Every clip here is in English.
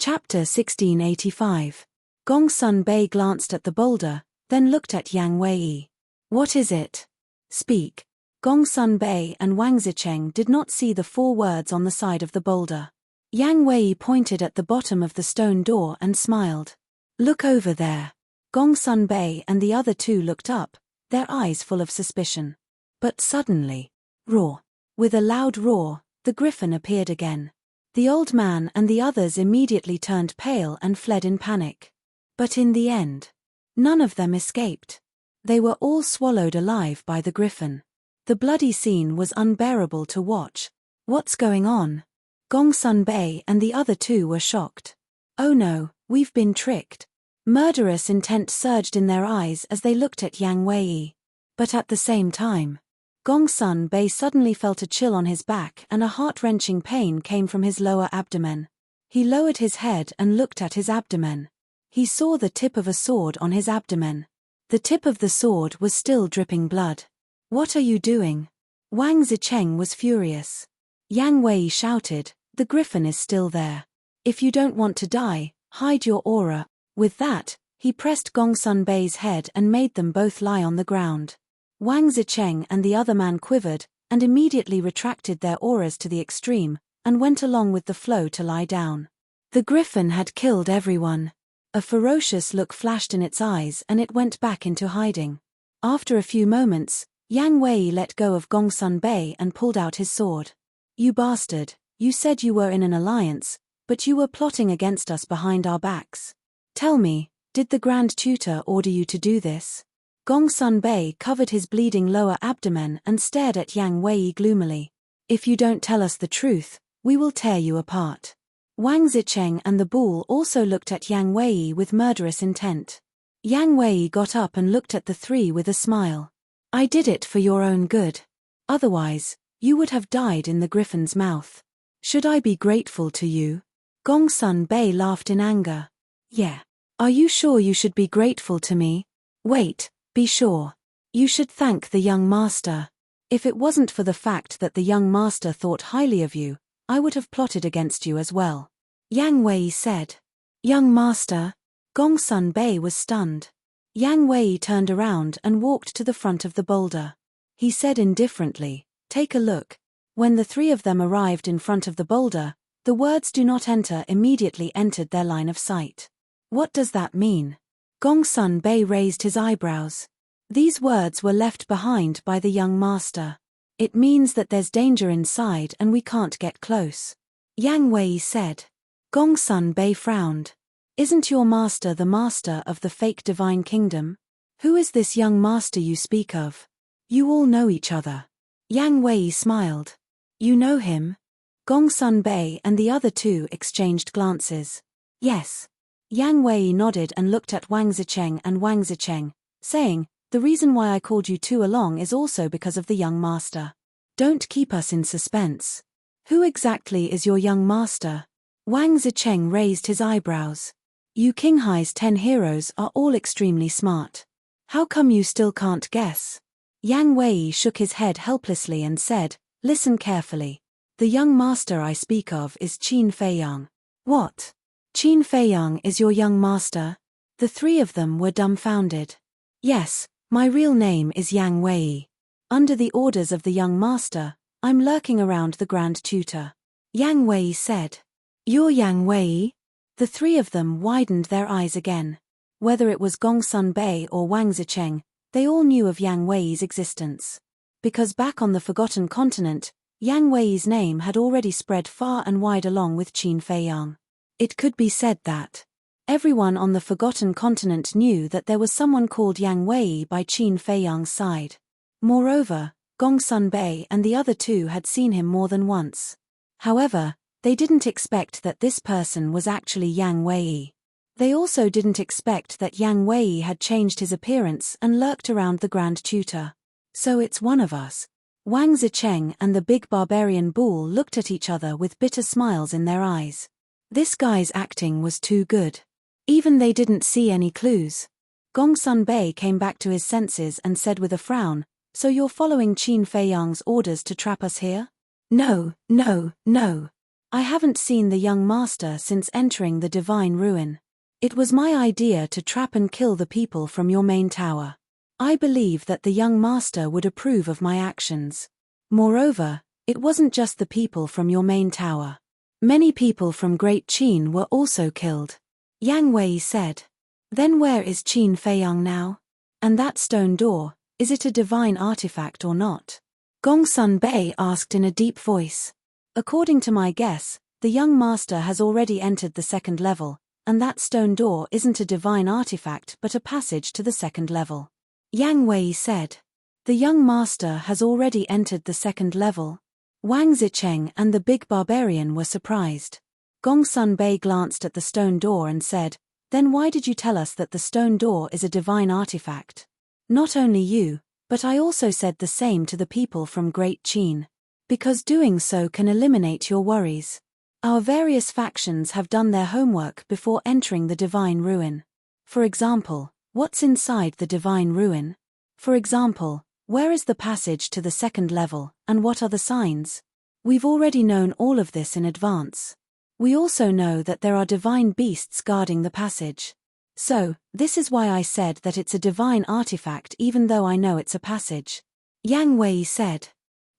Chapter 1685. Gongsun Bei glanced at the boulder, then looked at Yang Wei. What is it? Speak. Gongsun Bei and Wang Zicheng did not see the 4 words on the side of the boulder. Yang Wei pointed at the bottom of the stone door and smiled. Look over there. Gongsun Bei and the other 2 looked up, their eyes full of suspicion. But suddenly, roar. With a loud roar, the griffin appeared again. The old man and the others immediately turned pale and fled in panic. But in the end, none of them escaped. They were all swallowed alive by the griffin. The bloody scene was unbearable to watch. What's going on? Gongsun Bei and the other 2 were shocked. Oh no, we've been tricked. Murderous intent surged in their eyes as they looked at Yang Wei. But at the same time, Gongsun Bei suddenly felt a chill on his back and a heart-wrenching pain came from his lower abdomen. He lowered his head and looked at his abdomen. He saw the tip of a sword on his abdomen. The tip of the sword was still dripping blood. What are you doing? Wang Zicheng was furious. Yang Wei shouted, the griffin is still there. If you don't want to die, hide your aura. With that, he pressed Gongsun Bei's head and made them both lie on the ground. Wang Zicheng and the other man quivered, and immediately retracted their auras to the extreme, and went along with the flow to lie down. The griffin had killed everyone. A ferocious look flashed in its eyes and it went back into hiding. After a few moments, Yang Wei let go of Gongsun Bei and pulled out his sword. You bastard, you said you were in an alliance, but you were plotting against us behind our backs. Tell me, did the Grand Tutor order you to do this? Gongsun Bei covered his bleeding lower abdomen and stared at Yang Wei gloomily. If you don't tell us the truth, we will tear you apart. Wang Zicheng and the bull also looked at Yang Wei with murderous intent. Yang Wei got up and looked at the 3 with a smile. I did it for your own good. Otherwise, you would have died in the griffin's mouth. Should I be grateful to you? Gongsun Bei laughed in anger. Yeah. Are you sure you should be grateful to me? Wait. Be sure. You should thank the young master. If it wasn't for the fact that the young master thought highly of you, I would have plotted against you as well. Yang Wei said. Young master? Gongsun Bei was stunned. Yang Wei turned around and walked to the front of the boulder. He said indifferently, take a look. When the 3 of them arrived in front of the boulder, the words do not enter immediately entered their line of sight. What does that mean? Gongsun Bei raised his eyebrows. These words were left behind by the young master. It means that there's danger inside and we can't get close. Yang Wei said. Gongsun Bei frowned. Isn't your master the master of the fake divine kingdom? Who is this young master you speak of? You all know each other. Yang Wei smiled. You know him? Gongsun Bei and the other 2 exchanged glances. Yes. Yang Wei nodded and looked at Wang Zicheng and Wang Zicheng, saying, the reason why I called you 2 along is also because of the young master. Don't keep us in suspense. Who exactly is your young master? Wang Zicheng raised his eyebrows. You Qinghai's 10 heroes are all extremely smart. How come you still can't guess? Yang Wei shook his head helplessly and said, listen carefully. The young master I speak of is Qin Feiyang. What? Qin Feiyang is your young master? The 3 of them were dumbfounded. Yes, my real name is Yang Wei. Under the orders of the young master, I'm lurking around the Grand Tutor. Yang Wei said. You're Yang Wei? The 3 of them widened their eyes again. Whether it was Gongsun Bei or Wang Zicheng, they all knew of Yang Wei's existence. Because back on the Forgotten Continent, Yang Wei's name had already spread far and wide along with Qin Feiyang. It could be said that everyone on the Forgotten Continent knew that there was someone called Yang Wei by Qin Feiyang's side. Moreover, Gongsun Bei and the other 2 had seen him more than once. However, they didn't expect that this person was actually Yang Wei. They also didn't expect that Yang Wei had changed his appearance and lurked around the Grand Tutor. So it's one of us. Wang Zicheng and the big barbarian bull looked at each other with bitter smiles in their eyes. This guy's acting was too good. Even they didn't see any clues. Gongsun Bei came back to his senses and said with a frown, so you're following Qin Feiyang's orders to trap us here? No, no, no. I haven't seen the young master since entering the divine ruin. It was my idea to trap and kill the people from your main tower. I believe that the young master would approve of my actions. Moreover, it wasn't just the people from your main tower. Many people from Great Qin were also killed. Yang Wei said. Then where is Qin Feiyang now? And that stone door, is it a divine artifact or not? Gongsun Bei asked in a deep voice. According to my guess, the young master has already entered the second level, and that stone door isn't a divine artifact but a passage to the second level. Yang Wei said. The young master has already entered the second level. Wang Zicheng and the big barbarian were surprised. Gongsun Bei glanced at the stone door and said, Then why did you tell us that the stone door is a divine artifact? Not only you, but I also said the same to the people from Great Qin. Because doing so can eliminate your worries. Our various factions have done their homework before entering the divine ruin. For example, what's inside the divine ruin? For example, where is the passage to the second level, and what are the signs? We've already known all of this in advance. We also know that there are divine beasts guarding the passage. So, this is why I said that it's a divine artifact even though I know it's a passage. Yang Wei said.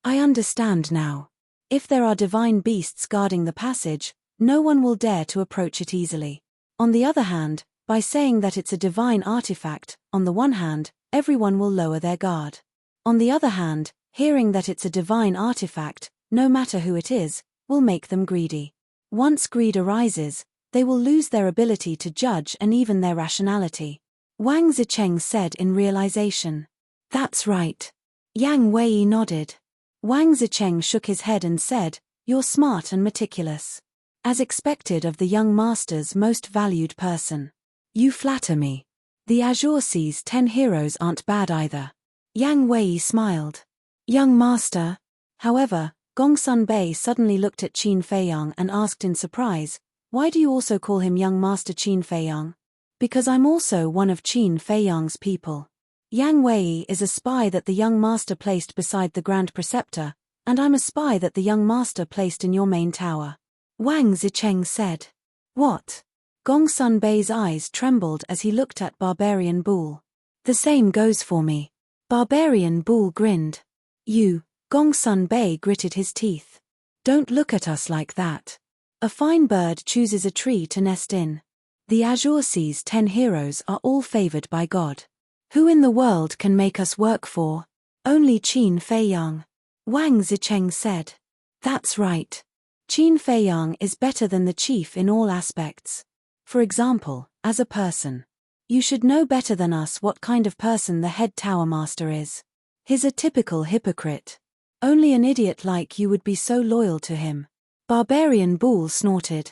I understand now. If there are divine beasts guarding the passage, no one will dare to approach it easily. On the other hand, by saying that it's a divine artifact, on the one hand, everyone will lower their guard. On the other hand, hearing that it's a divine artifact, no matter who it is, will make them greedy. Once greed arises, they will lose their ability to judge and even their rationality. Wang Zicheng said in realization. That's right. Yang Wei nodded. Wang Zicheng shook his head and said, You're smart and meticulous. As expected of the young master's most valued person. You flatter me. The Azure Sea's 10 heroes aren't bad either. Yang Wei smiled. Young master. However, Gongsun Bei suddenly looked at Qin Feiyang and asked in surprise, Why do you also call him young master Qin Feiyang? Because I'm also one of Qin Feiyang's people. Yang Wei is a spy that the young master placed beside the Grand Preceptor, and I'm a spy that the young master placed in your main tower. Wang Zicheng said. What? Gongsun Bei's eyes trembled as he looked at Barbarian Bull. The same goes for me. Barbarian Bull grinned. You, Gongsun Bei gritted his teeth. Don't look at us like that. A fine bird chooses a tree to nest in. The Azure Sea's 10 heroes are all favored by God. Who in the world can make us work for? Only Qin Feiyang. Wang Zicheng said. That's right. Qin Feiyang is better than the chief in all aspects. For example, as a person. You should know better than us what kind of person the head tower master is. He's a typical hypocrite. Only an idiot like you would be so loyal to him. Barbarian Bull snorted.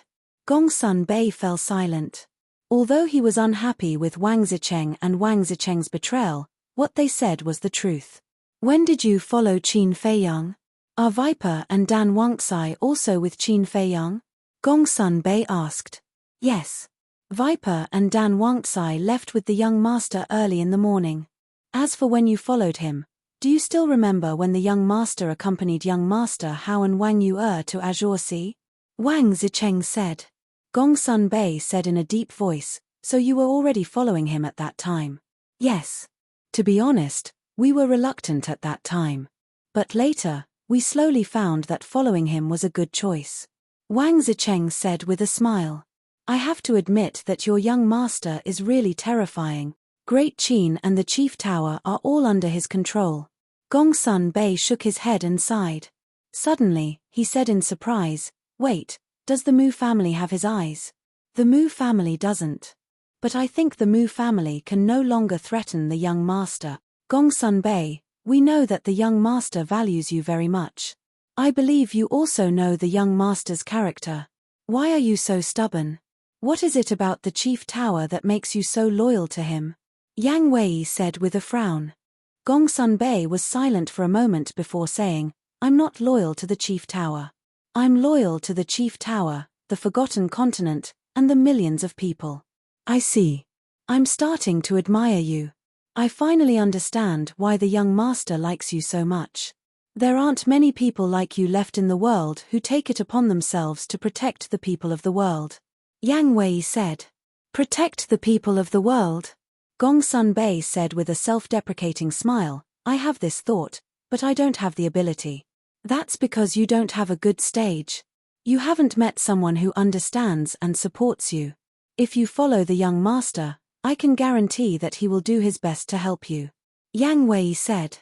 Gongsun Bei fell silent. Although he was unhappy with Wang Zicheng and Wang Zicheng's betrayal, what they said was the truth. When did you follow Qin Feiyang? Are Viper and Dan Wangxai also with Qin Feiyang? Gongsun Bei asked. Yes. Viper and Dan Wangxai left with the young master early in the morning. As for when you followed him, do you still remember when the young master accompanied young master Hao and Wang Yu to Azure Sea? Wang Zicheng said. Gongsun Bei said in a deep voice, So you were already following him at that time? Yes. To be honest, we were reluctant at that time. But later, we slowly found that following him was a good choice. Wang Zicheng said with a smile. I have to admit that your young master is really terrifying. Great Qin and the Chief Tower are all under his control. Gongsun Bei shook his head and sighed. Suddenly, he said in surprise, Wait, does the Mu family have his eyes? The Mu family doesn't. But I think the Mu family can no longer threaten the young master. Gongsun Bei, we know that the young master values you very much. I believe you also know the young master's character. Why are you so stubborn? What is it about the Chief Tower that makes you so loyal to him? Yang Wei said with a frown. Gongsun Bei was silent for a moment before saying, I'm not loyal to the Chief Tower. I'm loyal to the Chief Tower, the Forgotten Continent, and the millions of people. I see. I'm starting to admire you. I finally understand why the young master likes you so much. There aren't many people like you left in the world who take it upon themselves to protect the people of the world. Yang Wei said. Protect the people of the world? Gongsun Bei said with a self-deprecating smile, I have this thought, but I don't have the ability. That's because you don't have a good stage. You haven't met someone who understands and supports you. If you follow the young master, I can guarantee that he will do his best to help you. Yang Wei said.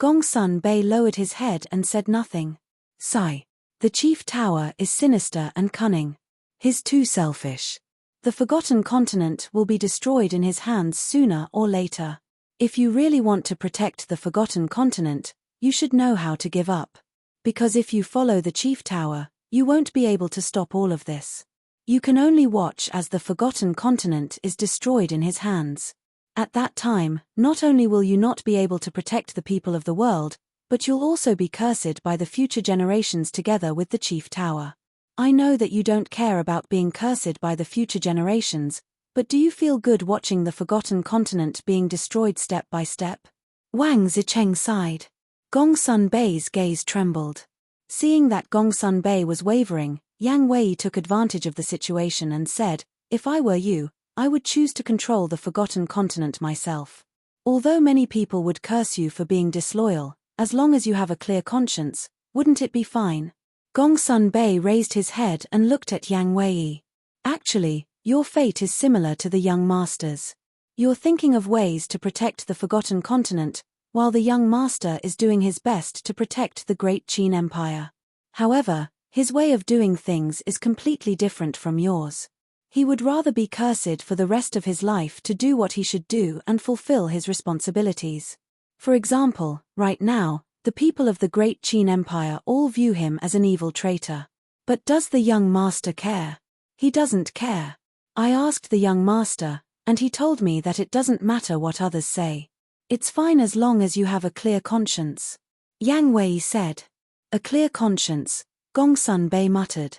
Gongsun Bei lowered his head and said nothing. Sigh. The chief tower is sinister and cunning. He's too selfish. The forgotten continent will be destroyed in his hands sooner or later. If you really want to protect the forgotten continent, you should know how to give up. Because if you follow the chief tower, you won't be able to stop all of this. You can only watch as the forgotten continent is destroyed in his hands. At that time, not only will you not be able to protect the people of the world, but you'll also be cursed by the future generations together with the chief tower. I know that you don't care about being cursed by the future generations, but do you feel good watching the forgotten continent being destroyed step by step? Wang Zicheng sighed. Gongsun Bei's gaze trembled. Seeing that Gongsun Bei was wavering, Yang Wei took advantage of the situation and said, If I were you, I would choose to control the forgotten continent myself. Although many people would curse you for being disloyal, as long as you have a clear conscience, wouldn't it be fine? Gongsun Bei raised his head and looked at Yang Wei. Actually, your fate is similar to the young master's. You're thinking of ways to protect the forgotten continent, while the young master is doing his best to protect the great Qin Empire. However, his way of doing things is completely different from yours. He would rather be cursed for the rest of his life to do what he should do and fulfill his responsibilities. For example, right now, the people of the great Qin Empire all view him as an evil traitor. But does the young master care? He doesn't care. I asked the young master, and he told me that it doesn't matter what others say. It's fine as long as you have a clear conscience. Yang Wei said. A clear conscience, Gongsun Bei muttered.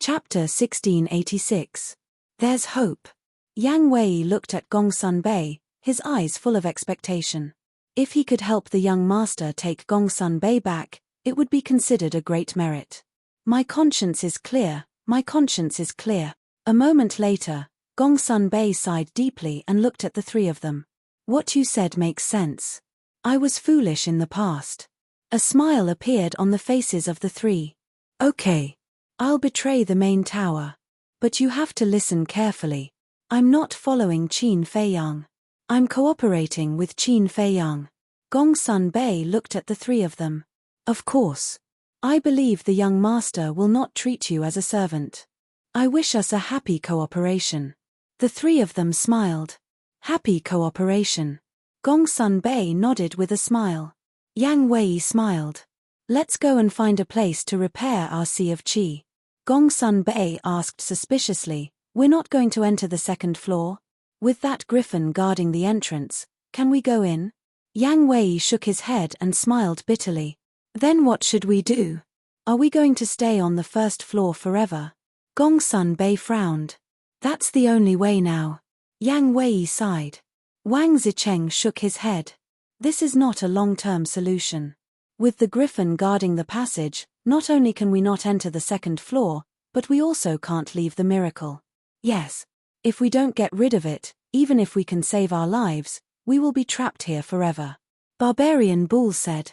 Chapter 1686. There's hope. Yang Wei looked at Gongsun Bei, his eyes full of expectation. If he could help the young master take Gongsun Bei back, it would be considered a great merit. My conscience is clear, my conscience is clear. A moment later, Gongsun Bei sighed deeply and looked at the three of them. What you said makes sense. I was foolish in the past. A smile appeared on the faces of the three. Okay. I'll betray the main tower. But you have to listen carefully. I'm not following Qin Feiyang. I'm cooperating with Qin Feiyang. Gongsun Bei looked at the three of them. Of course. I believe the young master will not treat you as a servant. I wish us a happy cooperation. The three of them smiled. Happy cooperation. Gongsun Bei nodded with a smile. Yang Wei smiled. Let's go and find a place to repair our Sea of Qi. Gongsun Bei asked suspiciously, We're not going to enter the second floor? With that griffin guarding the entrance, can we go in? Yang Wei shook his head and smiled bitterly. Then what should we do? Are we going to stay on the first floor forever? Gongsun Bei frowned. That's the only way now. Yang Wei sighed. Wang Zicheng shook his head. This is not a long-term solution. With the griffin guarding the passage, not only can we not enter the second floor, but we also can't leave the miracle. Yes. If we don't get rid of it, even if we can save our lives, we will be trapped here forever. Barbarian Bull said.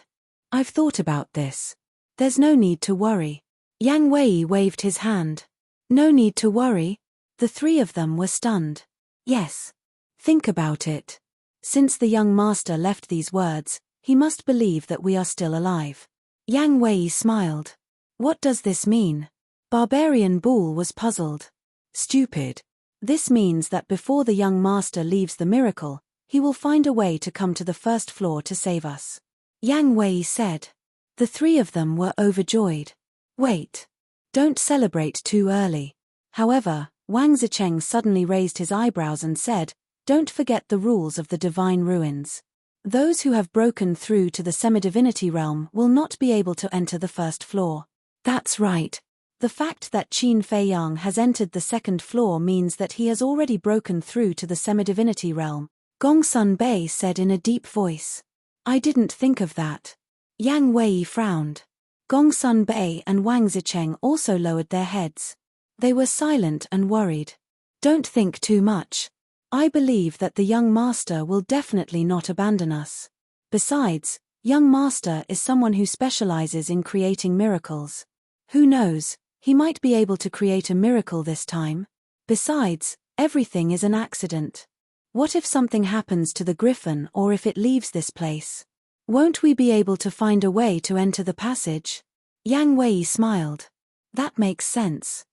I've thought about this. There's no need to worry. Yang Wei waved his hand. No need to worry? The three of them were stunned. Yes. Think about it. Since the young master left these words, he must believe that we are still alive. Yang Wei smiled. What does this mean? Barbarian Bull was puzzled. Stupid. This means that before the young master leaves the miracle, he will find a way to come to the first floor to save us. Yang Wei said. The three of them were overjoyed. Wait. Don't celebrate too early. However, Wang Zicheng suddenly raised his eyebrows and said, Don't forget the rules of the divine ruins. Those who have broken through to the semi-divinity realm will not be able to enter the first floor. That's right. The fact that Qin Feiyang has entered the second floor means that he has already broken through to the semi-divinity realm. Gongsun Bei said in a deep voice. I didn't think of that. Yang Wei frowned. Gongsun Bei and Wang Zicheng also lowered their heads. They were silent and worried. Don't think too much. I believe that the young master will definitely not abandon us. Besides, young master is someone who specializes in creating miracles. Who knows, he might be able to create a miracle this time. Besides, everything is an accident. What if something happens to the griffin or if it leaves this place? Won't we be able to find a way to enter the passage? Yang Wei smiled. That makes sense.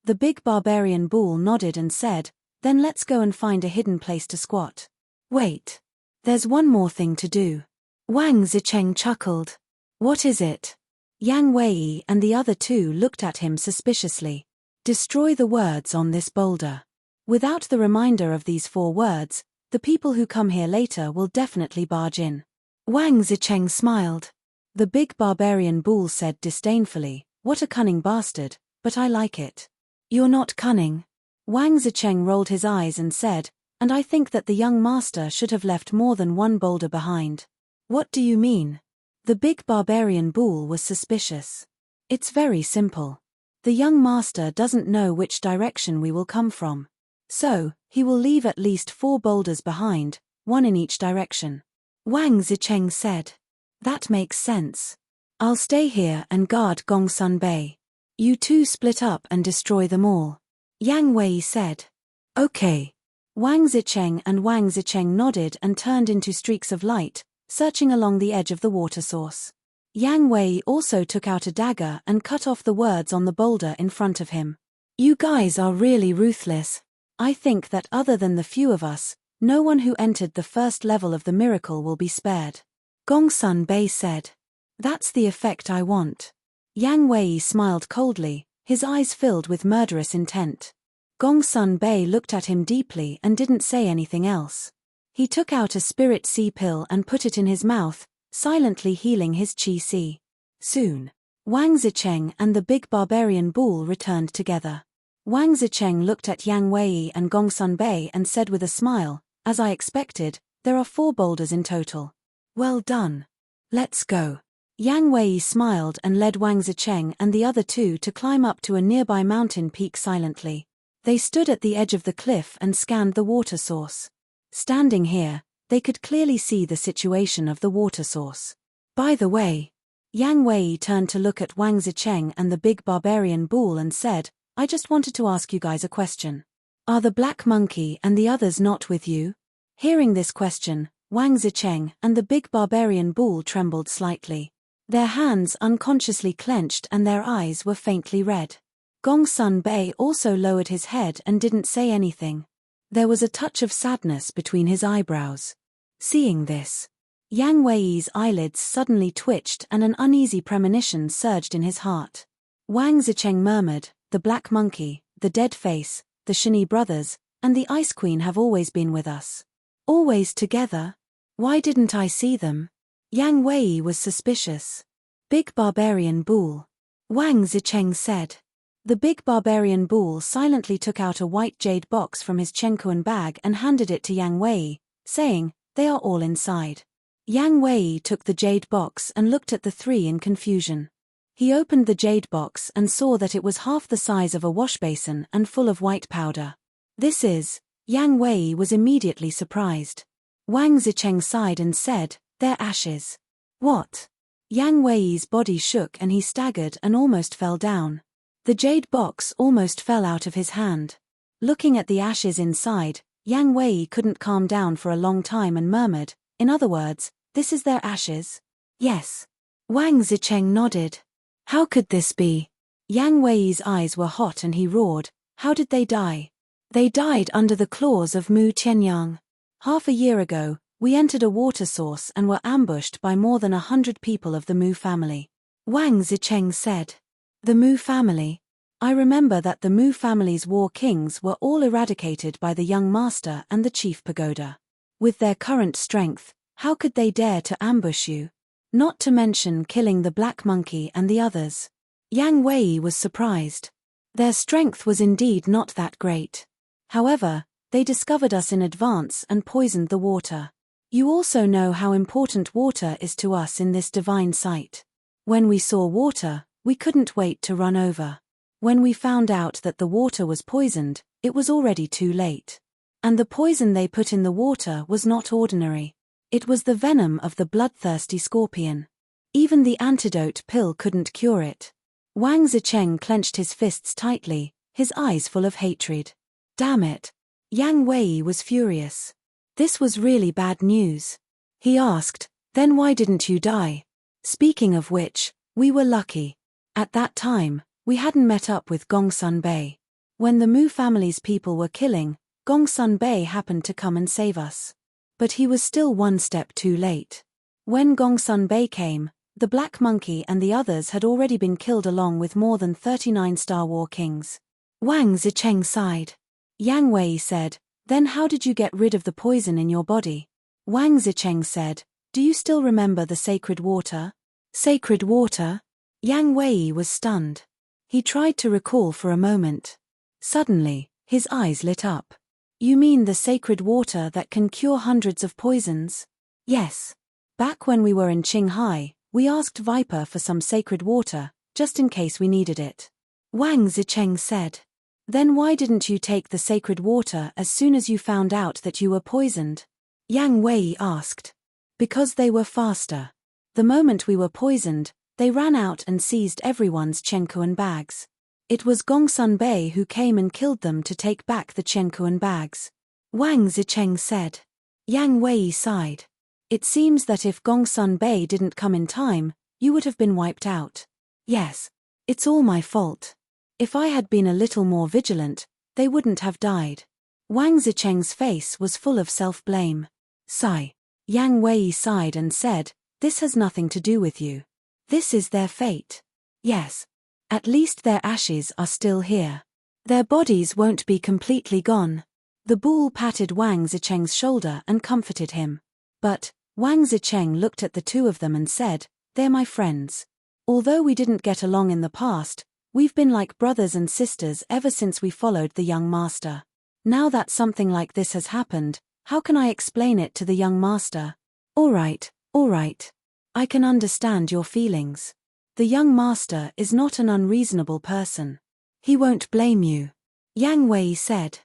The big barbarian bull nodded and said, then let's go and find a hidden place to squat. Wait. There's one more thing to do. Wang Zicheng chuckled. What is it? Yang Wei and the other two looked at him suspiciously. Destroy the words on this boulder. Without the reminder of these 4 words, the people who come here later will definitely barge in. Wang Zicheng smiled. The big barbarian bull said disdainfully, what a cunning bastard, but I like it. You're not cunning. Wang Zicheng rolled his eyes and said, and I think that the young master should have left more than one boulder behind. What do you mean? The big barbarian bull was suspicious. It's very simple. The young master doesn't know which direction we will come from. So, he will leave at least 4 boulders behind, 1 in each direction. Wang Zicheng said. That makes sense. I'll stay here and guard Gongsun Bei. You two split up and destroy them all. Yang Wei said. Okay. Wang Zicheng and Wang Zicheng nodded and turned into streaks of light, searching along the edge of the water source. Yang Wei also took out a dagger and cut off the words on the boulder in front of him. You guys are really ruthless. I think that other than the few of us, no one who entered the first level of the miracle will be spared. Gongsun Bei said. That's the effect I want. Yang Wei smiled coldly, his eyes filled with murderous intent. Gongsun Bei looked at him deeply and didn't say anything else. He took out a spirit sea pill and put it in his mouth, silently healing his qi si. Soon, Wang Zicheng and the big barbarian bull returned together. Wang Zicheng looked at Yang Wei and Gongsun Bei and said with a smile, as I expected, there are 4 boulders in total. Well done. Let's go. Yang Wei smiled and led Wang Zicheng and the other 2 to climb up to a nearby mountain peak silently. They stood at the edge of the cliff and scanned the water source. Standing here, they could clearly see the situation of the water source. By the way, Yang Wei turned to look at Wang Zicheng and the big barbarian bull and said, I just wanted to ask you guys a question. Are the black monkey and the others not with you? Hearing this question, Wang Zicheng and the big barbarian bull trembled slightly. Their hands unconsciously clenched and their eyes were faintly red. Gongsun Bei also lowered his head and didn't say anything. There was a touch of sadness between his eyebrows. Seeing this, Yang Wei's eyelids suddenly twitched and an uneasy premonition surged in his heart. Wang Zicheng murmured, the black monkey, the dead face, the Shini brothers, and the Ice Queen have always been with us. Always together? Why didn't I see them? Yang Wei was suspicious. Big barbarian bull. Wang Zicheng said. The big barbarian bull silently took out a white jade box from his Chenkuan bag and handed it to Yang Wei, saying, they are all inside. Yang Wei took the jade box and looked at the 3 in confusion. He opened the jade box and saw that it was half the size of a wash basin and full of white powder. This is, Yang Wei was immediately surprised. Wang Zicheng sighed and said, they're ashes. What? Yang Wei's body shook and he staggered and almost fell down. The jade box almost fell out of his hand. Looking at the ashes inside, Yang Wei couldn't calm down for a long time and murmured, in other words, this is their ashes? Yes. Wang Zicheng nodded. How could this be? Yang Wei's eyes were hot and he roared, how did they die? They died under the claws of Mu Tianyang. Half a year ago, we entered a water source and were ambushed by more than 100 people of the Mu family. Wang Zicheng said. The Mu family? I remember that the Mu family's war kings were all eradicated by the young master and the chief pagoda. With their current strength, how could they dare to ambush you? Not to mention killing the black monkey and the others. Yang Wei was surprised. Their strength was indeed not that great. However, they discovered us in advance and poisoned the water. You also know how important water is to us in this divine site. When we saw water, we couldn't wait to run over. When we found out that the water was poisoned, it was already too late. And the poison they put in the water was not ordinary. It was the venom of the bloodthirsty scorpion. Even the antidote pill couldn't cure it. Wang Zicheng clenched his fists tightly, his eyes full of hatred. Damn it. Yang Wei was furious. This was really bad news. He asked, then why didn't you die? Speaking of which, we were lucky. At that time, we hadn't met up with Gongsun Bei. When the Mu family's people were killing, Gongsun Bei happened to come and save us. But he was still one step too late. When Gongsun Bei came, the Black Monkey and the others had already been killed along with more than 39 Star War Kings. Wang Zicheng sighed. Yang Wei said, then how did you get rid of the poison in your body? Wang Zicheng said, do you still remember the sacred water? Sacred water? Yang Wei was stunned. He tried to recall for a moment. Suddenly, his eyes lit up. You mean the sacred water that can cure hundreds of poisons? Yes. Back when we were in Qinghai, we asked Viper for some sacred water, just in case we needed it. Wang Zicheng said. Then why didn't you take the sacred water as soon as you found out that you were poisoned? Yang Wei asked. Because they were faster. The moment we were poisoned, they ran out and seized everyone's Chenkuan bags. It was Gongsun Bei who came and killed them to take back the Chenkuan bags. Wang Zicheng said. Yang Wei sighed. It seems that if Gongsun Bei didn't come in time, you would have been wiped out. Yes. It's all my fault. If I had been a little more vigilant, they wouldn't have died. Wang Zicheng's face was full of self-blame. Sigh. Yang Wei sighed and said, this has nothing to do with you. This is their fate. Yes. At least their ashes are still here. Their bodies won't be completely gone. The bull patted Wang Zicheng's shoulder and comforted him. But, Wang Zicheng looked at the two of them and said, they're my friends. Although we didn't get along in the past, we've been like brothers and sisters ever since we followed the young master. Now that something like this has happened, how can I explain it to the young master? All right. I can understand your feelings. The young master is not an unreasonable person. He won't blame you. Yang Wei said.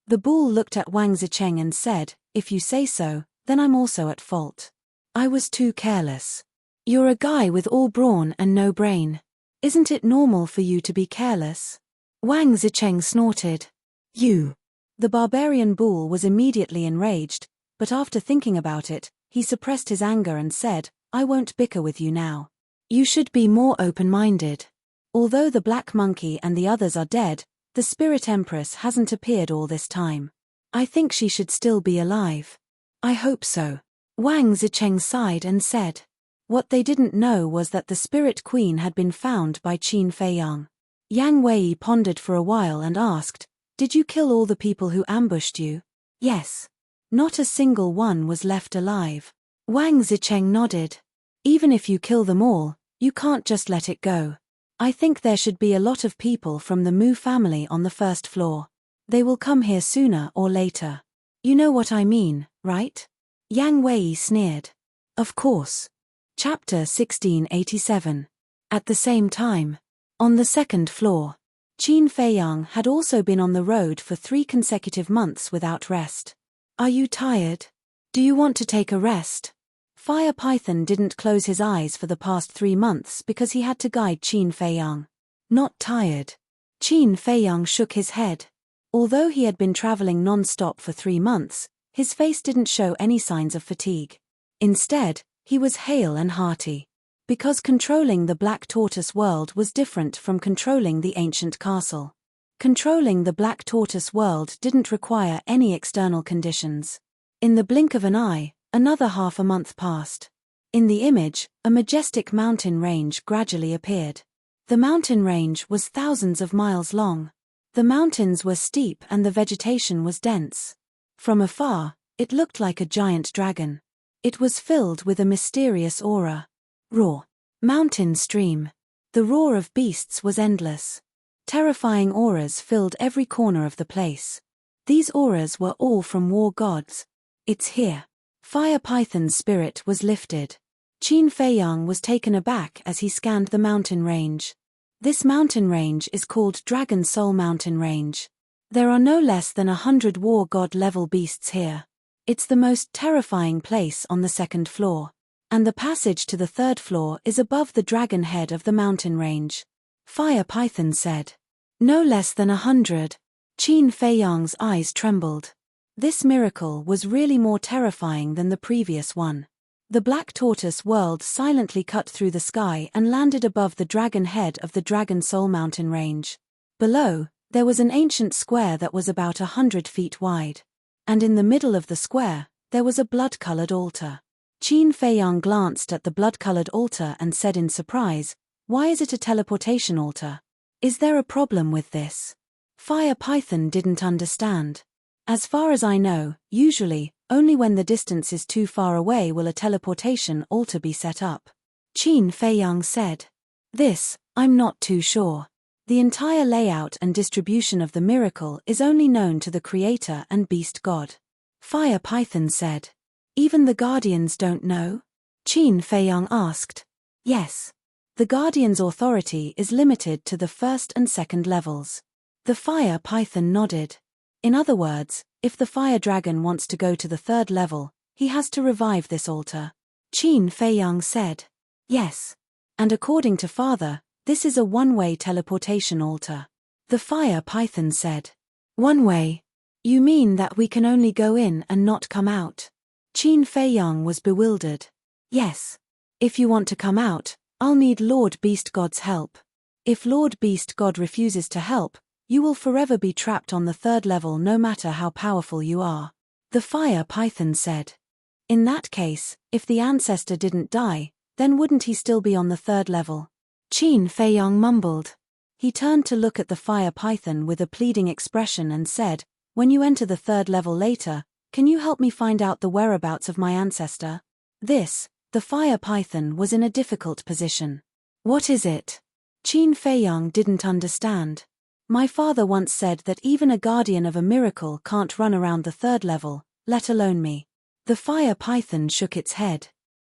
The bull looked at Wang Zicheng and said, if you say so, then I'm also at fault. I was too careless. You're a guy with all brawn and no brain. Isn't it normal for you to be careless? Wang Zicheng snorted. You. The barbarian bull was immediately enraged, but after thinking about it, he suppressed his anger and said, I won't bicker with you now. You should be more open-minded. Although the Black Monkey and the others are dead, the Spirit Empress hasn't appeared all this time. I think she should still be alive. I hope so. Wang Zicheng sighed and said. What they didn't know was that the Spirit Queen had been found by Qin Feiyang. Yang Wei pondered for a while and asked, did you kill all the people who ambushed you? Yes. Not a single one was left alive. Wang Zicheng nodded. Even if you kill them all, you can't just let it go. I think there should be a lot of people from the Mu family on the first floor. They will come here sooner or later. You know what I mean, right? Yang Wei sneered. Of course. Chapter 1687. At the same time. On the second floor. Qin Feiyang had also been on the road for 3 consecutive months without rest. Are you tired? Do you want to take a rest? Fire Python didn't close his eyes for the past 3 months because he had to guide Qin Feiyang. Not tired. Qin Feiyang shook his head. Although he had been traveling non-stop for 3 months, his face didn't show any signs of fatigue. Instead, he was hale and hearty. Because controlling the Black Tortoise world was different from controlling the ancient castle. Controlling the Black Tortoise world didn't require any external conditions. In the blink of an eye, another half a month passed. In the image, a majestic mountain range gradually appeared. The mountain range was thousands of miles long. The mountains were steep and the vegetation was dense. From afar, it looked like a giant dragon. It was filled with a mysterious aura. Roar. Mountain stream. The roar of beasts was endless. Terrifying auras filled every corner of the place. These auras were all from war gods. It's here. Fire Python's spirit was lifted. Qin Feiyang was taken aback as he scanned the mountain range. This mountain range is called Dragon Soul Mountain Range. There are no less than 100 war god-level beasts here. It's the most terrifying place on the second floor. And the passage to the third floor is above the dragon head of the mountain range. Fire Python said. No less than 100. Qin Feiyang's eyes trembled. This miracle was really more terrifying than the previous one. The black tortoise whirled silently, cut through the sky and landed above the dragon head of the Dragon Soul Mountain Range. Below, there was an ancient square that was about 100 feet wide. And in the middle of the square, there was a blood-colored altar. Qin Feiyang glanced at the blood-colored altar and said in surprise, "Why is it a teleportation altar? Is there a problem with this?" Fire Python didn't understand. As far as I know, usually, only when the distance is too far away will a teleportation altar be set up. Qin Feiyang said. This, I'm not too sure. The entire layout and distribution of the miracle is only known to the creator and beast god. Fire Python said. Even the guardians don't know? Qin Feiyang asked. Yes. The guardian's authority is limited to the first and second levels. The Fire Python nodded. In other words, if the fire dragon wants to go to the third level, he has to revive this altar. Qin Feiyang said. Yes. And according to Father, this is a one-way teleportation altar. The Fire Python said. One way? You mean that we can only go in and not come out? Qin Feiyang was bewildered. Yes. If you want to come out, I'll need Lord Beast God's help. If Lord Beast God refuses to help, you will forever be trapped on the third level no matter how powerful you are. The Fire Python said. In that case, if the ancestor didn't die, then wouldn't he still be on the third level? Qin Feiyang mumbled. He turned to look at the Fire Python with a pleading expression and said, "When you enter the third level later, can you help me find out the whereabouts of my ancestor?" The Fire Python was in a difficult position. What is it? Qin Feiyang didn't understand. My father once said that even a guardian of a miracle can't run around the third level, let alone me. The Fire Python shook its head.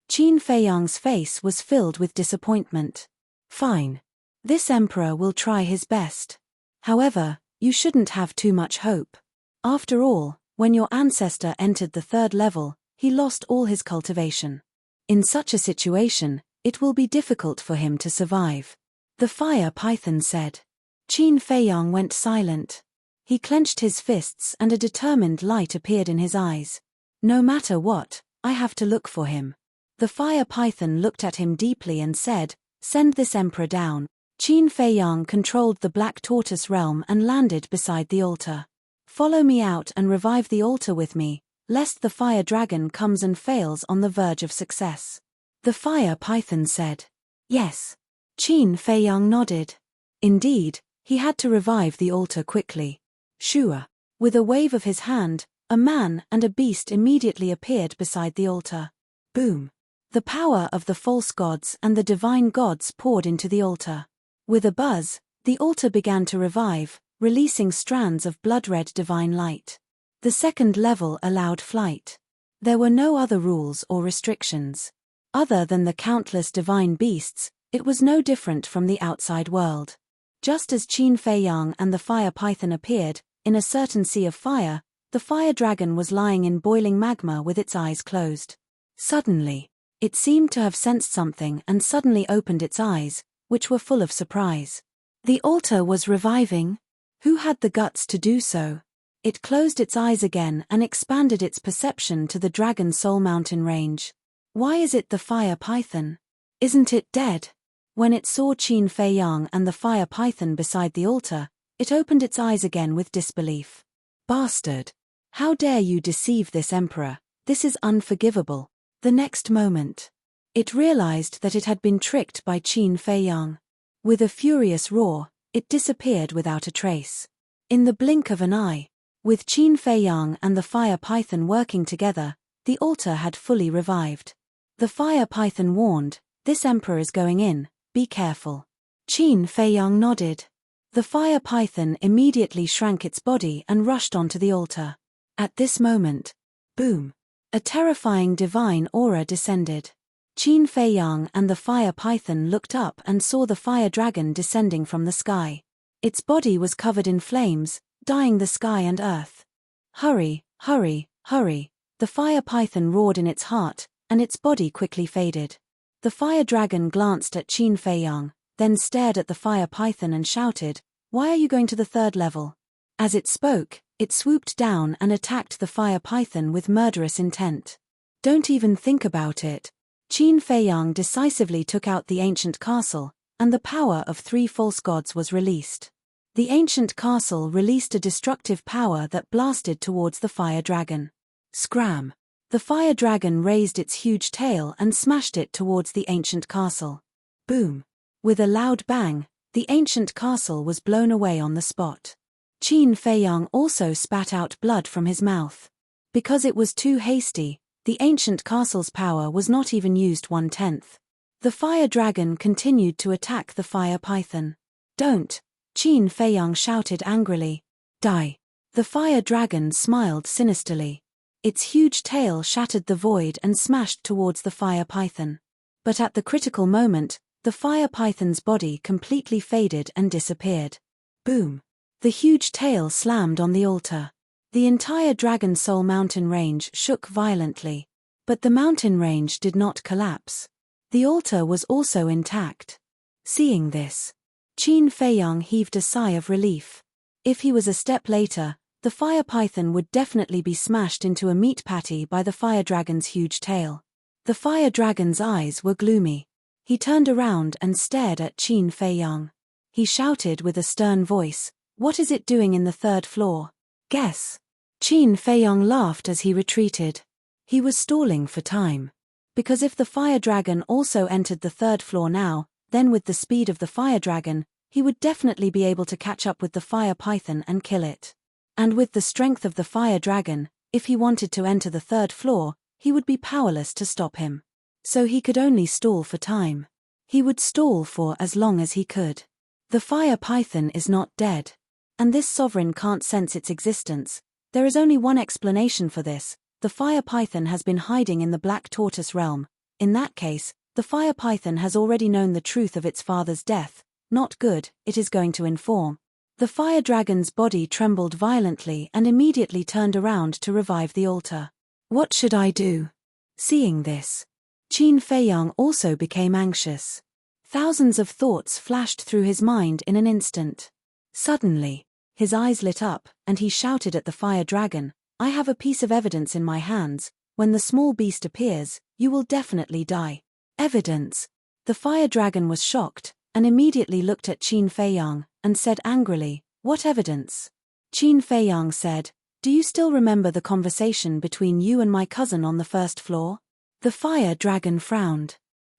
Qin Feiyang's face was filled with disappointment. Fine. This emperor will try his best. However, you shouldn't have too much hope. After all, when your ancestor entered the third level, he lost all his cultivation. In such a situation, it will be difficult for him to survive. The Fire Python said. Qin Feiyang went silent. He clenched his fists and a determined light appeared in his eyes. No matter what, I have to look for him. The Fire Python looked at him deeply and said, "Send this emperor down." Qin Feiyang controlled the black tortoise realm and landed beside the altar. Follow me out and revive the altar with me, lest the fire dragon comes and fails on the verge of success. The Fire Python said. Yes. Qin Feiyang nodded. Indeed, he had to revive the altar quickly. Shua. With a wave of his hand, a man and a beast immediately appeared beside the altar. Boom. The power of the false gods and the divine gods poured into the altar. With a buzz, the altar began to revive, releasing strands of blood-red divine light. The second level allowed flight. There were no other rules or restrictions. Other than the countless divine beasts, it was no different from the outside world. Just as Qin Feiyang and the Fire Python appeared, in a certain sea of fire, the fire dragon was lying in boiling magma with its eyes closed. Suddenly, it seemed to have sensed something and suddenly opened its eyes, which were full of surprise. The altar was reviving. Who had the guts to do so? It closed its eyes again and expanded its perception to the Dragon Soul Mountain Range. Why is it the Fire Python? Isn't it dead? When it saw Qin Feiyang and the Fire Python beside the altar, it opened its eyes again with disbelief. Bastard! How dare you deceive this emperor? This is unforgivable. The next moment, it realized that it had been tricked by Qin Feiyang. With a furious roar, it disappeared without a trace. In the blink of an eye, with Qin Feiyang and the Fire Python working together, the altar had fully revived. The Fire Python warned, "This emperor is going in, be careful." Qin Feiyang nodded. The Fire Python immediately shrank its body and rushed onto the altar. At this moment, boom! A terrifying divine aura descended. Qin Fei Yang and the fire python looked up and saw the fire dragon descending from the sky. Its body was covered in flames, dyeing the sky and earth. Hurry, hurry, hurry, the fire python roared in its heart, and its body quickly faded. The fire dragon glanced at Qin Fei Yang, then stared at the fire python and shouted, "Why are you going to the third level?" As it spoke, it swooped down and attacked the fire python with murderous intent. "Don't even think about it." Qin Fei Yang decisively took out the ancient castle, and the power of 3 false gods was released. The ancient castle released a destructive power that blasted towards the fire dragon. Scram! The fire dragon raised its huge tail and smashed it towards the ancient castle. Boom! With a loud bang, the ancient castle was blown away on the spot. Qin Fei Yang also spat out blood from his mouth. Because it was too hasty, the ancient castle's power was not even used 1/10. The fire dragon continued to attack the fire python. "Don't!" Qin Fei Yang shouted angrily. "Die!" The fire dragon smiled sinisterly. Its huge tail shattered the void and smashed towards the fire python. But at the critical moment, the fire python's body completely faded and disappeared. Boom! The huge tail slammed on the altar. The entire Dragon Soul mountain range shook violently. But the mountain range did not collapse. The altar was also intact. Seeing this, Qin Fei Yang heaved a sigh of relief. If he was a step later, the fire python would definitely be smashed into a meat patty by the fire dragon's huge tail. The fire dragon's eyes were gloomy. He turned around and stared at Qin Fei Yang. He shouted with a stern voice, "What is it doing in the 3rd floor? Guess." Qin Fei Yang laughed as he retreated. He was stalling for time. Because if the fire dragon also entered the 3rd floor now, then with the speed of the fire dragon, he would definitely be able to catch up with the fire python and kill it. And with the strength of the fire dragon, if he wanted to enter the 3rd floor, he would be powerless to stop him. So he could only stall for time. He would stall for as long as he could. The fire python is not dead. And this sovereign can't sense its existence. There is only one explanation for this. The fire python has been hiding in the black tortoise realm. In that case, the fire python has already known the truth of its father's death. Not good, it is going to inform. The fire dragon's body trembled violently and immediately turned around to revive the altar. What should I do? Seeing this, Qin Fei Yang also became anxious. Thousands of thoughts flashed through his mind in an instant. Suddenly, his eyes lit up, and he shouted at the fire dragon, "I have a piece of evidence in my hands. When the small beast appears, you will definitely die." Evidence? The fire dragon was shocked, and immediately looked at Qin Fei Yang, and said angrily, "What evidence?" Qin Fei Yang said, "Do you still remember the conversation between you and my cousin on the 1st floor? The fire dragon frowned.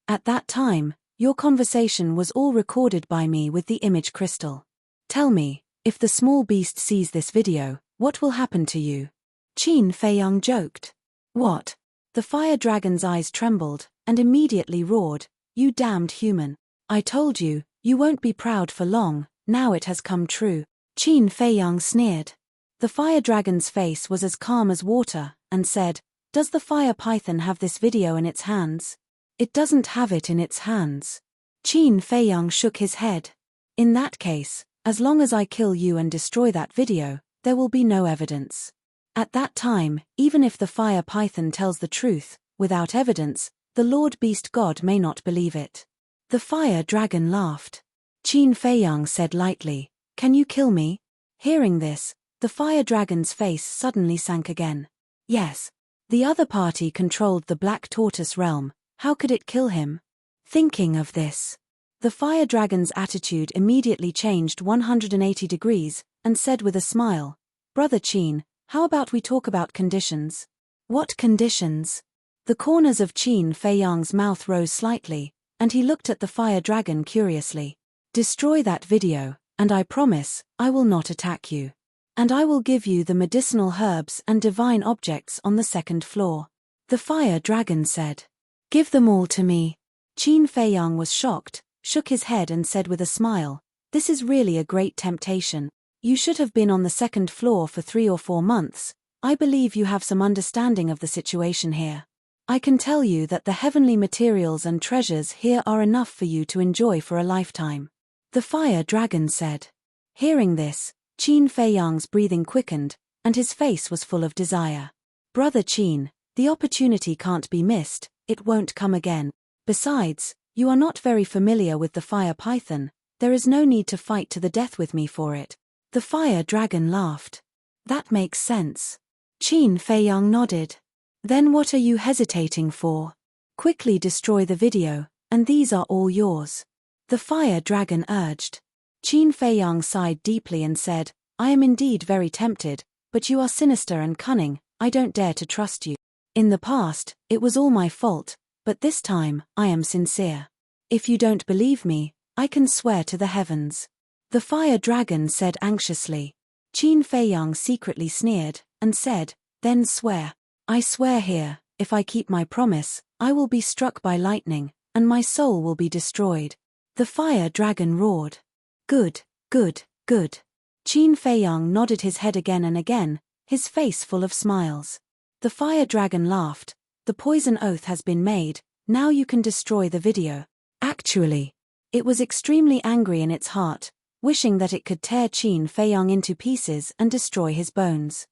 "At that time, your conversation was all recorded by me with the image crystal. Tell me, if the small beast sees this video, what will happen to you?" Qin Fei Yang joked. "What?" The fire dragon's eyes trembled, and immediately roared, "You damned human. I told you, you won't be proud for long, now it has come true." Qin Fei Yang sneered. The fire dragon's face was as calm as water, and said, "Does the fire python have this video in its hands?" "It doesn't have it in its hands." Qin Fei Yang shook his head. "In that case, as long as I kill you and destroy that video, there will be no evidence. At that time, even if the fire python tells the truth, without evidence, the Lord Beast God may not believe it." The fire dragon laughed. Qin Fei Yang said lightly, "Can you kill me?" Hearing this, the fire dragon's face suddenly sank again. Yes. The other party controlled the black tortoise realm. How could it kill him? Thinking of this, the fire dragon's attitude immediately changed 180 degrees, and said with a smile, "Brother Qin, how about we talk about conditions?" "What conditions?" The corners of Qin Fei Yang's mouth rose slightly, and he looked at the fire dragon curiously. "Destroy that video, and I promise, I will not attack you. And I will give you the medicinal herbs and divine objects on the 2nd floor." The fire dragon said, "Give them all to me." Qin Fei Yang was shocked, shook his head and said with a smile, "This is really a great temptation. You should have been on the 2nd floor for 3 or 4 months. I believe you have some understanding of the situation here. I can tell you that the heavenly materials and treasures here are enough for you to enjoy for a lifetime. The fire dragon said. Hearing this, Qin Feiyang's breathing quickened, and his face was full of desire. Brother Qin, the opportunity can't be missed, it won't come again. Besides, you are not very familiar with the fire python, there is no need to fight to the death with me for it. The fire dragon laughed. That makes sense. Qin Feiyang nodded. Then what are you hesitating for? Quickly destroy the video, and these are all yours. The fire dragon urged. Qin Feiyang sighed deeply and said, I am indeed very tempted, but you are sinister and cunning, I don't dare to trust you. In the past, it was all my fault, but this time, I am sincere. If you don't believe me, I can swear to the heavens. The fire dragon said anxiously. Qin Feiyang secretly sneered, and said, Then swear. I swear here, if I keep my promise, I will be struck by lightning, and my soul will be destroyed. The fire dragon roared. Good, good, good. Qin Feiyang nodded his head again and again, his face full of smiles. The fire dragon laughed. The poison oath has been made, now you can destroy the video. Actually, it was extremely angry in its heart, wishing that it could tear Qin Feiyang into pieces and destroy his bones.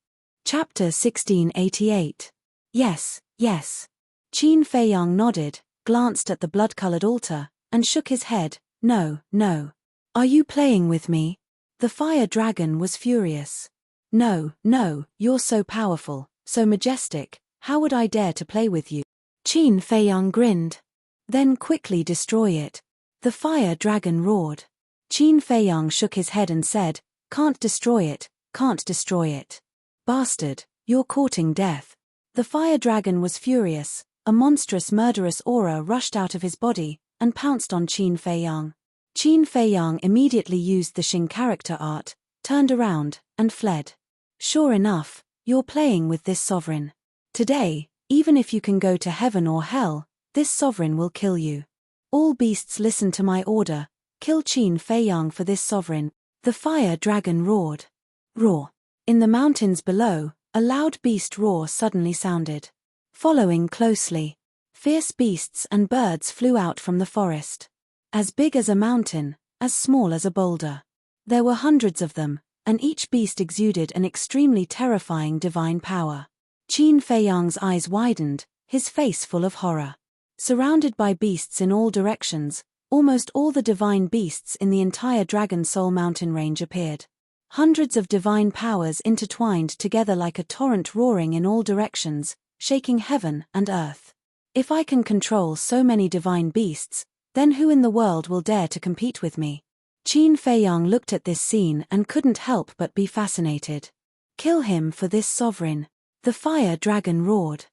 Chapter 1688. Yes, yes. Qin Feiyang nodded, glanced at the blood-colored altar, and shook his head. No, no. Are you playing with me? The fire dragon was furious. No, no, you're so powerful, so majestic, how would I dare to play with you? Qin Feiyang grinned. Then quickly destroy it. The fire dragon roared. Qin Feiyang shook his head and said, Can't destroy it, can't destroy it. Bastard, you're courting death. The fire dragon was furious, a monstrous murderous aura rushed out of his body, and pounced on Qin Feiyang. Qin Feiyang immediately used the Xing character art, turned around, and fled. Sure enough, you're playing with this sovereign. Today, even if you can go to heaven or hell, this sovereign will kill you. All beasts listen to my order, kill Qin Feiyang for this sovereign. The fire dragon roared. Roar. In the mountains below, a loud beast roar suddenly sounded. Following closely, fierce beasts and birds flew out from the forest. As big as a mountain, as small as a boulder. There were hundreds of them, and each beast exuded an extremely terrifying divine power. Qin Feiyang's eyes widened, his face full of horror. Surrounded by beasts in all directions, almost all the divine beasts in the entire Dragon Soul mountain range appeared. Hundreds of divine powers intertwined together like a torrent roaring in all directions, shaking heaven and earth. If I can control so many divine beasts, then who in the world will dare to compete with me? Qin Feiyang looked at this scene and couldn't help but be fascinated. Kill him for this sovereign. The fire dragon roared.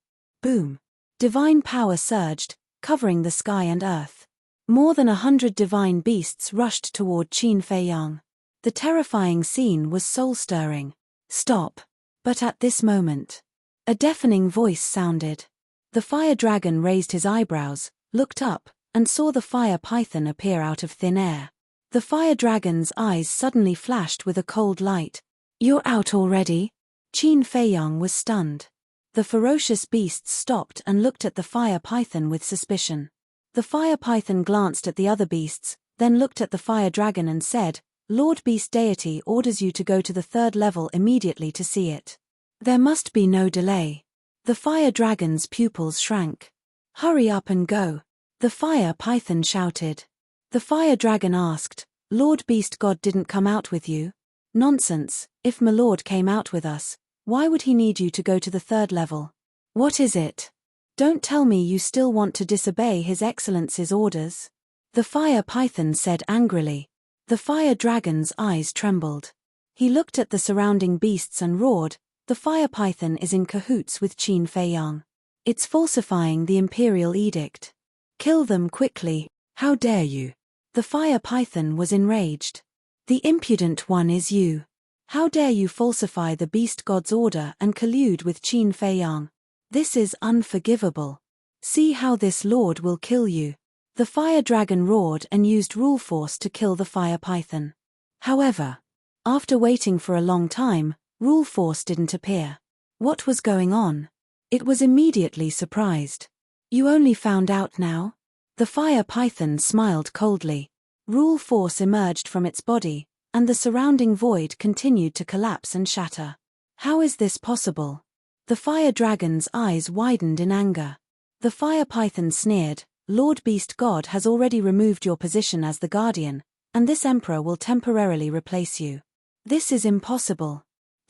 Boom. Divine power surged, covering the sky and earth. More than 100 divine beasts rushed toward Qin Feiyang. The terrifying scene was soul-stirring. Stop. But at this moment, a deafening voice sounded. The fire dragon raised his eyebrows, looked up, and saw the fire python appear out of thin air. The fire dragon's eyes suddenly flashed with a cold light. You're out already? Qin Feiyang was stunned. The ferocious beasts stopped and looked at the fire python with suspicion. The fire python glanced at the other beasts, then looked at the fire dragon and said, Lord Beast Deity orders you to go to the 3rd level immediately to see it. There must be no delay. The fire dragon's pupils shrank. Hurry up and go. The fire python shouted. The fire dragon asked, Lord Beast God didn't come out with you? Nonsense, if my lord came out with us, why would he need you to go to the 3rd level? What is it? Don't tell me you still want to disobey His Excellency's orders? The fire python said angrily. The fire dragon's eyes trembled. He looked at the surrounding beasts and roared, the fire python is in cahoots with Qin Feiyang. It's falsifying the imperial edict. Kill them quickly, how dare you? The fire python was enraged. The impudent one is you. How dare you falsify the beast god's order and collude with Qin Feiyang? This is unforgivable. See how this lord will kill you. The fire dragon roared and used rule force to kill the fire python. However, after waiting for a long time, rule force didn't appear. What was going on? It was immediately surprised. You only found out now? The fire python smiled coldly. Rule force emerged from its body, and the surrounding void continued to collapse and shatter. How is this possible? The fire dragon's eyes widened in anger. The fire python sneered, Lord Beast God has already removed your position as the guardian, and this emperor will temporarily replace you. This is impossible.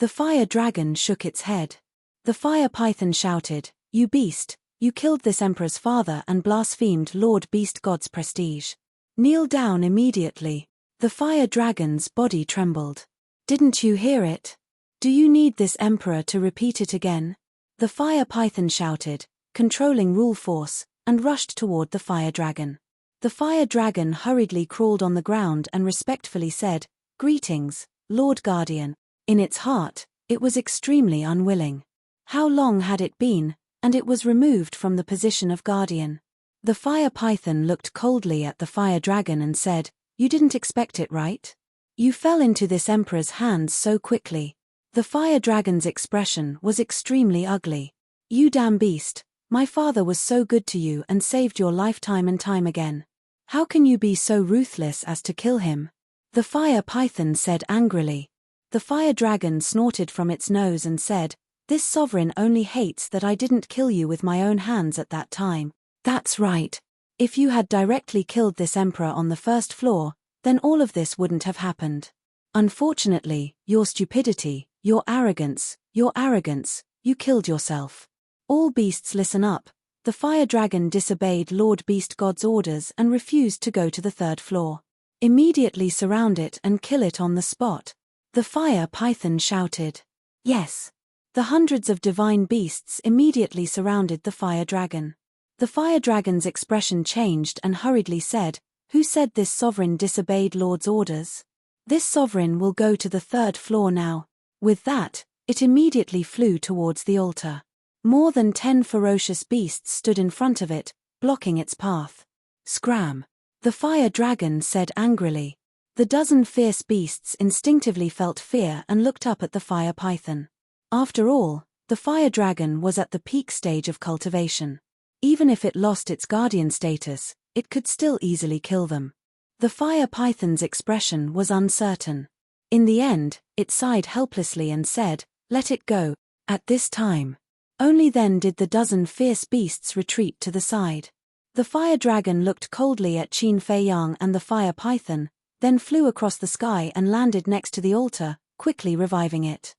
The fire dragon shook its head. The fire python shouted, You beast, you killed this emperor's father and blasphemed Lord Beast God's prestige. Kneel down immediately. The fire dragon's body trembled. Didn't you hear it? Do you need this emperor to repeat it again? The fire python shouted, controlling rule force, and rushed toward the fire dragon. The fire dragon hurriedly crawled on the ground and respectfully said, Greetings, Lord Guardian. In its heart, it was extremely unwilling. How long had it been, and it was removed from the position of guardian? The fire python looked coldly at the fire dragon and said, You didn't expect it, right? You fell into this emperor's hands so quickly. The fire dragon's expression was extremely ugly. You damn beast, my father was so good to you and saved your life time and time again. How can you be so ruthless as to kill him? The fire python said angrily. The fire dragon snorted from its nose and said, This sovereign only hates that I didn't kill you with my own hands at that time. That's right. If you had directly killed this emperor on the first floor, then all of this wouldn't have happened. Unfortunately, your stupidity, your arrogance, you killed yourself. All beasts listen up. The fire dragon disobeyed Lord Beast God's orders and refused to go to the third floor. Immediately surround it and kill it on the spot. The fire python shouted. Yes. The hundreds of divine beasts immediately surrounded the fire dragon. The fire dragon's expression changed and hurriedly said, Who said this sovereign disobeyed Lord's orders? This sovereign will go to the third floor now. With that, it immediately flew towards the altar. More than 10 ferocious beasts stood in front of it, blocking its path. Scram! The fire dragon said angrily. The dozen fierce beasts instinctively felt fear and looked up at the fire python. After all, the fire dragon was at the peak stage of cultivation. Even if it lost its guardian status, it could still easily kill them. The fire python's expression was uncertain. In the end, it sighed helplessly and said, Let it go. At this time. Only then did the dozen fierce beasts retreat to the side. The fire dragon looked coldly at Qin Fei Yang and the fire python, then flew across the sky and landed next to the altar, quickly reviving it.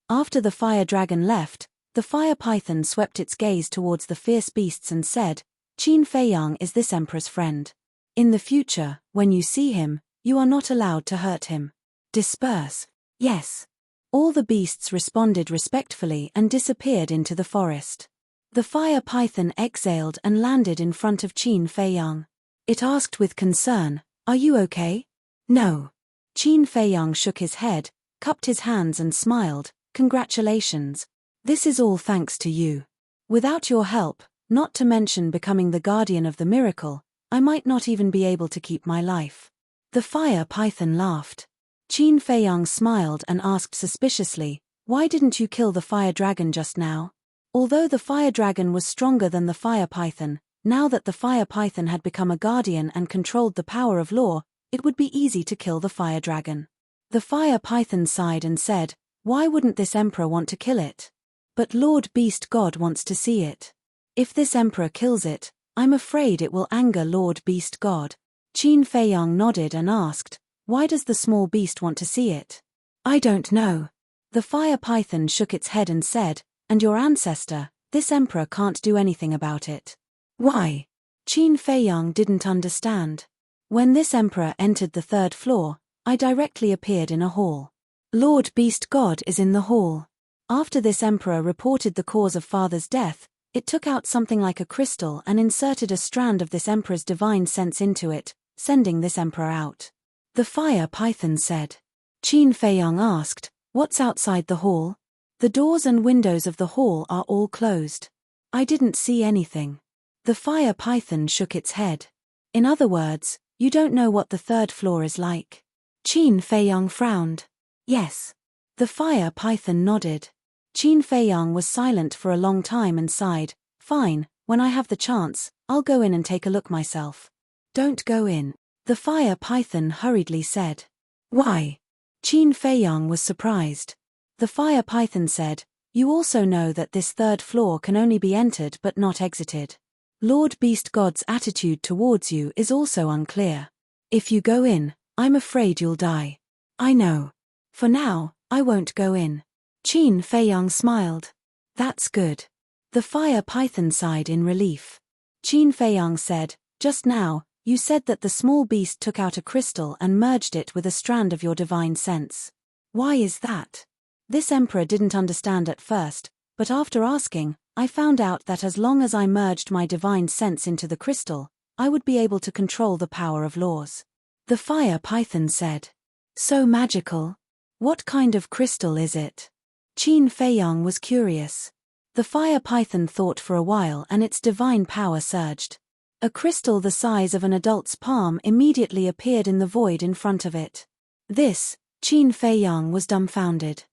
After the fire dragon left, the fire python swept its gaze towards the fierce beasts and said, Qin Fei Yang is this emperor's friend. In the future, when you see him, you are not allowed to hurt him. Disperse. Yes. All the beasts responded respectfully and disappeared into the forest. The fire python exhaled and landed in front of Qin Fei Yang. It asked with concern, Are you okay? No. Qin Fei Yang shook his head, cupped his hands and smiled, Congratulations. This is all thanks to you. Without your help, not to mention becoming the guardian of the miracle, I might not even be able to keep my life. The fire python laughed. Qin Fei Yang smiled and asked suspiciously, Why didn't you kill the fire dragon just now? Although the fire dragon was stronger than the fire python, now that the fire python had become a guardian and controlled the power of law, it would be easy to kill the fire dragon. The fire python sighed and said, Why wouldn't this emperor want to kill it? But Lord Beast God wants to see it. If this emperor kills it, I'm afraid it will anger Lord Beast God. Qin Fei Yang nodded and asked, Why does the small beast want to see it? I don't know. The fire python shook its head and said, And your ancestor, this emperor can't do anything about it. Why? Qin Fei Yang didn't understand. When this emperor entered the third floor, I directly appeared in a hall. Lord Beast God is in the hall. After this emperor reported the cause of father's death, it took out something like a crystal and inserted a strand of this emperor's divine sense into it, sending this emperor out. The fire python said. Qin Fei Yang asked, What's outside the hall? The doors and windows of the hall are all closed. I didn't see anything. The fire python shook its head. In other words, you don't know what the third floor is like. Qin Fei Yang frowned. Yes. The fire python nodded. Qin Feiyang was silent for a long time and sighed. Fine, when I have the chance, I'll go in and take a look myself. Don't go in, the fire python hurriedly said. Why? Qin Feiyang was surprised. The fire python said, you also know that this third floor can only be entered but not exited. Lord Beast God's attitude towards you is also unclear. If you go in, I'm afraid you'll die. I know. For now, I won't go in. Qin Feiyang smiled. That's good. The fire python sighed in relief. Qin Feiyang said, just now, you said that the small beast took out a crystal and merged it with a strand of your divine sense. Why is that? This emperor didn't understand at first, but after asking, I found out that as long as I merged my divine sense into the crystal, I would be able to control the power of laws. The fire python said. So magical. What kind of crystal is it? Qin Feiyang was curious. The fire python thought for a while and its divine power surged. A crystal the size of an adult's palm immediately appeared in the void in front of it. Qin Feiyang was dumbfounded.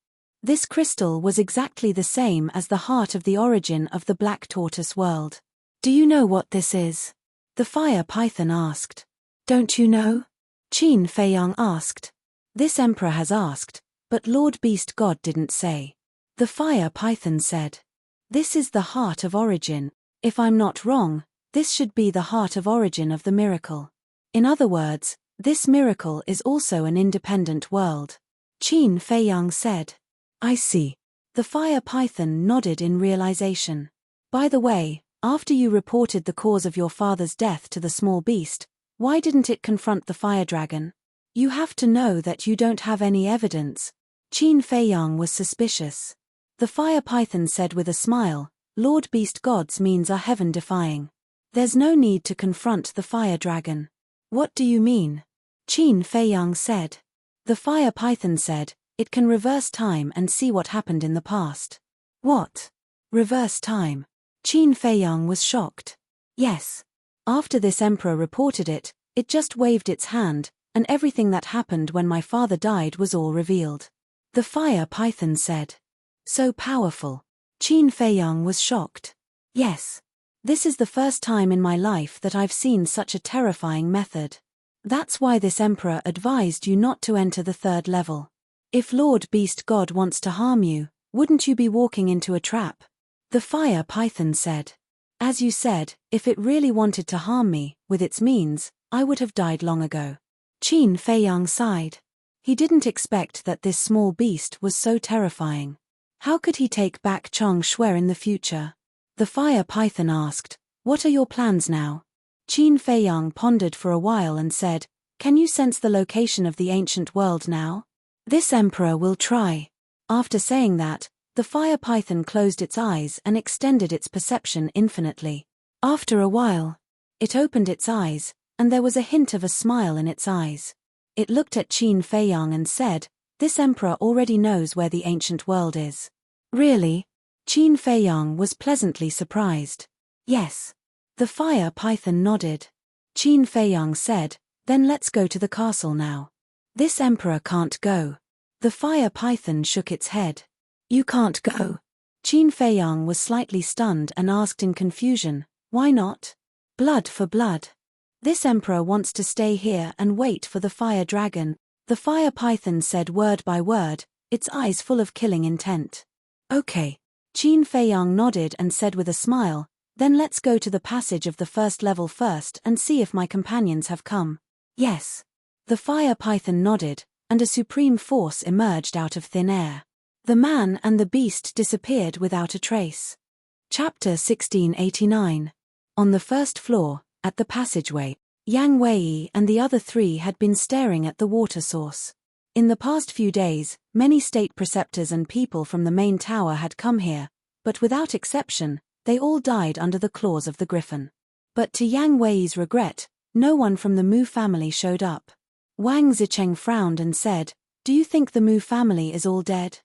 This crystal was exactly the same as the heart of the origin of the black tortoise world. Do you know what this is? The fire python asked. Don't you know? Qin Feiyang asked. This emperor has asked, but Lord Beast God didn't say. The fire python said. This is the heart of origin. If I'm not wrong, this should be the heart of origin of the miracle. In other words, this miracle is also an independent world. Qin Feiyang said. I see. The fire python nodded in realization. By the way, after you reported the cause of your father's death to the small beast, why didn't it confront the fire dragon? You have to know that you don't have any evidence. Qin Feiyang was suspicious. The fire python said with a smile, Lord Beast Gods means are heaven-defying. There's no need to confront the fire dragon. What do you mean? Qin Feiyang said. The fire python said, it can reverse time and see what happened in the past. What? Reverse time? Qin Feiyang was shocked. Yes. After this emperor reported it, it just waved its hand, and everything that happened when my father died was all revealed. The fire python said. So powerful. Qin Feiyang was shocked. Yes. This is the first time in my life that I've seen such a terrifying method. That's why this emperor advised you not to enter the third level. If Lord Beast God wants to harm you, wouldn't you be walking into a trap? The fire python said. As you said, if it really wanted to harm me, with its means, I would have died long ago. Qin Feiyang sighed. He didn't expect that this small beast was so terrifying. How could he take back Chong Shui in the future? The fire python asked, what are your plans now? Qin Feiyang pondered for a while and said, can you sense the location of the ancient world now? This emperor will try. After saying that, the fire python closed its eyes and extended its perception infinitely. After a while, it opened its eyes, and there was a hint of a smile in its eyes. It looked at Qin Feiyang and said, this emperor already knows where the ancient world is. Really? Qin Feiyang was pleasantly surprised. Yes. The fire python nodded. Qin Feiyang said, then let's go to the castle now. This emperor can't go. The fire python shook its head. You can't go. Qin Feiyang was slightly stunned and asked in confusion, why not? Blood for blood. This emperor wants to stay here and wait for the fire dragon. The fire python said word by word, its eyes full of killing intent. Okay. Qin Feiyang nodded and said with a smile, then let's go to the passage of the first level first and see if my companions have come. Yes. The fire python nodded, and a supreme force emerged out of thin air. The man and the beast disappeared without a trace. Chapter 1689. On the first floor, at the passageway, Yang Wei and the other three had been staring at the water source. In the past few days, many state preceptors and people from the main tower had come here, but without exception, they all died under the claws of the griffin. But to Yang Wei's regret, no one from the Mu family showed up. Wang Zicheng frowned and said, do you think the Mu family is all dead?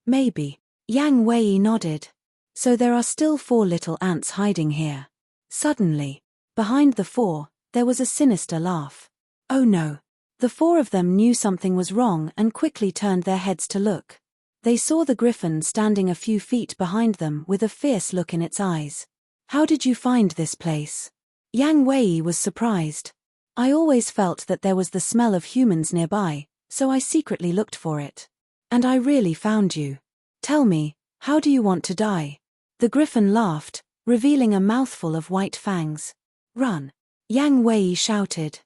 Maybe. Yang Wei nodded. So there are still 4 little ants hiding here. Suddenly, behind the 4, there was a sinister laugh. Oh no. The 4 of them knew something was wrong and quickly turned their heads to look. They saw the griffin standing a few feet behind them with a fierce look in its eyes. "How did you find this place?" Yang Wei was surprised. "I always felt that there was the smell of humans nearby, so I secretly looked for it. And I really found you. Tell me, how do you want to die?" The griffin laughed, revealing a mouthful of white fangs. "Run!" Yang Wei shouted.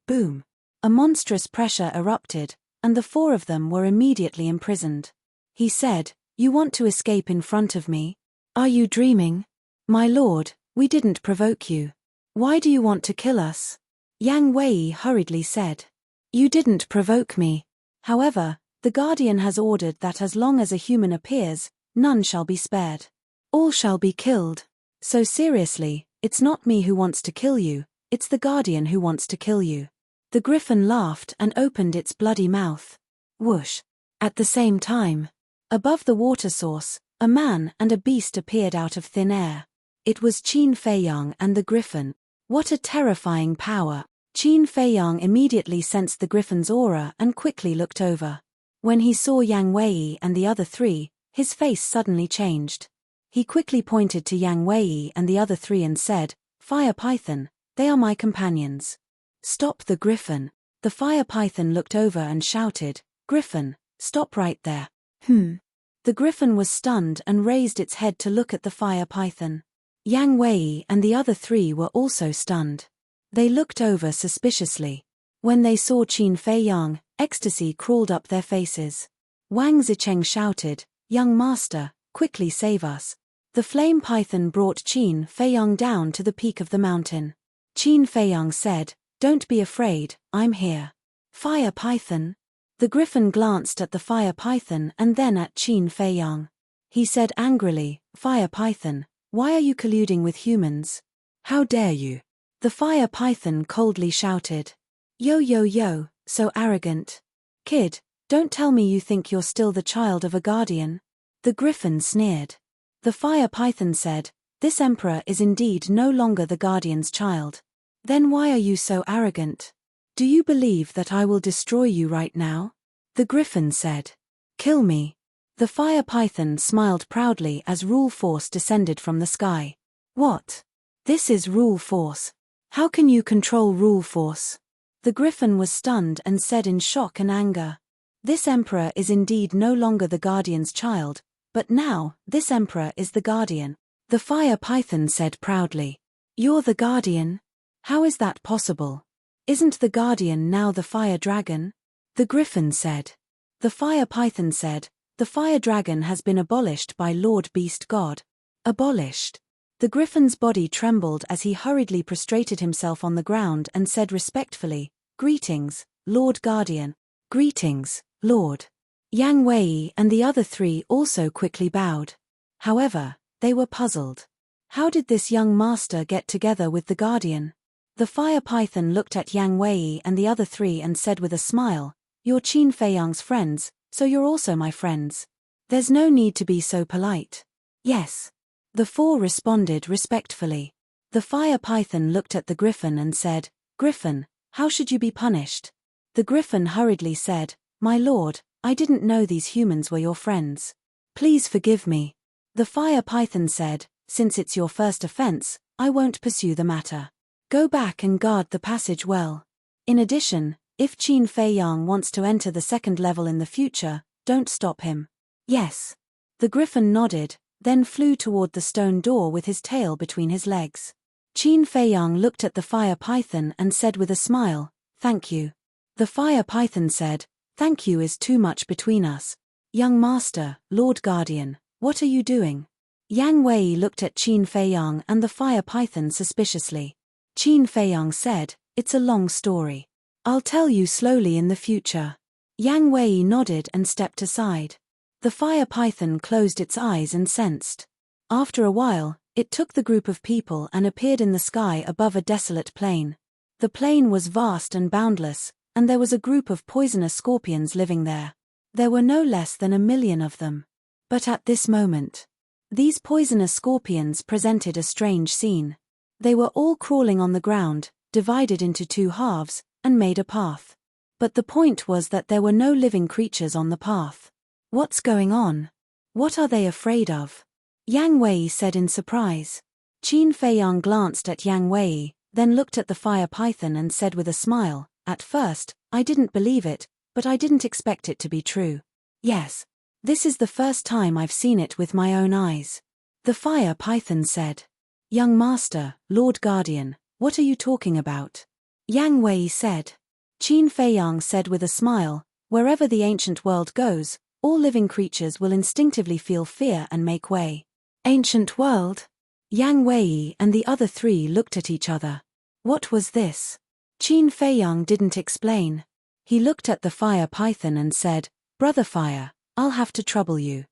Boom! A monstrous pressure erupted, and the four of them were immediately imprisoned. He said, "You want to escape in front of me? Are you dreaming? My lord, we didn't provoke you. Why do you want to kill us?" Yang Wei hurriedly said. "You didn't provoke me. However, the Guardian has ordered that as long as a human appears, none shall be spared. All shall be killed. So seriously, it's not me who wants to kill you, it's the Guardian who wants to kill you." The griffin laughed and opened its bloody mouth. Whoosh! At the same time, above the water source, a man and a beast appeared out of thin air. It was Qin Feiyang and the griffin. What a terrifying power! Qin Feiyang immediately sensed the griffin's aura and quickly looked over. When he saw Yang Wei and the other three, his face suddenly changed. He quickly pointed to Yang Wei and the other three and said, "Fire Python, they are my companions." "Stop the griffin." The fire python looked over and shouted, "Griffin, stop right there." The griffin was stunned and raised its head to look at the fire python. Yang Wei and the other three were also stunned. They looked over suspiciously. When they saw Qin Feiyang, ecstasy crawled up their faces. Wang Zicheng shouted, "Young master, quickly save us." The flame python brought Qin Feiyang down to the peak of the mountain. Qin Feiyang said, "Don't be afraid, I'm here." "Fire python?" The griffin glanced at the fire python and then at Qin Feiyang. He said angrily, "Fire python, why are you colluding with humans? How dare you?" The fire python coldly shouted. "Yo yo yo, so arrogant. Kid, don't tell me you think you're still the child of a guardian." The griffin sneered. The fire python said, "This emperor is indeed no longer the guardian's child. Then why are you so arrogant? Do you believe that I will destroy you right now?" The griffin said, "Kill me." The fire python smiled proudly as rule force descended from the sky. "What? This is rule force. How can you control rule force?" The griffin was stunned and said in shock and anger, "This emperor is indeed no longer the guardian's child, but now, this emperor is the guardian." The fire python said proudly, "You're the guardian? How is that possible? Isn't the guardian now the fire dragon?" The griffin said. The fire python said, "The fire dragon has been abolished by Lord Beast God." Abolished? The griffin's body trembled as he hurriedly prostrated himself on the ground and said respectfully, "Greetings, Lord Guardian." "Greetings, Lord." Yang Wei and the other three also quickly bowed. However, they were puzzled. How did this young master get together with the guardian? The fire python looked at Yang Wei and the other three and said with a smile, "You're Qin Feiyang's friends, so you're also my friends. There's no need to be so polite." "Yes." The four responded respectfully. The fire python looked at the griffin and said, "Griffin, how should you be punished?" The griffin hurriedly said, "My lord, I didn't know these humans were your friends. Please forgive me." The fire python said, "Since it's your first offense, I won't pursue the matter. Go back and guard the passage well. In addition, if Qin Feiyang wants to enter the second level in the future, don't stop him." "Yes." The griffin nodded, then flew toward the stone door with his tail between his legs. Qin Feiyang looked at the fire python and said with a smile, "Thank you." The fire python said, "Thank you is too much between us. Young master, Lord Guardian, what are you doing?" Yang Wei looked at Qin Feiyang and the fire python suspiciously. Qin Feiyang said, "It's a long story. I'll tell you slowly in the future." Yang Wei nodded and stepped aside. The fire python closed its eyes and sensed. After a while, it took the group of people and appeared in the sky above a desolate plain. The plain was vast and boundless, and there was a group of poisonous scorpions living there. There were no less than 1,000,000 of them. But at this moment, these poisonous scorpions presented a strange scene. They were all crawling on the ground, divided into two halves, and made a path. But the point was that there were no living creatures on the path. What's going on? What are they afraid of? Yang Wei said in surprise. Qin Feiyang glanced at Yang Wei, then looked at the fire python and said with a smile, "At first, I didn't believe it, but I didn't expect it to be true. Yes. This is the first time I've seen it with my own eyes." The fire python said. "Young master, Lord Guardian, what are you talking about?" Yang Wei said. Qin Feiyang said with a smile, "Wherever the ancient world goes, all living creatures will instinctively feel fear and make way." Ancient world? Yang Wei and the other three looked at each other. What was this? Qin Feiyang didn't explain. He looked at the fire python and said, "Brother Fire, I'll have to trouble you."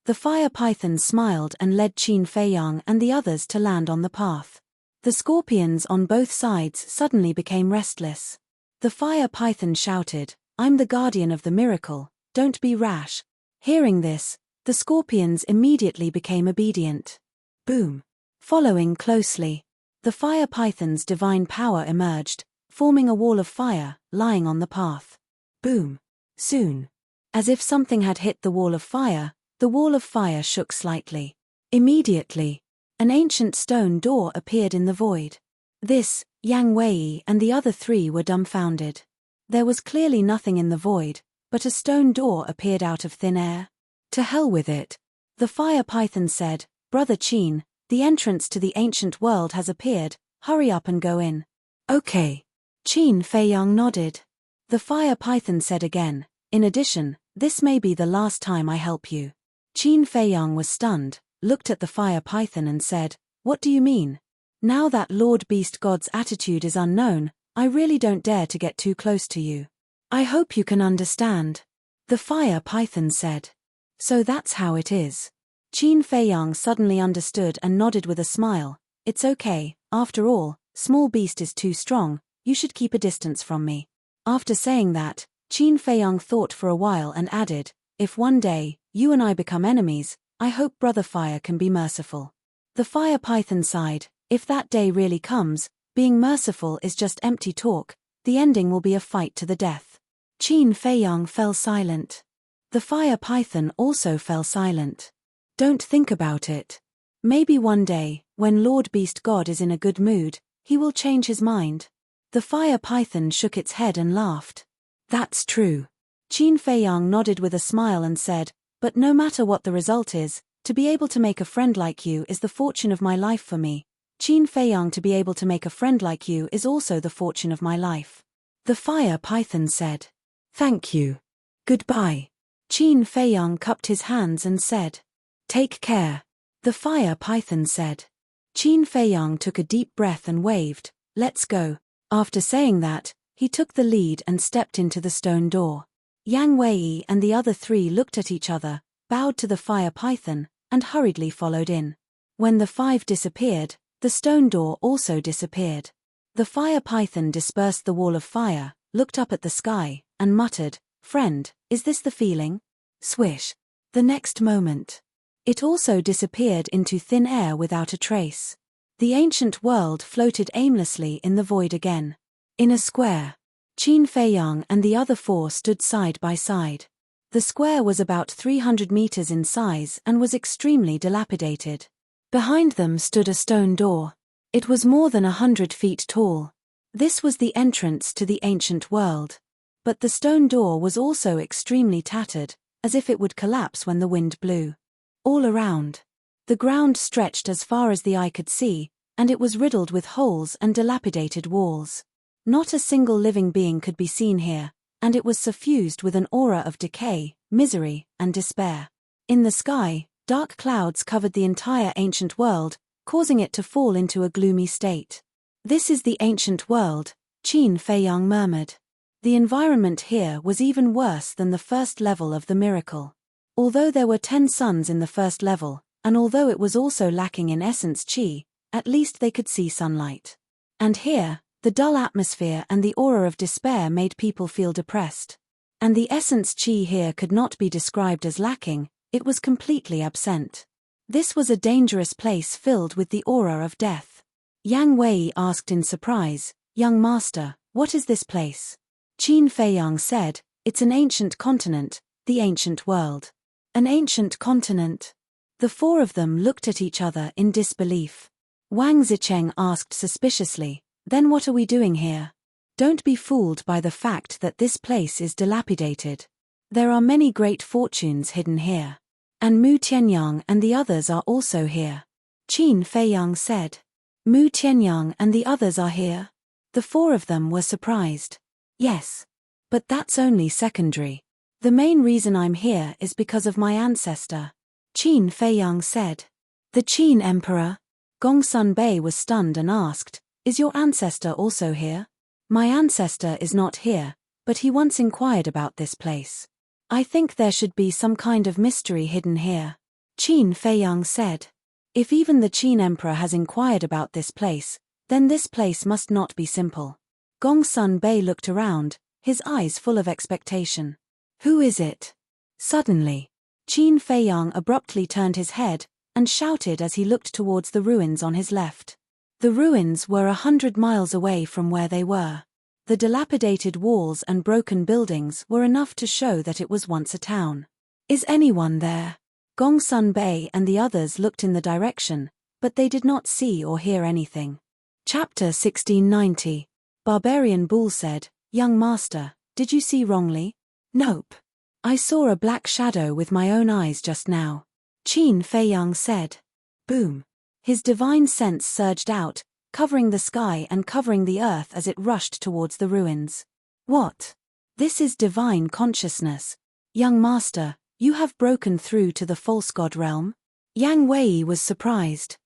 The fire python smiled and led Qin Feiyang and the others to land on the path. The scorpions on both sides suddenly became restless. The fire python shouted, "I'm the guardian of the miracle, don't be rash." Hearing this, the scorpions immediately became obedient. Boom. Following closely, the fire python's divine power emerged, forming a wall of fire, lying on the path. Boom. Soon. As if something had hit the wall of fire shook slightly. Immediately, an ancient stone door appeared in the void. This, Yang Wei and the other three were dumbfounded. There was clearly nothing in the void, but a stone door appeared out of thin air. "To hell with it," the fire python said, "Brother Qin, the entrance to the ancient world has appeared, hurry up and go in." "Okay." Qin Feiyang nodded. The fire python said again, "In addition, this may be the last time I help you." Qin Feiyang was stunned, looked at the fire python and said, "What do you mean? Now that Lord Beast God's attitude is unknown, I really don't dare to get too close to you. I hope you can understand." The fire python said. "So that's how it is." Qin Feiyang suddenly understood and nodded with a smile. "It's okay, after all, small beast is too strong, you should keep a distance from me." After saying that, Qin Feiyang thought for a while and added, "If one day, you and I become enemies, I hope Brother Fire can be merciful." The fire python sighed, "If that day really comes, being merciful is just empty talk, the ending will be a fight to the death." Qin Feiyang fell silent. The fire python also fell silent. "Don't think about it. Maybe one day, when Lord Beast God is in a good mood, he will change his mind." The fire python shook its head and laughed. "That's true." Qin Feiyang nodded with a smile and said, "But no matter what the result is, to be able to make a friend like you is the fortune of my life for me. Qin Feiyang, to be able to make a friend like you is also the fortune of my life." The fire python said, "Thank you. Goodbye." Qin Feiyang cupped his hands and said, "Take care." The fire python said. Qin Feiyang took a deep breath and waved, "Let's go." After saying that, he took the lead and stepped into the stone door. Yang Wei and the other three looked at each other, bowed to the fire python, and hurriedly followed in. When the five disappeared, the stone door also disappeared. The fire python dispersed the wall of fire, looked up at the sky, and muttered, "Friend, is this the feeling?" Swish. The next moment, it also disappeared into thin air without a trace. The ancient world floated aimlessly in the void again. In a square, Qin Feiyang and the other four stood side by side. The square was about 300 meters in size and was extremely dilapidated. Behind them stood a stone door. It was more than 100 feet tall. This was the entrance to the ancient world. But the stone door was also extremely tattered, as if it would collapse when the wind blew. All around, the ground stretched as far as the eye could see, and it was riddled with holes and dilapidated walls. Not a single living being could be seen here, and it was suffused with an aura of decay, misery, and despair. In the sky, dark clouds covered the entire ancient world, causing it to fall into a gloomy state. "This is the ancient world," Qin Feiyang murmured. The environment here was even worse than the first level of the miracle. Although there were 10 suns in the first level, and although it was also lacking in essence chi, at least they could see sunlight. And here, the dull atmosphere and the aura of despair made people feel depressed. And the essence chi here could not be described as lacking, it was completely absent. This was a dangerous place filled with the aura of death. Yang Wei asked in surprise, "Young master, what is this place?" Qin Feiyang said, "It's an ancient continent, the ancient world. An ancient continent. The four of them looked at each other in disbelief. Wang Zicheng asked suspiciously, "Then what are we doing here? Don't be fooled by the fact that this place is dilapidated. There are many great fortunes hidden here. And Mu Tianyang and the others are also here." Qin Feiyang said. "Mu Tianyang and the others are here?" The four of them were surprised. "Yes. But that's only secondary. The main reason I'm here is because of my ancestor," Qin Feiyang said. "The Qin Emperor?" Gongsun Bei was stunned and asked, "Is your ancestor also here?" "My ancestor is not here, but he once inquired about this place. I think there should be some kind of mystery hidden here," Qin Feiyang said. "If even the Qin Emperor has inquired about this place, then this place must not be simple." Gongsun Bei looked around, his eyes full of expectation. "Who is it?" Suddenly, Qin Feiyang abruptly turned his head and shouted as he looked towards the ruins on his left. The ruins were 100 miles away from where they were. The dilapidated walls and broken buildings were enough to show that it was once a town. "Is anyone there?" Gongsun Bei and the others looked in the direction, but they did not see or hear anything. Chapter 1690. Barbarian Bull said, "Young master, did you see wrongly?" "Nope. I saw a black shadow with my own eyes just now," Qin Feiyang said. Boom. His divine sense surged out, covering the sky and covering the earth as it rushed towards the ruins. "What? This is divine consciousness. Young master, you have broken through to the false god realm?" Yang Wei was surprised.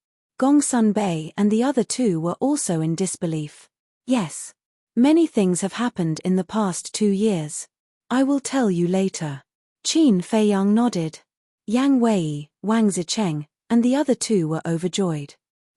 Gongsun Bei and the other two were also in disbelief. "Yes. Many things have happened in the past 2 years. I will tell you later." Qin Feiyang nodded. Yang Wei, Wang Zicheng, and the other two were overjoyed.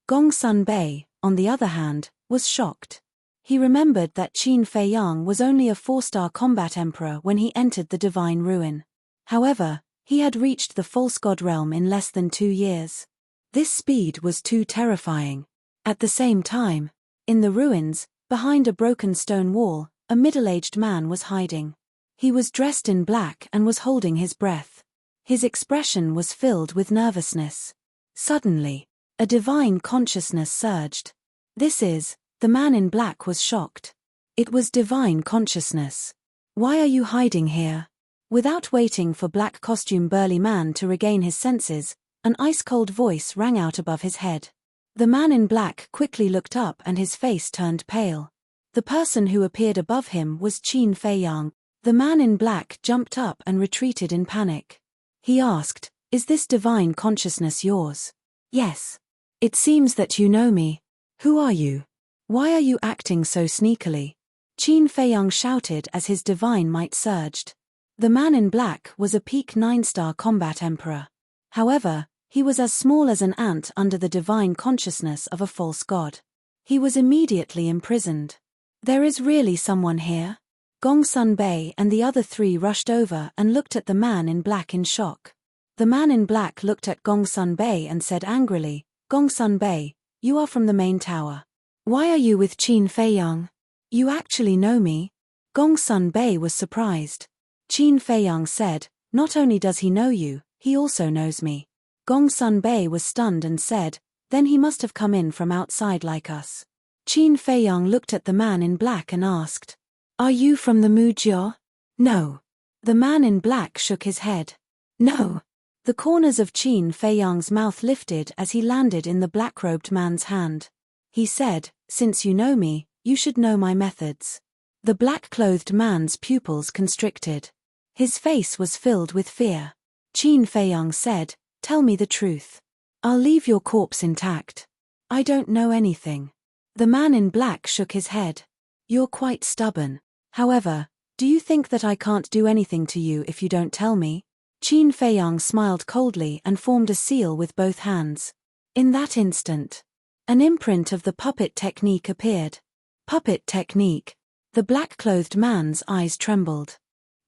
Gongsun Bei, on the other hand, was shocked. He remembered that Qin Feiyang was only a 4-star combat emperor when he entered the divine ruin. However, he had reached the false god realm in less than 2 years. This speed was too terrifying. At the same time, in the ruins, behind a broken stone wall, a middle-aged man was hiding. He was dressed in black and was holding his breath. His expression was filled with nervousness. Suddenly, a divine consciousness surged. The man in black was shocked. It was divine consciousness. "Why are you hiding here?" Without waiting for black costume burly man to regain his senses, an ice-cold voice rang out above his head. The man in black quickly looked up and his face turned pale. The person who appeared above him was Qin Feiyang. The man in black jumped up and retreated in panic. He asked, "Is this divine consciousness yours?" "Yes. It seems that you know me. Who are you? Why are you acting so sneakily?" Qin Feiyang shouted as his divine might surged. The man in black was a peak 9-star combat emperor. However, he was as small as an ant under the divine consciousness of a false god. He was immediately imprisoned. "There is really someone here?" Gongsun Bei and the other 3 rushed over and looked at the man in black in shock. The man in black looked at Gongsun Bei and said angrily, "Gongsun Bei, you are from the main tower. Why are you with Qin Feiyang? You actually know me?" Gongsun Bei was surprised. Qin Feiyang said, "Not only does he know you, he also knows me." Gongsun Bei was stunned and said, "Then he must have come in from outside like us." Qin Feiyang looked at the man in black and asked, "Are you from the Mujia?" "No." The man in black shook his head. "No." The corners of Qin Feiyang's mouth lifted as he landed in the black-robed man's hand. He said, "Since you know me, you should know my methods." The black-clothed man's pupils constricted. His face was filled with fear. Qin Feiyang said, "Tell me the truth. I'll leave your corpse intact." "I don't know anything." The man in black shook his head. "You're quite stubborn. However, do you think that I can't do anything to you if you don't tell me?" Qin Feiyang smiled coldly and formed a seal with both hands. In that instant, an imprint of the puppet technique appeared. Puppet technique. The black-clothed man's eyes trembled.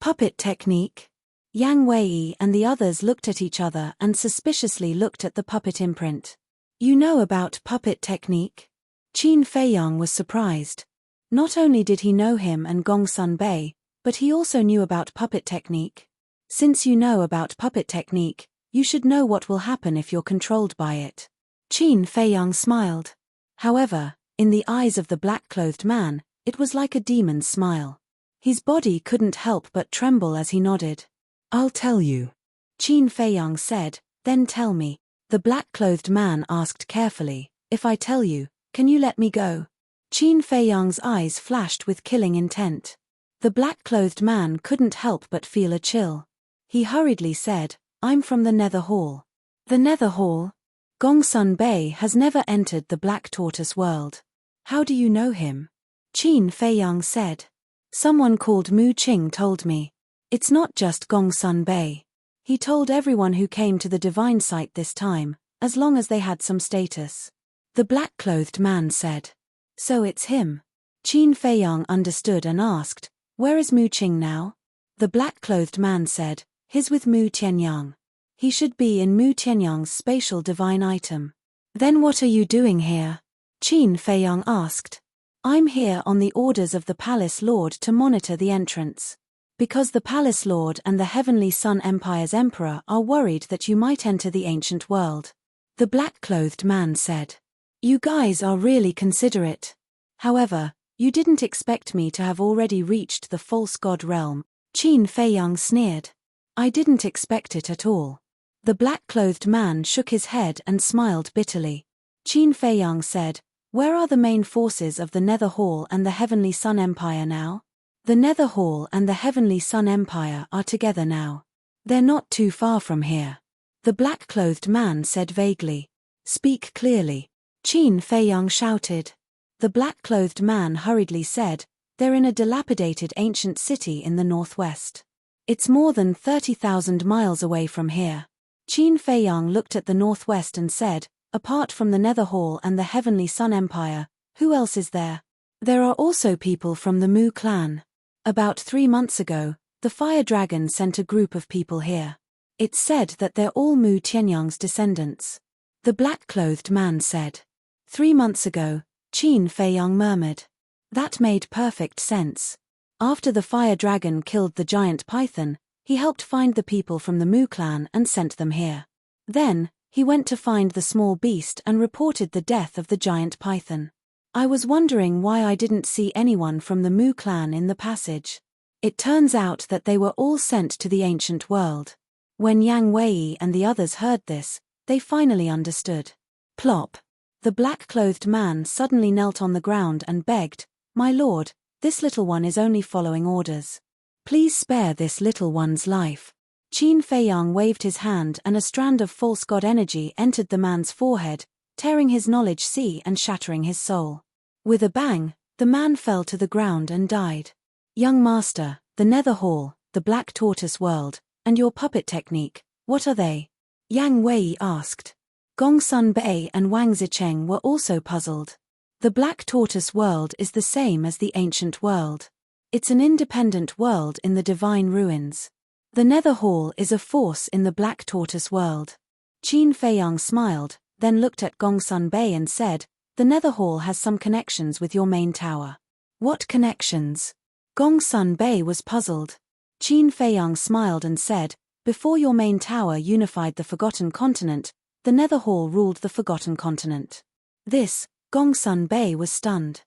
Puppet technique? Yang Wei and the others looked at each other and suspiciously looked at the puppet imprint. "You know about puppet technique?" Qin Feiyang was surprised. Not only did he know him and Gongsun Bei, but he also knew about puppet technique. Since you know about puppet technique, you should know what will happen if you're controlled by it. Qin Feiyang smiled. However, in the eyes of the black-clothed man, it was like a demon's smile. His body couldn't help but tremble as he nodded. I'll tell you. Qin Feiyang said, then tell me. The black-clothed man asked carefully, if I tell you, can you let me go? Qin Feiyang's eyes flashed with killing intent. The black-clothed man couldn't help but feel a chill. He hurriedly said, I'm from the Nether Hall. The Nether Hall? Gongsun Bei has never entered the Black Tortoise world. How do you know him? Qin Feiyang said. Someone called Mu Qing told me. It's not just Gongsun Bei. He told everyone who came to the divine site this time, as long as they had some status. The black-clothed man said. So it's him. Qin Feiyang understood and asked, where is Mu Qing now? The black-clothed man said, he's with Mu Tianyang. He should be in Mu Tianyang's spatial divine item. Then what are you doing here? Qin Feiyang asked. I'm here on the orders of the Palace Lord to monitor the entrance. Because the Palace Lord and the Heavenly Sun Empire's Emperor are worried that you might enter the ancient world. The black-clothed man said. You guys are really considerate. However, you didn't expect me to have already reached the false god realm. Qin Feiyang sneered. I didn't expect it at all. The black-clothed man shook his head and smiled bitterly. Qin Feiyang said, where are the main forces of the Nether Hall and the Heavenly Sun Empire now? The Nether Hall and the Heavenly Sun Empire are together now. They're not too far from here. The black-clothed man said vaguely. Speak clearly. Qin Feiyang shouted. The black-clothed man hurriedly said, they're in a dilapidated ancient city in the northwest. It's more than 30,000 miles away from here. Qin Feiyang looked at the northwest and said, apart from the Nether Hall and the Heavenly Sun Empire, who else is there? There are also people from the Mu clan. About 3 months ago, the Fire Dragon sent a group of people here. It's said that they're all Mu Tianyang's descendants. The black-clothed man said. 3 months ago, Qin Feiyang murmured. That made perfect sense. After the Fire Dragon killed the giant python, he helped find the people from the Mu clan and sent them here. Then, he went to find the small beast and reported the death of the giant python. I was wondering why I didn't see anyone from the Mu clan in the passage. It turns out that they were all sent to the ancient world. When Yang Wei and the others heard this, they finally understood. Plop. The black-clothed man suddenly knelt on the ground and begged, My lord, this little one is only following orders. Please spare this little one's life. Qin Feiyang waved his hand and a strand of false god energy entered the man's forehead, tearing his knowledge sea and shattering his soul. With a bang, the man fell to the ground and died. Young master, the Nether Hall, the Black Tortoise world, and your puppet technique, what are they? Yang Wei asked. Gongsun Bei and Wang Zicheng were also puzzled. The Black Tortoise world is the same as the ancient world. It's an independent world in the divine ruins. The Nether Hall is a force in the Black Tortoise world. Qin Feiyang smiled, then looked at Gongsun Bei and said, The Nether Hall has some connections with your main tower. What connections? Gongsun Bei was puzzled. Qin Feiyang smiled and said, Before your main tower unified the Forgotten Continent, the Nether Hall ruled the Forgotten Continent. This, Gongsun Bei was stunned.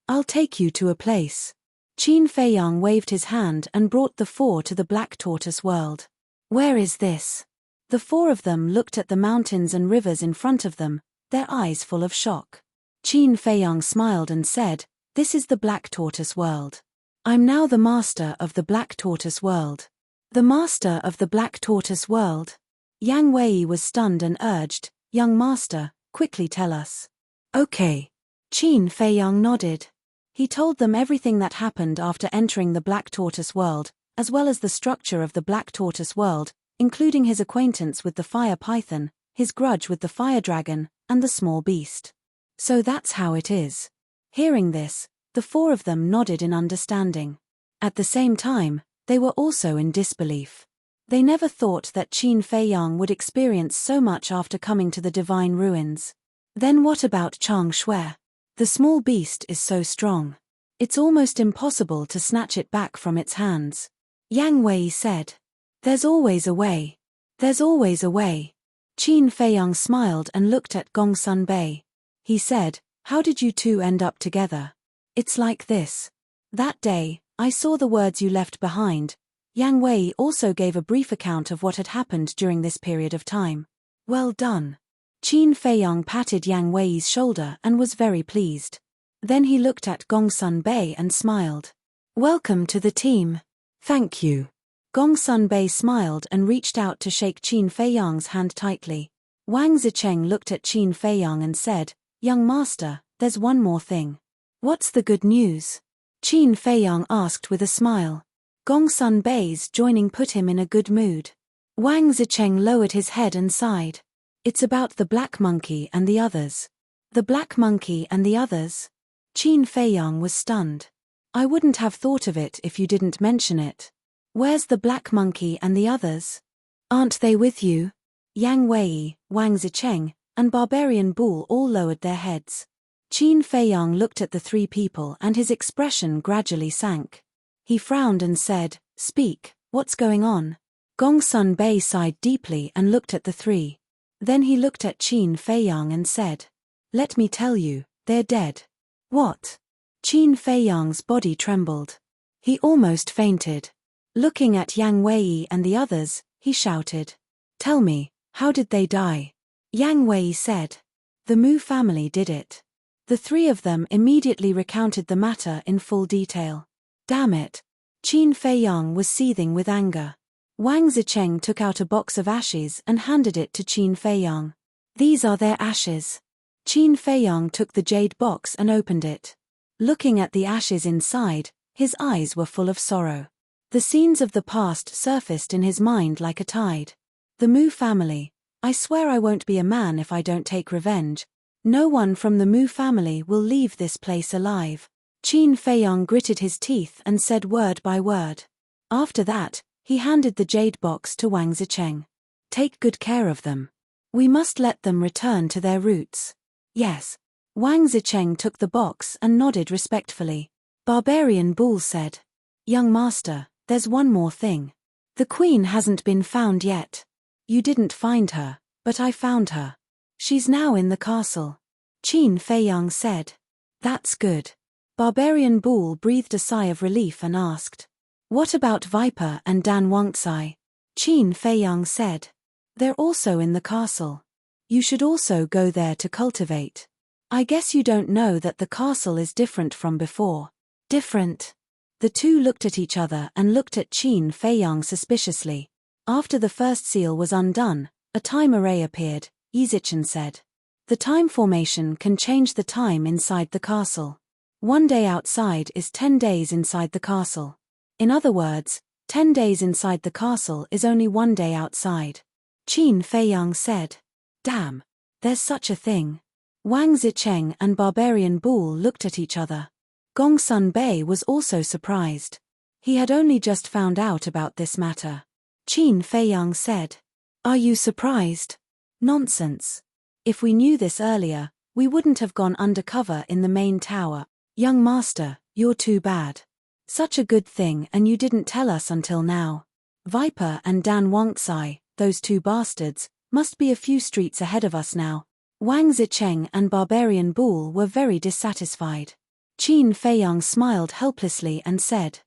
I'll take you to a place. Qin Feiyang waved his hand and brought the four to the Black Tortoise world. Where is this? The four of them looked at the mountains and rivers in front of them, their eyes full of shock. Qin Feiyang smiled and said, This is the Black Tortoise world. I'm now the master of the Black Tortoise world. The master of the Black Tortoise world? Yang Wei was stunned and urged, Young master, quickly tell us. Okay. Qin Feiyang nodded. He told them everything that happened after entering the Black Tortoise world, as well as the structure of the Black Tortoise world, including his acquaintance with the fire python, his grudge with the fire dragon, and the small beast. So that's how it is. Hearing this, the four of them nodded in understanding. At the same time, they were also in disbelief. They never thought that Qin Feiyang would experience so much after coming to the divine ruins. Then what about Chang Shui? The small beast is so strong. It's almost impossible to snatch it back from its hands. Yang Wei said. There's always a way. There's always a way. Qin Feiyang smiled and looked at Gongsun Bei. He said, how did you two end up together? It's like this. That day, I saw the words you left behind. Yang Wei also gave a brief account of what had happened during this period of time. Well done. Qin Feiyang patted Yang Wei's shoulder and was very pleased. Then he looked at Gongsun Bei and smiled. Welcome to the team. Thank you. Gongsun Bei smiled and reached out to shake Qin Feiyang's hand tightly. Wang Zicheng looked at Qin Feiyang and said, Young master, there's one more thing. What's the good news? Qin Feiyang asked with a smile. Gongsun Bei's joining put him in a good mood. Wang Zicheng lowered his head and sighed. It's about the black monkey and the others. The black monkey and the others? Qin Feiyang was stunned. I wouldn't have thought of it if you didn't mention it. Where's the black monkey and the others? Aren't they with you? Yang Wei, Wang Zicheng, and Barbarian Bull all lowered their heads. Qin Feiyang looked at the three people and his expression gradually sank. He frowned and said, Speak, what's going on? Gongsun Bei sighed deeply and looked at the three. Then he looked at Qin Feiyang and said, Let me tell you, they're dead. What? Qin Feiyang's body trembled. He almost fainted. Looking at Yang Wei and the others, he shouted, Tell me, how did they die? Yang Wei said, The Mu family did it. The three of them immediately recounted the matter in full detail. Damn it. Qin Feiyang was seething with anger. Wang Zicheng took out a box of ashes and handed it to Qin Feiyang. These are their ashes. Qin Feiyang took the jade box and opened it. Looking at the ashes inside, his eyes were full of sorrow. The scenes of the past surfaced in his mind like a tide. The Mu family. I swear I won't be a man if I don't take revenge. No one from the Mu family will leave this place alive. Qin Feiyang gritted his teeth and said word by word. After that, he handed the jade box to Wang Zicheng. Take good care of them. We must let them return to their roots. Yes. Wang Zicheng took the box and nodded respectfully. Barbarian Bull said, Young master, there's one more thing. The queen hasn't been found yet. You didn't find her, but I found her. She's now in the castle. Qin Feiyang said. That's good. Barbarian Bull breathed a sigh of relief and asked, What about Viper and Dan Wangcai? Qin Feiyang said. They're also in the castle. You should also go there to cultivate. I guess you don't know that the castle is different from before. Different? The two looked at each other and looked at Qin Feiyang suspiciously. After the first seal was undone, a time array appeared. Yizichen said. The time formation can change the time inside the castle. 1 day outside is 10 days inside the castle. In other words, 10 days inside the castle is only 1 day outside. Qin Feiyang said. Damn. There's such a thing. Wang Zicheng and Barbarian Bull looked at each other. Gongsun Bei was also surprised. He had only just found out about this matter. Qin Feiyang said. Are you surprised? Nonsense. If we knew this earlier, we wouldn't have gone undercover in the main tower. Young master, you're too bad. Such a good thing and you didn't tell us until now. Viper and Dan Wangcai, those two bastards, must be a few streets ahead of us now. Wang Zicheng and Barbarian Bull were very dissatisfied. Qin Feiyang smiled helplessly and said,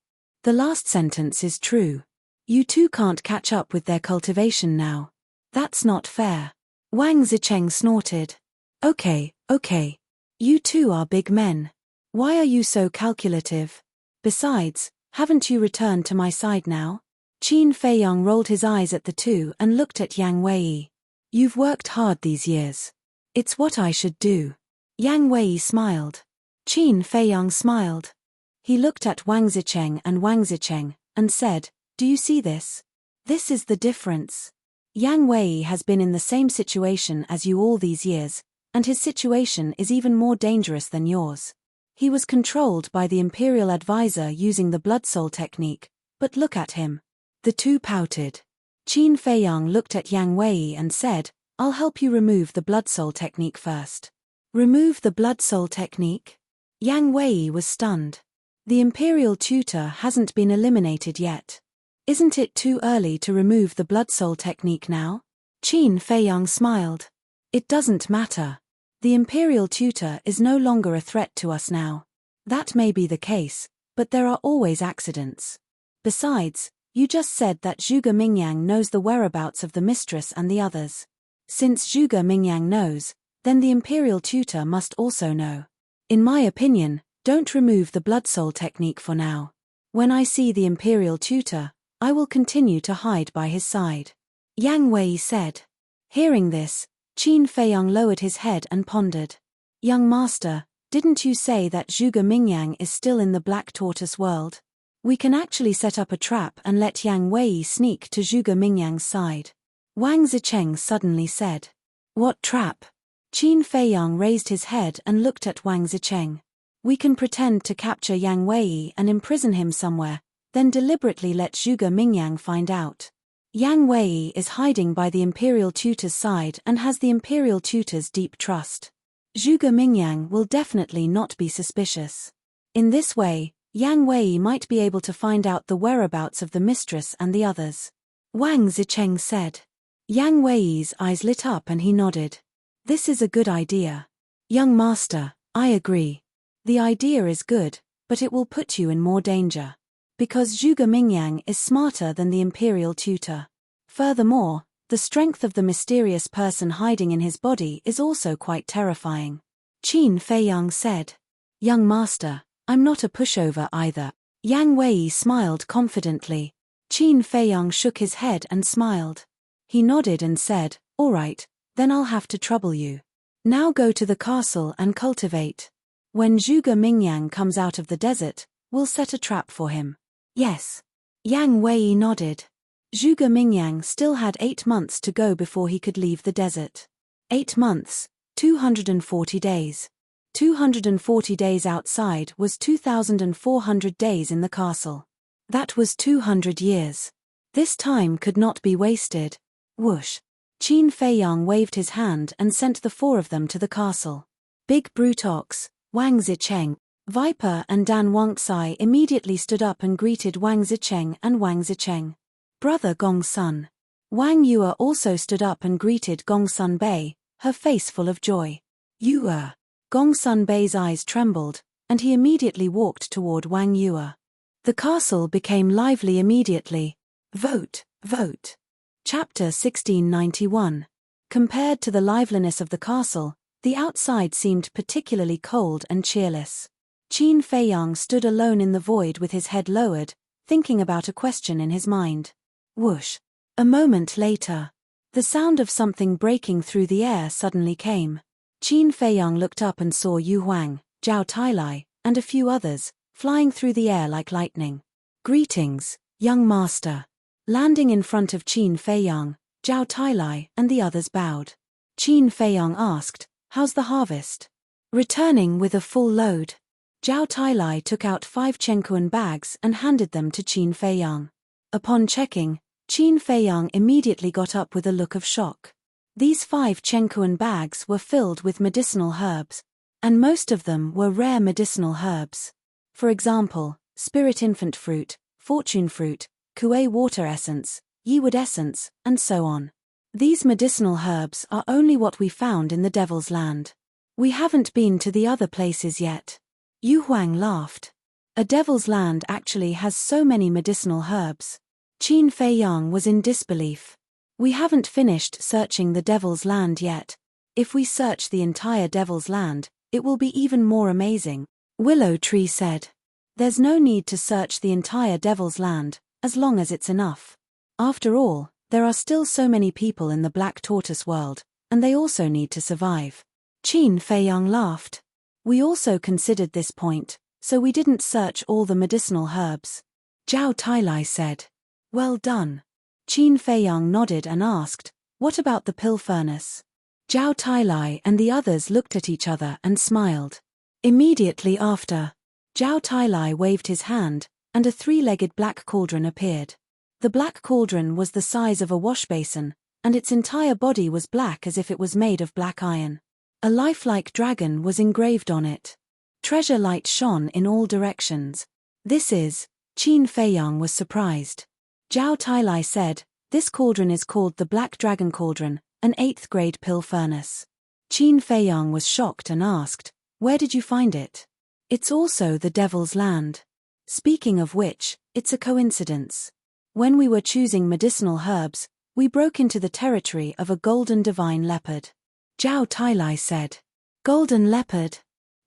The last sentence is true. You two can't catch up with their cultivation now. That's not fair. Wang Zicheng snorted. Okay. You two are big men. Why are you so calculative? Besides, haven't you returned to my side now? Qin Feiyang rolled his eyes at the two and looked at Yang Wei. You've worked hard these years. It's what I should do. Yang Wei smiled. Qin Feiyang smiled. He looked at Wang Zicheng and said, Do you see this? This is the difference. Yang Wei has been in the same situation as you all these years, and his situation is even more dangerous than yours. He was controlled by the Imperial Advisor using the Blood Soul technique, but look at him. The two pouted. Qin Feiyang looked at Yang Wei and said, I'll help you remove the Blood Soul technique first. Remove the Blood Soul technique? Yang Wei was stunned. The Imperial Tutor hasn't been eliminated yet. Isn't it too early to remove the blood soul technique now? Qin Feiyang smiled. It doesn't matter. The Imperial Tutor is no longer a threat to us now. That may be the case, but there are always accidents. Besides, you just said that Zhuge Mingyang knows the whereabouts of the mistress and the others. Since Zhuge Mingyang knows, then the Imperial Tutor must also know. In my opinion, don't remove the blood soul technique for now. When I see the Imperial Tutor, I will continue to hide by his side. Yang Wei said. Hearing this, Qin Feiyang lowered his head and pondered. Young master, didn't you say that Zhuge Mingyang is still in the Black Tortoise world? We can actually set up a trap and let Yang Wei sneak to Zhuge Mingyang's side. Wang Zicheng suddenly said. What trap? Qin Feiyang raised his head and looked at Wang Zicheng. We can pretend to capture Yang Wei and imprison him somewhere, then deliberately let Zhuge Mingyang find out. Yang Wei is hiding by the Imperial Tutor's side and has the Imperial Tutor's deep trust. Zhuge Mingyang will definitely not be suspicious. In this way, Yang Wei might be able to find out the whereabouts of the mistress and the others. Wang Zicheng said. Yang Wei's eyes lit up and he nodded. This is a good idea. Young master, I agree. The idea is good, but it will put you in more danger. Because Zhuge Mingyang is smarter than the Imperial Tutor. Furthermore, the strength of the mysterious person hiding in his body is also quite terrifying. Qin Feiyang said. Young master, I'm not a pushover either. Yang Wei smiled confidently. Qin Feiyang shook his head and smiled. He nodded and said, all right, then I'll have to trouble you. Now go to the castle and cultivate. When Zhuge Mingyang comes out of the desert, we'll set a trap for him. Yes. Yang Wei nodded. Zhuge Mingyang still had 8 months to go before he could leave the desert. 8 months, 240 days. 240 days outside was 2,400 days in the castle. That was 200 years. This time could not be wasted. Whoosh. Qin Feiyang waved his hand and sent the 4 of them to the castle. Big Brute Ox, Wang Zicheng, Viper and Dan Wangxai immediately stood up and greeted Wang Zicheng and Wang Zicheng. Brother Gongsun. Wang Yue also stood up and greeted Gongsun Bei, her face full of joy. Yue. Gongsun Bei's eyes trembled, and he immediately walked toward Wang Yue. The castle became lively immediately. Vote, vote. Chapter 1691. Compared to the liveliness of the castle, the outside seemed particularly cold and cheerless. Qin Feiyang stood alone in the void with his head lowered, thinking about a question in his mind. Whoosh. A moment later, the sound of something breaking through the air suddenly came. Qin Feiyang looked up and saw Yu Huang, Zhao Tailai, and a few others, flying through the air like lightning. Greetings, young master. Landing in front of Qin Feiyang, Zhao Tailai and the others bowed. Qin Feiyang asked, how's the harvest? Returning with a full load. Zhao Tailai took out 5 Chenkuan bags and handed them to Qin Feiyang. Upon checking, Qin Feiyang immediately got up with a look of shock. These 5 Chenkuan bags were filled with medicinal herbs, and most of them were rare medicinal herbs. For example, spirit infant fruit, fortune fruit, kuei water essence, yewood essence, and so on. These medicinal herbs are only what we found in the Devil's Land. We haven't been to the other places yet. Yu Huang laughed. A Devil's Land actually has so many medicinal herbs. Qin Feiyang was in disbelief. We haven't finished searching the Devil's Land yet. If we search the entire Devil's Land, it will be even more amazing. Willow Tree said. There's no need to search the entire Devil's Land, as long as it's enough. After all, there are still so many people in the Black Tortoise world, and they also need to survive. Qin Feiyang laughed. We also considered this point, so we didn't search all the medicinal herbs. Zhao Tailai said. Well done. Qin Feiyang nodded and asked, what about the pill furnace? Zhao Tailai and the others looked at each other and smiled. Immediately after, Zhao Tailai waved his hand, and a 3-legged black cauldron appeared. The black cauldron was the size of a wash basin, and its entire body was black as if it was made of black iron. A lifelike dragon was engraved on it. Treasure light shone in all directions. Qin Feiyang was surprised. Zhao Tailai said, "This cauldron is called the Black Dragon Cauldron, an 8th grade pill furnace." Qin Feiyang was shocked and asked, "Where did you find it?" "It's also the Devil's Land. Speaking of which, it's a coincidence. When we were choosing medicinal herbs, we broke into the territory of a golden divine leopard." Zhao Tailai said. "Golden leopard?"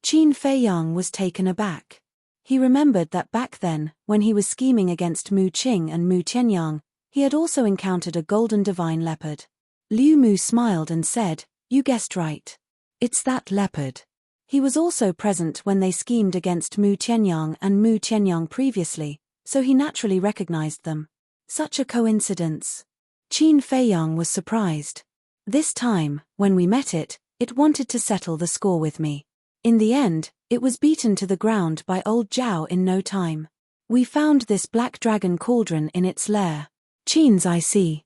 Qin Feiyang was taken aback. He remembered that back then, when he was scheming against Mu Qing and Mu Tianyang, he had also encountered a golden divine leopard. Liu Mu smiled and said, "You guessed right. It's that leopard. He was also present when they schemed against Mu Tianyang and Mu Tianyang previously, so he naturally recognized them. Such a coincidence." Qin Feiyang was surprised. "This time, when we met it, it wanted to settle the score with me. In the end, it was beaten to the ground by old Zhao in no time. We found this Black Dragon Cauldron in its lair. Qin's I see.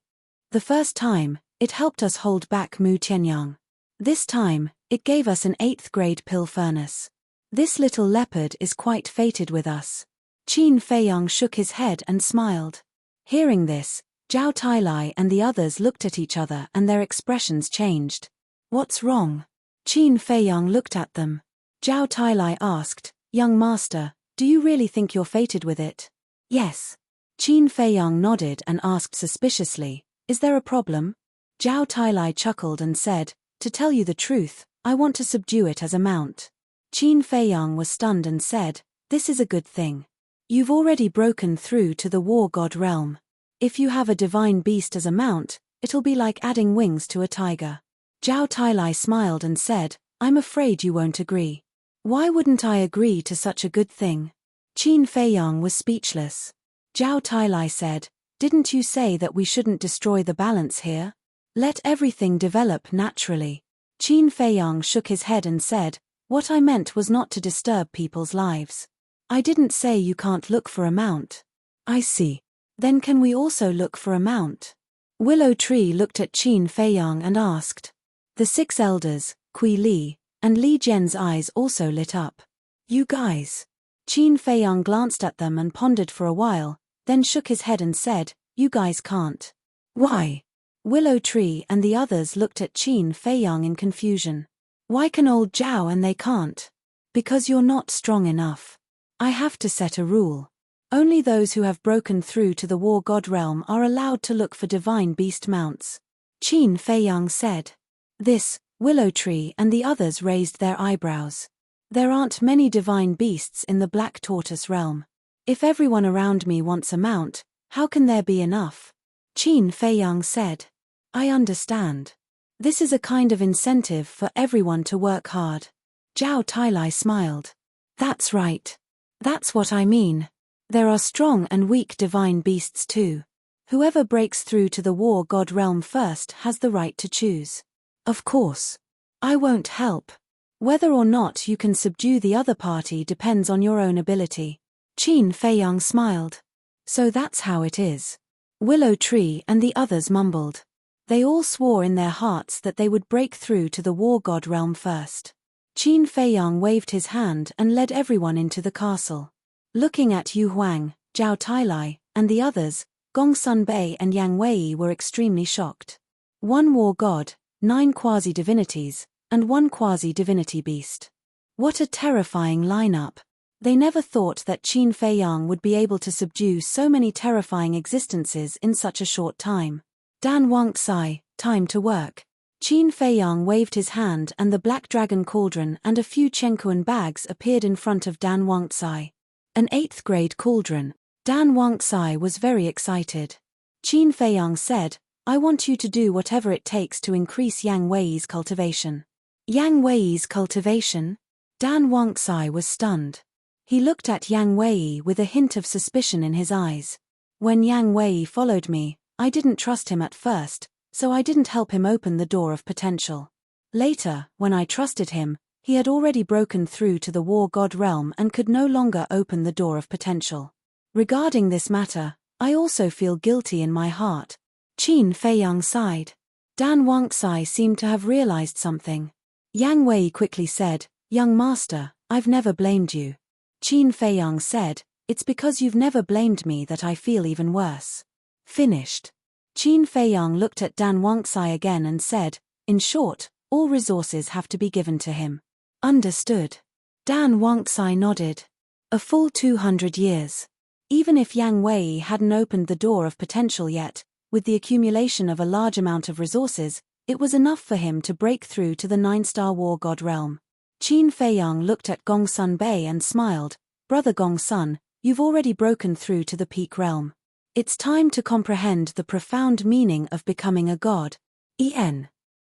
The first time, it helped us hold back Mu Tianyang. This time, it gave us an 8th grade pill furnace. This little leopard is quite fated with us." Qin Feiyang shook his head and smiled. Hearing this, Zhao Tailai and the others looked at each other and their expressions changed. "What's wrong?" Qin Feiyang looked at them. Zhao Tailai asked, "Young master, do you really think you're fated with it?" "Yes." Qin Feiyang nodded and asked suspiciously, "Is there a problem?" Zhao Tailai chuckled and said, "To tell you the truth, I want to subdue it as a mount." Qin Feiyang was stunned and said, "This is a good thing. You've already broken through to the war god realm. If you have a divine beast as a mount, it'll be like adding wings to a tiger." Zhao Tailai smiled and said, "I'm afraid you won't agree." "Why wouldn't I agree to such a good thing?" Qin Feiyang was speechless. Zhao Tailai said, "Didn't you say that we shouldn't destroy the balance here? Let everything develop naturally." Qin Feiyang shook his head and said, "What I meant was not to disturb people's lives. I didn't say you can't look for a mount." "I see. Then can we also look for a mount?" Willow Tree looked at Qin Feiyang and asked. The 6 elders, Kui Li, and Li Jian's eyes also lit up. "You guys." Qin Feiyang glanced at them and pondered for a while, then shook his head and said, "You guys can't." "Why?" Willow Tree and the others looked at Qin Feiyang in confusion. "Why can old Zhao and they can't?" "Because you're not strong enough. I have to set a rule. Only those who have broken through to the war god realm are allowed to look for divine beast mounts," Qin Feiyang said. This, Willow Tree and the others raised their eyebrows. "There aren't many divine beasts in the Black Tortoise realm. If everyone around me wants a mount, how can there be enough?" Qin Feiyang said. "I understand. This is a kind of incentive for everyone to work hard." Zhao Tailai smiled. "That's right. That's what I mean. There are strong and weak divine beasts too. Whoever breaks through to the war god realm first has the right to choose." "Of course. I won't help. Whether or not you can subdue the other party depends on your own ability." Qin Feiyang smiled. "So that's how it is." Willow Tree and the others mumbled. They all swore in their hearts that they would break through to the war god realm first. Qin Feiyang waved his hand and led everyone into the castle. Looking at Yu Huang, Zhao Tailai, and the others, Gongsun Bei and Yang Wei were extremely shocked. 1 war god, 9 quasi-divinities, and 1 quasi-divinity beast. What a terrifying lineup. They never thought that Qin Feiyang would be able to subdue so many terrifying existences in such a short time. Dan Wangtsai, time to work. Qin Feiyang waved his hand and the Black Dragon Cauldron and a few Chenkuan bags appeared in front of Dan Wangtsai. An 8th grade cauldron. Dan Wangtsai was very excited. Qin Feiyang said, "I want you to do whatever it takes to increase Yang Wei's cultivation." Yang Wei's cultivation? Dan Wangtsai was stunned. He looked at Yang Wei with a hint of suspicion in his eyes. "When Yang Wei followed me, I didn't trust him at first, so I didn't help him open the door of potential. Later, when I trusted him, he had already broken through to the war god realm and could no longer open the door of potential. Regarding this matter, I also feel guilty in my heart." Qin Feiyang sighed. Dan Wangtsai seemed to have realized something. Yang Wei quickly said, "Young master, I've never blamed you." Qin Feiyang said, "It's because you've never blamed me that I feel even worse." Finished. Qin Feiyang looked at Dan Wangxi again and said, in short, all resources have to be given to him. Understood. Dan Wangxi nodded. A full 200 years. Even if Yang Wei hadn't opened the door of potential yet, with the accumulation of a large amount of resources, it was enough for him to break through to the 9-star war god realm. Qin Feiyang looked at Gongsun Bei and smiled. Brother Gongsun, you've already broken through to the peak realm. It's time to comprehend the profound meaning of becoming a god.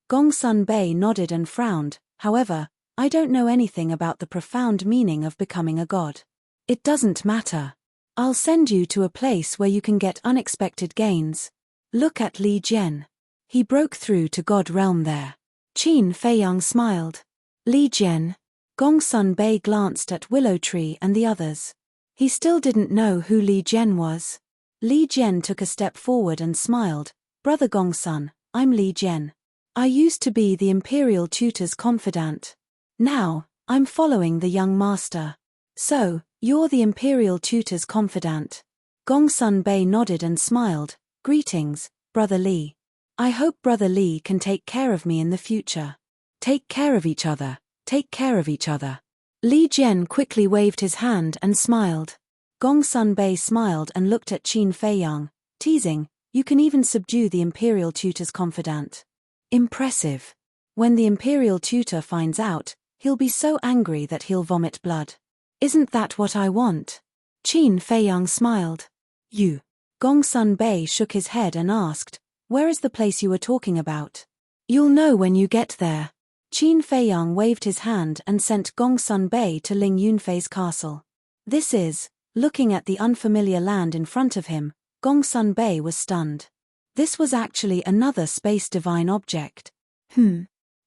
Gongsun Bei nodded and frowned. However, I don't know anything about the profound meaning of becoming a god. It doesn't matter. I'll send you to a place where you can get unexpected gains. Look at Li Jian. He broke through to God realm there. Qin Feiyang smiled. Li Jian. Gongsun Bei glanced at Willow Tree and the others. He still didn't know who Li Jian was. Li Jian took a step forward and smiled. Brother Gongsun, I'm Li Jian. I used to be the Imperial Tutor's confidant. Now, I'm following the young master. So, you're the Imperial Tutor's confidant. Gongsun Bei nodded and smiled. Greetings, Brother Li. I hope Brother Li can take care of me in the future. Take care of each other. Take care of each other. Li Jian quickly waved his hand and smiled. Gongsun Bei smiled and looked at Qin Feiyang, teasing, you can even subdue the Imperial Tutor's confidant. Impressive. When the Imperial Tutor finds out, he'll be so angry that he'll vomit blood. Isn't that what I want? Qin Feiyang smiled. You. Gongsun Bei shook his head and asked, where is the place you were talking about? You'll know when you get there. Qin Feiyang waved his hand and sent Gongsun Bei to Ling Yunfei's castle. This is, looking at the unfamiliar land in front of him, Gongsun Bei was stunned. This was actually another space divine object.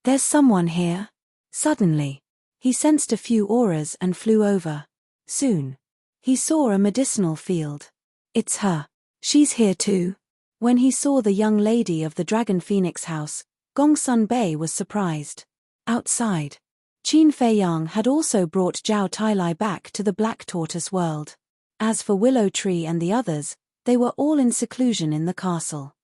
There's someone here. Suddenly, he sensed a few auras and flew over. Soon, he saw a medicinal field. It's her. She's here too. When he saw the young lady of the Dragon Phoenix house, Gongsun Bei was surprised. Outside, Qin Feiyang had also brought Zhao Tailai back to the Black Tortoise world. As for Willow Tree and the others, they were all in seclusion in the castle.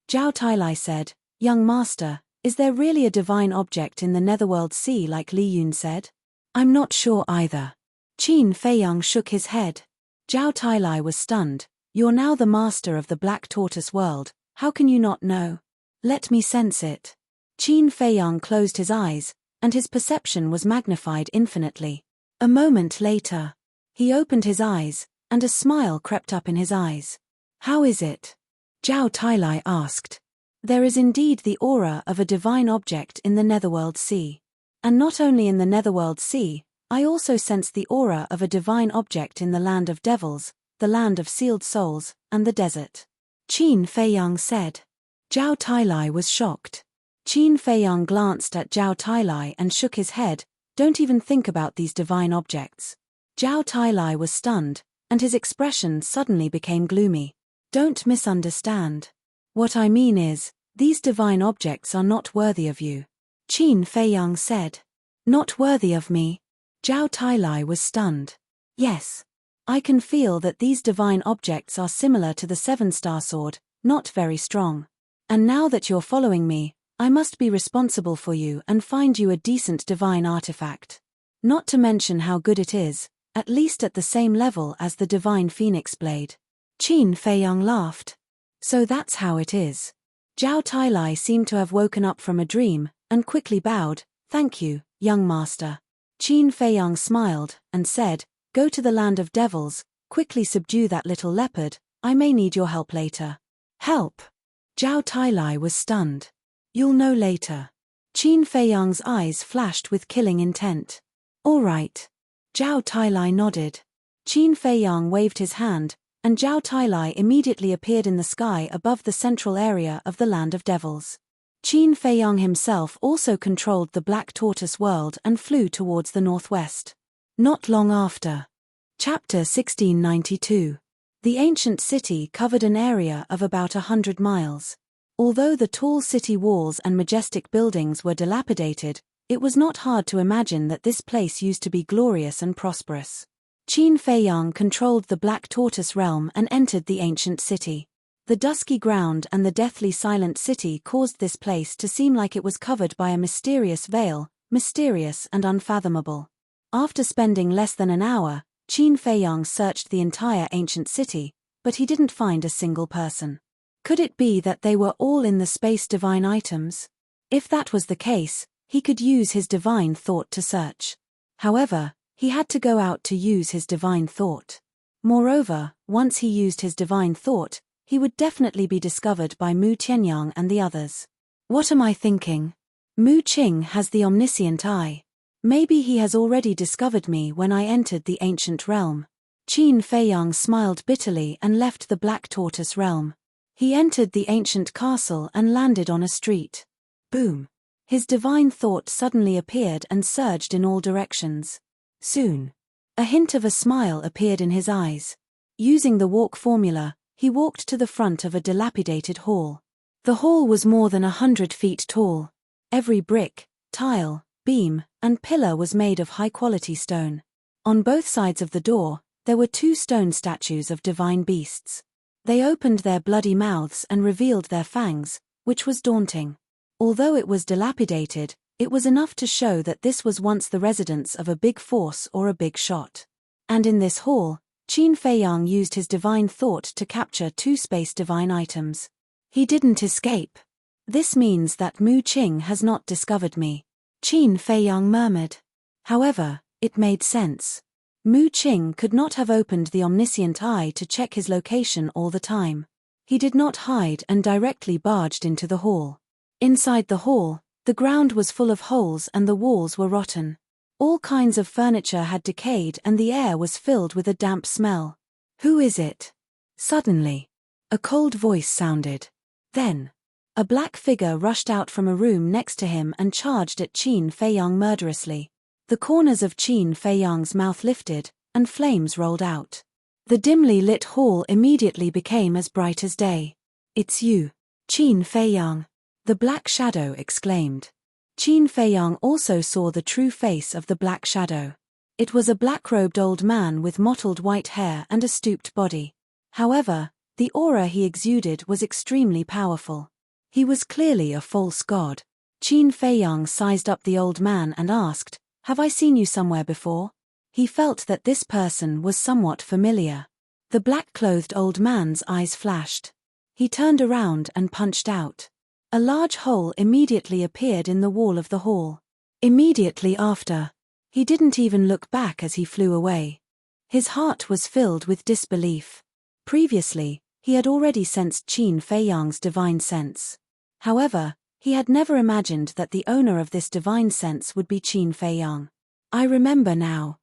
Zhao Tailai said, Young master, is there really a divine object in the Netherworld Sea like Li Yun said? I'm not sure either. Qin Feiyang shook his head. Zhao Tailai was stunned. You're now the master of the Black Tortoise world, how can you not know? Let me sense it. Qin Feiyang closed his eyes, and his perception was magnified infinitely. A moment later, he opened his eyes, and a smile crept up in his eyes. How is it? Zhao Tailai asked. There is indeed the aura of a divine object in the Netherworld Sea. And not only in the Netherworld Sea, I also sense the aura of a divine object in the land of devils, the land of sealed souls, and the desert. Qin Feiyang said. Zhao Tailai was shocked. Qin Feiyang glanced at Zhao Tailai and shook his head, don't even think about these divine objects. Zhao Tailai was stunned, and his expression suddenly became gloomy. Don't misunderstand. What I mean is, these divine objects are not worthy of you. Qin Feiyang said. Not worthy of me? Zhao Tailai was stunned. Yes. I can feel that these divine objects are similar to the 7-star sword, not very strong. And now that you're following me, I must be responsible for you and find you a decent divine artifact. Not to mention how good it is, at least at the same level as the divine phoenix blade. Qin Feiyang laughed. So that's how it is. Zhao Tailai seemed to have woken up from a dream, and quickly bowed, thank you, young master. Qin Feiyang smiled, and said, go to the land of devils, quickly subdue that little leopard, I may need your help later. Help? Zhao Tailai was stunned. You'll know later. Qin Feiyang's eyes flashed with killing intent. All right. Zhao Tailai nodded. Qin Feiyang waved his hand, and Zhao Tailai immediately appeared in the sky above the central area of the land of devils. Qin Feiyang himself also controlled the Black Tortoise world and flew towards the northwest. Not long after. Chapter 1692. The ancient city covered an area of about 100 miles. Although the tall city walls and majestic buildings were dilapidated, it was not hard to imagine that this place used to be glorious and prosperous. Qin Feiyang controlled the Black Tortoise realm and entered the ancient city. The dusky ground and the deathly silent city caused this place to seem like it was covered by a mysterious veil, mysterious and unfathomable. After spending less than an hour, Qin Feiyang searched the entire ancient city, but he didn't find a single person. Could it be that they were all in the space divine items? If that was the case, he could use his divine thought to search. However, he had to go out to use his divine thought. Moreover, once he used his divine thought, he would definitely be discovered by Mu Tianyang and the others. What am I thinking? Mu Qing has the omniscient eye. Maybe he has already discovered me when I entered the ancient realm. Qin Feiyang smiled bitterly and left the Black Tortoise realm. He entered the ancient castle and landed on a street. Boom! His divine thought suddenly appeared and surged in all directions. Soon, a hint of a smile appeared in his eyes. Using the walk formula, he walked to the front of a dilapidated hall. The hall was more than 100 feet tall. Every brick, tile, beam, and pillar was made of high-quality stone. On both sides of the door, there were 2 stone statues of divine beasts. They opened their bloody mouths and revealed their fangs, which was daunting. Although it was dilapidated, it was enough to show that this was once the residence of a big force or a big shot. And in this hall, Qin Feiyang used his divine thought to capture 2 space divine items. He didn't escape. This means that Mu Qing has not discovered me. Qin Feiyang murmured. However, it made sense. Mu Qing could not have opened the omniscient eye to check his location all the time. He did not hide and directly barged into the hall. Inside the hall, the ground was full of holes and the walls were rotten. All kinds of furniture had decayed and the air was filled with a damp smell. Who is it? Suddenly, a cold voice sounded. Then, a black figure rushed out from a room next to him and charged at Qin Feiyang murderously. The corners of Qin Feiyang's mouth lifted, and flames rolled out. The dimly lit hall immediately became as bright as day. It's you, Qin Feiyang, the Black Shadow exclaimed. Qin Feiyang also saw the true face of the Black Shadow. It was a black-robed old man with mottled white hair and a stooped body. However, the aura he exuded was extremely powerful. He was clearly a false god. Qin Feiyang sized up the old man and asked, "Have I seen you somewhere before?" He felt that this person was somewhat familiar. The black-clothed old man's eyes flashed. He turned around and punched out. A large hole immediately appeared in the wall of the hall. Immediately after, he didn't even look back as he flew away. His heart was filled with disbelief. Previously, he had already sensed Qin Feiyang's divine sense. However, he had never imagined that the owner of this divine sense would be Qin Feiyang. I remember now.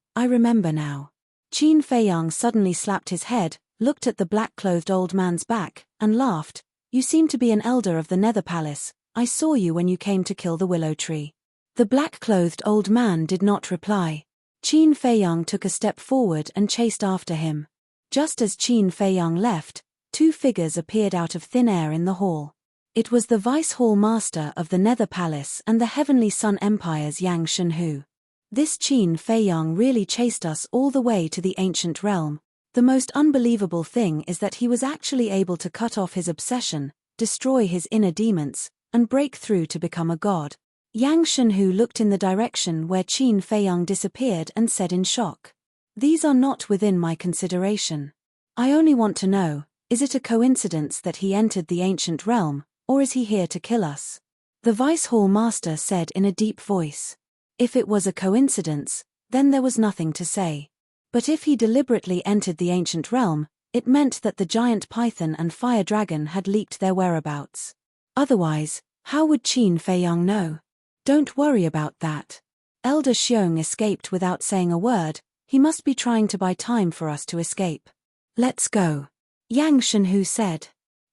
Qin Feiyang suddenly slapped his head, looked at the black-clothed old man's back, and laughed. You seem to be an elder of the Nether Palace. I saw you when you came to kill the willow tree. The black-clothed old man did not reply. Qin Feiyang took a step forward and chased after him. Just as Qin Feiyang left, 2 figures appeared out of thin air in the hall. It was the Vice Hall Master of the Nether Palace and the Heavenly Sun Empire's Yang Shenhu. This Qin Feiyang really chased us all the way to the ancient realm. The most unbelievable thing is that he was actually able to cut off his obsession, destroy his inner demons, and break through to become a god. Yang Shenhu looked in the direction where Qin Feiyang disappeared and said in shock, "These are not within my consideration. I only want to know, is it a coincidence that he entered the ancient realm, or is he here to kill us?" The Vice Hall Master said in a deep voice. If it was a coincidence, then there was nothing to say. But if he deliberately entered the ancient realm, it meant that the giant python and fire dragon had leaked their whereabouts. Otherwise, how would Qin Feiyang know? Don't worry about that. Elder Xiong escaped without saying a word. He must be trying to buy time for us to escape. Let's go, Yang Shenhu said.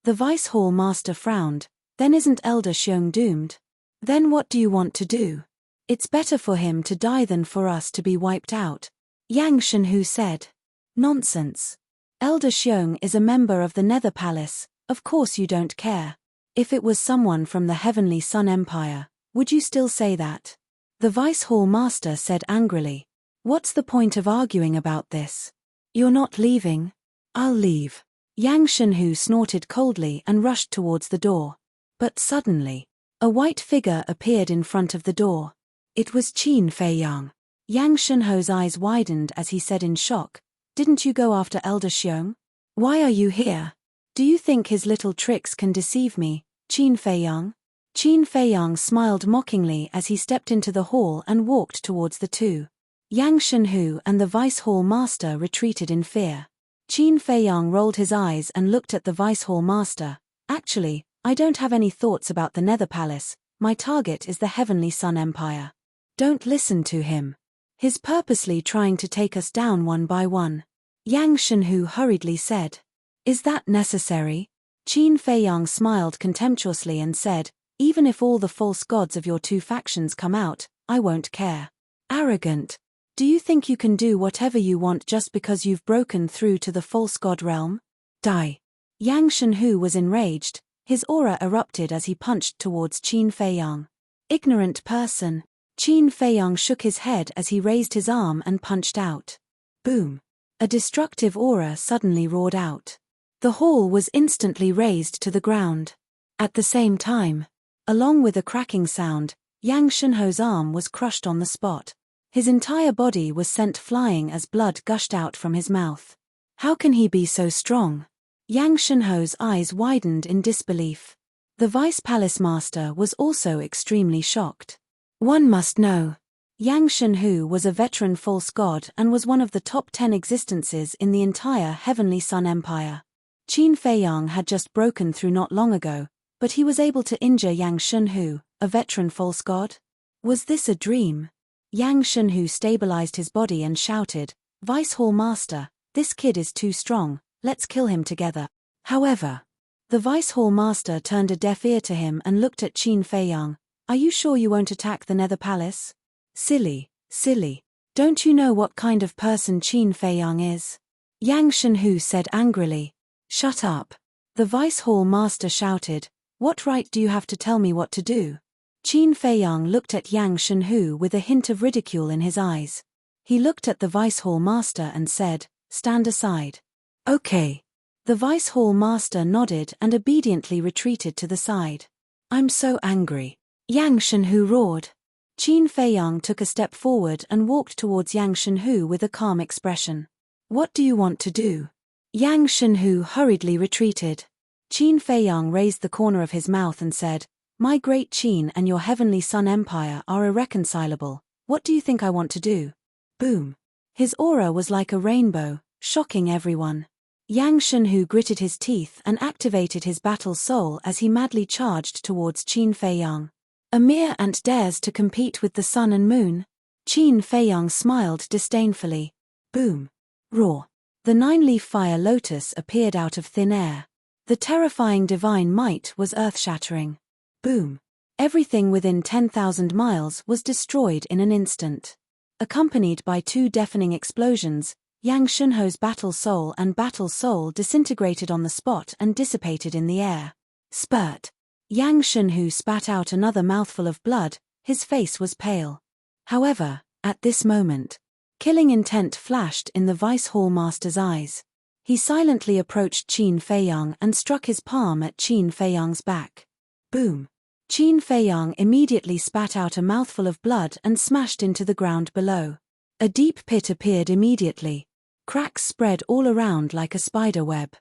The Vice Hall Master frowned. Then isn't Elder Xiong doomed? Then what do you want to do? It's better for him to die than for us to be wiped out, Yang Shenhu said. Nonsense. Elder Xiong is a member of the Nether Palace, of course you don't care. If it was someone from the Heavenly Sun Empire, would you still say that? The Vice Hall Master said angrily. What's the point of arguing about this? You're not leaving? I'll leave. Yang Shenhu snorted coldly and rushed towards the door. But suddenly, a white figure appeared in front of the door. It was Qin Feiyang. Yang Shenhu's eyes widened as he said in shock, "Didn't you go after Elder Xiong? Why are you here? Do you think his little tricks can deceive me, Qin Feiyang?" Qin Feiyang smiled mockingly as he stepped into the hall and walked towards the two. Yang Shenhu and the Vice Hall Master retreated in fear. Qin Feiyang rolled his eyes and looked at the Vice Hall Master. "Actually, I don't have any thoughts about the Nether Palace. My target is the Heavenly Sun Empire. Don't listen to him. He's purposely trying to take us down one by one." Yang Shenhu hurriedly said. "Is that necessary?" Qin Feiyang smiled contemptuously and said, "Even if all the false gods of your two factions come out, I won't care." "Arrogant. Do you think you can do whatever you want just because you've broken through to the false god realm? Die." Yang Shenhu was enraged. His aura erupted as he punched towards Qin Feiyang. "Ignorant person." Qin Feiyang shook his head as he raised his arm and punched out. Boom. A destructive aura suddenly roared out. The hall was instantly razed to the ground. At the same time, along with a cracking sound, Yang Shenhu's arm was crushed on the spot. His entire body was sent flying as blood gushed out from his mouth. How can he be so strong? Yang Shenhu's eyes widened in disbelief. The Vice Palace Master was also extremely shocked. One must know. Yang Shenhu was a veteran false god and was one of the top 10 existences in the entire Heavenly Sun Empire. Qin Feiyang had just broken through not long ago, but he was able to injure Yang Shenhu, a veteran false god? Was this a dream? Yang Shenhu stabilized his body and shouted, "Vice Hall Master, this kid is too strong, let's kill him together." However, the Vice Hall Master turned a deaf ear to him and looked at Qin Feiyang. "Are you sure you won't attack the Nether Palace?" Silly. Don't you know what kind of person Qin Feiyang is?" Yang Shenhu said angrily. "Shut up." The Vice Hall Master shouted, "What right do you have to tell me what to do?" Qin Feiyang looked at Yang Shenhu with a hint of ridicule in his eyes. He looked at the Vice Hall Master and said, "Stand aside." "Okay." The Vice Hall Master nodded and obediently retreated to the side. "I'm so angry." Yang Shenhu roared. Qin Feiyang took a step forward and walked towards Yang Shenhu with a calm expression. "What do you want to do?" Yang Shenhu hurriedly retreated. Qin Feiyang raised the corner of his mouth and said, "My great Qin and your Heavenly Sun Empire are irreconcilable. What do you think I want to do?" Boom. His aura was like a rainbow, shocking everyone. Yang Shenhu gritted his teeth and activated his battle soul as he madly charged towards Qin Feiyang. "A mere ant dares to compete with the sun and moon?" Qin Feiyang smiled disdainfully. Boom. Roar. The 9-leaf fire lotus appeared out of thin air. The terrifying divine might was earth-shattering. Boom. Everything within 10,000 miles was destroyed in an instant. Accompanied by 2 deafening explosions, Yang Shenhu's battle soul disintegrated on the spot and dissipated in the air. Spurt. Yang Shenhu spat out another mouthful of blood. His face was pale. However, at this moment, killing intent flashed in the Vice Hall Master's eyes. He silently approached Qin Feiyang and struck his palm at Qin Feiyang's back. Boom. Qin Feiyang immediately spat out a mouthful of blood and smashed into the ground below. A deep pit appeared immediately. Cracks spread all around like a spider web.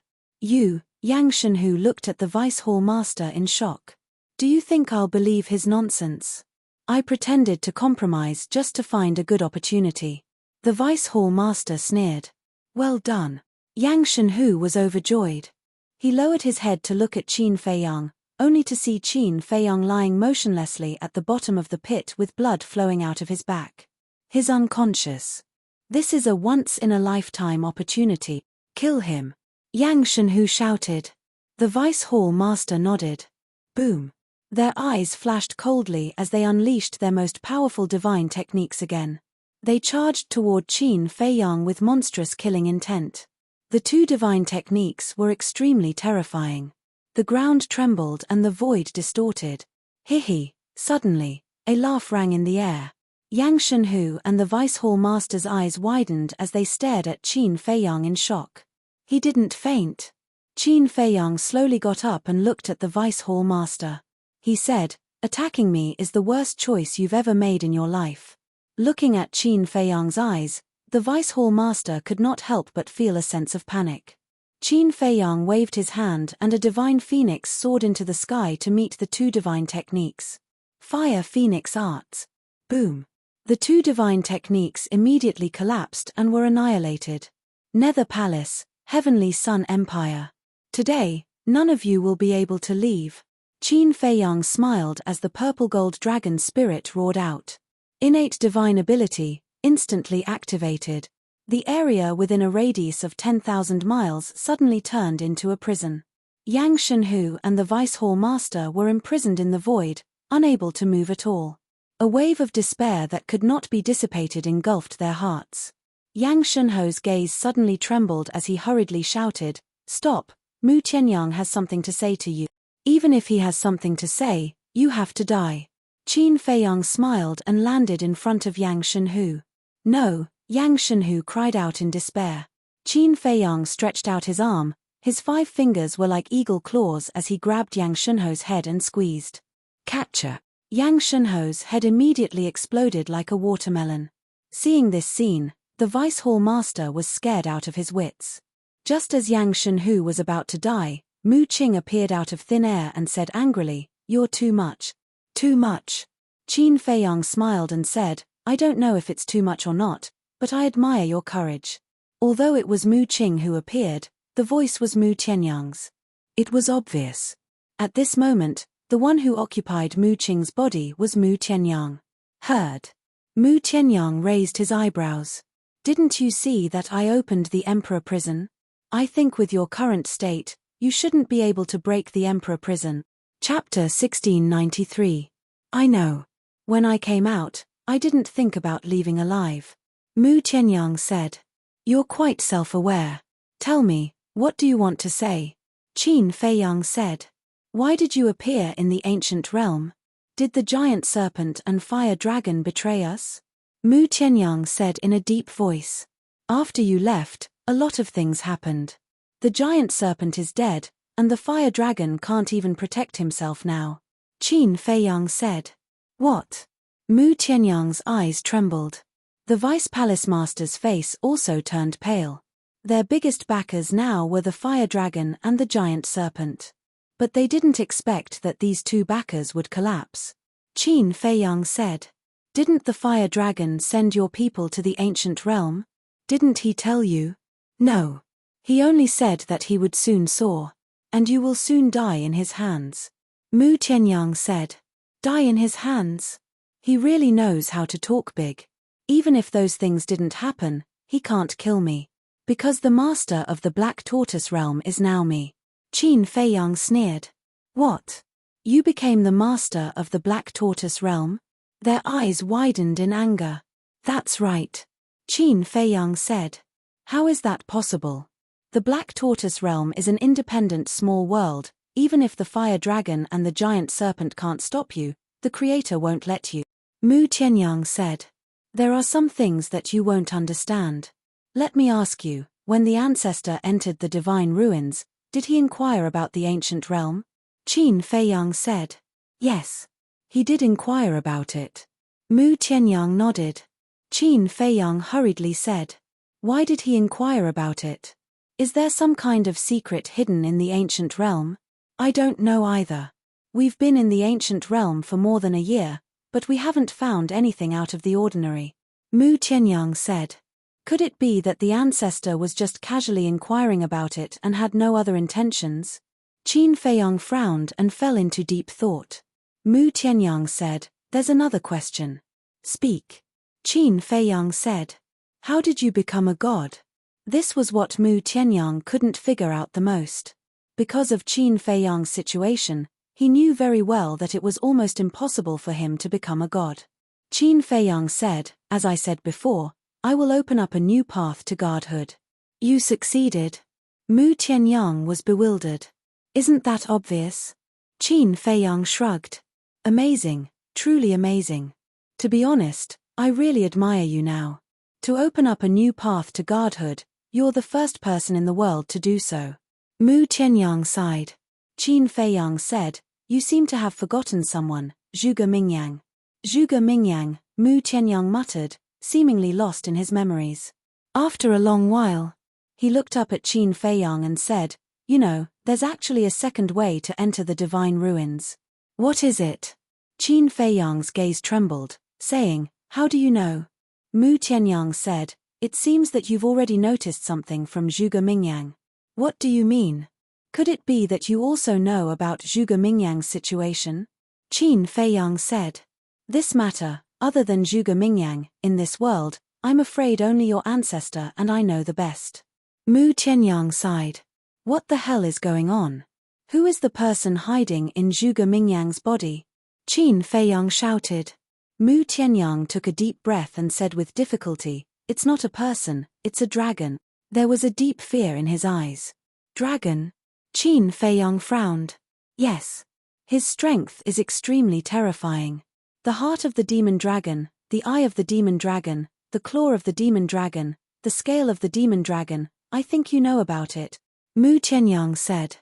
Yang Shenhu looked at the Vice Hall Master in shock. "Do you think I'll believe his nonsense? I pretended to compromise just to find a good opportunity." The Vice Hall Master sneered. "Well done." Yang Shenhu was overjoyed. He lowered his head to look at Qin Feiyang, only to see Qin Feiyang lying motionlessly at the bottom of the pit with blood flowing out of his back. He's unconscious. This is a once-in-a-lifetime opportunity. Kill him. Yang Shenhu shouted. The Vice Hall Master nodded. Boom. Their eyes flashed coldly as they unleashed their most powerful divine techniques again. They charged toward Qin Feiyang with monstrous killing intent. The 2 divine techniques were extremely terrifying. The ground trembled and the void distorted. Hihi. Suddenly, a laugh rang in the air. Yang Shenhu and the Vice Hall Master's eyes widened as they stared at Qin Feiyang in shock. He didn't faint. Qin Feiyang slowly got up and looked at the Vice Hall Master. He said, "Attacking me is the worst choice you've ever made in your life." Looking at Qin Feiyang's eyes, the Vice Hall Master could not help but feel a sense of panic. Qin Feiyang waved his hand and a divine phoenix soared into the sky to meet the two divine techniques. Fire Phoenix Arts. Boom. The two divine techniques immediately collapsed and were annihilated. Nether Palace, Heavenly Sun Empire. Today, none of you will be able to leave. Qin Feiyang smiled as the purple gold dragon spirit roared out. Innate divine ability, instantly activated. The area within a radius of 10,000 miles suddenly turned into a prison. Yang Shenhu and the Vice Hall Master were imprisoned in the void, unable to move at all. A wave of despair that could not be dissipated engulfed their hearts. Yang Shenhu's gaze suddenly trembled as he hurriedly shouted, "Stop, Mu Tianyang has something to say to you. Even if he has something to say, you have to die." Qin Feiyang smiled and landed in front of Yang Shenhu. "No," Yang Shenhu cried out in despair. Qin Feiyang stretched out his arm, his 5 fingers were like eagle claws as he grabbed Yang Shenhu's head and squeezed. Catcher. Yang Shenhu's head immediately exploded like a watermelon. Seeing this scene, the Vice Hall Master was scared out of his wits. Just as Yang Shenhu was about to die, Mu Qing appeared out of thin air and said angrily, "You're too much." "Too much?" Qin Feiyang smiled and said, "I don't know if it's too much or not, but I admire your courage." Although it was Mu Qing who appeared, the voice was Mu Tianyang's. It was obvious. At this moment, the one who occupied Mu Qing's body was Mu Tianyang. Heard. Mu Tianyang raised his eyebrows. "Didn't you see that I opened the Emperor prison? I think with your current state, you shouldn't be able to break the Emperor prison." Chapter 1693. I know. When I came out, I didn't think about leaving alive. Mu Tianyang said. "You're quite self-aware. Tell me, what do you want to say?" Qin Feiyang said. "Why did you appear in the ancient realm? Did the giant serpent and fire dragon betray us?" Mu Tianyang said in a deep voice. "After you left, a lot of things happened. The giant serpent is dead, and the fire dragon can't even protect himself now." Qin Feiyang said. "What?" Mu Tianyang's eyes trembled. The Vice Palace Master's face also turned pale. Their biggest backers now were the fire dragon and the giant serpent. But they didn't expect that these two backers would collapse. Qin Feiyang said. "Didn't the fire dragon send your people to the ancient realm? Didn't he tell you?" "No. He only said that he would soon soar. And you will soon die in his hands." Mu Tianyang said. "Die in his hands?" He really knows how to talk big. Even if those things didn't happen, he can't kill me. Because the master of the Black Tortoise realm is now me. Qin Feiyang sneered. "What? You became the master of the Black Tortoise realm?" Their eyes widened in anger. "That's right," Qin Feiyang said. "How is that possible? The Black Tortoise realm is an independent small world. Even if the fire dragon and the giant serpent can't stop you, the creator won't let you." Mu Tianyang said. "There are some things that you won't understand. Let me ask you, when the ancestor entered the divine ruins, did he inquire about the ancient realm?" Qin Feiyang said. "Yes. He did inquire about it." Mu Tianyang nodded. Qin Feiyang hurriedly said. "Why did he inquire about it? Is there some kind of secret hidden in the ancient realm?" "I don't know either. We've been in the ancient realm for more than a year, but we haven't found anything out of the ordinary." Mu Tianyang said. "Could it be that the ancestor was just casually inquiring about it and had no other intentions?" Qin Feiyang frowned and fell into deep thought. Mu Tianyang said, "There's another question." "Speak." Qin Feiyang said. "How did you become a god?" This was what Mu Tianyang couldn't figure out the most. Because of Qin Feiyang's situation, he knew very well that it was almost impossible for him to become a god. Qin Feiyang said, "As I said before, I will open up a new path to godhood." "You succeeded." Mu Tianyang was bewildered. "Isn't that obvious?" Qin Feiyang shrugged. "Amazing, truly amazing. To be honest, I really admire you now. To open up a new path to godhood, you're the first person in the world to do so." Mu Tianyang sighed. Qin Feiyang said, "You seem to have forgotten someone, Zhuge Mingyang." Zhuge Mingyang, Mu Tianyang muttered, seemingly lost in his memories. After a long while, he looked up at Qin Feiyang and said, "You know, there's actually a second way to enter the divine ruins." "What is it?" Qin Feiyang's gaze trembled, saying, "How do you know?" Mu Tianyang said, "It seems that you've already noticed something from Zhuge Mingyang." "What do you mean? Could it be that you also know about Zhuge Mingyang's situation?" Qin Feiyang said, "This matter, other than Zhuge Mingyang, in this world, I'm afraid only your ancestor and I know the best." Mu Tianyang sighed. What the hell is going on? Who is the person hiding in Zhuge Mingyang's body? Qin Feiyang shouted. Mu Tianyang took a deep breath and said with difficulty, "It's not a person, it's a dragon." There was a deep fear in his eyes. "Dragon?" Qin Feiyang frowned. "Yes. His strength is extremely terrifying. The heart of the demon dragon, the eye of the demon dragon, the claw of the demon dragon, the scale of the demon dragon, I think you know about it." Mu Tianyang said.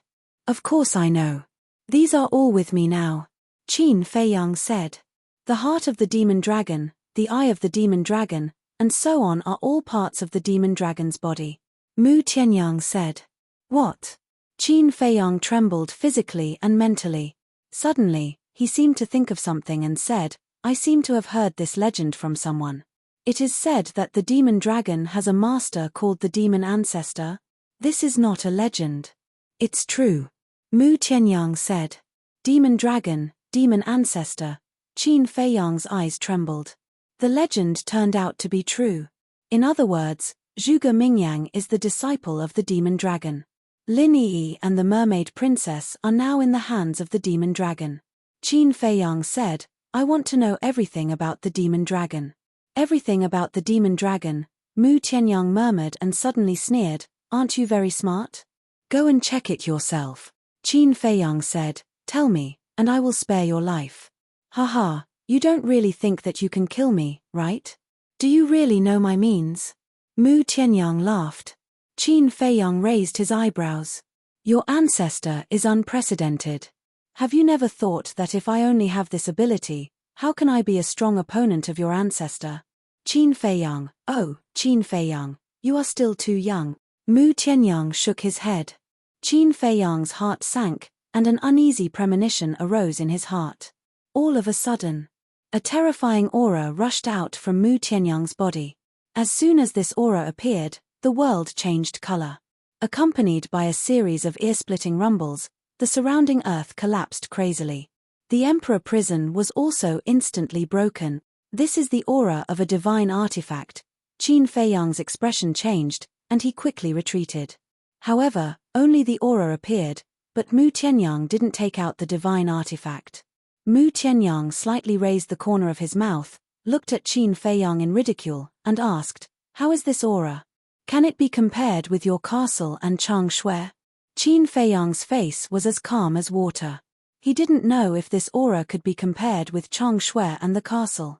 "Of course I know. These are all with me now." Qin Feiyang said. "The heart of the demon dragon, the eye of the demon dragon, and so on are all parts of the demon dragon's body." Mu Tianyang said. "What?" Qin Feiyang trembled physically and mentally. Suddenly, he seemed to think of something and said, "I seem to have heard this legend from someone. It is said that the demon dragon has a master called the demon ancestor." "This is not a legend. It's true." Mu Tianyang said. "Demon dragon, demon ancestor." Qin Feiyang's eyes trembled. The legend turned out to be true. In other words, Zhuge Mingyang is the disciple of the demon dragon. Lin Yi and the mermaid princess are now in the hands of the demon dragon. Qin Feiyang said, "I want to know everything about the demon dragon." "Everything about the demon dragon," Mu Tianyang murmured and suddenly sneered, "Aren't you very smart? Go and check it yourself." Qin Feiyang said, "Tell me, and I will spare your life." "Haha, you don't really think that you can kill me, right? Do you really know my means?" Mu Tianyang laughed. Qin Feiyang raised his eyebrows. "Your ancestor is unprecedented. Have you never thought that if I only have this ability, how can I be a strong opponent of your ancestor?" Qin Feiyang, "Oh, Qin Feiyang, you are still too young." Mu Tianyang shook his head. Qin Feiyang's heart sank, and an uneasy premonition arose in his heart. All of a sudden, a terrifying aura rushed out from Mu Tianyang's body. As soon as this aura appeared, the world changed color. Accompanied by a series of ear-splitting rumbles, the surrounding earth collapsed crazily. The Emperor prison was also instantly broken. "This is the aura of a divine artifact." Qin Feiyang's expression changed, and he quickly retreated. However, only the aura appeared, but Mu Tianyang didn't take out the divine artifact. Mu Tianyang slightly raised the corner of his mouth, looked at Qin Feiyang in ridicule, and asked, "How is this aura? Can it be compared with your castle and Chang Shui?" Qin Feiyang's face was as calm as water. He didn't know if this aura could be compared with Chang Shui and the castle.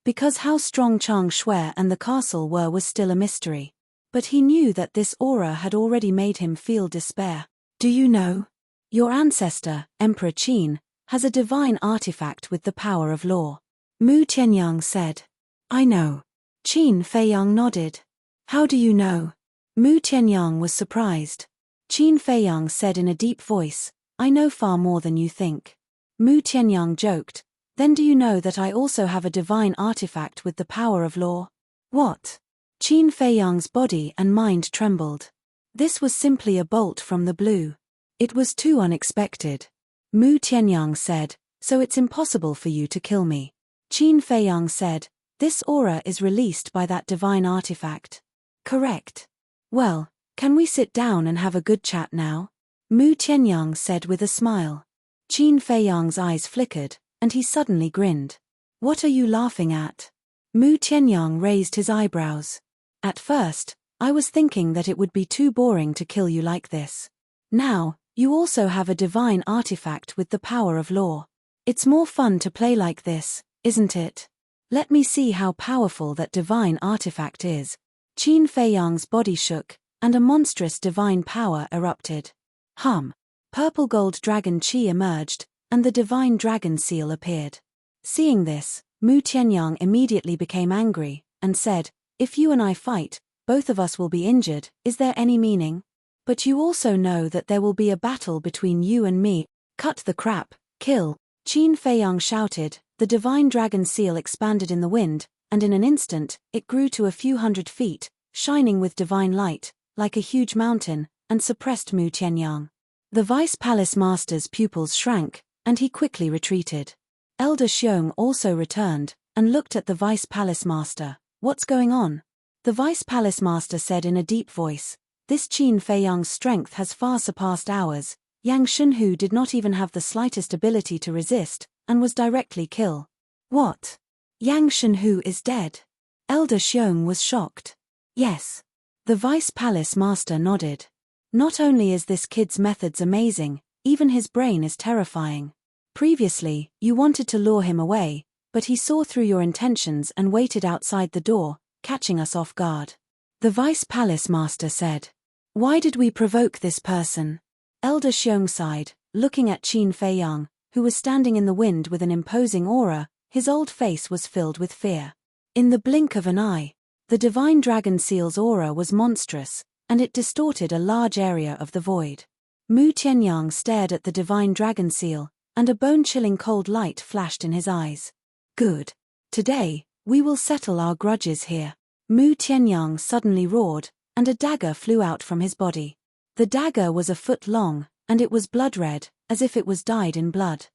Because how strong Chang Shui and the castle were was still a mystery. But he knew that this aura had already made him feel despair. "Do you know? Your ancestor, Emperor Qin, has a divine artifact with the power of law." Mu Tianyang said. "I know." Qin Feiyang nodded. "How do you know?" Mu Tianyang was surprised. Qin Feiyang said in a deep voice, "I know far more than you think." Mu Tianyang joked, "Then do you know that I also have a divine artifact with the power of law?" "What?" Qin Feiyang's body and mind trembled. This was simply a bolt from the blue. It was too unexpected. Mu Tianyang said, "So it's impossible for you to kill me." Qin Feiyang said, "This aura is released by that divine artifact." "Correct. Well, can we sit down and have a good chat now?" Mu Tianyang said with a smile. Qin Feiyang's eyes flickered, and he suddenly grinned. "What are you laughing at?" Mu Tianyang raised his eyebrows. "At first, I was thinking that it would be too boring to kill you like this. Now, you also have a divine artifact with the power of law. It's more fun to play like this, isn't it? Let me see how powerful that divine artifact is." Qin Feiyang's body shook, and a monstrous divine power erupted. Hum. Purple gold dragon chi emerged, and the divine dragon seal appeared. Seeing this, Mu Tianyang immediately became angry, and said, "If you and I fight, both of us will be injured, is there any meaning? But you also know that there will be a battle between you and me. Cut the crap, kill." Qin Feiyang shouted, the divine dragon seal expanded in the wind, and in an instant, it grew to a few hundred feet, shining with divine light, like a huge mountain, and suppressed Mu Tianyang. The Vice Palace Master's pupils shrank, and he quickly retreated. Elder Xiong also returned, and looked at the Vice Palace Master. "What's going on?" The Vice Palace Master said in a deep voice, "This Qin Feiyang's strength has far surpassed ours. Yang Shunhu did not even have the slightest ability to resist, and was directly killed." "What? Yang Shunhu is dead?" Elder Xiong was shocked. "Yes." The Vice Palace Master nodded. "Not only is this kid's methods amazing, even his brain is terrifying. Previously, you wanted to lure him away, but he saw through your intentions and waited outside the door, catching us off guard." The Vice Palace Master said. "Why did we provoke this person?" Elder Xiong sighed, looking at Qin Feiyang, who was standing in the wind with an imposing aura. His old face was filled with fear. In the blink of an eye, the divine dragon seal's aura was monstrous, and it distorted a large area of the void. Mu Tianyang stared at the divine dragon seal, and a bone-chilling cold light flashed in his eyes. "Good. Today, we will settle our grudges here." Mu Tianyang suddenly roared, and a dagger flew out from his body. The dagger was a foot long, and it was blood-red, as if it was dyed in blood.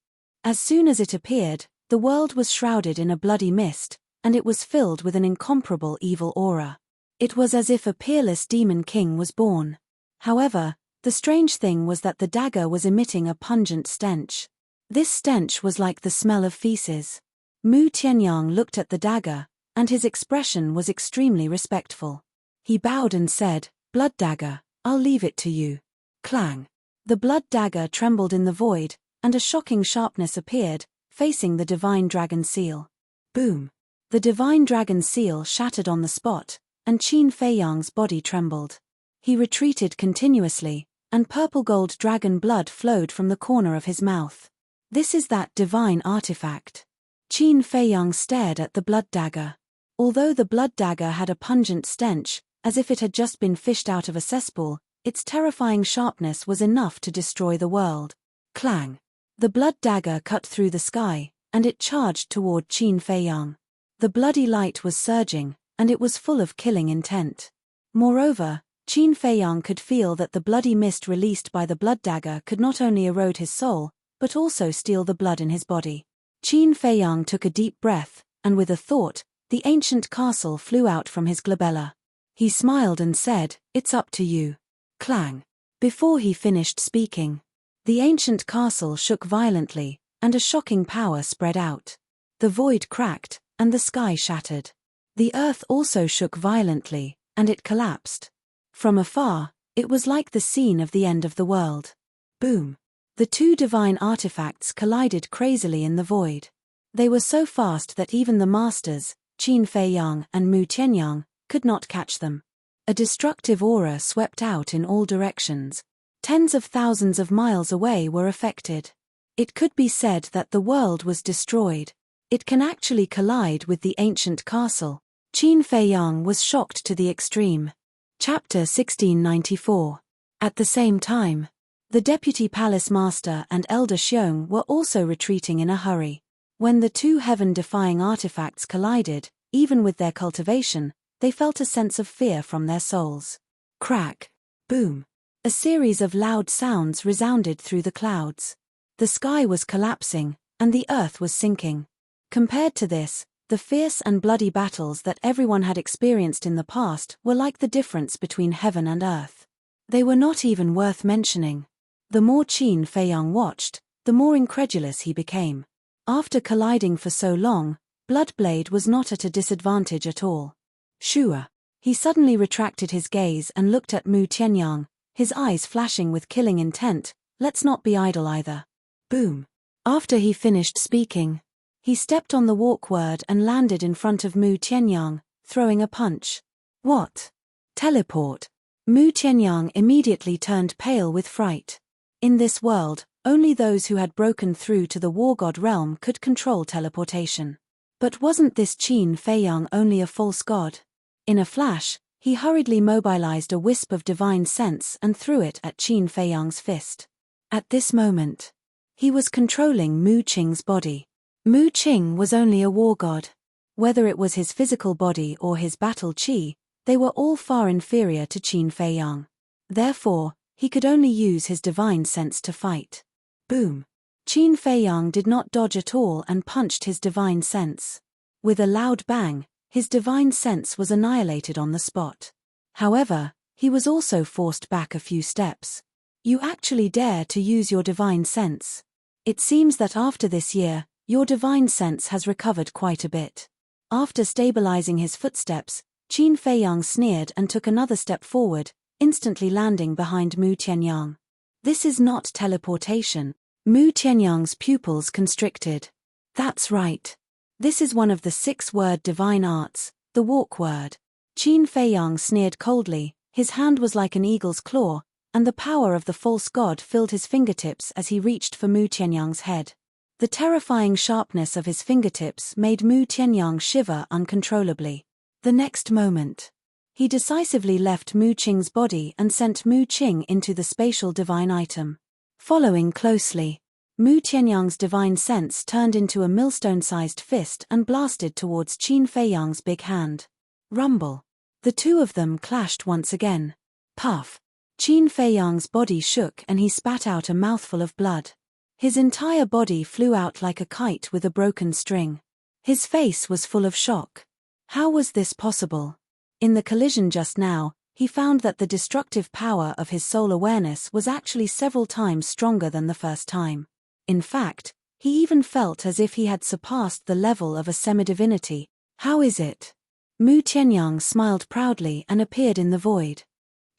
As soon as it appeared, the world was shrouded in a bloody mist, and it was filled with an incomparable evil aura. It was as if a peerless demon king was born. However, the strange thing was that the dagger was emitting a pungent stench. This stench was like the smell of feces. Mu Tianyang looked at the dagger, and his expression was extremely respectful. He bowed and said, "Blood dagger, I'll leave it to you." Clang. The blood dagger trembled in the void, and a shocking sharpness appeared, facing the divine dragon seal. Boom. The divine dragon seal shattered on the spot, and Qin Feiyang's body trembled. He retreated continuously, and purple gold dragon blood flowed from the corner of his mouth. "This is that divine artifact." Qin Feiyang stared at the blood dagger. Although the blood dagger had a pungent stench, as if it had just been fished out of a cesspool, its terrifying sharpness was enough to destroy the world. Clang. The blood dagger cut through the sky, and it charged toward Qin Feiyang. The bloody light was surging, and it was full of killing intent. Moreover, Qin Feiyang could feel that the bloody mist released by the blood dagger could not only erode his soul, but also steal the blood in his body. Qin Feiyang took a deep breath, and with a thought, the ancient castle flew out from his glabella. He smiled and said, "It's up to you." Clang. Before he finished speaking, the ancient castle shook violently, and a shocking power spread out. The void cracked, and the sky shattered. The earth also shook violently, and it collapsed. From afar, it was like the scene of the end of the world. Boom. The two divine artifacts collided crazily in the void. They were so fast that even the masters, Qin Feiyang and Mu Tianyang, could not catch them. A destructive aura swept out in all directions. Tens of thousands of miles away were affected. It could be said that the world was destroyed. It can actually collide with the ancient castle. Qin Feiyang was shocked to the extreme. Chapter 1694. At the same time, the Deputy Palace Master and Elder Xiong were also retreating in a hurry. When the two heaven-defying artifacts collided, even with their cultivation, they felt a sense of fear from their souls. Crack. Boom. A series of loud sounds resounded through the clouds. The sky was collapsing, and the earth was sinking. Compared to this, the fierce and bloody battles that everyone had experienced in the past were like the difference between heaven and earth. They were not even worth mentioning. The more Qin Feiyang watched, the more incredulous he became. After colliding for so long, Bloodblade was not at a disadvantage at all. Shua. He suddenly retracted his gaze and looked at Mu Tianyang, his eyes flashing with killing intent. "Let's not be idle either." Boom. After he finished speaking, he stepped on the walkward and landed in front of Mu Tianyang, throwing a punch. "What? Teleport?" Mu Tianyang immediately turned pale with fright. In this world, only those who had broken through to the war god realm could control teleportation. But wasn't this Qin Feiyang only a false god? In a flash, he hurriedly mobilized a wisp of divine sense and threw it at Qin Feiyang's fist. At this moment, he was controlling Mu Qing's body. Mu Qing was only a war god. Whether it was his physical body or his battle qi, they were all far inferior to Qin Feiyang. Therefore, he could only use his divine sense to fight. Boom! Qin Feiyang did not dodge at all and punched his divine sense. With a loud bang, his divine sense was annihilated on the spot. However, he was also forced back a few steps. You actually dare to use your divine sense? It seems that after this year, your divine sense has recovered quite a bit. After stabilizing his footsteps, Qin Feiyang sneered and took another step forward, instantly landing behind Mu Tianyang. This is not teleportation. Mu Tianyang's pupils constricted. That's right. This is one of the 6-word divine arts, the walk word. Qin Feiyang sneered coldly, his hand was like an eagle's claw, and the power of the false god filled his fingertips as he reached for Mu Tianyang's head. The terrifying sharpness of his fingertips made Mu Tianyang shiver uncontrollably. The next moment, he decisively left Mu Qing's body and sent Mu Qing into the spatial divine item. Following closely, Mu Tianyang's divine sense turned into a millstone-sized fist and blasted towards Qin Feiyang's big hand. Rumble. The two of them clashed once again. Puff. Qin Feiyang's body shook and he spat out a mouthful of blood. His entire body flew out like a kite with a broken string. His face was full of shock. How was this possible? In the collision just now, he found that the destructive power of his soul awareness was actually several times stronger than the first time. In fact, he even felt as if he had surpassed the level of a semi-divinity. How is it? Mu Tianyang smiled proudly and appeared in the void.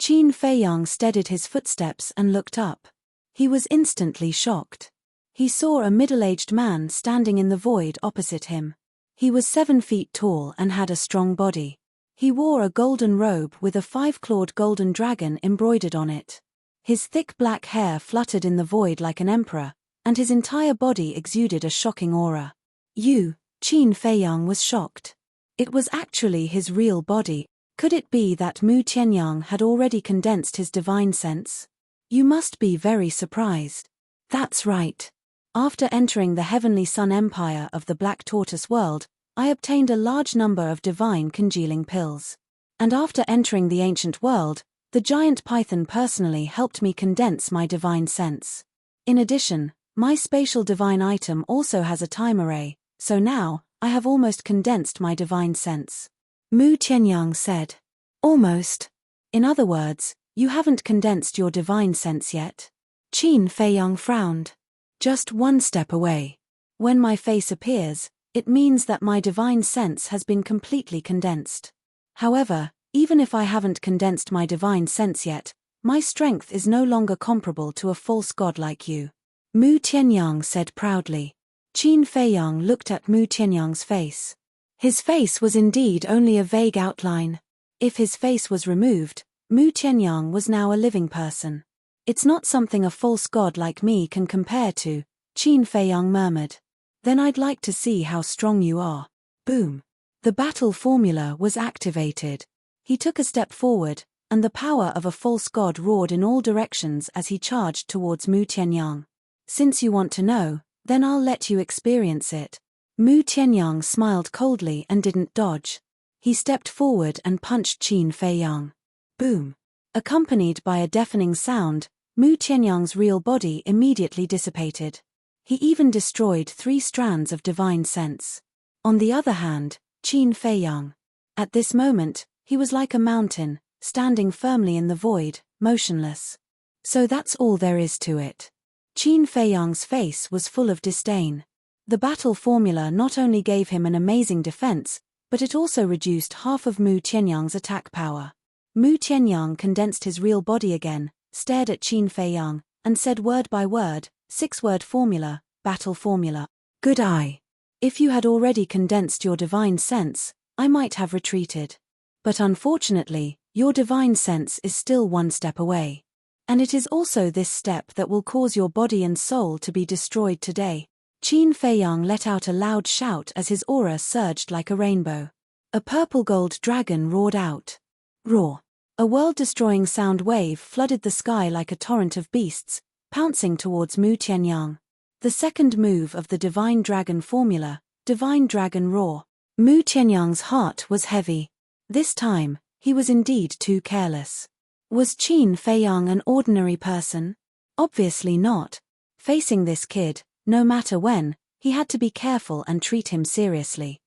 Qin Feiyang steadied his footsteps and looked up. He was instantly shocked. He saw a middle-aged man standing in the void opposite him. He was 7 feet tall and had a strong body. He wore a golden robe with a 5-clawed golden dragon embroidered on it. His thick black hair fluttered in the void like an emperor, and his entire body exuded a shocking aura. Qin Feiyang was shocked. It was actually his real body. Could it be that Mu Tianyang had already condensed his divine sense? You must be very surprised. That's right. After entering the Heavenly Sun Empire of the Black Tortoise world, I obtained a large number of divine congealing pills. And after entering the ancient world, the giant python personally helped me condense my divine sense. In addition, my spatial divine item also has a time array, so now, I have almost condensed my divine sense. Mu Tianyang said. Almost. In other words, you haven't condensed your divine sense yet. Qin Feiyang frowned. Just one step away. When my face appears, it means that my divine sense has been completely condensed. However, even if I haven't condensed my divine sense yet, my strength is no longer comparable to a false god like you. Mu Tianyang said proudly. Qin Feiyang looked at Mu Tianyang's face. His face was indeed only a vague outline. If his face was removed, Mu Tianyang was now a living person. It's not something a false god like me can compare to, Qin Feiyang murmured. Then I'd like to see how strong you are. Boom. The battle formula was activated. He took a step forward, and the power of a false god roared in all directions as he charged towards Mu Tianyang. Since you want to know, then I'll let you experience it. Mu Tianyang smiled coldly and didn't dodge. He stepped forward and punched Qin Feiyang. Boom. Accompanied by a deafening sound, Mu Tianyang's real body immediately dissipated. He even destroyed 3 strands of divine sense. On the other hand, Qin Feiyang. At this moment, he was like a mountain, standing firmly in the void, motionless. So that's all there is to it. Qin Feiyang's face was full of disdain. The battle formula not only gave him an amazing defense, but it also reduced half of Mu Tianyang's attack power. Mu Tianyang condensed his real body again, stared at Qin Feiyang, and said word by word, 6-word formula, battle formula. Good eye. If you had already condensed your divine sense, I might have retreated. But unfortunately, your divine sense is still 1 step away. And it is also this step that will cause your body and soul to be destroyed today. Qin Feiyang let out a loud shout as his aura surged like a rainbow. A purple-gold dragon roared out. Roar. A world-destroying sound wave flooded the sky like a torrent of beasts, pouncing towards Mu Tianyang. The second move of the Divine Dragon formula, Divine Dragon Roar. Mu Tianyang's heart was heavy. This time, he was indeed too careless. Was Qin Feiyang an ordinary person? Obviously not. Facing this kid, no matter when, he had to be careful and treat him seriously.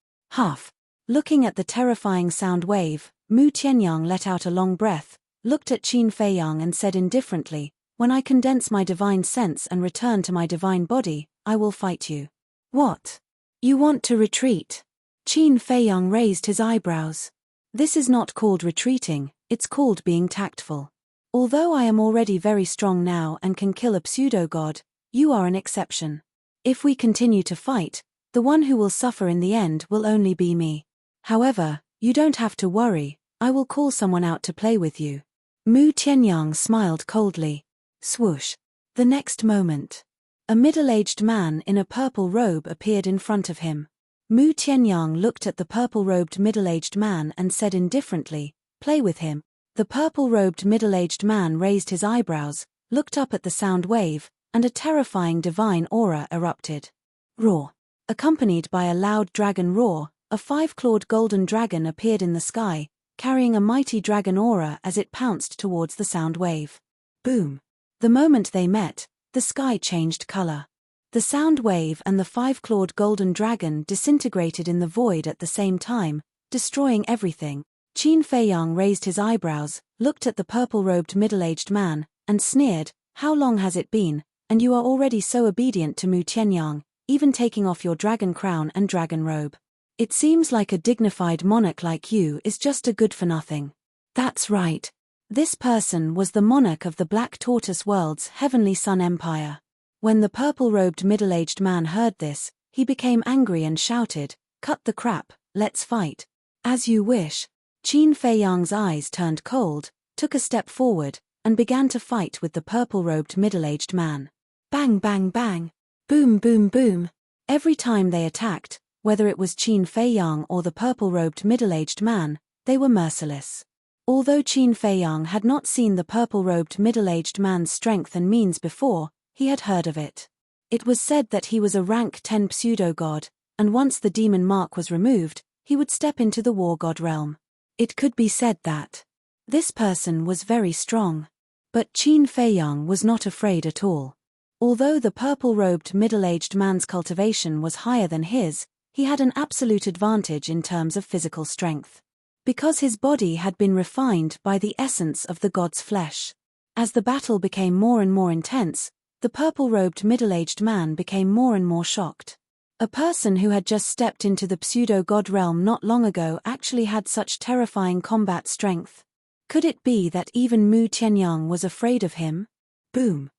Looking at the terrifying sound wave, Mu Tianyang let out a long breath, looked at Qin Feiyang and said indifferently, "When I condense my divine sense and return to my divine body, I will fight you." What? You want to retreat? Qin Feiyang raised his eyebrows. This is not called retreating, it's called being tactful. Although I am already very strong now and can kill a pseudo-god, you are an exception. If we continue to fight, the one who will suffer in the end will only be me. However, you don't have to worry, I will call someone out to play with you. Mu Tianyang smiled coldly. Swoosh. The next moment, a middle-aged man in a purple robe appeared in front of him. Mu Tianyang looked at the purple-robed middle-aged man and said indifferently, "Play with him." The purple-robed middle-aged man raised his eyebrows, looked up at the sound wave, and a terrifying divine aura erupted. Roar. Accompanied by a loud dragon roar, a five-clawed golden dragon appeared in the sky, carrying a mighty dragon aura as it pounced towards the sound wave. Boom. The moment they met, the sky changed color. The sound wave and the five-clawed golden dragon disintegrated in the void at the same time, destroying everything. Qin Feiyang raised his eyebrows, looked at the purple-robed middle-aged man, and sneered, "How long has it been, and you are already so obedient to Mu Tianyang, even taking off your dragon crown and dragon robe. It seems like a dignified monarch like you is just a good-for-nothing." That's right. This person was the monarch of the Black Tortoise World's Heavenly Sun Empire. When the purple-robed middle-aged man heard this, he became angry and shouted, "Cut the crap, let's fight." As you wish. Qin Feiyang's eyes turned cold, took a step forward, and began to fight with the purple-robed middle-aged man. Bang bang bang. Boom boom boom. Every time they attacked, whether it was Qin Feiyang or the purple-robed middle-aged man, they were merciless. Although Qin Feiyang had not seen the purple-robed middle-aged man's strength and means before, he had heard of it. It was said that he was a rank 10 pseudo-god, and once the demon mark was removed, he would step into the war god realm. It could be said that this person was very strong. But Qin Feiyang was not afraid at all. Although the purple-robed middle-aged man's cultivation was higher than his, he had an absolute advantage in terms of physical strength. Because his body had been refined by the essence of the god's flesh. As the battle became more and more intense, the purple-robed middle-aged man became more and more shocked. A person who had just stepped into the pseudo-god realm not long ago actually had such terrifying combat strength. Could it be that even Mu Tianyang was afraid of him? Boom.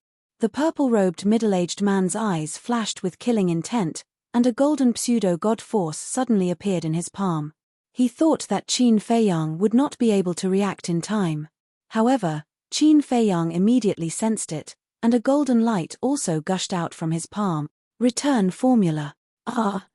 The purple-robed middle-aged man's eyes flashed with killing intent, and a golden pseudo-god force suddenly appeared in his palm. He thought that Qin Feiyang would not be able to react in time. However, Qin Feiyang immediately sensed it, and a golden light also gushed out from his palm. Return formula.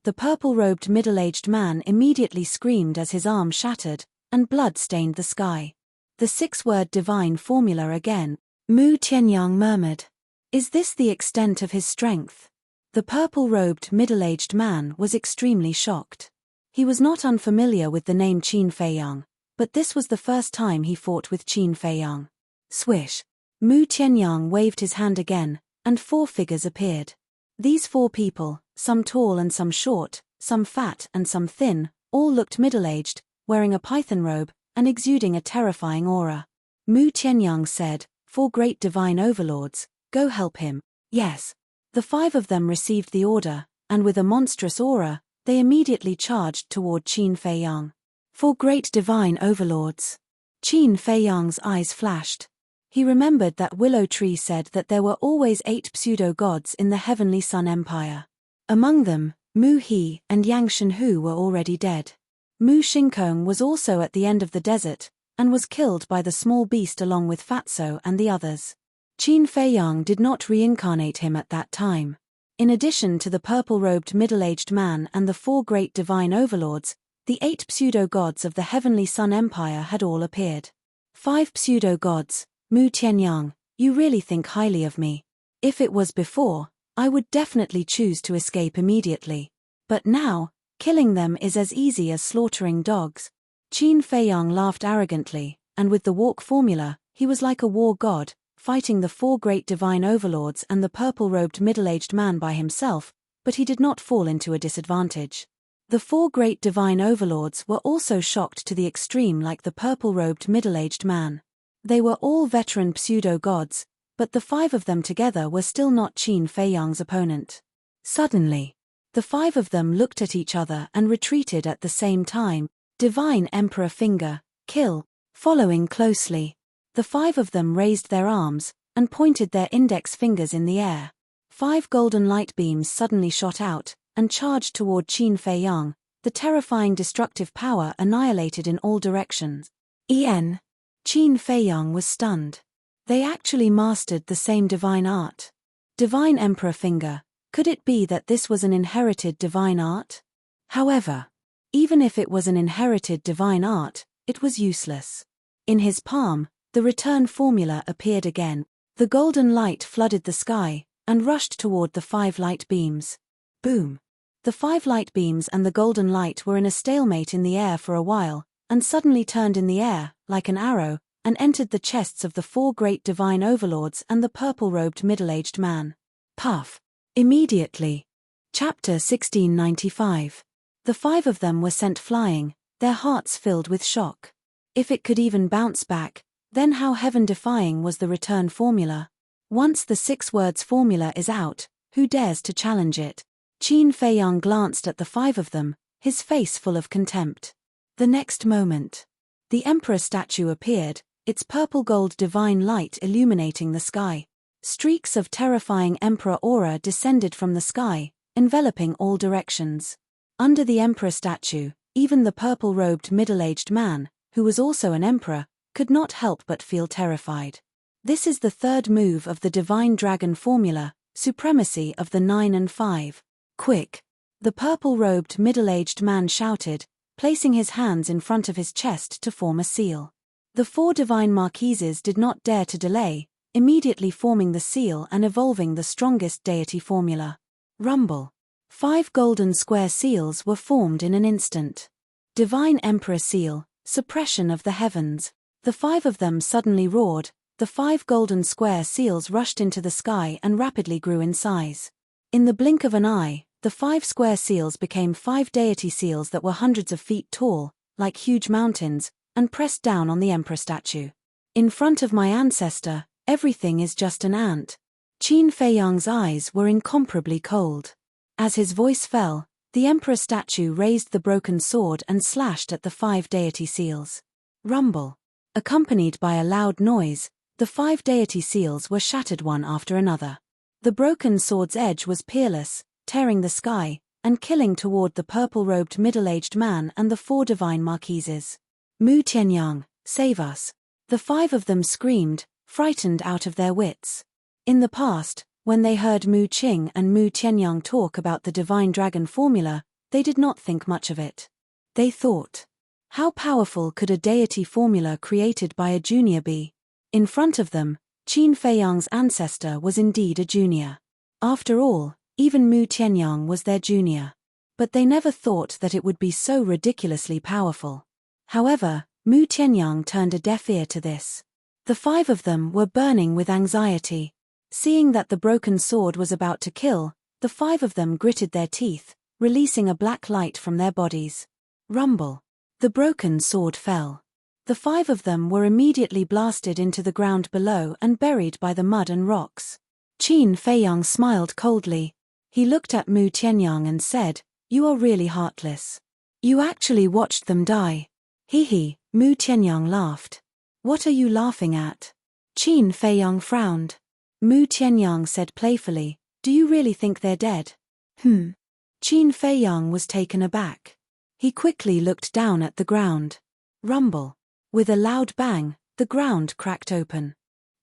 The purple-robed middle-aged man immediately screamed as his arm shattered, and blood stained the sky. The 6-word divine formula again. Mu Tianyang murmured. Is this the extent of his strength? The purple-robed middle-aged man was extremely shocked. He was not unfamiliar with the name Qin Feiyang, but this was the first time he fought with Qin Feiyang. Swish. Mu Tianyang waved his hand again, and 4 figures appeared. These 4 people, some tall and some short, some fat and some thin, all looked middle-aged, wearing a python robe, and exuding a terrifying aura. Mu Tianyang said, 4 great divine overlords, go help him. Yes. The 5 of them received the order, and with a monstrous aura, they immediately charged toward Qin Feiyang. 4 great divine overlords. Qin Feiyang's eyes flashed. He remembered that Willow Tree said that there were always 8 pseudo-gods in the Heavenly Sun Empire. Among them, Mu He and Yang Shenhu were already dead. Mu Shinkong was also at the end of the desert, and was killed by the small beast along with Fatso and the others. Qin Feiyang did not reincarnate him at that time. In addition to the purple-robed middle-aged man and the 4 great divine overlords, the 8 pseudo-gods of the Heavenly Sun Empire had all appeared. 5 pseudo-gods. Mu Tianyang, you really think highly of me. If it was before, I would definitely choose to escape immediately. But now, killing them is as easy as slaughtering dogs. Qin Feiyang laughed arrogantly, and with the walk formula, he was like a war god, fighting the 4 great divine overlords and the purple-robed middle-aged man by himself, but he did not fall into a disadvantage. The 4 great divine overlords were also shocked to the extreme like the purple-robed middle-aged man. They were all veteran pseudo-gods, but the 5 of them together were still not Qin Feiyang's opponent. Suddenly, the 5 of them looked at each other and retreated at the same time, Divine Emperor Finger, Kill, following closely. The 5 of them raised their arms, and pointed their index fingers in the air. 5 golden light beams suddenly shot out, and charged toward Qin Feiyang, the terrifying destructive power annihilated in all directions. Qin Feiyang was stunned. They actually mastered the same divine art. Divine Emperor Finger, could it be that this was an inherited divine art? However, even if it was an inherited divine art, it was useless. In his palm, the return formula appeared again. The golden light flooded the sky, and rushed toward the 5 light beams. Boom! The 5 light beams and the golden light were in a stalemate in the air for a while, and suddenly turned in the air, like an arrow, and entered the chests of the 4 great divine overlords and the purple-robed middle-aged man. Puff! Immediately. Chapter 1695. The 5 of them were sent flying, their hearts filled with shock. If it could even bounce back, then how heaven-defying was the return formula? Once the 6 words formula is out, who dares to challenge it? Qin Feiyang glanced at the 5 of them, his face full of contempt. The next moment, the emperor statue appeared, its purple-gold divine light illuminating the sky. Streaks of terrifying emperor aura descended from the sky, enveloping all directions. Under the emperor statue, even the purple-robed middle-aged man, who was also an emperor, could not help but feel terrified. This is the 3rd move of the divine dragon formula, supremacy of the 9 and 5. Quick! The purple-robed middle-aged man shouted, placing his hands in front of his chest to form a seal. The 4 divine marquises did not dare to delay, immediately forming the seal and evolving the strongest deity formula. Rumble! 5 golden square seals were formed in an instant. Divine Emperor Seal, suppression of the heavens. The 5 of them suddenly roared, the 5 golden square seals rushed into the sky and rapidly grew in size. In the blink of an eye, the 5 square seals became 5 deity seals that were hundreds of feet tall, like huge mountains, and pressed down on the emperor statue. In front of my ancestor, everything is just an ant. Qin Feiyang's eyes were incomparably cold. As his voice fell, the emperor statue raised the broken sword and slashed at the 5 deity seals. Rumble! Accompanied by a loud noise, the 5 deity seals were shattered one after another. The broken sword's edge was peerless, tearing the sky, and killing toward the purple-robed middle-aged man and the 4 divine marquises. Mu Tianyang, save us! The 5 of them screamed, frightened out of their wits. In the past, when they heard Mu Qing and Mu Tianyang talk about the divine dragon formula, they did not think much of it. They thought, how powerful could a deity formula created by a junior be? In front of them, Qin Feiyang's ancestor was indeed a junior. After all, even Mu Tianyang was their junior. But they never thought that it would be so ridiculously powerful. However, Mu Tianyang turned a deaf ear to this. The 5 of them were burning with anxiety. Seeing that the broken sword was about to kill, the 5 of them gritted their teeth, releasing a black light from their bodies. Rumble! The broken sword fell. The 5 of them were immediately blasted into the ground below and buried by the mud and rocks. Qin Feiyang smiled coldly. He looked at Mu Tianyang and said, "You are really heartless. You actually watched them die." He, Mu Tianyang laughed. "What are you laughing at?" Qin Feiyang frowned. Mu Tianyang said playfully, "Do you really think they're dead?" Qin Feiyang was taken aback. He quickly looked down at the ground. Rumble! With a loud bang, the ground cracked open.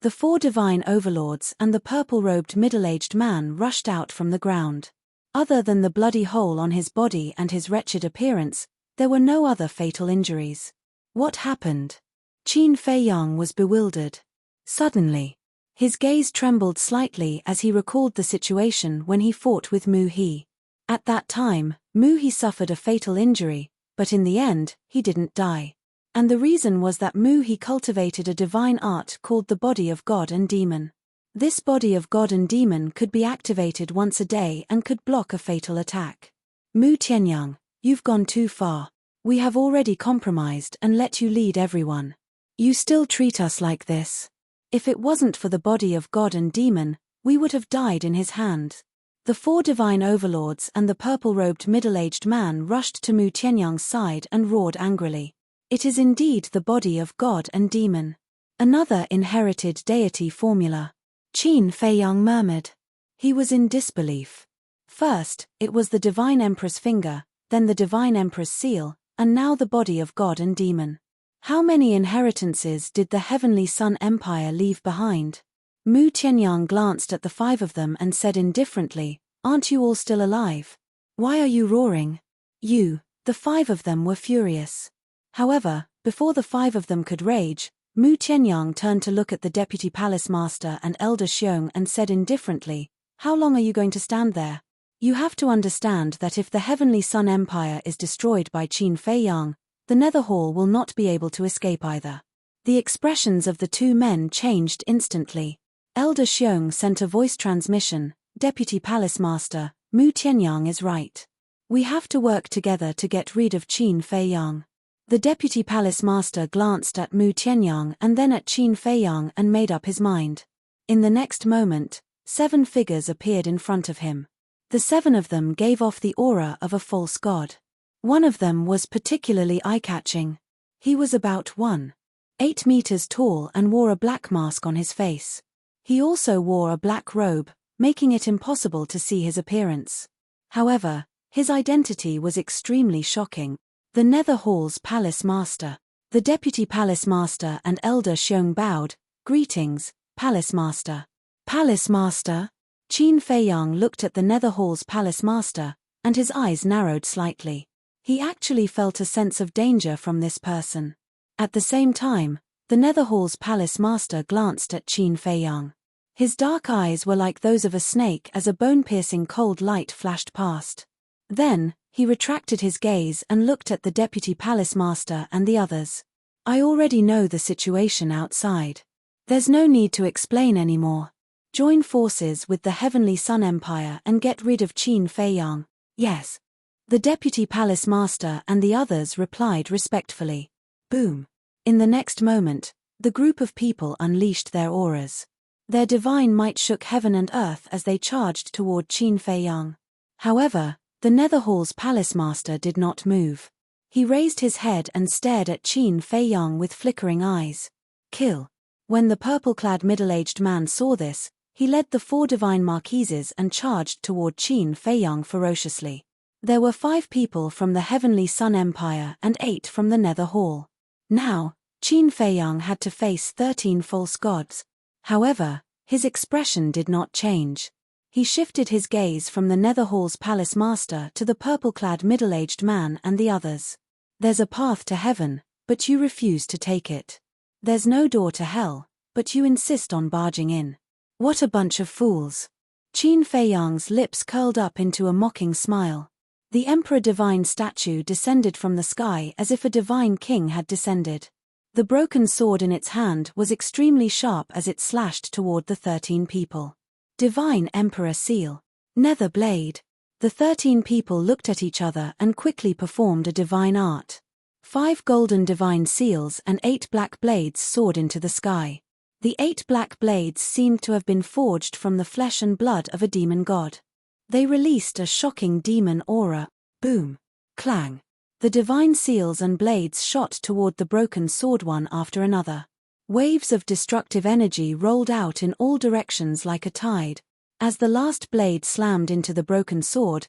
The 4 divine overlords and the purple-robed middle-aged man rushed out from the ground. Other than the bloody hole on his body and his wretched appearance, there were no other fatal injuries. What happened? Qin Feiyang was bewildered. Suddenly, his gaze trembled slightly as he recalled the situation when he fought with Mu He. At that time, Mu He suffered a fatal injury, but in the end, he didn't die. And the reason was that Mu He cultivated a divine art called the body of God and demon. This body of God and demon could be activated once a day and could block a fatal attack. Mu Tianyang, you've gone too far. We have already compromised and let you lead everyone. You still treat us like this. If it wasn't for the body of God and demon, we would have died in his hand. The 4 divine overlords and the purple-robed middle-aged man rushed to Mu Tianyang's side and roared angrily. It is indeed the body of God and demon. Another inherited deity formula. Qin Feiyang murmured. He was in disbelief. First, it was the divine empress finger, then the divine empress seal, and now the body of God and demon. How many inheritances did the heavenly sun empire leave behind? Mu Tianyang glanced at the 5 of them and said indifferently, "Aren't you all still alive? Why are you roaring?" The 5 of them were furious. However, before the 5 of them could rage, Mu Tianyang turned to look at the deputy palace master and Elder Xiong and said indifferently, "How long are you going to stand there? You have to understand that if the heavenly sun empire is destroyed by Qin Feiyang, the nether hall will not be able to escape either." The expressions of the 2 men changed instantly. Elder Xiong sent a voice transmission, "Deputy Palace Master, Mu Tianyang is right. We have to work together to get rid of Qin Feiyang." The deputy palace master glanced at Mu Tianyang and then at Qin Feiyang and made up his mind. In the next moment, 7 figures appeared in front of him. The 7 of them gave off the aura of a false god. One of them was particularly eye-catching. He was about 1.8 meters tall and wore a black mask on his face. He also wore a black robe, making it impossible to see his appearance. However, his identity was extremely shocking. The Nether Hall's Palace Master. The Deputy Palace Master and Elder Xiong bowed. "Greetings, Palace Master." "Palace Master?" Qin Feiyang looked at the Nether Hall's Palace Master, and his eyes narrowed slightly. He actually felt a sense of danger from this person. At the same time, the Nether Hall's Palace Master glanced at Qin Feiyang. His dark eyes were like those of a snake as a bone-piercing cold light flashed past. Then, he retracted his gaze and looked at the Deputy Palace Master and the others. "I already know the situation outside. There's no need to explain anymore. Join forces with the Heavenly Sun Empire and get rid of Qin Feiyang." "Yes." The Deputy Palace Master and the others replied respectfully. Boom. In the next moment, the group of people unleashed their auras. Their divine might shook heaven and earth as they charged toward Qin Feiyang. However, the Nether Hall's Palace Master did not move. He raised his head and stared at Qin Feiyang with flickering eyes. "Kill." When the purple-clad middle-aged man saw this, he led the 4 divine marquises and charged toward Qin Feiyang ferociously. There were 5 people from the Heavenly Sun Empire and 8 from the Nether Hall. Now, Qin Feiyang had to face 13 false gods. However, his expression did not change. He shifted his gaze from the Nether Hall's Palace Master to the purple-clad middle-aged man and the others. "There's a path to heaven, but you refuse to take it. There's no door to hell, but you insist on barging in. What a bunch of fools." Qin Feiyang's lips curled up into a mocking smile. The Emperor Divine statue descended from the sky as if a divine king had descended. The broken sword in its hand was extremely sharp as it slashed toward the 13 people. Divine Emperor Seal. Nether Blade. The 13 people looked at each other and quickly performed a divine art. 5 golden divine seals and 8 black blades soared into the sky. The 8 black blades seemed to have been forged from the flesh and blood of a demon god. They released a shocking demon aura. Boom. Clang. The divine seals and blades shot toward the broken sword one after another. Waves of destructive energy rolled out in all directions like a tide. As the last blade slammed into the broken sword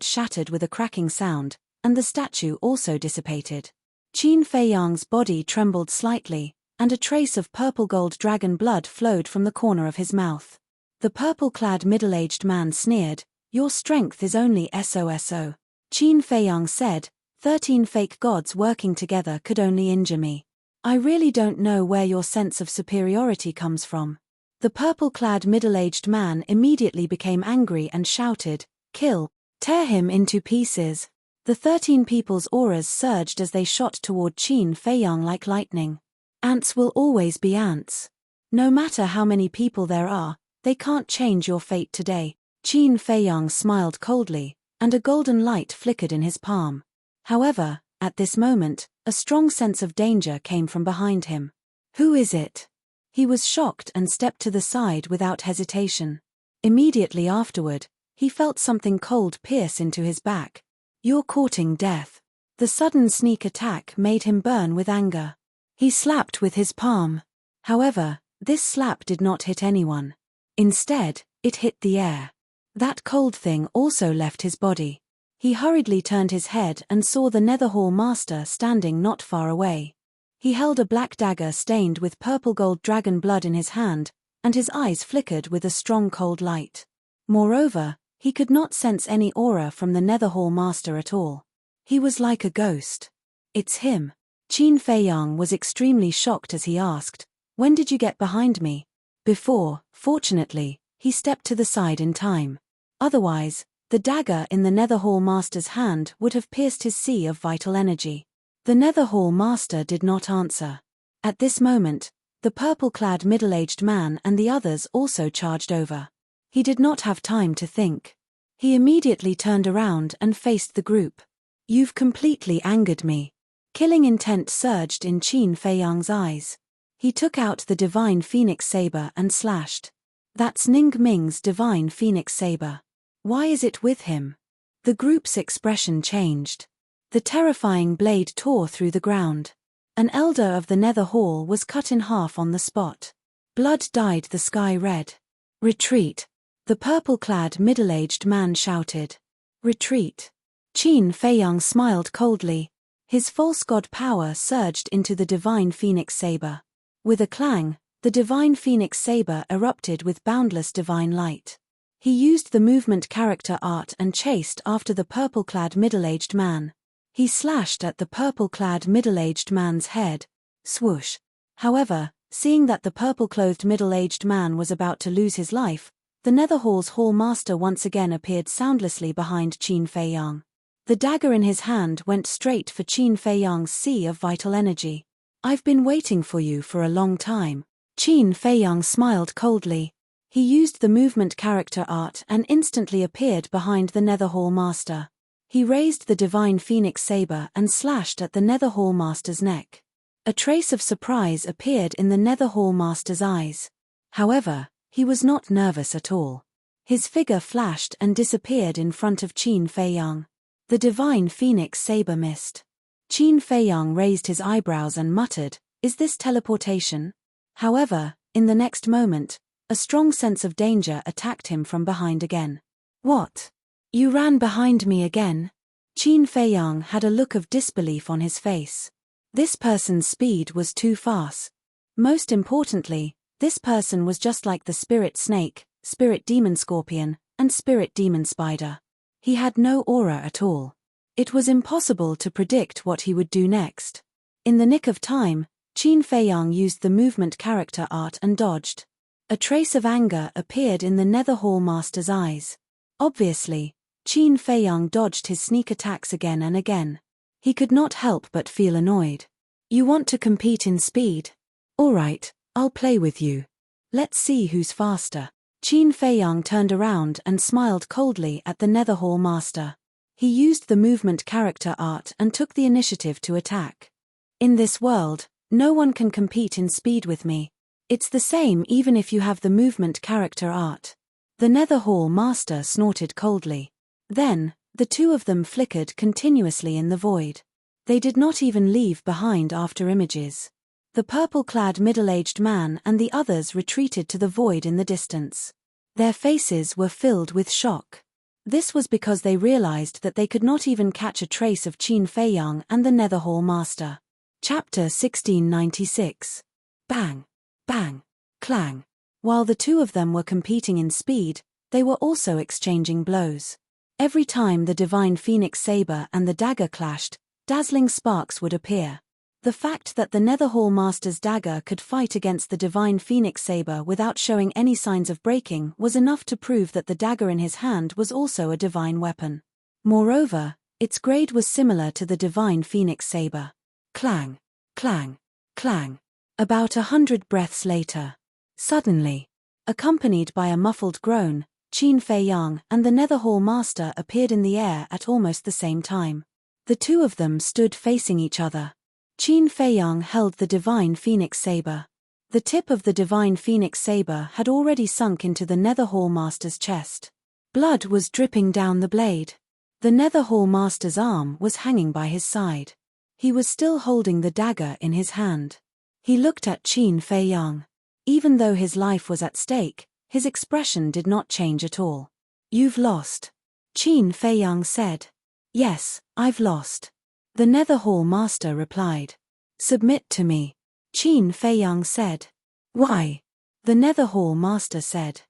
shattered with a cracking sound, and the statue also dissipated. Qin Feiyang's body trembled slightly, and a trace of purple-gold dragon blood flowed from the corner of his mouth. The purple-clad middle-aged man sneered, "Your strength is only SOSO. Qin Feiyang said, 13 fake gods working together could only injure me. I really don't know where your sense of superiority comes from." The purple-clad middle-aged man immediately became angry and shouted, "Kill! Tear him into pieces!" The 13 people's auras surged as they shot toward Qin Feiyang like lightning. Ants will always be ants. No matter how many people there are, they can't change your fate today. Qin Feiyang smiled coldly, and a golden light flickered in his palm. However, at this moment, a strong sense of danger came from behind him. "Who is it?" He was shocked and stepped to the side without hesitation. Immediately afterward, he felt something cold pierce into his back. "You're courting death." The sudden sneak attack made him burn with anger. He slapped with his palm. However, this slap did not hit anyone. Instead, it hit the air. That cold thing also left his body. He hurriedly turned his head and saw the Netherhall Master standing not far away. He held a black dagger stained with purple-gold dragon blood in his hand, and his eyes flickered with a strong cold light. Moreover, he could not sense any aura from the Netherhall Master at all. He was like a ghost. "It's him." Qin Feiyang was extremely shocked as he asked, "When did you get behind me?" Before, fortunately, he stepped to the side in time. Otherwise, the dagger in the Netherhall Master's hand would have pierced his sea of vital energy. The Netherhall Master did not answer. At this moment, the purple-clad middle-aged man and the others also charged over. He did not have time to think. He immediately turned around and faced the group. "You've completely angered me." Killing intent surged in Qin Feiyang's eyes. He took out the divine phoenix saber and slashed. "That's Ning Ming's divine phoenix saber. Why is it with him?" The group's expression changed. The terrifying blade tore through the ground. An elder of the Nether Hall was cut in half on the spot. Blood dyed the sky red. "Retreat!" The purple-clad middle-aged man shouted. "Retreat!" Qin Feiyang smiled coldly. His false god power surged into the divine phoenix saber. With a clang, the divine phoenix saber erupted with boundless divine light. He used the movement character art and chased after the purple-clad middle-aged man. He slashed at the purple-clad middle-aged man's head. Swoosh! However, seeing that the purple-clothed middle-aged man was about to lose his life, the Netherhall's Hall Master once again appeared soundlessly behind Qin Feiyang. The dagger in his hand went straight for Qin Feiyang's sea of vital energy. "I've been waiting for you for a long time." Qin Feiyang smiled coldly. He used the movement character art and instantly appeared behind the Netherhall Master. He raised the divine phoenix saber and slashed at the Netherhall Master's neck. A trace of surprise appeared in the Netherhall Master's eyes. However, he was not nervous at all. His figure flashed and disappeared in front of Qin Feiyang. The divine phoenix saber missed. Qin Feiyang raised his eyebrows and muttered, "Is this teleportation?" However, in the next moment, a strong sense of danger attacked him from behind again. "What? You ran behind me again?" Qin Feiyang had a look of disbelief on his face. This person's speed was too fast. Most importantly, this person was just like the spirit snake, spirit demon scorpion, and spirit demon spider. He had no aura at all. It was impossible to predict what he would do next. In the nick of time, Qin Feiyang used the movement character art and dodged. A trace of anger appeared in the Netherhall Master's eyes. Obviously, Qin Feiyang dodged his sneak attacks again and again. He could not help but feel annoyed. "You want to compete in speed? Alright, I'll play with you. Let's see who's faster." Qin Feiyang turned around and smiled coldly at the Netherhall Master. He used the movement character art and took the initiative to attack. "In this world, no one can compete in speed with me. It's the same even if you have the movement character art." The Netherhall Master snorted coldly. Then, the two of them flickered continuously in the void. They did not even leave behind after images. The purple-clad middle-aged man and the others retreated to the void in the distance. Their faces were filled with shock. This was because they realized that they could not even catch a trace of Qin Feiyang and the Netherhall Master. Chapter 1696. Bang! Bang! Clang! While the two of them were competing in speed, they were also exchanging blows. Every time the divine phoenix saber and the dagger clashed, dazzling sparks would appear. The fact that the Netherhall Master's dagger could fight against the divine phoenix saber without showing any signs of breaking was enough to prove that the dagger in his hand was also a divine weapon. Moreover, its grade was similar to the divine phoenix saber. Clang! Clang! Clang! About 100 breaths later. Suddenly, accompanied by a muffled groan, Qin Fei Yang and the Netherhall Master appeared in the air at almost the same time. The two of them stood facing each other. Qin Fei Yang held the divine phoenix saber. The tip of the divine phoenix saber had already sunk into the Netherhall Master's chest. Blood was dripping down the blade. The Netherhall Master's arm was hanging by his side. He was still holding the dagger in his hand. He looked at Qin Fei Yang. Even though his life was at stake, his expression did not change at all. "You've lost," Qin Fei Yang said. "Yes, I've lost," the Netherhall Master replied. "Submit to me," Qin Fei Yang said. "Why?" the Netherhall Master said.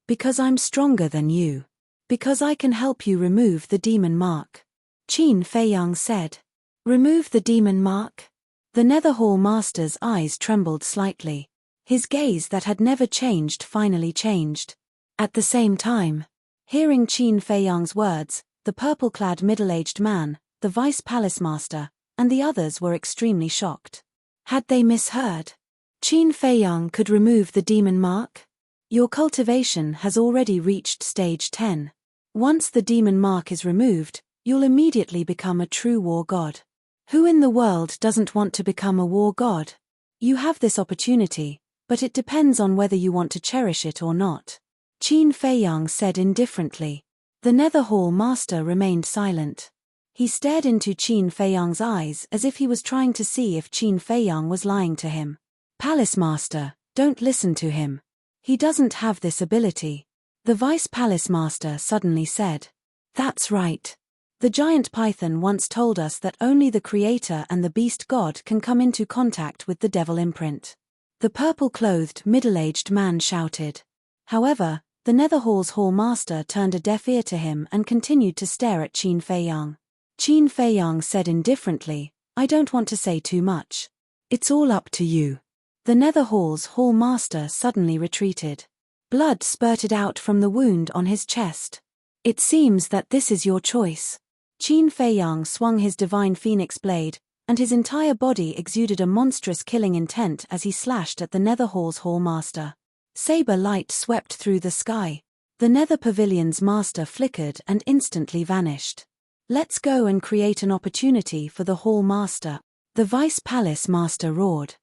"Because I'm stronger than you. Because I can help you remove the demon mark," Qin Fei Yang said. "Remove the demon mark?" The Netherhall Master's eyes trembled slightly. His gaze that had never changed finally changed. At the same time, hearing Qin Fei Yang's words, the purple-clad middle-aged man, the Vice Palace Master, and the others were extremely shocked. Had they misheard? Qin Fei Yang could remove the demon mark? Your cultivation has already reached stage 10. Once the demon mark is removed, you'll immediately become a true war god. Who in the world doesn't want to become a war god? You have this opportunity, but it depends on whether you want to cherish it or not, Qin Fei Yang said indifferently. The Netherhall Master remained silent. He stared into Qin Fei Yang's eyes as if he was trying to see if Qin Fei Yang was lying to him. "Palace Master, don't listen to him. He doesn't have this ability," the Vice Palace Master suddenly said. "That's right. The giant python once told us that only the creator and the beast god can come into contact with the devil imprint," the purple-clothed middle-aged man shouted. However, the Netherhall's Hall Master turned a deaf ear to him and continued to stare at Qin Fei Yang. Qin Fei Yang said indifferently, "I don't want to say too much. It's all up to you." The Netherhall's Hall Master suddenly retreated. Blood spurted out from the wound on his chest. "It seems that this is your choice." Qin Fei Yang swung his divine phoenix blade, and his entire body exuded a monstrous killing intent as he slashed at the Netherhall's Hall Master. Saber light swept through the sky. The Nether Pavilion's master flickered and instantly vanished. "Let's go and create an opportunity for the Hall Master," the Vice Palace Master roared.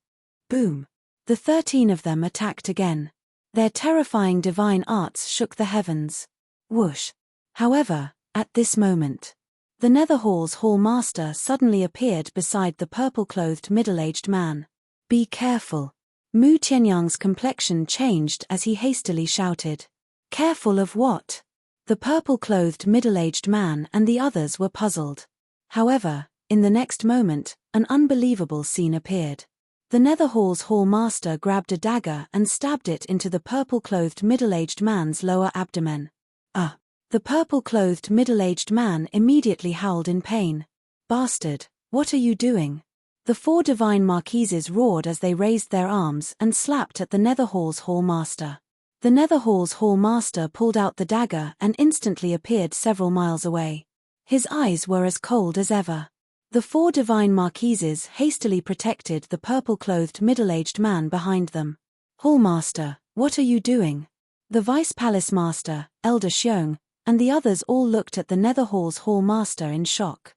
Boom! The 13 of them attacked again. Their terrifying divine arts shook the heavens. Whoosh! However, at this moment, the Netherhall's Hall Master suddenly appeared beside the purple-clothed middle-aged man. "Be careful." Mu Tianyang's complexion changed as he hastily shouted. "Careful of what?" The purple-clothed middle-aged man and the others were puzzled. However, in the next moment, an unbelievable scene appeared. The Netherhall's Hall Master grabbed a dagger and stabbed it into the purple-clothed middle-aged man's lower abdomen. The purple-clothed middle-aged man immediately howled in pain. "Bastard, what are you doing?" The 4 divine marquises roared as they raised their arms and slapped at the Netherhall's Hall Master. The Netherhall's Hall Master pulled out the dagger and instantly appeared several miles away. His eyes were as cold as ever. The 4 divine marquises hastily protected the purple-clothed middle-aged man behind them. "Hall Master, what are you doing?" The Vice Palace Master, Elder Xiong, and the others all looked at the Netherhall's Hall Master in shock.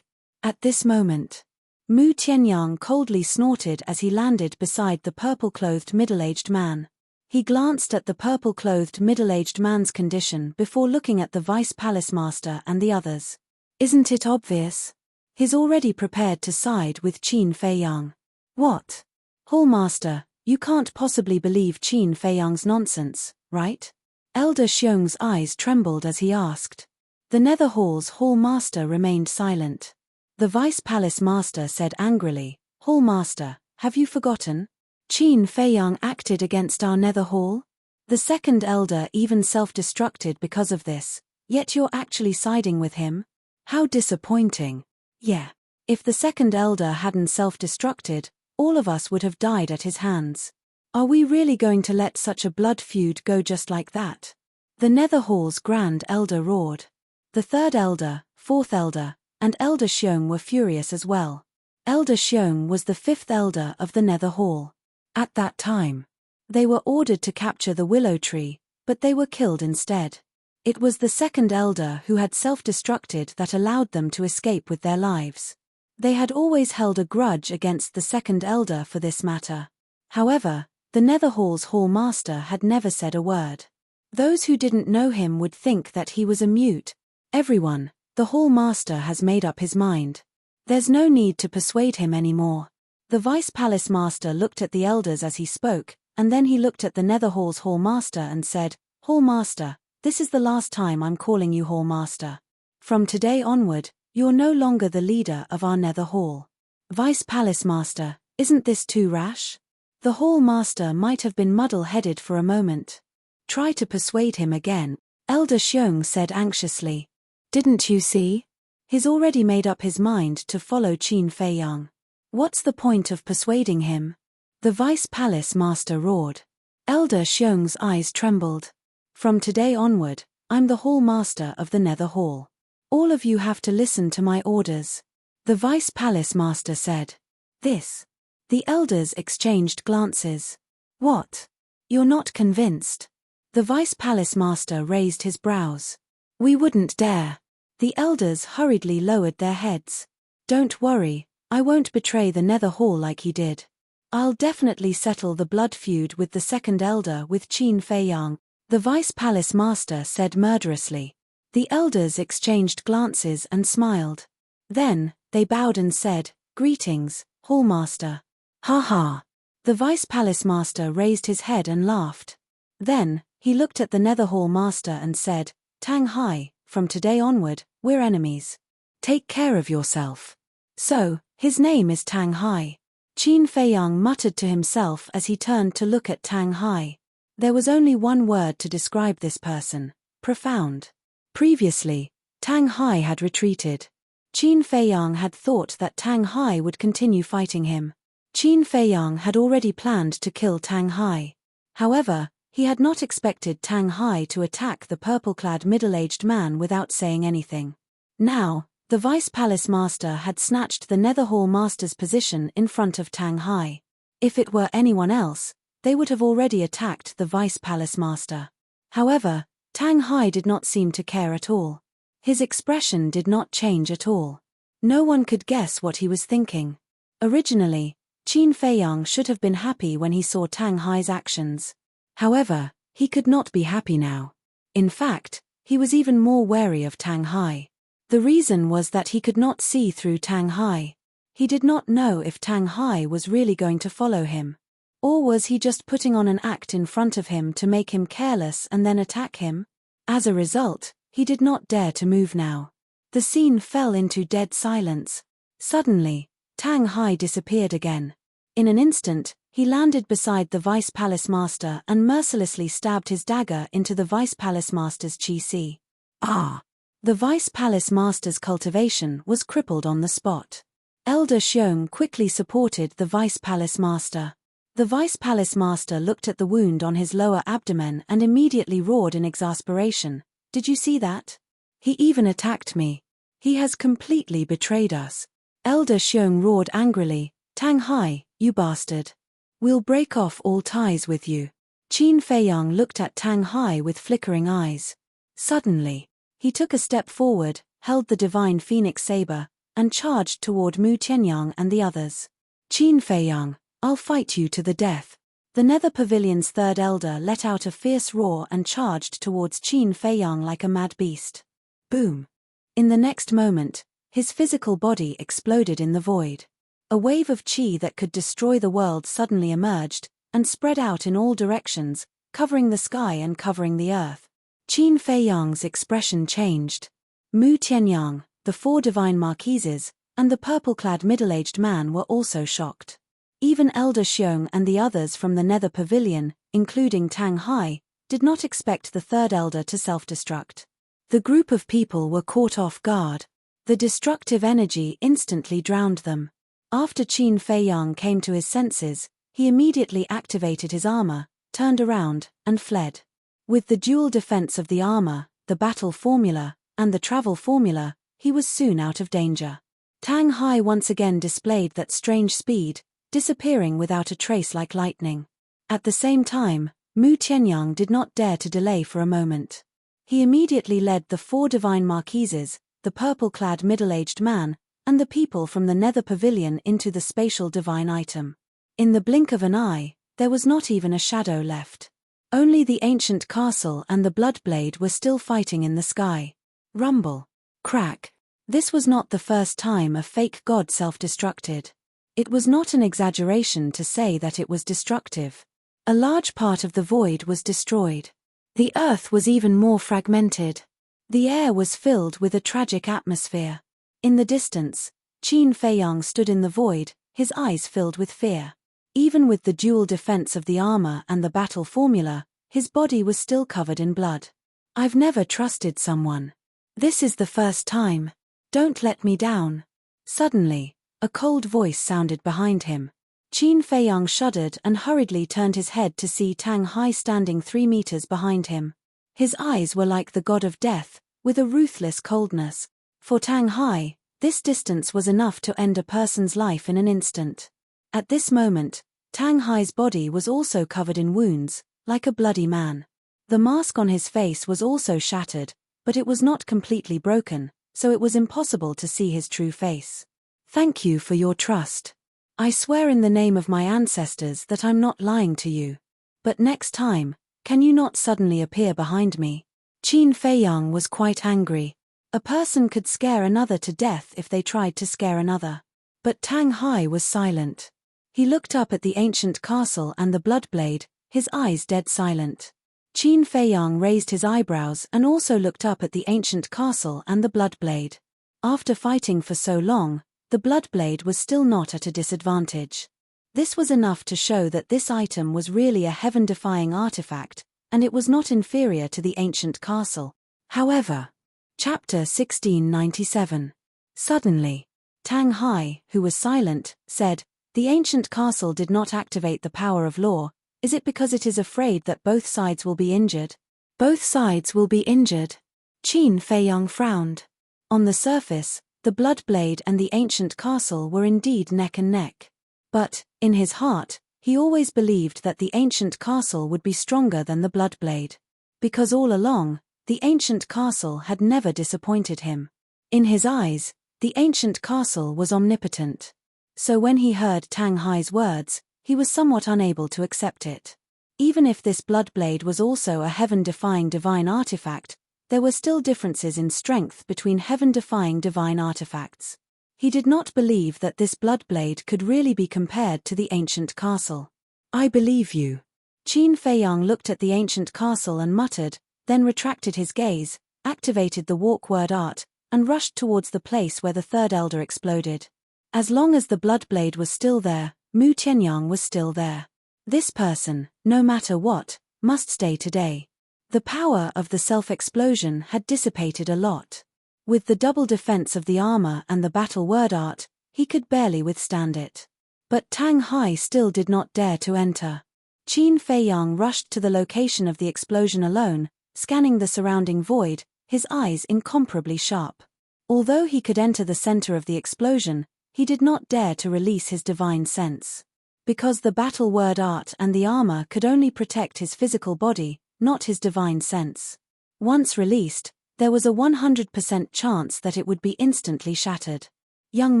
At this moment, Mu Tianyang coldly snorted as he landed beside the purple-clothed middle-aged man. He glanced at the purple-clothed middle-aged man's condition before looking at the Vice Palace Master and the others. Isn't it obvious? He's already prepared to side with Qin Fei Yang. What? Hall Master, you can't possibly believe Qin Fei Yang's nonsense, right? Elder Xiong's eyes trembled as he asked. The Netherhall's Hall Master remained silent. The Vice Palace Master said angrily, "Hall Master, have you forgotten? Qin Feiyang acted against our nether hall? The second elder even self-destructed because of this, yet you're actually siding with him? How disappointing. Yeah. If the second elder hadn't self-destructed, all of us would have died at his hands. Are we really going to let such a blood feud go just like that? The nether hall's grand elder roared. The third elder, fourth elder, and Elder Xiong were furious as well. Elder Xiong was the fifth elder of the nether hall. At that time, they were ordered to capture the willow tree, but they were killed instead. It was the second elder who had self-destructed that allowed them to escape with their lives. They had always held a grudge against the second elder for this matter. However, the nether hall's hall master had never said a word. Those who didn't know him would think that he was a mute. Everyone, the hall master has made up his mind. There's no need to persuade him anymore. The vice palace master looked at the elders as he spoke, and then he looked at the nether hall's hall master and said, "Hall master, this is the last time I'm calling you hall master. From today onward, you're no longer the leader of our nether hall." Vice palace master, isn't this too rash? The hall master might have been muddle-headed for a moment. Try to persuade him again, Elder Xiong said anxiously. Didn't you see? He's already made up his mind to follow Qin Feiyang. What's the point of persuading him? The vice palace master roared. Elder Xiong's eyes trembled. From today onward, I'm the hall master of the nether hall. All of you have to listen to my orders. The vice palace master said. This. The elders exchanged glances. What? You're not convinced? The vice palace master raised his brows. We wouldn't dare. The elders hurriedly lowered their heads. Don't worry, I won't betray the nether hall like he did. I'll definitely settle the blood feud with the second elder with Qin Feiyang, the vice palace master said murderously. The elders exchanged glances and smiled. Then, they bowed and said, "Greetings, hall master." Ha ha. The vice palace master raised his head and laughed. Then, he looked at the nether hall master and said, "Tang Hai, from today onward, we're enemies. Take care of yourself." So, his name is Tang Hai. Qin Feiyang muttered to himself as he turned to look at Tang Hai. There was only one word to describe this person: profound. Previously, Tang Hai had retreated. Qin Feiyang had thought that Tang Hai would continue fighting him. Qin Feiyang had already planned to kill Tang Hai. However, he had not expected Tang Hai to attack the purple-clad middle-aged man without saying anything. Now, the vice palace master had snatched the nether hall master's position in front of Tang Hai. If it were anyone else, they would have already attacked the vice palace master. However, Tang Hai did not seem to care at all. His expression did not change at all. No one could guess what he was thinking. Originally, Qin Feiyang should have been happy when he saw Tang Hai's actions. However, he could not be happy now. In fact, he was even more wary of Tang Hai. The reason was that he could not see through Tang Hai. He did not know if Tang Hai was really going to follow him. Or was he just putting on an act in front of him to make him careless and then attack him? As a result, he did not dare to move now. The scene fell into dead silence. Suddenly, Tang Hai disappeared again. In an instant, he landed beside the vice palace master and mercilessly stabbed his dagger into the vice palace master's chi. Ah! The vice palace master's cultivation was crippled on the spot. Elder Xiong quickly supported the vice palace master. The vice palace master looked at the wound on his lower abdomen and immediately roared in exasperation. Did you see that? He even attacked me. He has completely betrayed us. Elder Xiong roared angrily, Tang Hai, you bastard. We'll break off all ties with you. Qin Feiyang looked at Tang Hai with flickering eyes. Suddenly, he took a step forward, held the divine phoenix saber, and charged toward Mu Tianyang and the others. Qin Feiyang, I'll fight you to the death. The Nether Pavilion's third elder let out a fierce roar and charged towards Qin Feiyang like a mad beast. Boom! In the next moment, his physical body exploded in the void. A wave of qi that could destroy the world suddenly emerged, and spread out in all directions, covering the sky and covering the earth. Qin Feiyang's expression changed. Mu Tianyang, the four divine marquises, and the purple-clad middle-aged man were also shocked. Even Elder Xiong and the others from the Nether Pavilion, including Tang Hai, did not expect the third elder to self-destruct. The group of people were caught off guard. The destructive energy instantly drowned them. After Qin Feiyang came to his senses, he immediately activated his armor, turned around, and fled. With the dual defense of the armor, the battle formula, and the travel formula, he was soon out of danger. Tang Hai once again displayed that strange speed, disappearing without a trace like lightning. At the same time, Mu Tianyang did not dare to delay for a moment. He immediately led the 4 divine marquises, the purple-clad middle-aged man, and the people from the Nether Pavilion into the spatial divine item. In the blink of an eye, there was not even a shadow left. Only the ancient castle and the Bloodblade were still fighting in the sky. Rumble. Crack. This was not the first time a fake god self-destructed. It was not an exaggeration to say that it was destructive. A large part of the void was destroyed. The earth was even more fragmented. The air was filled with a tragic atmosphere. In the distance, Qin Feiyang stood in the void, his eyes filled with fear. Even with the dual defense of the armor and the battle formula, his body was still covered in blood. I've never trusted someone. This is the first time. Don't let me down. Suddenly, a cold voice sounded behind him. Qin Feiyang shuddered and hurriedly turned his head to see Tang Hai standing 3 meters behind him. His eyes were like the god of death, with a ruthless coldness. For Tang Hai, this distance was enough to end a person's life in an instant. At this moment, Tang Hai's body was also covered in wounds, like a bloody man. The mask on his face was also shattered, but it was not completely broken, so it was impossible to see his true face. Thank you for your trust. I swear in the name of my ancestors that I'm not lying to you. But next time, can you not suddenly appear behind me? Qin Feiyang was quite angry. A person could scare another to death if they tried to scare another. But Tang Hai was silent. He looked up at the ancient castle and the Bloodblade, his eyes dead silent. Qin Feiyang raised his eyebrows and also looked up at the ancient castle and the Bloodblade. After fighting for so long, the Bloodblade was still not at a disadvantage. This was enough to show that this item was really a heaven-defying artifact, and it was not inferior to the ancient castle. However, Chapter 1697. Suddenly, Tang Hai, who was silent, said, "The ancient castle did not activate the power of law. Is it because it is afraid that both sides will be injured?" "Both sides will be injured." Qin Feiyang frowned. On the surface, the Bloodblade and the ancient castle were indeed neck and neck. But, in his heart, he always believed that the ancient castle would be stronger than the Bloodblade. Because all along, the ancient castle had never disappointed him. In his eyes, the ancient castle was omnipotent. So when he heard Tang Hai's words, he was somewhat unable to accept it. Even if this Bloodblade was also a heaven-defying divine artifact, there were still differences in strength between heaven-defying divine artifacts. He did not believe that this Bloodblade could really be compared to the ancient castle. "I believe you." Qin Feiyang looked at the ancient castle and muttered, then retracted his gaze, activated the walk word art, and rushed towards the place where the third elder exploded. As long as the Bloodblade was still there, Mu Tianyang was still there. This person, no matter what, must stay today. The power of the self-explosion had dissipated a lot. With the double defense of the armor and the battle word art, he could barely withstand it. But Tang Hai still did not dare to enter. Qin Feiyang rushed to the location of the explosion alone, scanning the surrounding void, his eyes incomparably sharp. Although he could enter the center of the explosion, he did not dare to release his divine sense. Because the battle word art and the armor could only protect his physical body, not his divine sense. Once released, there was a 100% chance that it would be instantly shattered. "Young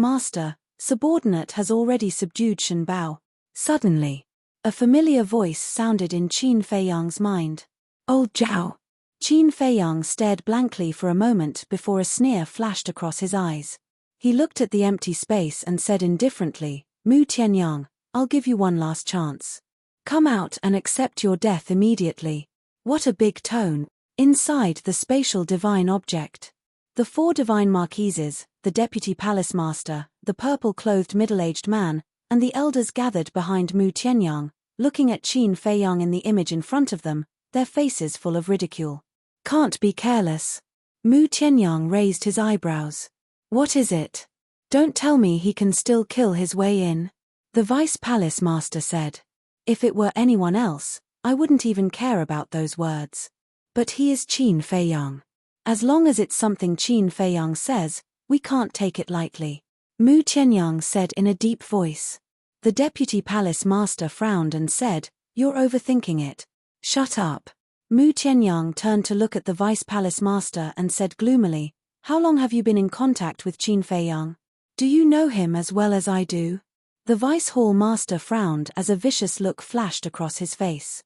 master, subordinate has already subdued Shen Bao." Suddenly, a familiar voice sounded in Qin Feiyang's mind. "Old Zhao." Qin Feiyang stared blankly for a moment before a sneer flashed across his eyes. He looked at the empty space and said indifferently, "Mu Tianyang, I'll give you one last chance. Come out and accept your death immediately." What a big tone. Inside the spatial divine object, the 4 divine marquises, the deputy palace master, the purple-clothed middle-aged man, and the elders gathered behind Mu Tianyang, looking at Qin Feiyang in the image in front of them, their faces full of ridicule. Can't be careless. Mu Tianyang raised his eyebrows. What is it? Don't tell me he can still kill his way in. The Vice Palace Master said. If it were anyone else, I wouldn't even care about those words. But he is Qin Feiyang. As long as it's something Qin Feiyang says, we can't take it lightly. Mu Tianyang said in a deep voice. The Deputy Palace Master frowned and said, You're overthinking it. Shut up. Mu Tianyang turned to look at the Vice Palace Master and said gloomily, How long have you been in contact with Qin Feiyang? Do you know him as well as I do? The Vice Hall Master frowned as a vicious look flashed across his face.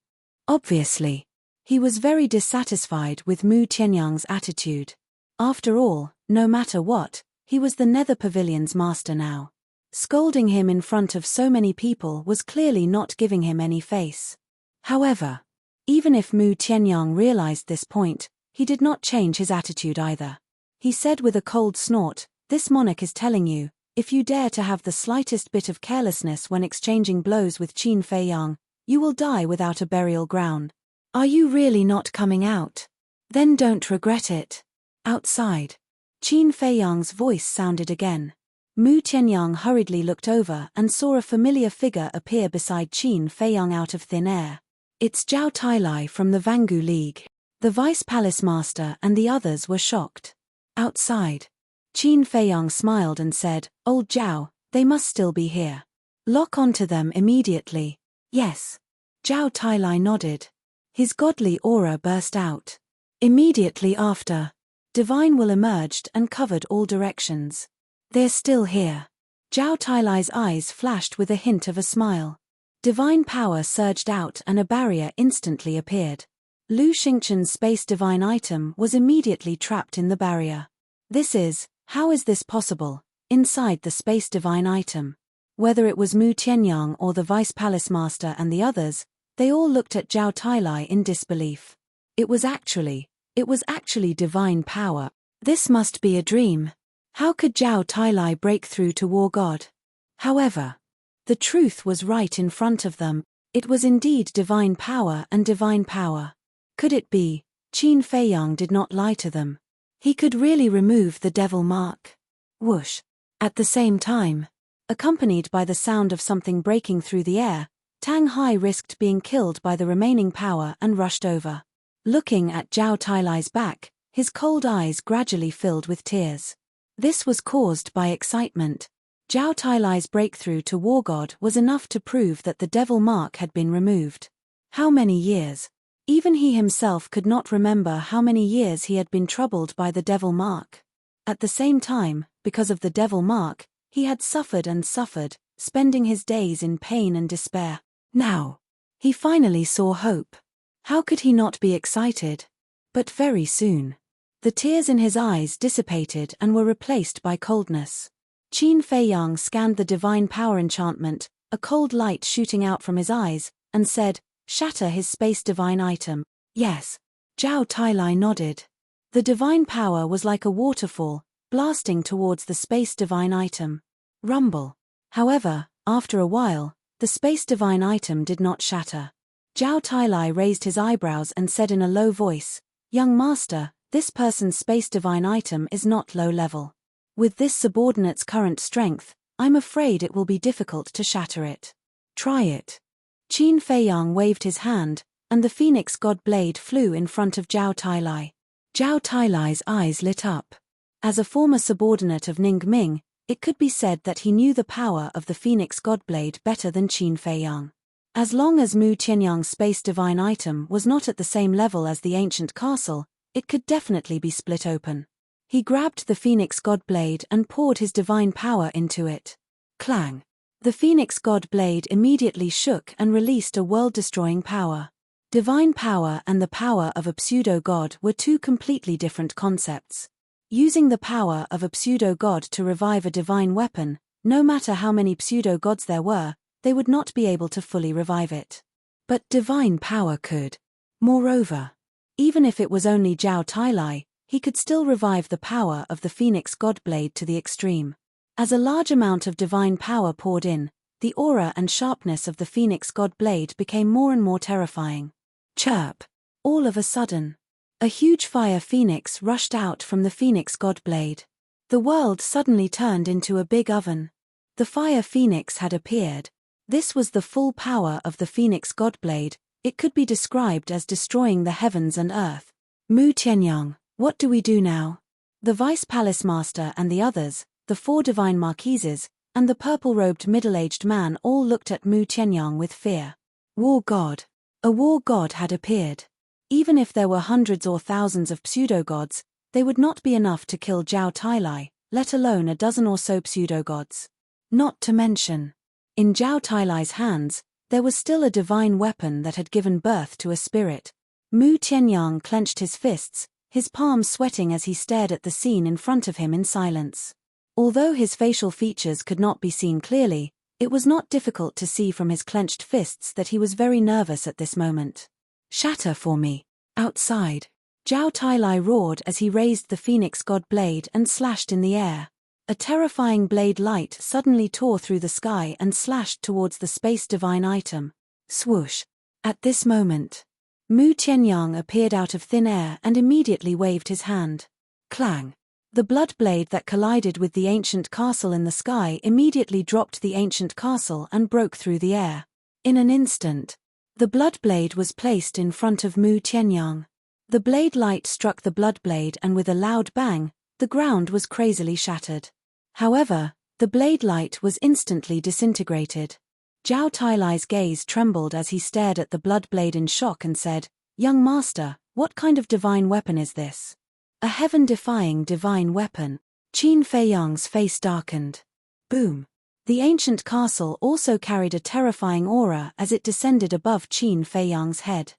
Obviously. He was very dissatisfied with Mu Tianyang's attitude. After all, no matter what, he was the Nether Pavilion's master now. Scolding him in front of so many people was clearly not giving him any face. However, even if Mu Tianyang realized this point, he did not change his attitude either. He said with a cold snort, This monarch is telling you, if you dare to have the slightest bit of carelessness when exchanging blows with Qin Feiyang, you will die without a burial ground. Are you really not coming out? Then don't regret it. Outside. Qin Feiyang's voice sounded again. Mu Tianyang hurriedly looked over and saw a familiar figure appear beside Qin Feiyang out of thin air. It's Zhao Tailai from the Vangu League. The Vice Palace Master and the others were shocked. Outside. Qin Feiyang smiled and said, Old Zhao, they must still be here. Lock onto them immediately. Yes. Zhao Tailai nodded. His godly aura burst out. Immediately after, divine will emerged and covered all directions. They're still here. Zhao Tailai's eyes flashed with a hint of a smile. Divine power surged out and a barrier instantly appeared. Lu Xingchen's space divine item was immediately trapped in the barrier. How is this possible, inside the space divine item? Whether it was Mu Tianyang or the Vice Palace Master and the others, they all looked at Zhao Tailai in disbelief. It was actually divine power. This must be a dream. How could Zhao Tailai break through to War God? However, the truth was right in front of them. It was indeed divine power and divine power. Could it be? Qin Feiyang did not lie to them. He could really remove the devil mark. Whoosh. At the same time, accompanied by the sound of something breaking through the air, Tang Hai risked being killed by the remaining power and rushed over. Looking at Zhao Tailai's back, his cold eyes gradually filled with tears. This was caused by excitement. Zhao Tailai's breakthrough to War God was enough to prove that the devil mark had been removed. How many years? Even he himself could not remember how many years he had been troubled by the devil mark. At the same time, because of the devil mark, he had suffered and suffered, spending his days in pain and despair. Now, he finally saw hope. How could he not be excited? But very soon, the tears in his eyes dissipated and were replaced by coldness. Qin Feiyang scanned the divine power enchantment, a cold light shooting out from his eyes, and said, Shatter his space divine item. Yes. Zhao Tailai nodded. The divine power was like a waterfall, blasting towards the space divine item. Rumble. However, after a while, the space divine item did not shatter. Zhao Tailai raised his eyebrows and said in a low voice, Young master, this person's space divine item is not low level. With this subordinate's current strength, I'm afraid it will be difficult to shatter it. Try it. Qin Feiyang waved his hand, and the Phoenix God blade flew in front of Zhao Tailai. Zhao Tailai's eyes lit up. As a former subordinate of Ning Ming, it could be said that he knew the power of the Phoenix God blade better than Qin Feiyang. As long as Mu Tianyang's space divine item was not at the same level as the ancient castle, it could definitely be split open. He grabbed the Phoenix God blade and poured his divine power into it. Clang! The Phoenix God blade immediately shook and released a world-destroying power. Divine power and the power of a pseudo-god were two completely different concepts. Using the power of a pseudo-god to revive a divine weapon, no matter how many pseudo-gods there were, they would not be able to fully revive it. But divine power could. Moreover, even if it was only Zhao Tailai, he could still revive the power of the Phoenix God blade to the extreme. As a large amount of divine power poured in, the aura and sharpness of the Phoenix God blade became more and more terrifying. Chirp! All of a sudden, a huge fire phoenix rushed out from the Phoenix God blade. The world suddenly turned into a big oven. The fire phoenix had appeared. This was the full power of the Phoenix God blade. It could be described as destroying the heavens and earth. Mu Tianyang, what do we do now? The Vice Palace Master and the others, the 4 divine marquises, and the purple-robed middle-aged man all looked at Mu Tianyang with fear. War god. A war god had appeared. Even if there were hundreds or thousands of pseudo-gods, they would not be enough to kill Zhao Tailai, let alone a dozen or so pseudo-gods. Not to mention, in Zhao Tailai's hands, there was still a divine weapon that had given birth to a spirit. Mu Tianyang clenched his fists, his palms sweating as he stared at the scene in front of him in silence. Although his facial features could not be seen clearly, it was not difficult to see from his clenched fists that he was very nervous at this moment. Shatter for me. Outside. Zhao Tailai roared as he raised the Phoenix God blade and slashed in the air. A terrifying blade light suddenly tore through the sky and slashed towards the space divine item. Swoosh. At this moment, Mu Tianyang appeared out of thin air and immediately waved his hand. Clang. The blood blade that collided with the ancient castle in the sky immediately dropped the ancient castle and broke through the air. In an instant, the blood blade was placed in front of Mu Tianyang. The blade light struck the blood blade and with a loud bang, the ground was crazily shattered. However, the blade light was instantly disintegrated. Zhao Tailai's gaze trembled as he stared at the blood blade in shock and said, "Young master, what kind of divine weapon is this?" "A heaven-defying divine weapon." Qin Feiyang's face darkened. Boom. The ancient castle also carried a terrifying aura as it descended above Qin Feiyang's head.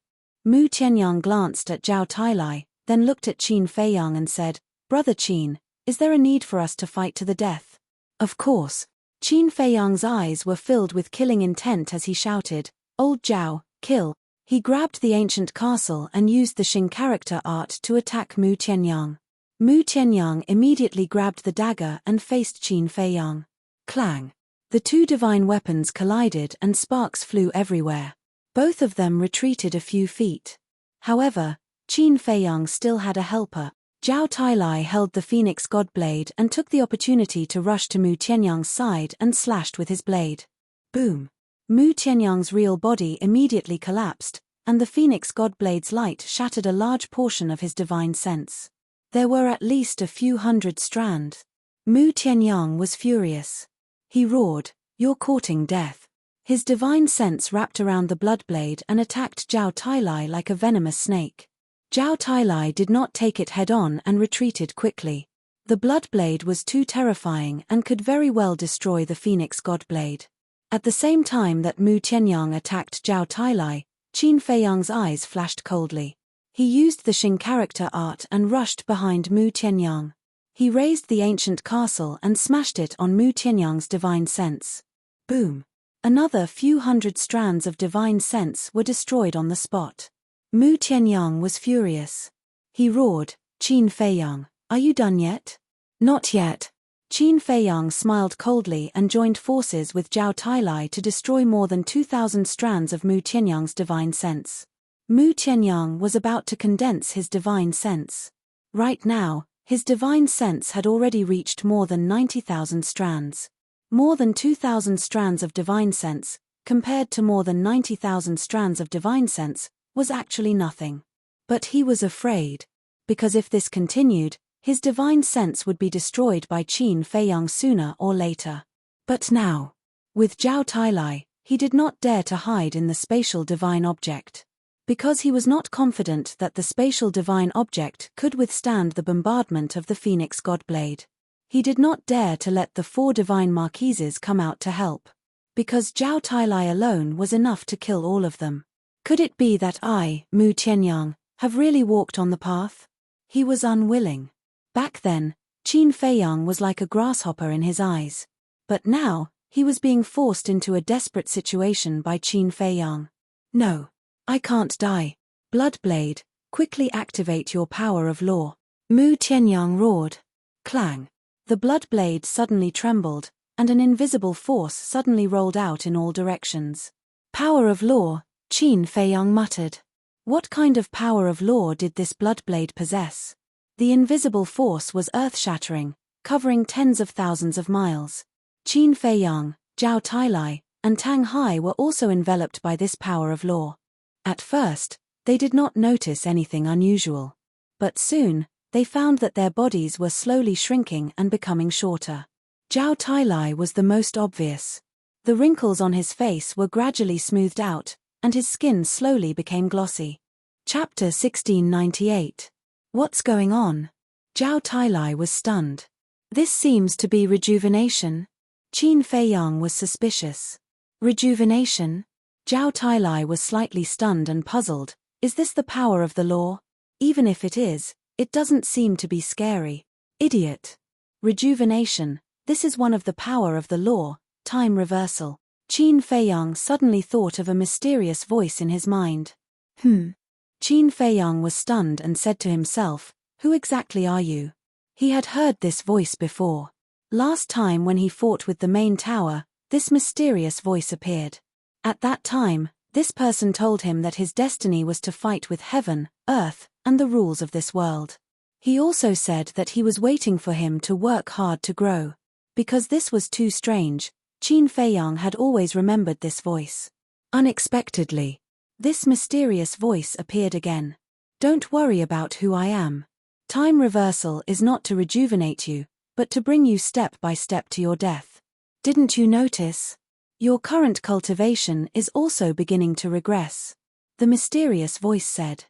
Mu Tianyang glanced at Zhao Tailai, then looked at Qin Feiyang and said, "Brother Qin, is there a need for us to fight to the death?" Of course. Qin Feiyang's eyes were filled with killing intent as he shouted, "Old Zhao, kill." He grabbed the ancient castle and used the Xing character art to attack Mu Tianyang. Mu Tianyang immediately grabbed the dagger and faced Qin Feiyang. Clang. The 2 divine weapons collided and sparks flew everywhere. Both of them retreated a few feet. However, Qin Feiyang still had a helper. Zhao Tailai held the Phoenix God blade and took the opportunity to rush to Mu Tianyang's side and slashed with his blade. Boom. Mu Tianyang's real body immediately collapsed, and the Phoenix God blade's light shattered a large portion of his divine sense. There were at least a few hundred strands. Mu Tianyang was furious. He roared, "You're courting death." His divine sense wrapped around the blood blade and attacked Zhao Tailai like a venomous snake. Zhao Tailai did not take it head-on and retreated quickly. The blood blade was too terrifying and could very well destroy the Phoenix God blade. At the same time that Mu Tianyang attacked Zhao Tailai, Qin Feiyang's eyes flashed coldly. He used the Xing character art and rushed behind Mu Tianyang. He raised the ancient castle and smashed it on Mu Tianyang's divine sense. Boom. Another few hundred strands of divine sense were destroyed on the spot. Mu Tianyang was furious. He roared, "Qin Feiyang, are you done yet?" "Not yet." Qin Feiyang smiled coldly and joined forces with Zhao Tailai to destroy more than 2,000 strands of Mu Tianyang's divine sense. Mu Tianyang was about to condense his divine sense. Right now, his divine sense had already reached more than 90,000 strands. More than 2,000 strands of divine sense, compared to more than 90,000 strands of divine sense, was actually nothing. But he was afraid. Because if this continued, his divine sense would be destroyed by Qin Feiyang sooner or later. But now, with Zhao Tailai, he did not dare to hide in the spatial divine object. Because he was not confident that the spatial divine object could withstand the bombardment of the Phoenix God blade. He did not dare to let the 4 divine marquises come out to help. Because Zhao Tailai alone was enough to kill all of them. Could it be that I, Mu Tianyang, have really walked on the path? He was unwilling. Back then, Qin Feiyang was like a grasshopper in his eyes. But now, he was being forced into a desperate situation by Qin Feiyang. "No. I can't die. Bloodblade, quickly activate your power of law." Mu Tianyang roared. Clang. The blood blade suddenly trembled, and an invisible force suddenly rolled out in all directions. Power of law, Qin Feiyang muttered. What kind of power of law did this bloodblade possess? The invisible force was earth-shattering, covering tens of thousands of miles. Qin Feiyang, Zhao Tailai, and Tang Hai were also enveloped by this power of law. At first, they did not notice anything unusual. But soon, they found that their bodies were slowly shrinking and becoming shorter. Zhao Tailai was the most obvious. The wrinkles on his face were gradually smoothed out, and his skin slowly became glossy. Chapter 1698. What's going on? Zhao Tailai was stunned. This seems to be rejuvenation. Qin Feiyang was suspicious. Rejuvenation? Zhao Tailai was slightly stunned and puzzled. Is this the power of the law? Even if it is, it doesn't seem to be scary. Idiot. Rejuvenation, this is one of the power of the law, time reversal. Qin Feiyang suddenly thought of a mysterious voice in his mind. Qin Feiyang was stunned and said to himself, who exactly are you? He had heard this voice before. Last time when he fought with the main tower, this mysterious voice appeared. At that time, this person told him that his destiny was to fight with heaven, earth, and the rules of this world. He also said that he was waiting for him to work hard to grow. Because this was too strange, Qin Feiyang had always remembered this voice. Unexpectedly, this mysterious voice appeared again. Don't worry about who I am. Time reversal is not to rejuvenate you, but to bring you step by step to your death. Didn't you notice? Your current cultivation is also beginning to regress. The mysterious voice said.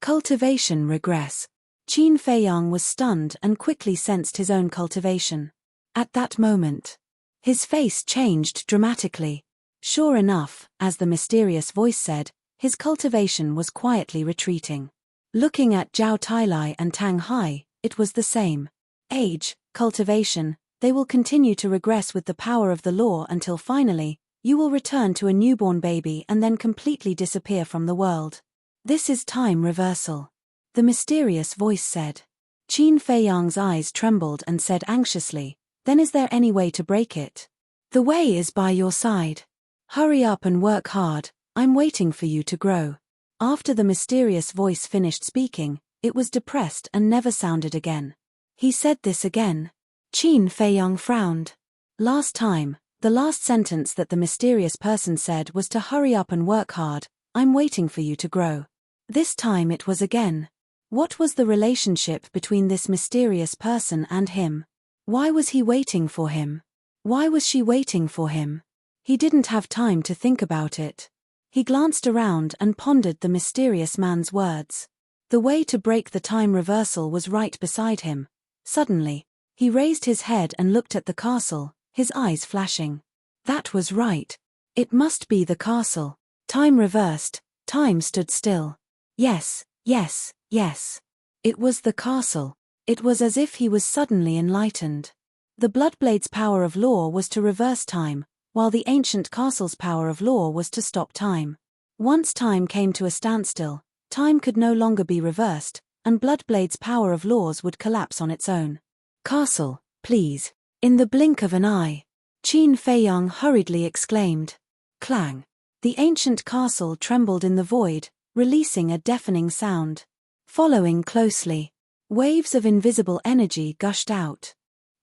Cultivation regress. Qin Feiyang was stunned and quickly sensed his own cultivation. At that moment, his face changed dramatically. Sure enough, as the mysterious voice said, his cultivation was quietly retreating. Looking at Zhao Tailai and Tang Hai, it was the same. Age, cultivation, they will continue to regress with the power of the law until finally, you will return to a newborn baby and then completely disappear from the world. This is time reversal. The mysterious voice said. Qin Feiyang's eyes trembled and said anxiously, then is there any way to break it? The way is by your side. Hurry up and work hard, I'm waiting for you to grow. After the mysterious voice finished speaking, it was depressed and never sounded again. He said this again. Qin Feiyang frowned. Last time, the last sentence that the mysterious person said was to hurry up and work hard, I'm waiting for you to grow. This time it was again. What was the relationship between this mysterious person and him? Why was he waiting for him? Why was she waiting for him? He didn't have time to think about it. He glanced around and pondered the mysterious man's words. The way to break the time reversal was right beside him. Suddenly, he raised his head and looked at the castle, his eyes flashing. That was right. It must be the castle. Time reversed, time stood still. Yes, yes, yes. It was the castle. It was as if he was suddenly enlightened. The Bloodblade's power of law was to reverse time, while the ancient castle's power of law was to stop time. Once time came to a standstill, time could no longer be reversed, and Bloodblade's power of laws would collapse on its own. Castle, please. In the blink of an eye. Qin Feiyang hurriedly exclaimed. Clang. The ancient castle trembled in the void, releasing a deafening sound. Following closely, waves of invisible energy gushed out.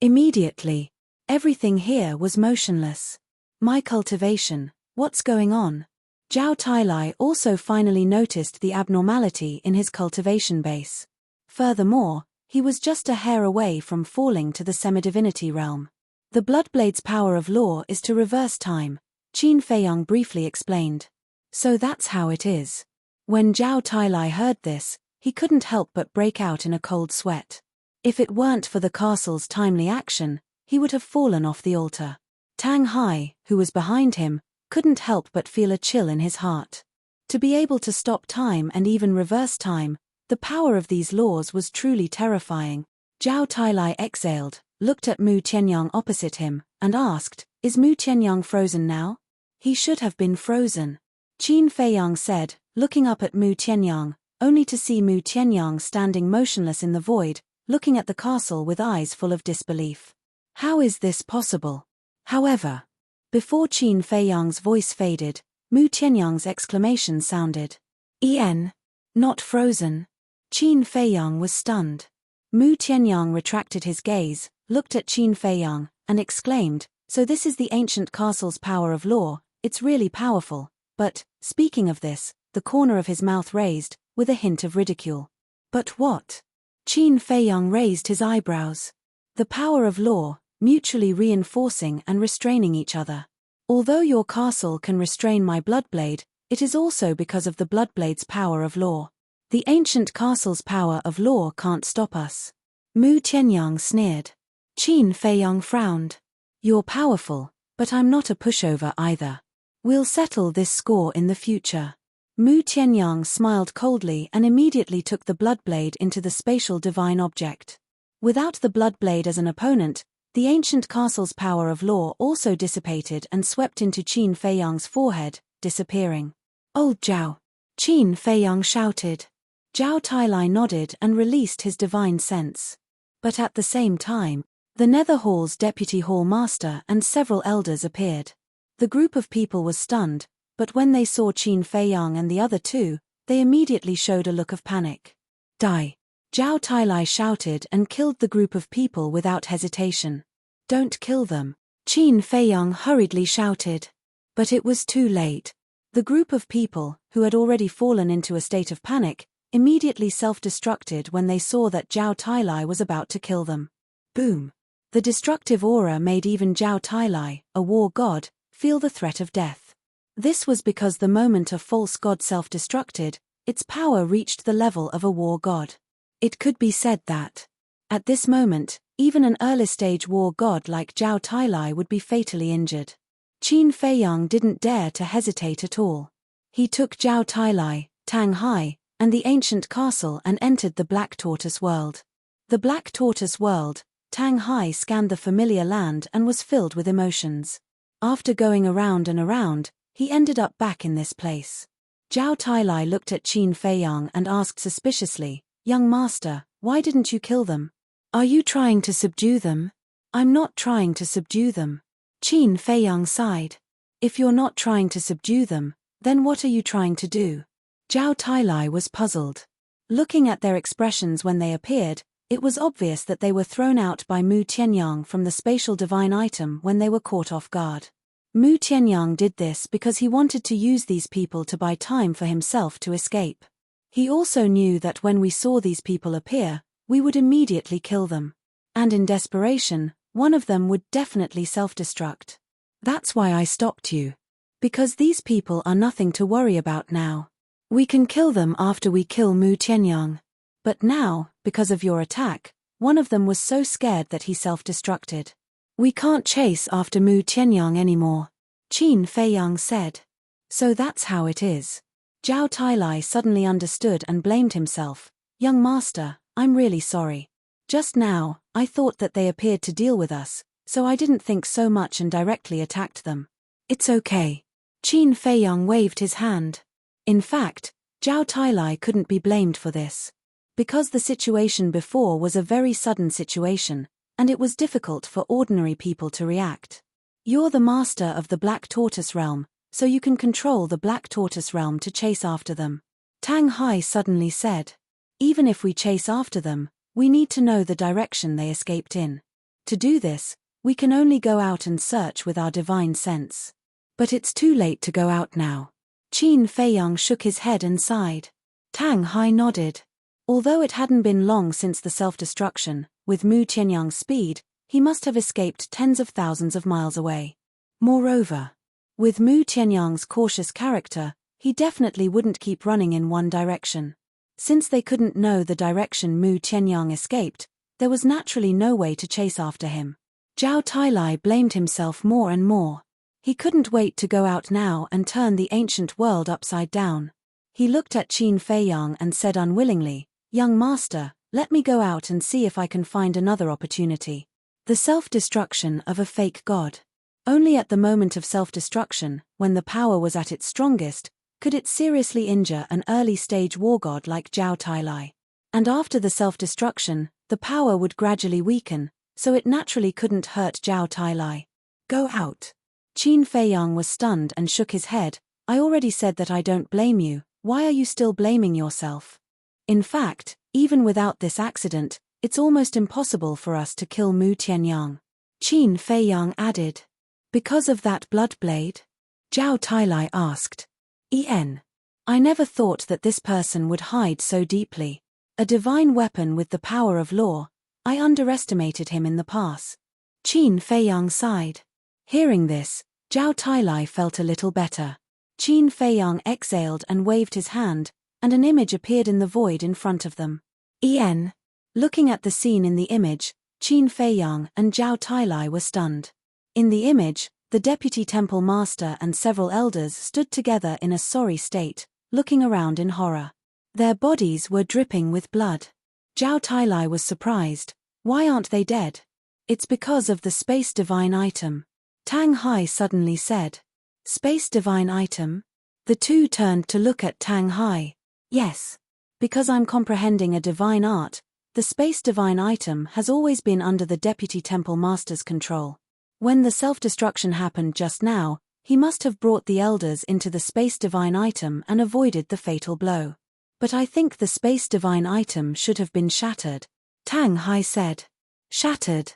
Immediately, everything here was motionless. My cultivation, what's going on? Zhao Tailai also finally noticed the abnormality in his cultivation base. Furthermore, he was just a hair away from falling to the semidivinity realm. The Bloodblade's power of law is to reverse time, Qin Feiyang briefly explained. So that's how it is. When Zhao Tailai heard this, he couldn't help but break out in a cold sweat. If it weren't for the castle's timely action, he would have fallen off the altar. Tang Hai, who was behind him, couldn't help but feel a chill in his heart. To be able to stop time and even reverse time, the power of these laws was truly terrifying. Zhao Tailai exhaled, looked at Mu Tianyang opposite him, and asked, is Mu Tianyang frozen now? He should have been frozen. Qin Feiyang said, looking up at Mu Tianyang, only to see Mu Tianyang standing motionless in the void, looking at the castle with eyes full of disbelief. How is this possible? However, before Qin Feiyang's voice faded, Mu Tianyang's exclamation sounded. Not frozen. Qin Feiyang was stunned. Mu Tianyang retracted his gaze, looked at Qin Feiyang, and exclaimed, "So this is the ancient castle's power of law, it's really powerful." But, speaking of this, the corner of his mouth raised, with a hint of ridicule. "But what?" Qin Feiyang raised his eyebrows. "The power of law, mutually reinforcing and restraining each other. Although your castle can restrain my bloodblade, it is also because of the bloodblade's power of law. The ancient castle's power of law can't stop us." Mu Tianyang sneered. Qin Feiyang frowned. "You're powerful, but I'm not a pushover either. We'll settle this score in the future." Mu Tianyang smiled coldly and immediately took the bloodblade into the spatial divine object. Without the bloodblade as an opponent, the ancient castle's power of law also dissipated and swept into Qin Feiyang's forehead, disappearing. "Old Zhao!" Qin Feiyang shouted. Zhao Tailai nodded and released his divine sense. But at the same time, the Nether Hall's deputy hall master and several elders appeared. The group of people was stunned, but when they saw Qin Feiyang and the other two, they immediately showed a look of panic. "Die!" Zhao Tailai shouted and killed the group of people without hesitation. "Don't kill them," Qin Feiyang hurriedly shouted. But it was too late. The group of people, who had already fallen into a state of panic, immediately self-destructed when they saw that Zhao Tailai was about to kill them. Boom! The destructive aura made even Zhao Tailai, a war god, feel the threat of death. This was because the moment a false god self-destructed, its power reached the level of a war god. It could be said that, at this moment, even an early-stage war god like Zhao Tailai would be fatally injured. Qin Feiyang didn't dare to hesitate at all. He took Zhao Tailai, Tang Hai, and the ancient castle and entered the Black Tortoise world. The Black Tortoise world, Tang Hai scanned the familiar land and was filled with emotions. After going around and around, he ended up back in this place. Zhao Tailai looked at Qin Feiyang and asked suspiciously, "Young master, why didn't you kill them? Are you trying to subdue them?" "I'm not trying to subdue them." Qin Feiyang sighed. "If you're not trying to subdue them, then what are you trying to do?" Zhao Tailai was puzzled. Looking at their expressions when they appeared, it was obvious that they were thrown out by Mu Tianyang from the spatial divine item when they were caught off guard. Mu Tianyang did this because he wanted to use these people to buy time for himself to escape. He also knew that when we saw these people appear, we would immediately kill them. And in desperation, one of them would definitely self-destruct. "That's why I stopped you. Because these people are nothing to worry about now. We can kill them after we kill Mu Tianyang. But now, because of your attack, one of them was so scared that he self-destructed. We can't chase after Mu Tianyang anymore," Qin Feiyang said. "So that's how it is." Zhao Tailai suddenly understood and blamed himself. "Young master, I'm really sorry. Just now, I thought that they appeared to deal with us, so I didn't think so much and directly attacked them." "It's okay." Qin Feiyang waved his hand. In fact, Zhao Tailai couldn't be blamed for this. Because the situation before was a very sudden situation, and it was difficult for ordinary people to react. "You're the master of the Black Tortoise realm, so you can control the Black Tortoise realm to chase after them," Tang Hai suddenly said. "Even if we chase after them, we need to know the direction they escaped in. To do this, we can only go out and search with our divine sense. But it's too late to go out now." Qin Feiyang shook his head and sighed. Tang Hai nodded. Although it hadn't been long since the self-destruction, with Mu Tianyang's speed, he must have escaped tens of thousands of miles away. Moreover, with Mu Tianyang's cautious character, he definitely wouldn't keep running in one direction. Since they couldn't know the direction Mu Tianyang escaped, there was naturally no way to chase after him. Zhao Tailai blamed himself more and more. He couldn't wait to go out now and turn the ancient world upside down. He looked at Qin Feiyang and said unwillingly, "Young master, let me go out and see if I can find another opportunity." The self-destruction of a fake god. Only at the moment of self-destruction, when the power was at its strongest, could it seriously injure an early-stage war god like Zhao Tailai. And after the self-destruction, the power would gradually weaken, so it naturally couldn't hurt Zhao Tailai. Go out. Qin Feiyang was stunned and shook his head. I already said that I don't blame you. Why are you still blaming yourself? In fact, even without this accident, it's almost impossible for us to kill Mu Tianyang. Qin Feiyang added. Because of that blood blade? Zhao Tailai asked. I never thought that this person would hide so deeply. A divine weapon with the power of law. I underestimated him in the past. Qin Feiyang sighed. Hearing this, Zhao Tailai felt a little better. Qin Feiyang exhaled and waved his hand, and an image appeared in the void in front of them. Looking at the scene in the image, Qin Feiyang and Zhao Tailai were stunned. In the image, the deputy temple master and several elders stood together in a sorry state, looking around in horror. Their bodies were dripping with blood. Zhao Tailai was surprised. Why aren't they dead? It's because of the space divine item. Tang Hai suddenly said. Space divine item? The two turned to look at Tang Hai. Yes. Because I'm comprehending a divine art, the space divine item has always been under the deputy temple master's control. When the self-destruction happened just now, he must have brought the elders into the space divine item and avoided the fatal blow. But I think the space divine item should have been shattered. Tang Hai said. Shattered?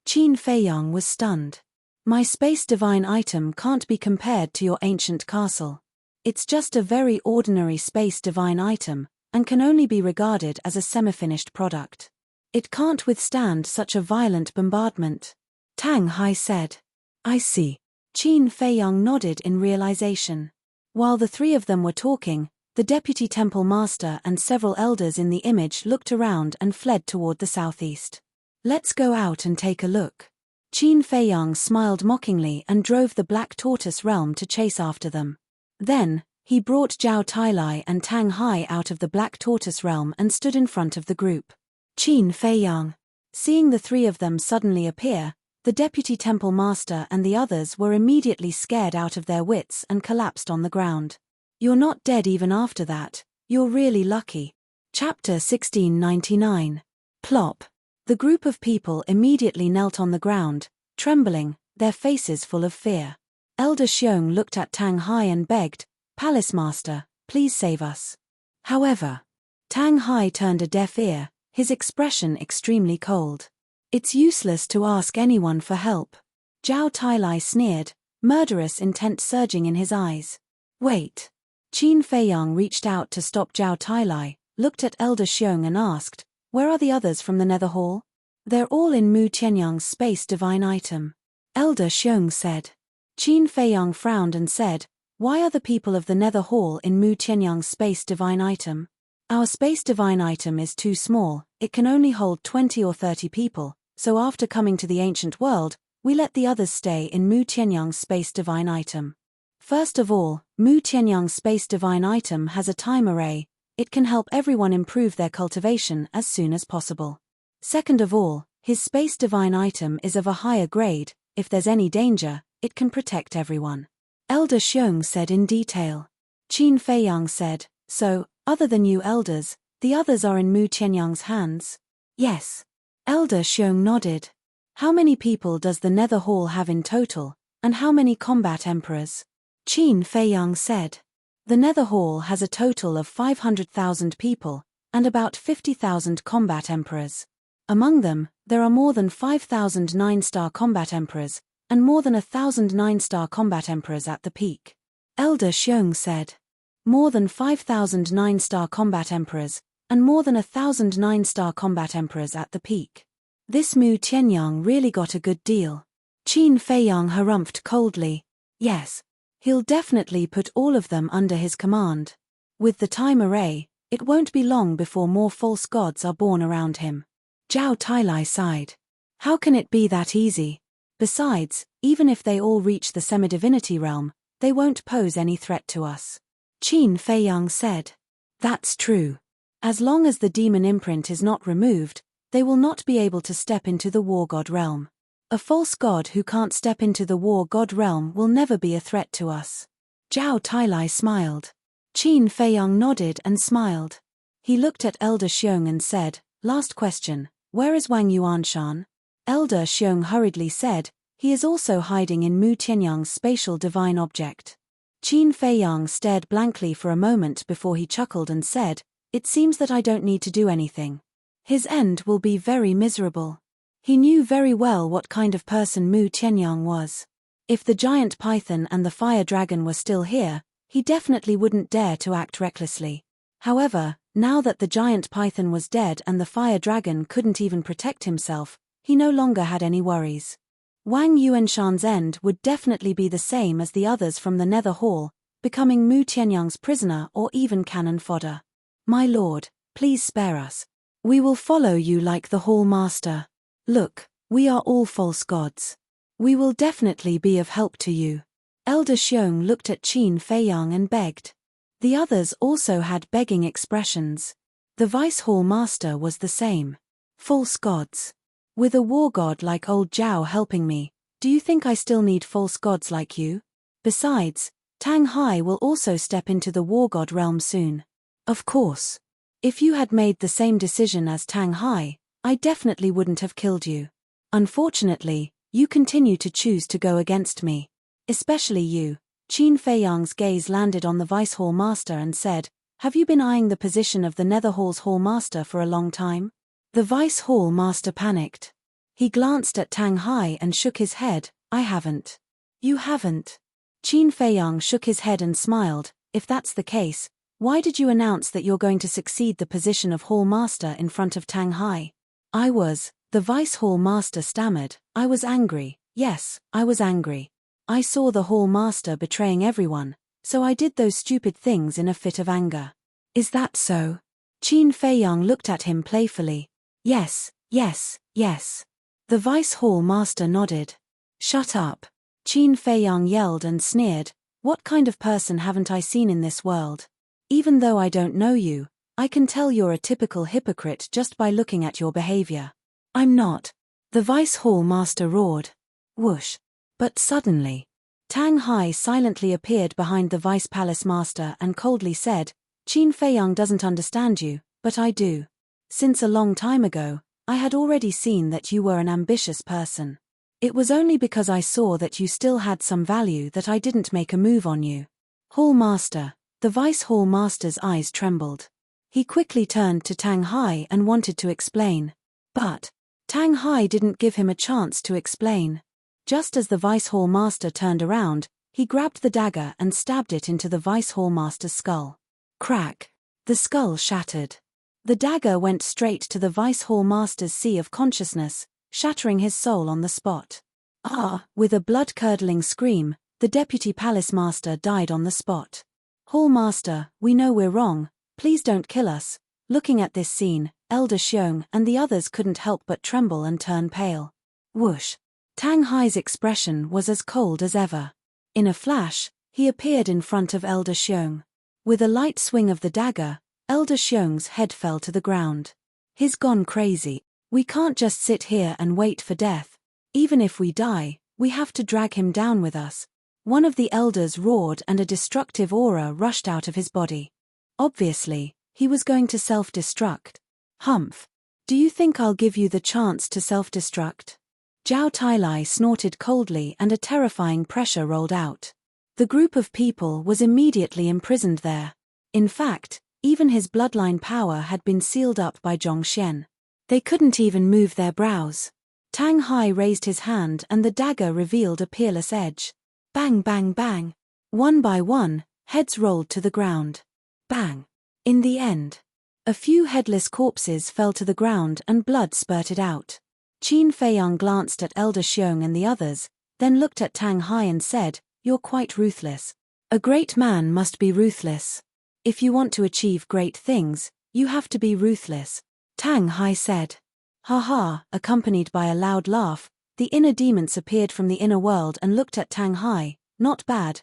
Qin Feiyang was stunned. My space divine item can't be compared to your ancient castle. It's just a very ordinary space divine item, and can only be regarded as a semi-finished product. It can't withstand such a violent bombardment. Tang Hai said. I see. Qin Feiyang nodded in realization. While the three of them were talking, the deputy temple master and several elders in the image looked around and fled toward the southeast. Let's go out and take a look. Qin Feiyang smiled mockingly and drove the Black Tortoise realm to chase after them. Then, he brought Zhao Tailai and Tang Hai out of the Black Tortoise realm and stood in front of the group. Qin Feiyang. Seeing the three of them suddenly appear, the deputy temple master and the others were immediately scared out of their wits and collapsed on the ground. You're not dead even after that. You're really lucky. Chapter 1699. Plop. The group of people immediately knelt on the ground, trembling, their faces full of fear. Elder Xiong looked at Tang Hai and begged, Palace Master, please save us. However, Tang Hai turned a deaf ear, his expression extremely cold. It's useless to ask anyone for help. Zhao Tailai sneered, murderous intent surging in his eyes. Wait. Qin Feiyang reached out to stop Zhao Tailai, looked at Elder Xiong and asked, where are the others from the Nether Hall? They're all in Mu Tianyang's space divine item. Elder Xiong said. Qin Feiyang frowned and said, why are the people of the Nether Hall in Mu Tianyang's space divine item? Our space divine item is too small, it can only hold 20 or 30 people, so after coming to the ancient world, we let the others stay in Mu Tianyang's space divine item. First of all, Mu Tianyang's space divine item has a time array. It can help everyone improve their cultivation as soon as possible. Second of all, his space divine item is of a higher grade. If there's any danger, it can protect everyone. Elder Xiong said in detail. Qin Feiyang said, so, other than you elders, the others are in Mu Tianyang's hands? Yes. Elder Xiong nodded. How many people does the Nether Hall have in total, and how many combat emperors? Qin Feiyang said. The Nether Hall has a total of 500,000 people, and about 50,000 combat emperors. Among them, there are more than 5,000 9-star combat emperors, and more than 1,000 9-star combat emperors at the peak. Elder Xiong said. More than 5,000 9-star combat emperors, and more than 1,000 9-star combat emperors at the peak. This Mu Tianyang really got a good deal. Qin Feiyang harumphed coldly. Yes. He'll definitely put all of them under his command. With the time array, it won't be long before more false gods are born around him. Zhao Tailai sighed. How can it be that easy? Besides, even if they all reach the semi-divinity realm, they won't pose any threat to us. Qin Feiyang said. That's true. As long as the demon imprint is not removed, they will not be able to step into the war god realm. A false god who can't step into the war god realm will never be a threat to us. Zhao Tailai smiled. Qin Feiyang nodded and smiled. He looked at Elder Xiong and said, last question, where is Wang Yuanshan? Elder Xiong hurriedly said, He is also hiding in Mu Tianyang's spatial divine object. Qin Feiyang stared blankly for a moment before he chuckled and said, "It seems that I don't need to do anything. His end will be very miserable." He knew very well what kind of person Mu Tianyang was. If the giant python and the fire dragon were still here, he definitely wouldn't dare to act recklessly. However, now that the giant python was dead and the fire dragon couldn't even protect himself, he no longer had any worries. Wang Yuanshan's end would definitely be the same as the others from the Nether Hall, becoming Mu Tianyang's prisoner or even cannon fodder. "My lord, please spare us. We will follow you like the Hall Master. Look, we are all false gods. We will definitely be of help to you." Elder Xiong looked at Qin Feiyang and begged. The others also had begging expressions. The Vice Hall Master was the same. "False gods. With a war god like old Zhao helping me, do you think I still need false gods like you? Besides, Tang Hai will also step into the war god realm soon. Of course. If you had made the same decision as Tang Hai, I definitely wouldn't have killed you. Unfortunately, you continue to choose to go against me. Especially you." Qin Feiyang's gaze landed on the Vice Hall Master and said, "Have you been eyeing the position of the Nether Hall's Hall Master for a long time?" The Vice Hall Master panicked. He glanced at Tang Hai and shook his head. "I haven't." "You haven't?" Qin Feiyang shook his head and smiled. "If that's the case, why did you announce that you're going to succeed the position of Hall Master in front of Tang Hai?" The Vice Hall Master stammered. "I was angry. Yes, I was angry. I saw the Hall Master betraying everyone, so I did those stupid things in a fit of anger." "Is that so?" Qin Feiyang looked at him playfully. "Yes, yes, yes." The Vice Hall Master nodded. "Shut up." Qin Feiyang yelled and sneered. "What kind of person haven't I seen in this world? Even though I don't know you, I can tell you're a typical hypocrite just by looking at your behavior." "I'm not." The Vice Hall Master roared. Whoosh. But suddenly, Tang Hai silently appeared behind the Vice Palace Master and coldly said, "Qin Feiyang doesn't understand you, but I do. Since a long time ago, I had already seen that you were an ambitious person. It was only because I saw that you still had some value that I didn't make a move on you." "Hall Master." The Vice Hall Master's eyes trembled. He quickly turned to Tang Hai and wanted to explain. But Tang Hai didn't give him a chance to explain. Just as the Vice Hall Master turned around, he grabbed the dagger and stabbed it into the Vice Hall Master's skull. Crack! The skull shattered. The dagger went straight to the Vice Hall Master's sea of consciousness, shattering his soul on the spot. "Ah!" With a blood-curdling scream, the Deputy Palace Master died on the spot. "Hall Master, we know we're wrong, please don't kill us." Looking at this scene, Elder Xiong and the others couldn't help but tremble and turn pale. Whoosh! Tang Hai's expression was as cold as ever. In a flash, he appeared in front of Elder Xiong. With a light swing of the dagger, Elder Xiong's head fell to the ground. "He's gone crazy. We can't just sit here and wait for death. Even if we die, we have to drag him down with us." One of the elders roared and a destructive aura rushed out of his body. Obviously, he was going to self-destruct. "Humph. Do you think I'll give you the chance to self-destruct?" Zhao Tailai snorted coldly and a terrifying pressure rolled out. The group of people was immediately imprisoned there. In fact, even his bloodline power had been sealed up by Zhongxian. They couldn't even move their brows. Tang Hai raised his hand and the dagger revealed a peerless edge. Bang bang bang. One by one, heads rolled to the ground. Bang. In the end, a few headless corpses fell to the ground and blood spurted out. Qin Feiyang glanced at Elder Xiong and the others, then looked at Tang Hai and said, "You're quite ruthless. A great man must be ruthless. If you want to achieve great things, you have to be ruthless," Tang Hai said. "Ha ha!" Accompanied by a loud laugh, the inner demons appeared from the inner world and looked at Tang Hai. Not bad,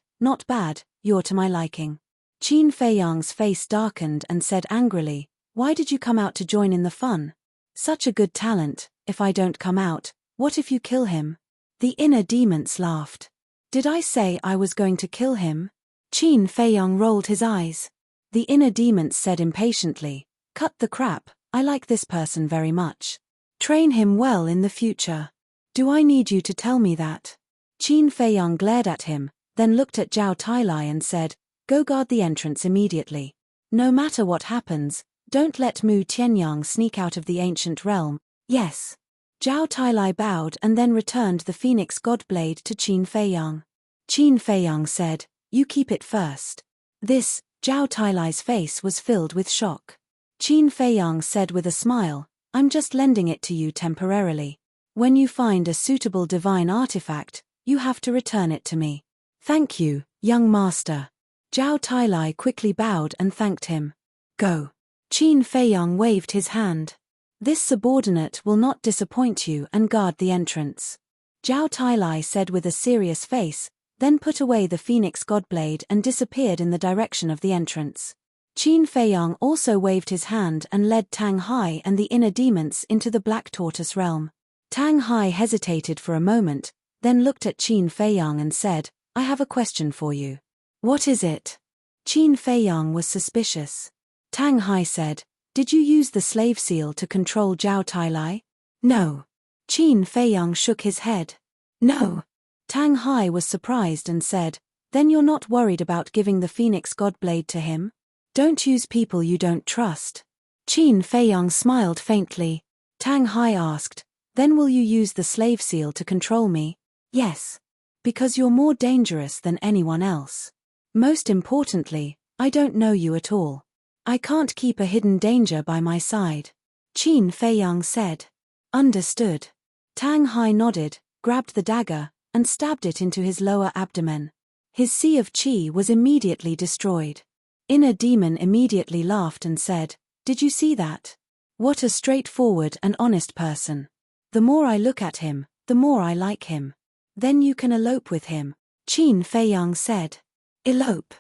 you're to my liking." Qin Feiyang's face darkened and said angrily, "Why did you come out to join in the fun? Such a good talent. If I don't come out, what if you kill him?" The inner demons laughed. "Did I say I was going to kill him?" Qin Feiyang rolled his eyes. The inner demons said impatiently, "Cut the crap, I like this person very much. Train him well in the future." Do I need you to tell me that? Qin Feiyang glared at him, then looked at Zhao Tailai and said, go guard the entrance immediately. No matter what happens, don't let Mu Tianyang sneak out of the ancient realm. Yes. Zhao Tailai bowed and then returned the Phoenix God Blade to Qin Feiyang. Qin Feiyang said, you keep it first. This, Zhao Tailai's face was filled with shock. Qin Feiyang said with a smile, I'm just lending it to you temporarily. When you find a suitable divine artifact, you have to return it to me. Thank you, young master. Zhao Tailai quickly bowed and thanked him. Go. Qin Feiyang waved his hand. This subordinate will not disappoint you and guard the entrance. Zhao Tailai said with a serious face, then put away the Phoenix Godblade and disappeared in the direction of the entrance. Qin Feiyang also waved his hand and led Tang Hai and the inner demons into the Black Tortoise realm. Tang Hai hesitated for a moment, then looked at Qin Feiyang and said, I have a question for you. What is it? Qin Feiyang was suspicious. Tang Hai said, did you use the slave seal to control Zhao Tailai? No. Qin Feiyang shook his head. No. Tang Hai was surprised and said, then you're not worried about giving the Phoenix Godblade to him? Don't use people you don't trust. Qin Feiyang smiled faintly. Tang Hai asked, then will you use the slave seal to control me? Yes. Because you're more dangerous than anyone else. Most importantly, I don't know you at all. I can't keep a hidden danger by my side. Qin Feiyang said. Understood. Tang Hai nodded, grabbed the dagger, and stabbed it into his lower abdomen. His sea of qi was immediately destroyed. Inner demon immediately laughed and said, did you see that? What a straightforward and honest person. The more I look at him, the more I like him. Then you can elope with him, Qin Feiyang said. Elope.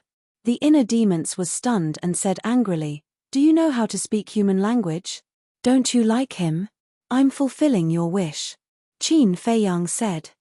The inner demons was stunned and said angrily, do you know how to speak human language? Don't you like him? I'm fulfilling your wish. Qin Feiyang said.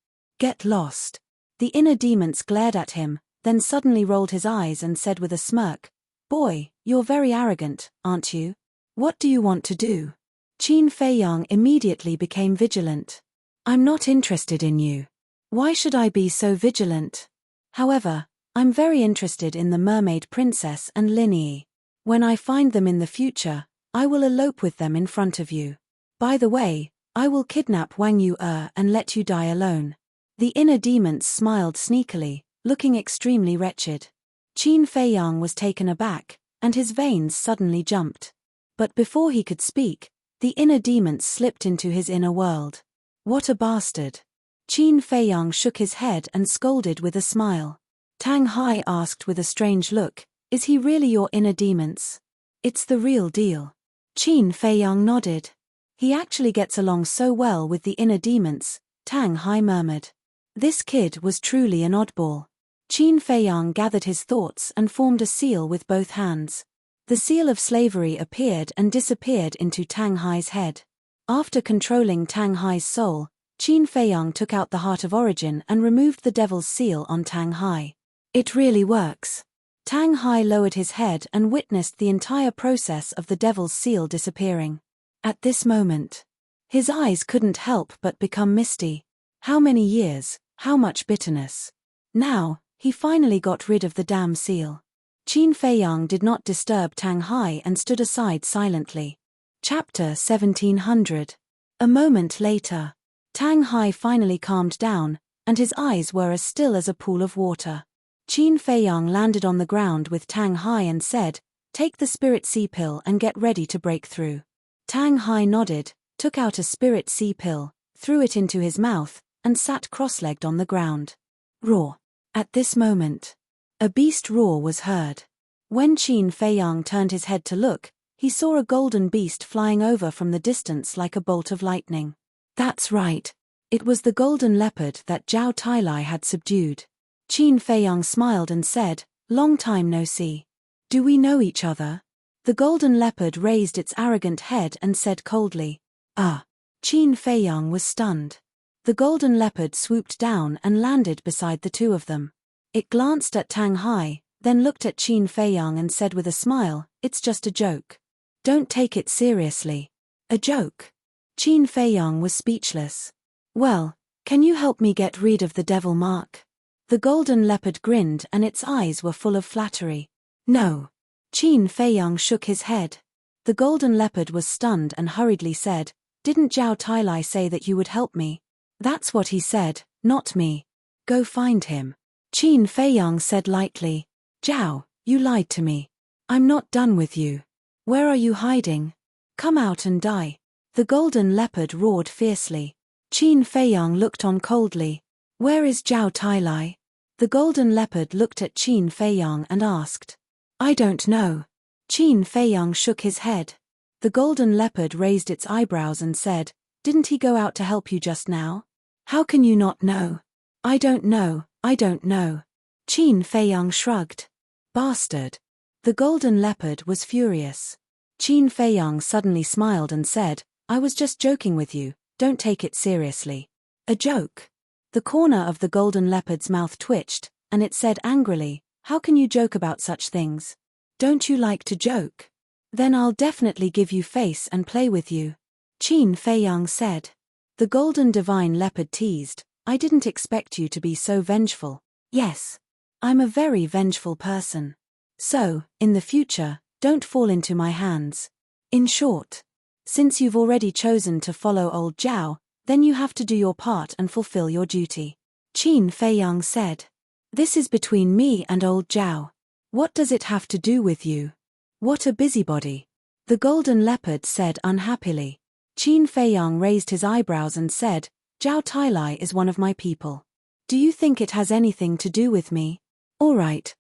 Get lost. The inner demons glared at him, then suddenly rolled his eyes and said with a smirk, boy, you're very arrogant, aren't you? What do you want to do? Qin Feiyang immediately became vigilant. I'm not interested in you. Why should I be so vigilant? However, I'm very interested in the mermaid princess and Linyi. When I find them in the future, I will elope with them in front of you. By the way, I will kidnap Wang Yu and let you die alone. The inner demons smiled sneakily, looking extremely wretched. Qin Feiyang was taken aback, and his veins suddenly jumped. But before he could speak, the inner demons slipped into his inner world. What a bastard. Qin Feiyang shook his head and scolded with a smile. Tang Hai asked with a strange look, is he really your inner demons? It's the real deal. Qin Feiyang nodded. He actually gets along so well with the inner demons, Tang Hai murmured. This kid was truly an oddball. Qin Feiyang gathered his thoughts and formed a seal with both hands. The seal of slavery appeared and disappeared into Tang Hai's head. After controlling Tang Hai's soul, Qin Feiyang took out the Heart of Origin and removed the Devil's Seal on Tang Hai. It really works. Tang Hai lowered his head and witnessed the entire process of the Devil's Seal disappearing. At this moment, his eyes couldn't help but become misty. How many years, how much bitterness. Now, he finally got rid of the damn seal. Qin Feiyang did not disturb Tang Hai and stood aside silently. Chapter 1700. A moment later, Tang Hai finally calmed down, and his eyes were as still as a pool of water. Qin Feiyang landed on the ground with Tang Hai and said, take the spirit sea pill and get ready to break through. Tang Hai nodded, took out a spirit sea pill, threw it into his mouth, and sat cross-legged on the ground. Roar. At this moment, a beast roar was heard. When Qin Feiyang turned his head to look, he saw a golden beast flying over from the distance like a bolt of lightning. That's right. It was the golden leopard that Zhao Tailai had subdued. Qin Feiyang smiled and said, long time no see. Do we know each other? The golden leopard raised its arrogant head and said coldly, ah. Qin Feiyang was stunned. The golden leopard swooped down and landed beside the two of them. It glanced at Tang Hai, then looked at Qin Feiyang and said with a smile, it's just a joke. Don't take it seriously. A joke? Qin Feiyang was speechless. Well, Can you help me get rid of the devil mark? The golden leopard grinned and its eyes were full of flattery. No. Qin Feiyang shook his head. The golden leopard was stunned and hurriedly said, Didn't Zhao Tailai say that you would help me? That's what he said, not me. Go find him. Qin Feiyang said lightly. Zhao, you lied to me. I'm not done with you. Where are you hiding? Come out and die. The golden leopard roared fiercely. Qin Feiyang looked on coldly. Where is Zhao Tailai? The golden leopard looked at Qin Feiyang and asked. I don't know. Qin Feiyang shook his head. The golden leopard raised its eyebrows and said, Didn't he go out to help you just now? How can you not know? I don't know, I don't know. Qin Feiyang shrugged. Bastard. The golden leopard was furious. Qin Feiyang suddenly smiled and said, I was just joking with you, don't take it seriously. A joke? The corner of the golden leopard's mouth twitched, and it said angrily, How can you joke about such things? Don't you like to joke? Then I'll definitely give you face and play with you. Qin Feiyang said. The golden divine leopard teased, I didn't expect you to be so vengeful. Yes. I'm a very vengeful person. So, in the future, don't fall into my hands. In short, since you've already chosen to follow old Zhao, then you have to do your part and fulfill your duty. Qin Feiyang said. This is between me and old Zhao. What does it have to do with you? What a busybody. The golden leopard said unhappily. Qin Feiyang raised his eyebrows and said, Zhao Tailai is one of my people. Do you think it has anything to do with me? All right.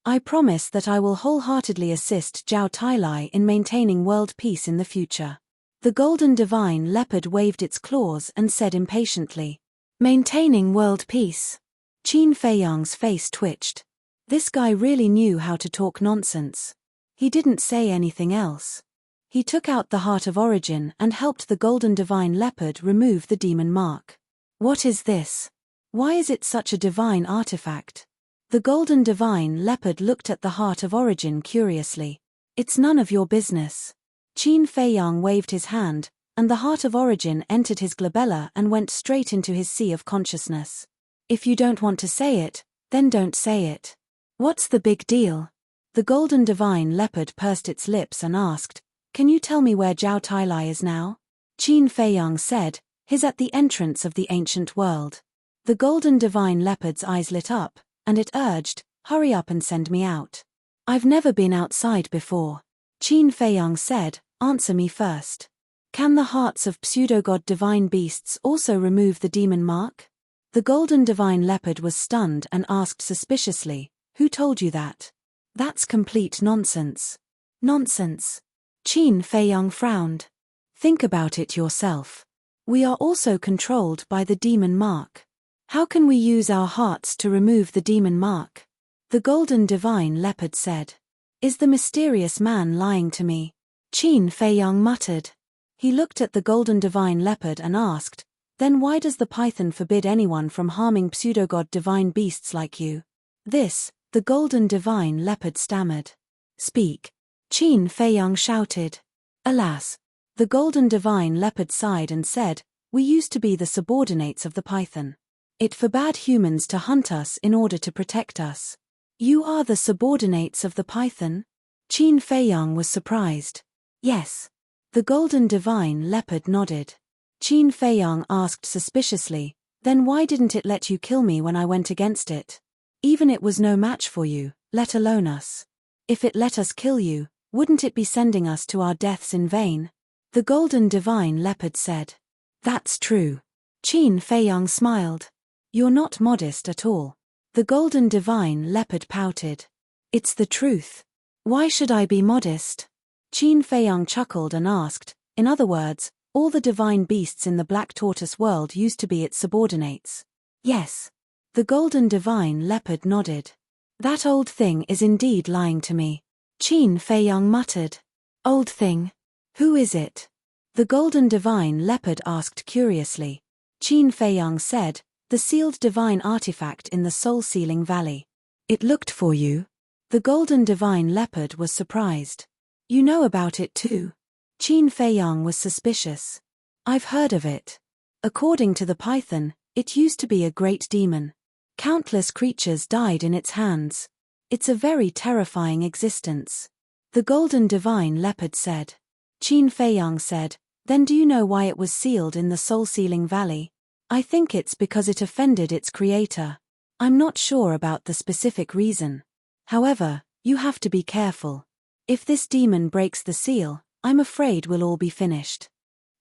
I promise that I will wholeheartedly assist Zhao Tailai in maintaining world peace in the future. The golden divine leopard waved its claws and said impatiently, Maintaining world peace. Qin Feiyang's face twitched. This guy really knew how to talk nonsense. He didn't say anything else. He took out the Heart of Origin and helped the golden divine leopard remove the demon mark. What is this? Why is it such a divine artifact? The golden divine leopard looked at the Heart of Origin curiously. It's none of your business. Qin Feiyang waved his hand, and the Heart of Origin entered his glabella and went straight into his sea of consciousness. If you don't want to say it, then don't say it. What's the big deal? The golden divine leopard pursed its lips and asked, Can you tell me where Zhao Tailai is now? Qin Feiyang said, He's at the entrance of the ancient world. The golden divine leopard's eyes lit up, and it urged, Hurry up and send me out. I've never been outside before. Qin Feiyang said, Answer me first. Can the hearts of pseudo-god divine beasts also remove the demon mark? The golden divine leopard was stunned and asked suspiciously, Who told you that? That's complete nonsense. Nonsense. Qin Feiyang frowned. Think about it yourself. We are also controlled by the demon mark. How can we use our hearts to remove the demon mark? The golden divine leopard said. Is the mysterious man lying to me? Qin Feiyang muttered. He looked at the golden divine leopard and asked, Then why does the python forbid anyone from harming pseudogod divine beasts like you? This, the golden divine leopard stammered. Speak. Qin Feiyang shouted. Alas. The golden divine leopard sighed and said, We used to be the subordinates of the python. It forbade humans to hunt us in order to protect us. You are the subordinates of the python? Qin Feiyang was surprised. Yes. The golden divine leopard nodded. Qin Feiyang asked suspiciously, Then why didn't it let you kill me when I went against it? Even it was no match for you, let alone us. If it let us kill you, wouldn't it be sending us to our deaths in vain? The golden divine leopard said. That's true. Qin Feiyang smiled. You're not modest at all. The golden divine leopard pouted. It's the truth. Why should I be modest? Qin Feiyang chuckled and asked, In other words, all the divine beasts in the black tortoise world used to be its subordinates. Yes. The golden divine leopard nodded. That old thing is indeed lying to me. Qin Feiyang muttered. Old thing? Who is it? The golden divine leopard asked curiously. Qin Feiyang said, The sealed divine artifact in the soul-sealing valley. It looked for you. The golden divine leopard was surprised. You know about it too? Qin Feiyang was suspicious. I've heard of it. According to the python, it used to be a great demon. Countless creatures died in its hands. It's a very terrifying existence. The golden divine leopard said. Qin Feiyang said, then do you know why it was sealed in the soul-sealing valley? I think it's because it offended its creator. I'm not sure about the specific reason. However, you have to be careful. If this demon breaks the seal, I'm afraid we'll all be finished.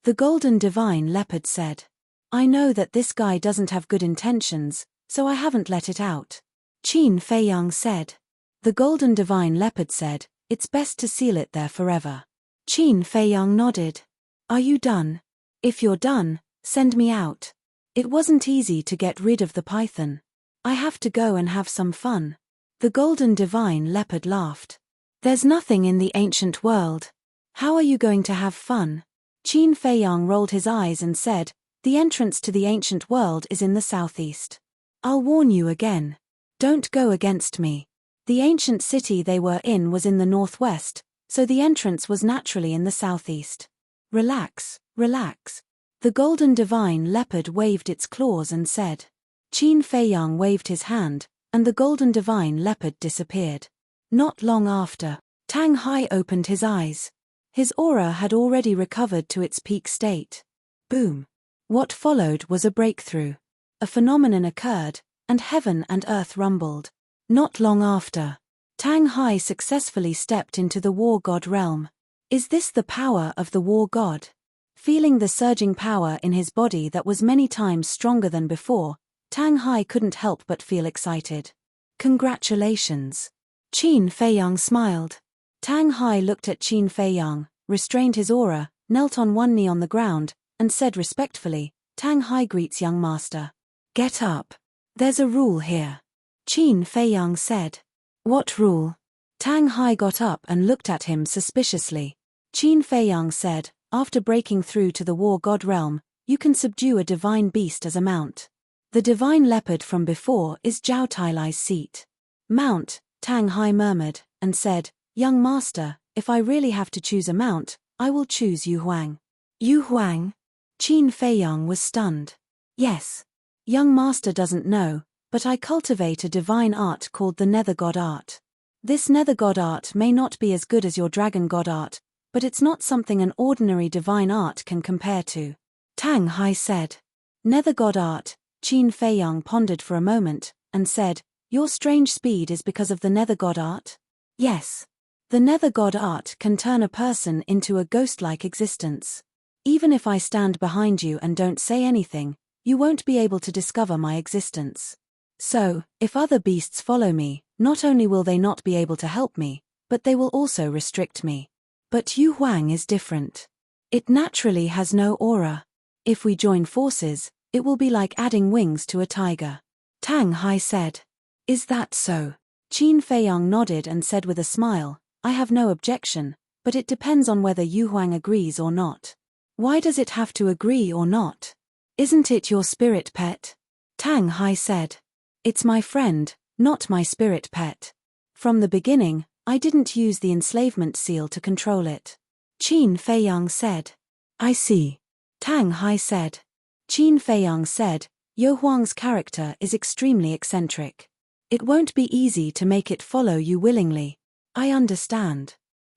The golden divine leopard said. I know that this guy doesn't have good intentions, so I haven't let it out. Qin Feiyang said. The golden divine leopard said, it's best to seal it there forever. Qin Feiyang nodded. Are you done? If you're done, send me out. It wasn't easy to get rid of the python. I have to go and have some fun. The golden divine leopard laughed. There's nothing in the ancient world. How are you going to have fun? Qin Feiyang rolled his eyes and said, the entrance to the ancient world is in the southeast. I'll warn you again. Don't go against me. The ancient city they were in was in the northwest, so the entrance was naturally in the southeast. Relax, relax. The golden divine leopard waved its claws and said. Qin Feiyang waved his hand, and the golden divine leopard disappeared. Not long after, Tang Hai opened his eyes. His aura had already recovered to its peak state. Boom. What followed was a breakthrough. A phenomenon occurred, and heaven and earth rumbled. Not long after, Tang Hai successfully stepped into the war god realm. Is this the power of the war god? Feeling the surging power in his body that was many times stronger than before, Tang Hai couldn't help but feel excited. Congratulations. Qin Feiyang smiled. Tang Hai looked at Qin Feiyang, restrained his aura, knelt on one knee on the ground, and said respectfully, Tang Hai greets young master. Get up. There's a rule here. Qin Feiyang said. What rule? Tang Hai got up and looked at him suspiciously. Qin Feiyang said, after breaking through to the war god realm, you can subdue a divine beast as a mount. The divine leopard from before is Zhao Tailai's seat. Mount, Tang Hai murmured, and said, young master, if I really have to choose a mount, I will choose Yu Huang. Yu Huang? Qin Feiyang was stunned. Yes. Young master doesn't know, but I cultivate a divine art called the Nether God art. This Nether God art may not be as good as your Dragon God art, but it's not something an ordinary divine art can compare to. Tang Hai said. Nether God art, Qin Feiyang pondered for a moment, and said, your strange speed is because of the Nether God art? Yes. The Nether God art can turn a person into a ghost-like existence. Even if I stand behind you and don't say anything, you won't be able to discover my existence. So, if other beasts follow me, not only will they not be able to help me, but they will also restrict me. But Yu Huang is different. It naturally has no aura. If we join forces, it will be like adding wings to a tiger. Tang Hai said. Is that so? Qin Feiyang nodded and said with a smile, I have no objection, but it depends on whether Yu Huang agrees or not. Why does it have to agree or not? Isn't it your spirit pet? Tang Hai said. It's my friend, not my spirit pet. From the beginning, I didn't use the enslavement seal to control it. Qin Feiyang said. I see. Tang Hai said. Qin Feiyang said, Yu Huang's character is extremely eccentric. It won't be easy to make it follow you willingly. I understand.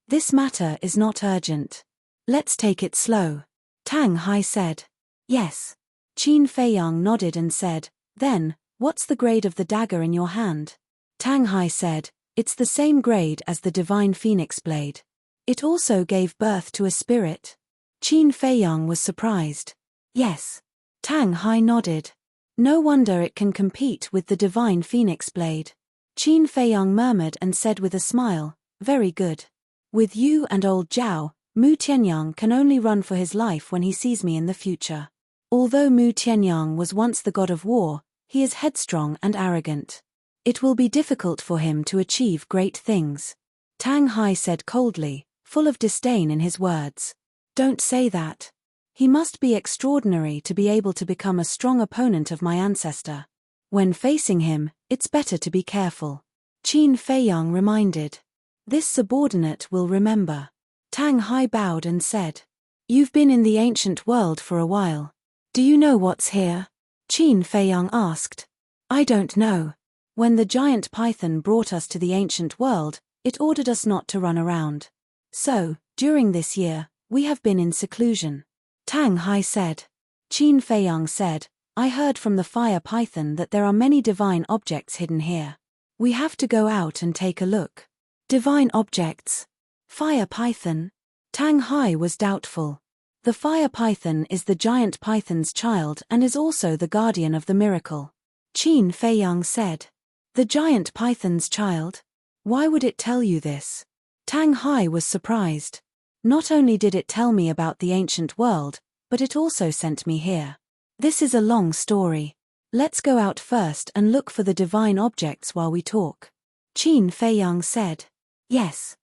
This matter is not urgent. Let's take it slow. Tang Hai said. Yes. Qin Feiyang nodded and said, then, what's the grade of the dagger in your hand? Tang Hai said, it's the same grade as the divine phoenix blade. It also gave birth to a spirit. Qin Feiyang was surprised. Yes. Tang Hai nodded. No wonder it can compete with the divine phoenix blade. Qin Feiyang murmured and said with a smile, very good. With you and old Zhao, Mu Tianyang can only run for his life when he sees me in the future. Although Mu Tianyang was once the god of war, he is headstrong and arrogant. It will be difficult for him to achieve great things. Tang Hai said coldly, full of disdain in his words. Don't say that. He must be extraordinary to be able to become a strong opponent of my ancestor. When facing him, it's better to be careful. Qin Feiyang reminded. This subordinate will remember. Tang Hai bowed and said. You've been in the ancient world for a while. Do you know what's here? Qin Feiyang asked. I don't know. When the giant python brought us to the ancient world, it ordered us not to run around. So, during this year, we have been in seclusion. Tang Hai said. Qin Feiyang said, I heard from the fire python that there are many divine objects hidden here. We have to go out and take a look. Divine objects? Fire python? Tang Hai was doubtful. The fire python is the giant python's child and is also the guardian of the miracle. Qin Feiyang said. The giant python's child? Why would it tell you this? Tang Hai was surprised. Not only did it tell me about the ancient world, but it also sent me here. This is a long story. Let's go out first and look for the divine objects while we talk. Qin Feiyang said. Yes.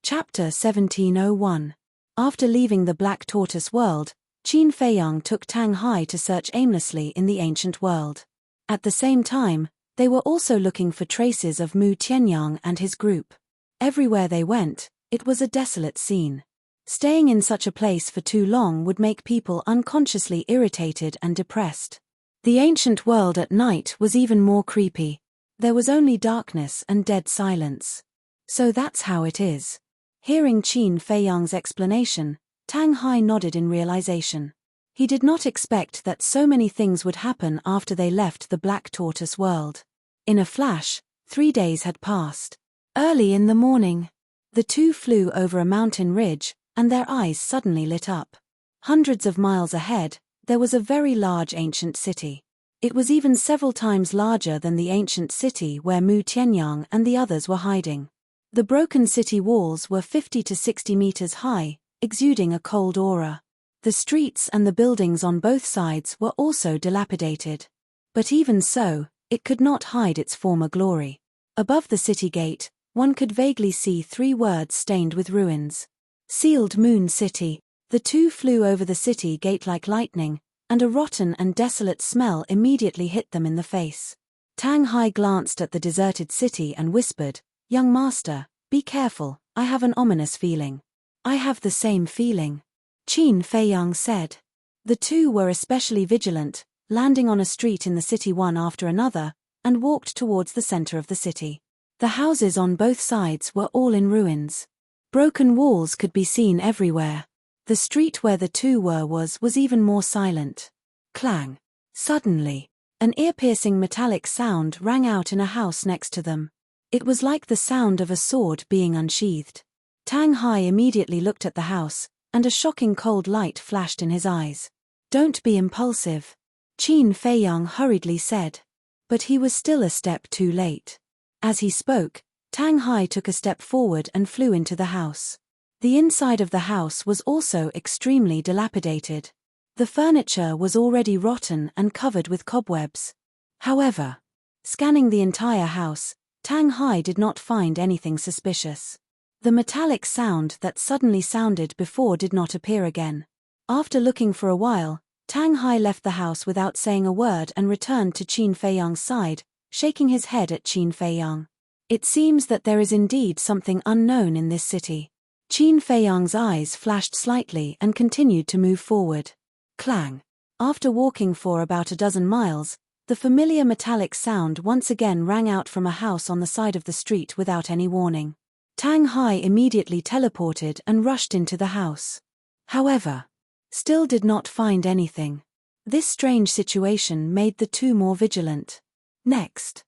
Chapter 1701. After leaving the Black Tortoise world, Qin Feiyang took Tang Hai to search aimlessly in the ancient world. At the same time, they were also looking for traces of Mu Tianyang and his group. Everywhere they went, it was a desolate scene. Staying in such a place for too long would make people unconsciously irritated and depressed. The ancient world at night was even more creepy. There was only darkness and dead silence. So that's how it is. Hearing Qin Feiyang's explanation, Tang Hai nodded in realization. He did not expect that so many things would happen after they left the Black Tortoise world. In a flash, 3 days had passed. Early in the morning, the two flew over a mountain ridge, and their eyes suddenly lit up. Hundreds of miles ahead, there was a very large ancient city. It was even several times larger than the ancient city where Mu Tianyang and the others were hiding. The broken city walls were 50 to 60 meters high, exuding a cold aura. The streets and the buildings on both sides were also dilapidated. But even so, it could not hide its former glory. Above the city gate, one could vaguely see 3 words stained with ruins. Sealed Moon City. The two flew over the city gate like lightning, and a rotten and desolate smell immediately hit them in the face. Tang Hai glanced at the deserted city and whispered, Young master, be careful, I have an ominous feeling. I have the same feeling. Qin Feiyang said. The two were especially vigilant, landing on a street in the city one after another, and walked towards the center of the city. The houses on both sides were all in ruins. Broken walls could be seen everywhere. The street where the two were was even more silent. Clang. Suddenly, an ear-piercing metallic sound rang out in a house next to them. It was like the sound of a sword being unsheathed. Tang Hai immediately looked at the house, and a shocking cold light flashed in his eyes. Don't be impulsive, Qin Feiyang hurriedly said. But he was still a step too late. As he spoke, Tang Hai took a step forward and flew into the house. The inside of the house was also extremely dilapidated. The furniture was already rotten and covered with cobwebs. However, scanning the entire house, Tang Hai did not find anything suspicious. The metallic sound that suddenly sounded before did not appear again. After looking for a while, Tang Hai left the house without saying a word and returned to Qin Feiyang's side, shaking his head at Qin Feiyang. It seems that there is indeed something unknown in this city. Qin Feiyang's eyes flashed slightly and continued to move forward. Clang. After walking for about a dozen miles, the familiar metallic sound once again rang out from a house on the side of the street without any warning. Tang Hai immediately teleported and rushed into the house. However, still did not find anything. This strange situation made the two more vigilant. Next,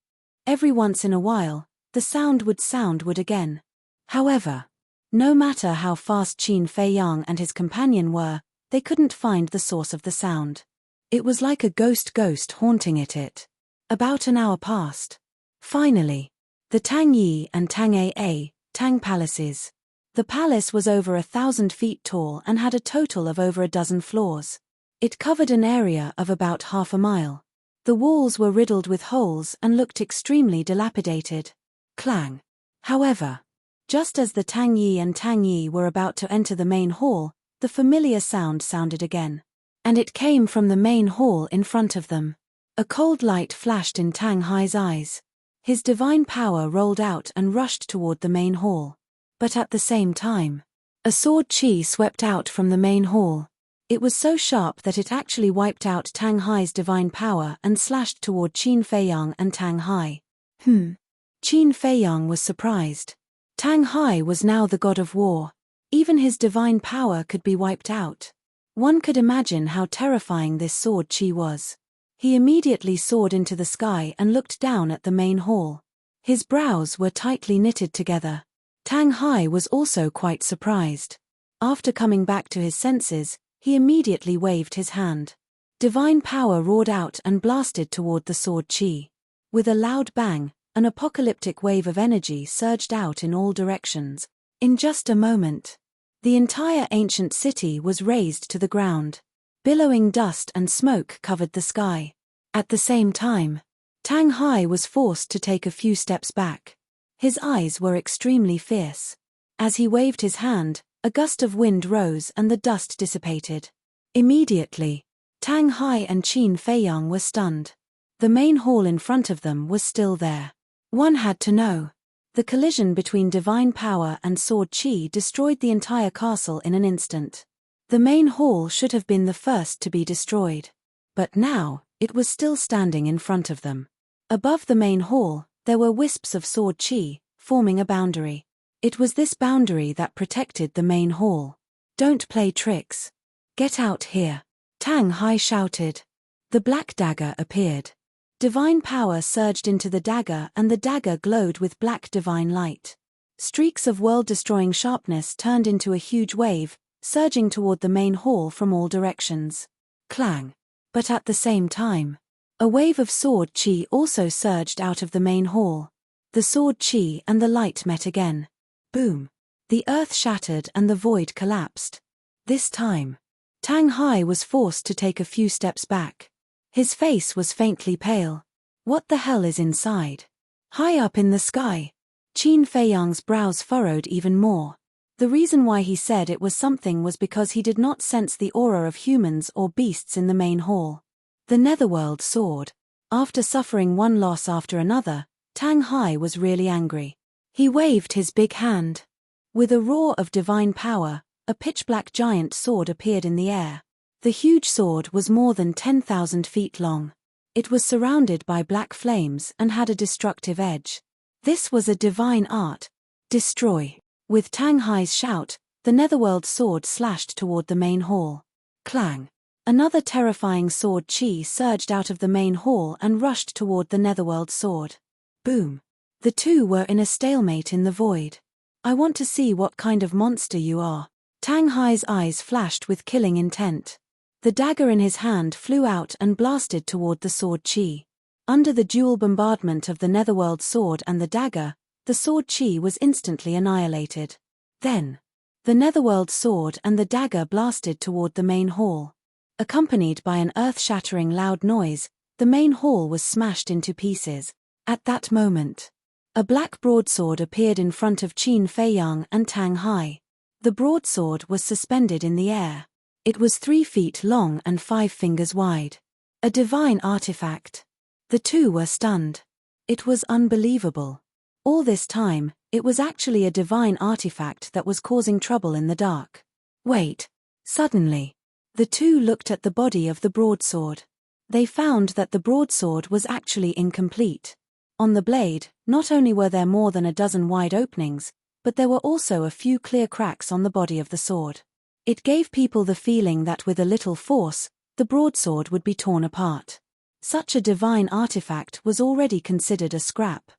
every once in a while, the sound would again. However, no matter how fast Qin Feiyang and his companion were, they couldn't find the source of the sound. It was like a ghost haunting it. About an hour passed. Finally, the Tang Yi and Tang A Tang palaces. The palace was over 1,000 feet tall and had a total of over a dozen floors. It covered an area of about half a mile. The walls were riddled with holes and looked extremely dilapidated. Clang. However, just as the Tang Yi and Tang Yi were about to enter the main hall, the familiar sound sounded again. And it came from the main hall in front of them. A cold light flashed in Tang Hai's eyes. His divine power rolled out and rushed toward the main hall. But at the same time, a sword chi swept out from the main hall. It was so sharp that it actually wiped out Tang Hai's divine power and slashed toward Qin Feiyang and Tang Hai. Qin Feiyang was surprised. Tang Hai was now the god of war. Even his divine power could be wiped out. One could imagine how terrifying this sword chi was. He immediately soared into the sky and looked down at the main hall. His brows were tightly knitted together. Tang Hai was also quite surprised. After coming back to his senses, he immediately waved his hand. Divine power roared out and blasted toward the sword chi. With a loud bang, an apocalyptic wave of energy surged out in all directions. In just a moment, the entire ancient city was razed to the ground. Billowing dust and smoke covered the sky. At the same time, Tang Hai was forced to take a few steps back. His eyes were extremely fierce. As he waved his hand, a gust of wind rose and the dust dissipated. Immediately, Tang Hai and Qin Feiyang were stunned. The main hall in front of them was still there. One had to know. The collision between divine power and sword chi destroyed the entire castle in an instant. The main hall should have been the first to be destroyed. But now, it was still standing in front of them. Above the main hall, there were wisps of sword chi, forming a boundary. It was this boundary that protected the main hall. Don't play tricks. Get out here. Tang Hai shouted. The black dagger appeared. Divine power surged into the dagger and the dagger glowed with black divine light. Streaks of world-destroying sharpness turned into a huge wave, surging toward the main hall from all directions. Clang. But at the same time, a wave of sword chi also surged out of the main hall. The sword chi and the light met again. Boom. The earth shattered and the void collapsed. This time, Tang Hai was forced to take a few steps back. His face was faintly pale. What the hell is inside? High up in the sky. Qin Feiyang's brows furrowed even more. The reason why he said it was something was because he did not sense the aura of humans or beasts in the main hall. The Netherworld sword. After suffering one loss after another, Tang Hai was really angry. He waved his big hand. With a roar of divine power, a pitch-black giant sword appeared in the air. The huge sword was more than 10,000 feet long. It was surrounded by black flames and had a destructive edge. This was a divine art. Destroy. With Tang Hai's shout, the Netherworld sword slashed toward the main hall. Clang. Another terrifying sword chi surged out of the main hall and rushed toward the Netherworld sword. Boom. The two were in a stalemate in the void. I want to see what kind of monster you are. Tang Hai's eyes flashed with killing intent. The dagger in his hand flew out and blasted toward the sword chi. Under the dual bombardment of the Netherworld sword and the dagger, the sword chi was instantly annihilated. Then, the Netherworld sword and the dagger blasted toward the main hall. Accompanied by an earth-shattering loud noise, the main hall was smashed into pieces. At that moment, a black broadsword appeared in front of Qin Feiyang and Tang Hai. The broadsword was suspended in the air. It was 3 feet long and 5 fingers wide. A divine artifact. The two were stunned. It was unbelievable. All this time, it was actually a divine artifact that was causing trouble in the dark. Wait. Suddenly, the two looked at the body of the broadsword. They found that the broadsword was actually incomplete. On the blade, not only were there more than a dozen wide openings, but there were also a few clear cracks on the body of the sword. It gave people the feeling that with a little force, the broadsword would be torn apart. Such a divine artifact was already considered a scrap.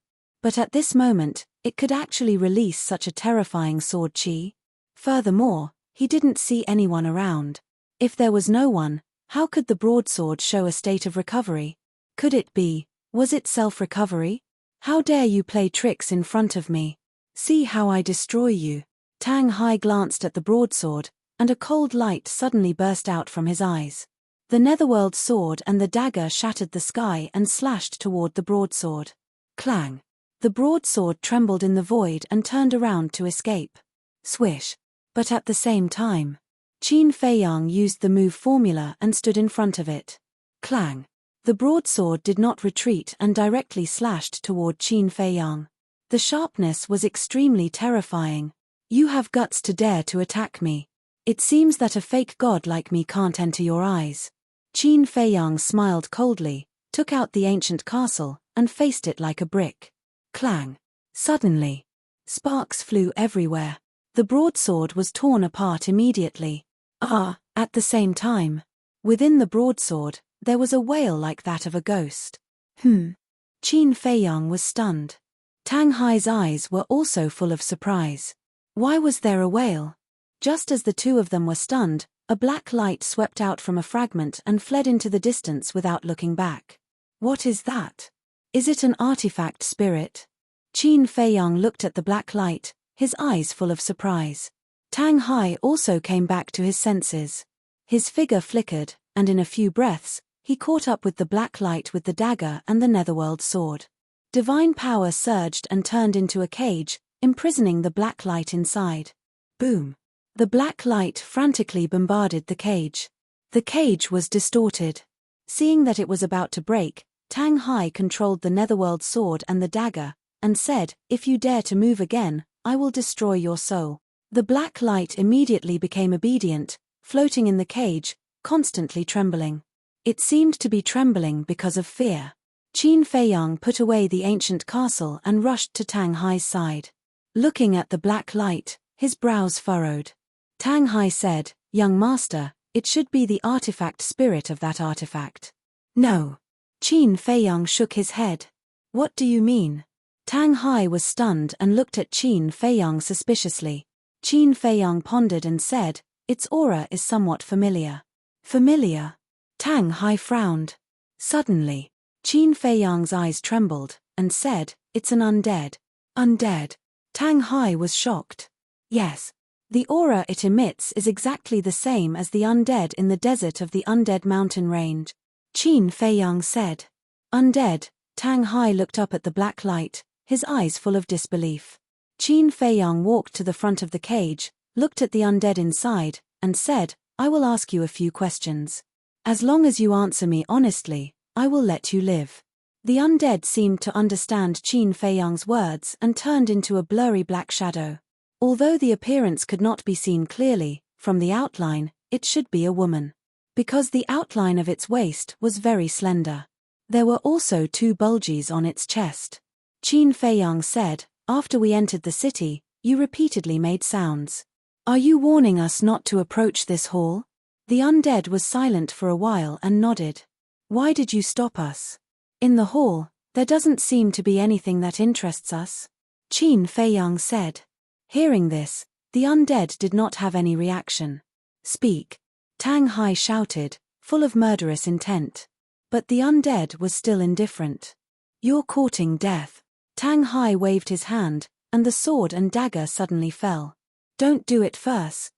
But at this moment, it could actually release such a terrifying sword chi. Furthermore, he didn't see anyone around. If there was no one, how could the broadsword show a state of recovery? Could it be, was it self-recovery? How dare you play tricks in front of me? See how I destroy you. Tang Hai glanced at the broadsword, and a cold light suddenly burst out from his eyes. The Netherworld sword and the dagger shattered the sky and slashed toward the broadsword. Clang. The broadsword trembled in the void and turned around to escape. Swish. But at the same time, Qin Feiyang used the move formula and stood in front of it. Clang. The broadsword did not retreat and directly slashed toward Qin Feiyang. The sharpness was extremely terrifying. You have guts to dare to attack me. It seems that a fake god like me can't enter your eyes. Qin Feiyang smiled coldly, took out the ancient castle, and faced it like a brick. Clang! Suddenly, sparks flew everywhere. The broadsword was torn apart immediately. At the same time, within the broadsword, there was a wail like that of a ghost. Qin Feiyang was stunned. Tang Hai's eyes were also full of surprise. Why was there a wail? Just as the two of them were stunned, a black light swept out from a fragment and fled into the distance without looking back. What is that? Is it an artifact spirit? Qin Feiyang looked at the black light, his eyes full of surprise. Tang Hai also came back to his senses. His figure flickered, and in a few breaths, he caught up with the black light with the dagger and the netherworld sword. Divine power surged and turned into a cage, imprisoning the black light inside. Boom! The black light frantically bombarded the cage. The cage was distorted. Seeing that it was about to break, Tang Hai controlled the netherworld sword and the dagger, and said, "If you dare to move again, I will destroy your soul." The black light immediately became obedient, floating in the cage, constantly trembling. It seemed to be trembling because of fear. Qin Feiyang put away the ancient castle and rushed to Tang Hai's side. Looking at the black light, his brows furrowed. Tang Hai said, "Young master, it should be the artifact spirit of that artifact." "No." Qin Feiyang shook his head. "What do you mean?" Tang Hai was stunned and looked at Qin Feiyang suspiciously. Qin Feiyang pondered and said, "Its aura is somewhat familiar." "Familiar?" Tang Hai frowned. Suddenly, Qin Feiyang's eyes trembled, and said, "It's an undead." "Undead?" Tang Hai was shocked. "Yes. The aura it emits is exactly the same as the undead in the desert of the Undead Mountain Range." Qin Feiyang said. "Undead?" Tang Hai looked up at the black light, his eyes full of disbelief. Qin Feiyang walked to the front of the cage, looked at the undead inside, and said, "I will ask you a few questions. As long as you answer me honestly, I will let you live." The undead seemed to understand Qin Feiyang's words and turned into a blurry black shadow. Although the appearance could not be seen clearly, from the outline, it should be a woman. Because the outline of its waist was very slender. There were also 2 bulges on its chest. Qin Feiyang said, "After we entered the city, you repeatedly made sounds. Are you warning us not to approach this hall?" The undead was silent for a while and nodded. "Why did you stop us?" "In the hall, there doesn't seem to be anything that interests us," Qin Feiyang said. Hearing this, the undead did not have any reaction. "Speak," Tang Hai shouted, full of murderous intent. But the undead was still indifferent. "You're courting death." Tang Hai waved his hand, and the sword and dagger suddenly fell. "Don't do it first."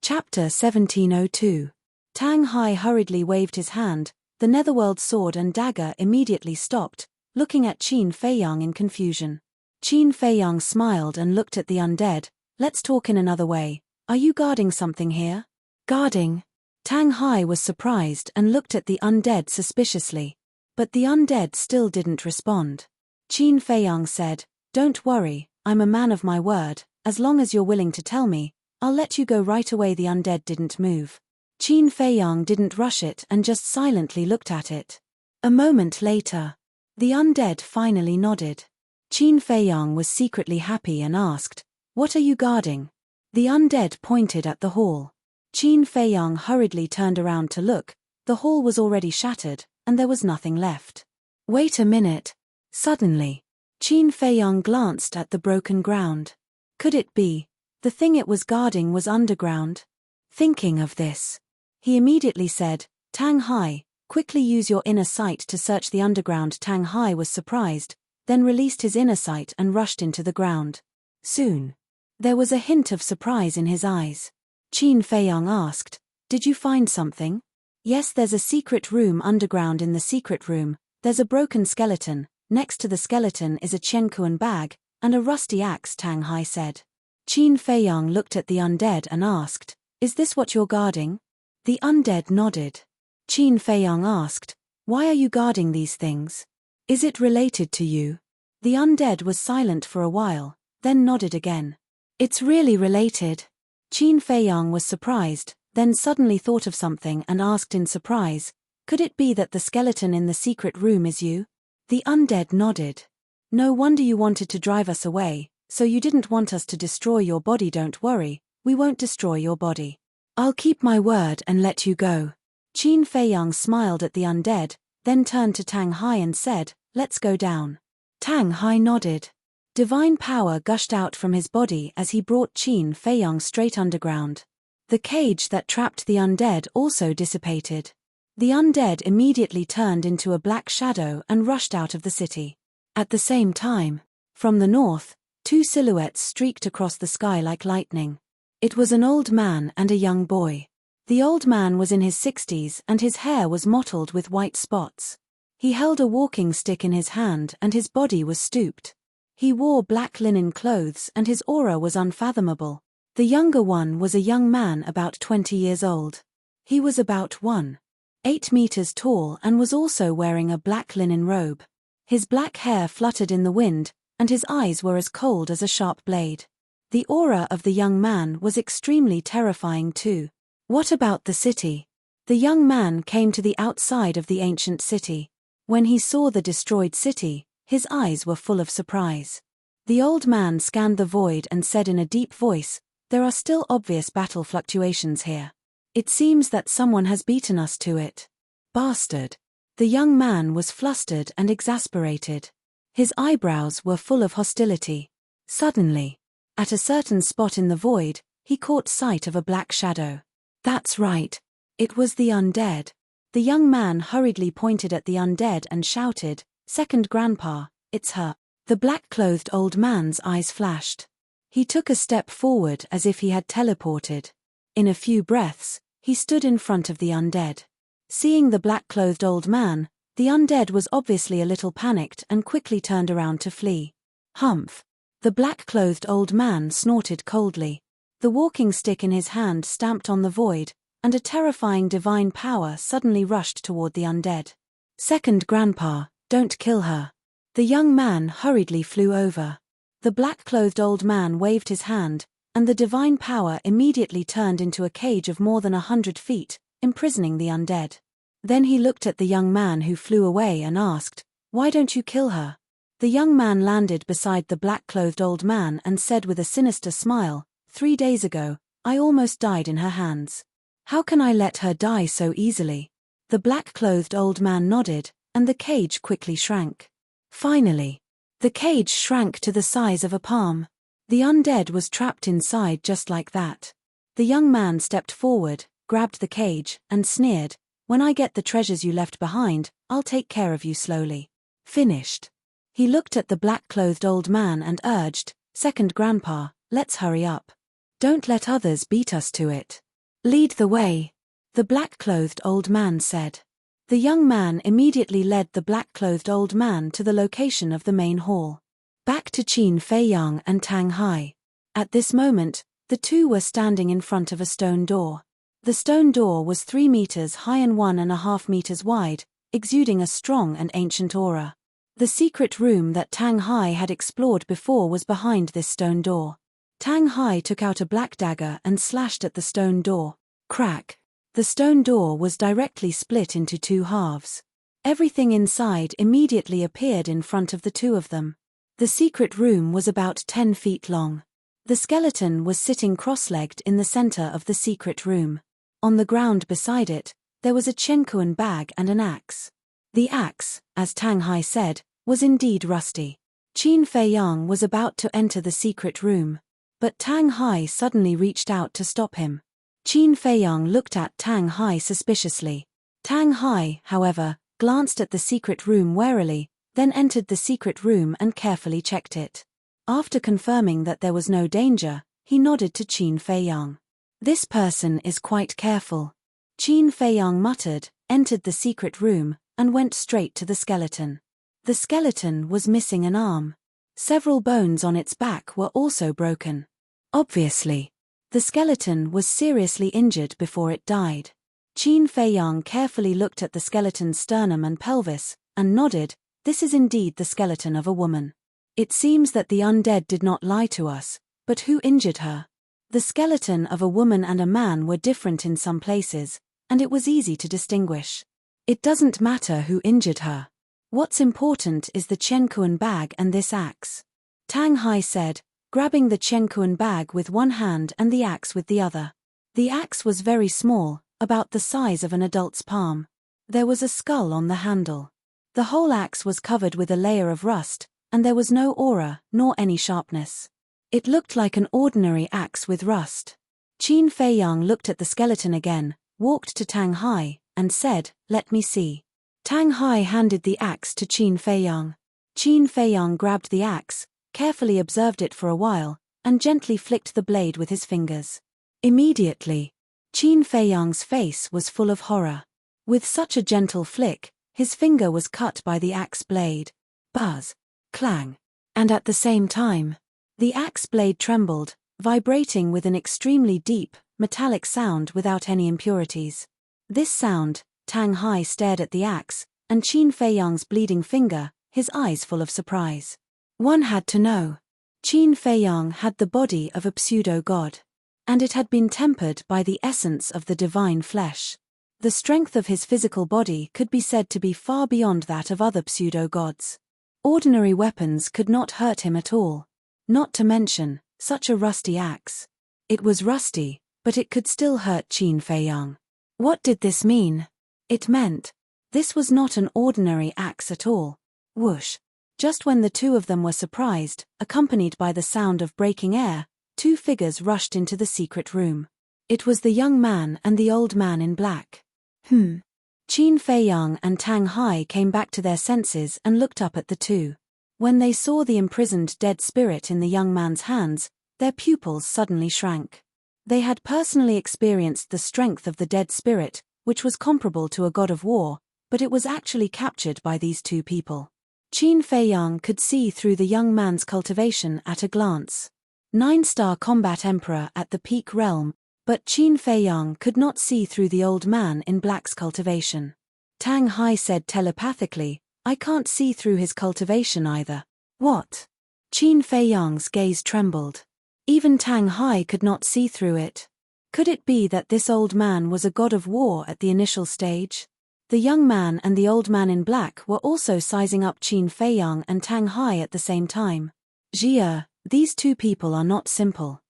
Chapter 1702. Tang Hai hurriedly waved his hand, the netherworld sword and dagger immediately stopped, looking at Qin Feiyang in confusion. Qin Feiyang smiled and looked at the undead. "Let's talk in another way. Are you guarding something here?" "Guarding?" Tang Hai was surprised and looked at the undead suspiciously. But the undead still didn't respond. Qin Feiyang said, "Don't worry, I'm a man of my word. As long as you're willing to tell me, I'll let you go right away." The undead didn't move. Qin Feiyang didn't rush it and just silently looked at it. A moment later, the undead finally nodded. Qin Feiyang was secretly happy and asked, "What are you guarding?" The undead pointed at the hall. Qin Feiyang hurriedly turned around to look. The hall was already shattered, and there was nothing left. "Wait a minute." Suddenly, Qin Feiyang glanced at the broken ground. Could it be the thing it was guarding was underground? Thinking of this, he immediately said, "Tang Hai, quickly use your inner sight to search the underground." Tang Hai was surprised, then released his inner sight and rushed into the ground. Soon, there was a hint of surprise in his eyes. Qin Feiyang asked, "Did you find something?" "Yes, there's a secret room underground. In the secret room, there's a broken skeleton. Next to the skeleton is a Qiankuan bag, and a rusty axe," Tang Hai said. Qin Feiyang looked at the undead and asked, "Is this what you're guarding?" The undead nodded. Qin Feiyang asked, "Why are you guarding these things? Is it related to you?" The undead was silent for a while, then nodded again. "It's really related." Qin Feiyang was surprised, then suddenly thought of something and asked in surprise, "Could it be that the skeleton in the secret room is you?" The undead nodded. "No wonder you wanted to drive us away, so you didn't want us to destroy your body. Don't worry, we won't destroy your body. I'll keep my word and let you go." Qin Feiyang smiled at the undead, then turned to Tang Hai and said, "Let's go down." Tang Hai nodded. Divine power gushed out from his body as he brought Qin Feiyang straight underground. The cage that trapped the undead also dissipated. The undead immediately turned into a black shadow and rushed out of the city. At the same time, from the north, two silhouettes streaked across the sky like lightning. It was an old man and a young boy. The old man was in his 60s and his hair was mottled with white spots. He held a walking stick in his hand and his body was stooped. He wore black linen clothes and his aura was unfathomable. The younger one was a young man about 20 years old. He was about 1.8 meters tall and was also wearing a black linen robe. His black hair fluttered in the wind, and his eyes were as cold as a sharp blade. The aura of the young man was extremely terrifying too. What about the city? The young man came to the outside of the ancient city. When he saw the destroyed city, his eyes were full of surprise. The old man scanned the void and said in a deep voice, "There are still obvious battle fluctuations here. It seems that someone has beaten us to it." "Bastard." The young man was flustered and exasperated. His eyebrows were full of hostility. Suddenly, at a certain spot in the void, he caught sight of a black shadow. That's right. It was the undead. The young man hurriedly pointed at the undead and shouted, "Second Grandpa, it's her." The black-clothed old man's eyes flashed. He took a step forward as if he had teleported. In a few breaths, he stood in front of the undead. Seeing the black-clothed old man, the undead was obviously a little panicked and quickly turned around to flee. "Humph." The black-clothed old man snorted coldly. The walking stick in his hand stamped on the void, and a terrifying divine power suddenly rushed toward the undead. "Second Grandpa, don't kill her." The young man hurriedly flew over. The black-clothed old man waved his hand, and the divine power immediately turned into a cage of more than 100 feet, imprisoning the undead. Then he looked at the young man who flew away and asked, "Why don't you kill her?" The young man landed beside the black-clothed old man and said with a sinister smile, "3 days ago, I almost died in her hands. How can I let her die so easily?" The black-clothed old man nodded, and the cage quickly shrank. Finally, the cage shrank to the size of a palm. The undead was trapped inside just like that. The young man stepped forward, grabbed the cage, and sneered, "When I get the treasures you left behind, I'll take care of you slowly." Finished. He looked at the black-clothed old man and urged, "Second Grandpa, let's hurry up. Don't let others beat us to it. Lead the way," the black-clothed old man said. The young man immediately led the black-clothed old man to the location of the main hall. Back to Qin Feiyang and Tang Hai. At this moment, the two were standing in front of a stone door. The stone door was 3 meters high and 1.5 meters wide, exuding a strong and ancient aura. The secret room that Tang Hai had explored before was behind this stone door. Tang Hai took out a black dagger and slashed at the stone door. Crack! The stone door was directly split into 2 halves. Everything inside immediately appeared in front of the two of them. The secret room was about 10 feet long. The skeleton was sitting cross-legged in the center of the secret room. On the ground beside it, there was a chenkuan bag and an axe. The axe, as Tang Hai said, was indeed rusty. Qin Feiyang was about to enter the secret room, but Tang Hai suddenly reached out to stop him. Qin Feiyang looked at Tang Hai suspiciously. Tang Hai, however, glanced at the secret room warily, then entered the secret room and carefully checked it. After confirming that there was no danger, he nodded to Qin Feiyang. "This person is quite careful." Qin Feiyang muttered, entered the secret room, and went straight to the skeleton. The skeleton was missing an arm. Several bones on its back were also broken. Obviously, the skeleton was seriously injured before it died. Qin Feiyang carefully looked at the skeleton's sternum and pelvis, and nodded, "This is indeed the skeleton of a woman. It seems that the undead did not lie to us, but who injured her?" The skeleton of a woman and a man were different in some places, and it was easy to distinguish. It doesn't matter who injured her. What's important is the Chenkuan bag and this axe. Tang Hai said, grabbing the Chenkuan bag with one hand and the axe with the other. The axe was very small, about the size of an adult's palm. There was a skull on the handle. The whole axe was covered with a layer of rust, and there was no aura, nor any sharpness. It looked like an ordinary axe with rust. Qin Feiyang looked at the skeleton again, walked to Tang Hai, and said, "Let me see." Tang Hai handed the axe to Qin Feiyang. Qin Feiyang grabbed the axe, carefully observed it for a while, and gently flicked the blade with his fingers. Immediately, Qin Feiyang's face was full of horror. With such a gentle flick, his finger was cut by the axe blade. Buzz. Clang. And at the same time, the axe blade trembled, vibrating with an extremely deep, metallic sound without any impurities. This sound, Tang Hai stared at the axe, and Qin Feiyang's bleeding finger, his eyes full of surprise. One had to know. Qin Feiyang had the body of a pseudo-god. And it had been tempered by the essence of the divine flesh. The strength of his physical body could be said to be far beyond that of other pseudo-gods. Ordinary weapons could not hurt him at all. Not to mention, such a rusty axe. It was rusty, but it could still hurt Qin Feiyang. What did this mean? It meant, this was not an ordinary axe at all. Whoosh. Just when the two of them were surprised, accompanied by the sound of breaking air, two figures rushed into the secret room. It was the young man and the old man in black. Qin Feiyang and Tang Hai came back to their senses and looked up at the two. When they saw the imprisoned dead spirit in the young man's hands, their pupils suddenly shrank. They had personally experienced the strength of the dead spirit, which was comparable to a god of war, but it was actually captured by these two people. Qin Feiyang could see through the young man's cultivation at a glance. 9-star combat emperor at the peak realm, but Qin Feiyang could not see through the old man in black's cultivation. Tang Hai said telepathically, "I can't see through his cultivation either." What? Qin Feiyang's gaze trembled. Even Tang Hai could not see through it. Could it be that this old man was a god of war at the initial stage? The young man and the old man in black were also sizing up Qin Feiyang and Tang Hai at the same time. Jia, these two people are not simple.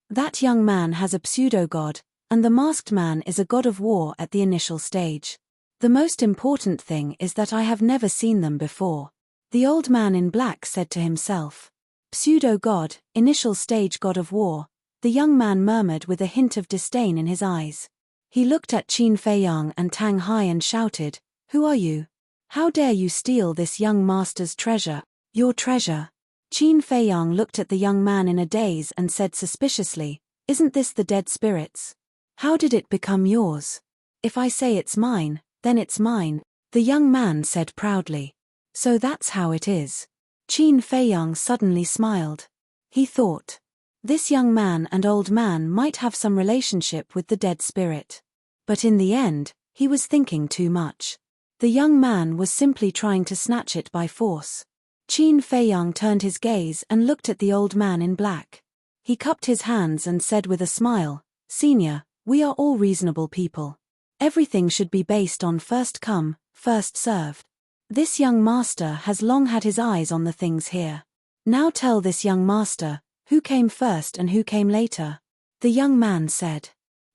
That young man has a pseudo-god, and the masked man is a god of war at the initial stage. The most important thing is that I have never seen them before. The old man in black said to himself. Pseudo-god, initial stage god of war, the young man murmured with a hint of disdain in his eyes. He looked at Qin Feiyang and Tang Hai and shouted, "Who are you? How dare you steal this young master's treasure, your treasure?" Qin Feiyang looked at the young man in a daze and said suspiciously, "Isn't this the dead spirit's? How did it become yours?" "If I say it's mine, then it's mine," the young man said proudly. "So that's how it is." Qin Feiyang suddenly smiled. He thought, this young man and old man might have some relationship with the dead spirit. But in the end, he was thinking too much. The young man was simply trying to snatch it by force. Qin Feiyang turned his gaze and looked at the old man in black. He cupped his hands and said with a smile, "Senior, we are all reasonable people. Everything should be based on first come, first served. This young master has long had his eyes on the things here. Now tell this young master, who came first and who came later?" The young man said.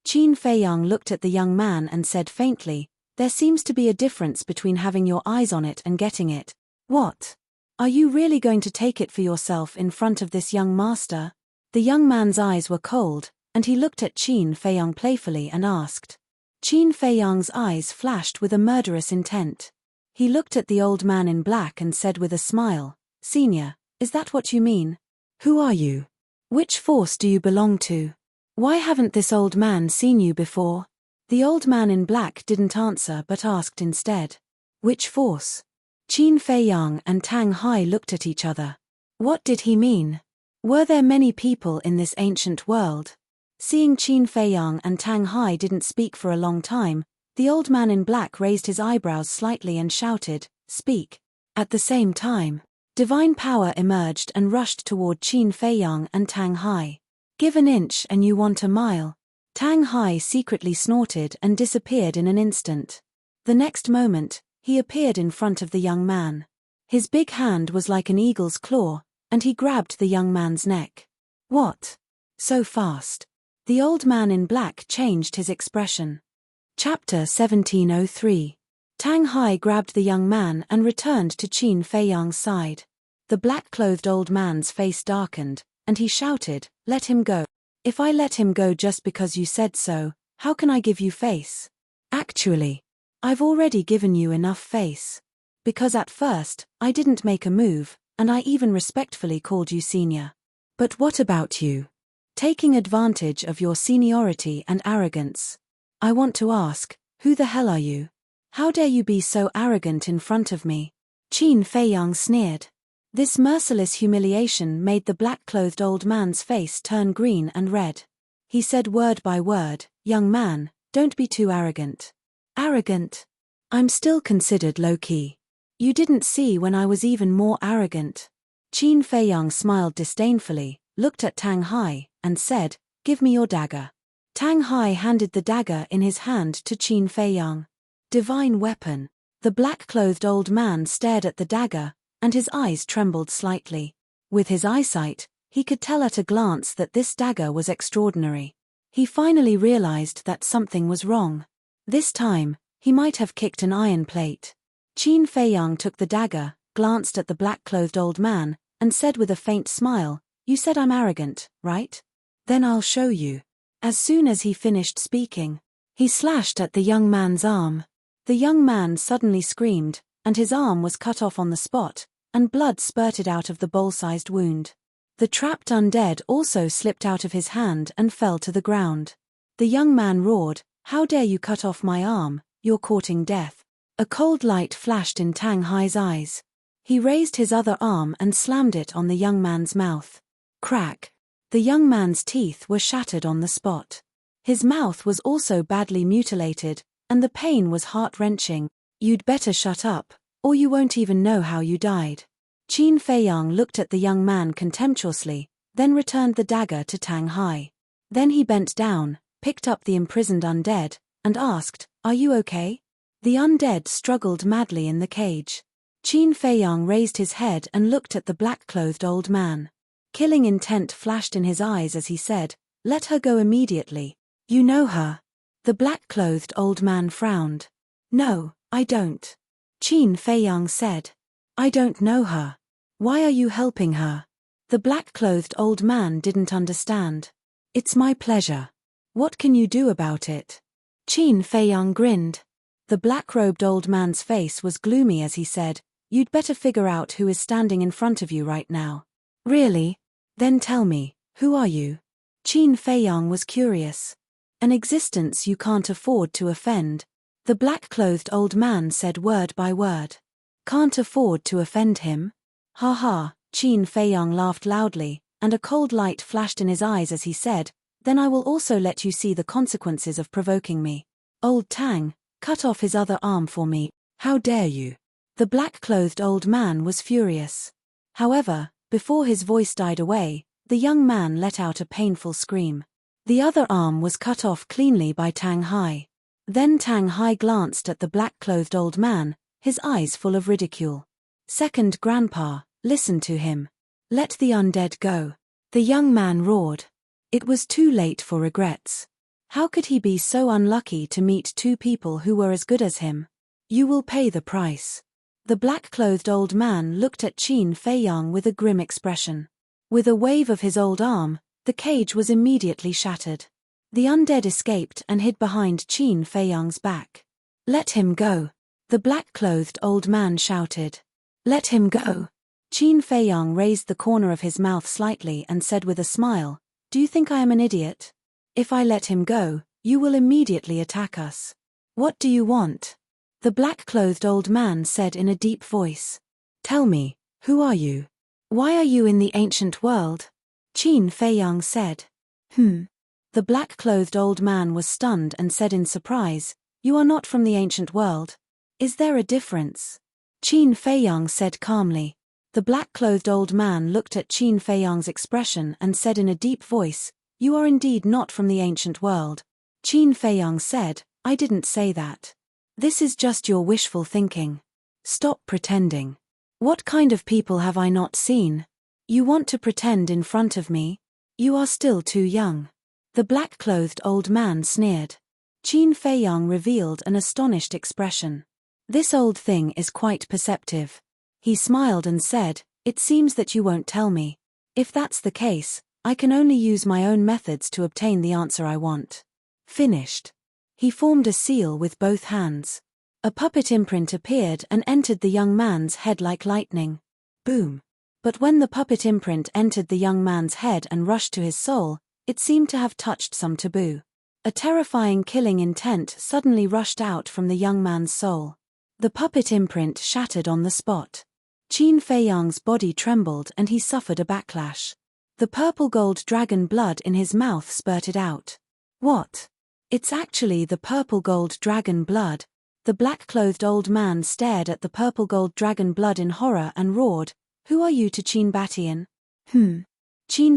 Qin Feiyang looked at the young man and said faintly, "There seems to be a difference between having your eyes on it and getting it." "What? Are you really going to take it for yourself in front of this young master?" The young man's eyes were cold, and he looked at Qin Feiyang playfully and asked. Qin Feiyang's eyes flashed with a murderous intent. He looked at the old man in black and said with a smile, "Senior, is that what you mean? Who are you? Which force do you belong to? Why haven't this old man seen you before?" The old man in black didn't answer but asked instead, "Which force?" Qin Feiyang and Tang Hai looked at each other. What did he mean? Were there many people in this ancient world? Seeing Qin Feiyang and Tang Hai didn't speak for a long time, the old man in black raised his eyebrows slightly and shouted, "Speak." At the same time, divine power emerged and rushed toward Qin Feiyang and Tang Hai. Give an inch and you want a mile. Tang Hai secretly snorted and disappeared in an instant. The next moment, he appeared in front of the young man. His big hand was like an eagle's claw, and he grabbed the young man's neck. What? So fast? The old man in black changed his expression. Chapter 1703. Tang Hai grabbed the young man and returned to Qin Fei Yang's side. The black-clothed old man's face darkened, and he shouted, "Let him go. If I let him go just because you said so, how can I give you face? Actually, I've already given you enough face. Because at first, I didn't make a move, and I even respectfully called you senior. But what about you? Taking advantage of your seniority and arrogance. I want to ask, who the hell are you? How dare you be so arrogant in front of me?" Qin Fei Yang sneered. This merciless humiliation made the black-clothed old man's face turn green and red. He said word by word, "Young man, don't be too arrogant." Arrogant? I'm still considered low-key. You didn't see when I was even more arrogant. Qin Fei Yang smiled disdainfully, looked at Tang Hai, and said, "Give me your dagger." Tang Hai handed the dagger in his hand to Qin Fei Yang. Divine weapon. The black-clothed old man stared at the dagger, and his eyes trembled slightly. With his eyesight, he could tell at a glance that this dagger was extraordinary. He finally realized that something was wrong. This time, he might have kicked an iron plate. Qin Fei Yang took the dagger, glanced at the black-clothed old man, and said with a faint smile, "You said I'm arrogant, right? Then I'll show you." As soon as he finished speaking, he slashed at the young man's arm. The young man suddenly screamed, and his arm was cut off on the spot, and blood spurted out of the bowl-sized wound. The trapped undead also slipped out of his hand and fell to the ground. The young man roared, "How dare you cut off my arm, you're courting death." A cold light flashed in Tang Hai's eyes. He raised his other arm and slammed it on the young man's mouth. Crack. The young man's teeth were shattered on the spot. His mouth was also badly mutilated, and the pain was heart-wrenching. "You'd better shut up, or you won't even know how you died." Qin Fei Yang looked at the young man contemptuously, then returned the dagger to Tang Hai. Then he bent down, picked up the imprisoned undead, and asked, "Are you okay?" The undead struggled madly in the cage. Qin Fei Yang raised his head and looked at the black-clothed old man. Killing intent flashed in his eyes as he said, "Let her go immediately. You know her?" The black-clothed old man frowned. "No, I don't." Qin Fei Yang said, "I don't know her. Why are you helping her?" The black-clothed old man didn't understand. "It's my pleasure. What can you do about it?" Qin Fei Yang grinned. The black-robed old man's face was gloomy as he said, "You'd better figure out who is standing in front of you right now." "Really? Then tell me, who are you?" Qin Fei Yang was curious. "An existence you can't afford to offend." The black-clothed old man said word by word. "Can't afford to offend him?" "Ha ha," Qin Fei Yang laughed loudly, and a cold light flashed in his eyes as he said, "Then I will also let you see the consequences of provoking me. Old Tang, cut off his other arm for me." "How dare you?" The black-clothed old man was furious. However, before his voice died away, the young man let out a painful scream. The other arm was cut off cleanly by Tang Hai. Then Tang Hai glanced at the black-clothed old man, his eyes full of ridicule. "Second grandpa, listen to him. Let the undead go." The young man roared. It was too late for regrets. How could he be so unlucky to meet two people who were as good as him? "You will pay the price." The black-clothed old man looked at Qin Fei Yang with a grim expression. With a wave of his old arm, the cage was immediately shattered. The undead escaped and hid behind Qin Fei Yang's back. "Let him go," the black-clothed old man shouted. "Let him go." Qin Fei Yang raised the corner of his mouth slightly and said with a smile, "Do you think I am an idiot? If I let him go, you will immediately attack us. What do you want?" The black-clothed old man said in a deep voice. "Tell me, who are you? Why are you in the ancient world?" Qin Fei Yang said. The black-clothed old man was stunned and said in surprise, "You are not from the ancient world. Is there a difference?" Qin Fei Yang said calmly. The black-clothed old man looked at Qin Fei Yang's expression and said in a deep voice, You are indeed not from the ancient world. Qin Feiyang said, I didn't say that. This is just your wishful thinking. Stop pretending. What kind of people have I not seen? You want to pretend in front of me? You are still too young. The black-clothed old man sneered. Qin Feiyang revealed an astonished expression. This old thing is quite perceptive. He smiled and said, it seems that you won't tell me. If that's the case, I can only use my own methods to obtain the answer I want. Finished. He formed a seal with both hands. A puppet imprint appeared and entered the young man's head like lightning. Boom. But when the puppet imprint entered the young man's head and rushed to his soul, it seemed to have touched some taboo. A terrifying killing intent suddenly rushed out from the young man's soul. The puppet imprint shattered on the spot. Qin Feiyang's body trembled and he suffered a backlash. The purple-gold dragon blood in his mouth spurted out. What? It's actually the purple-gold dragon blood. The black-clothed old man stared at the purple-gold dragon blood in horror and roared, Who are you to Qin Batian? Qin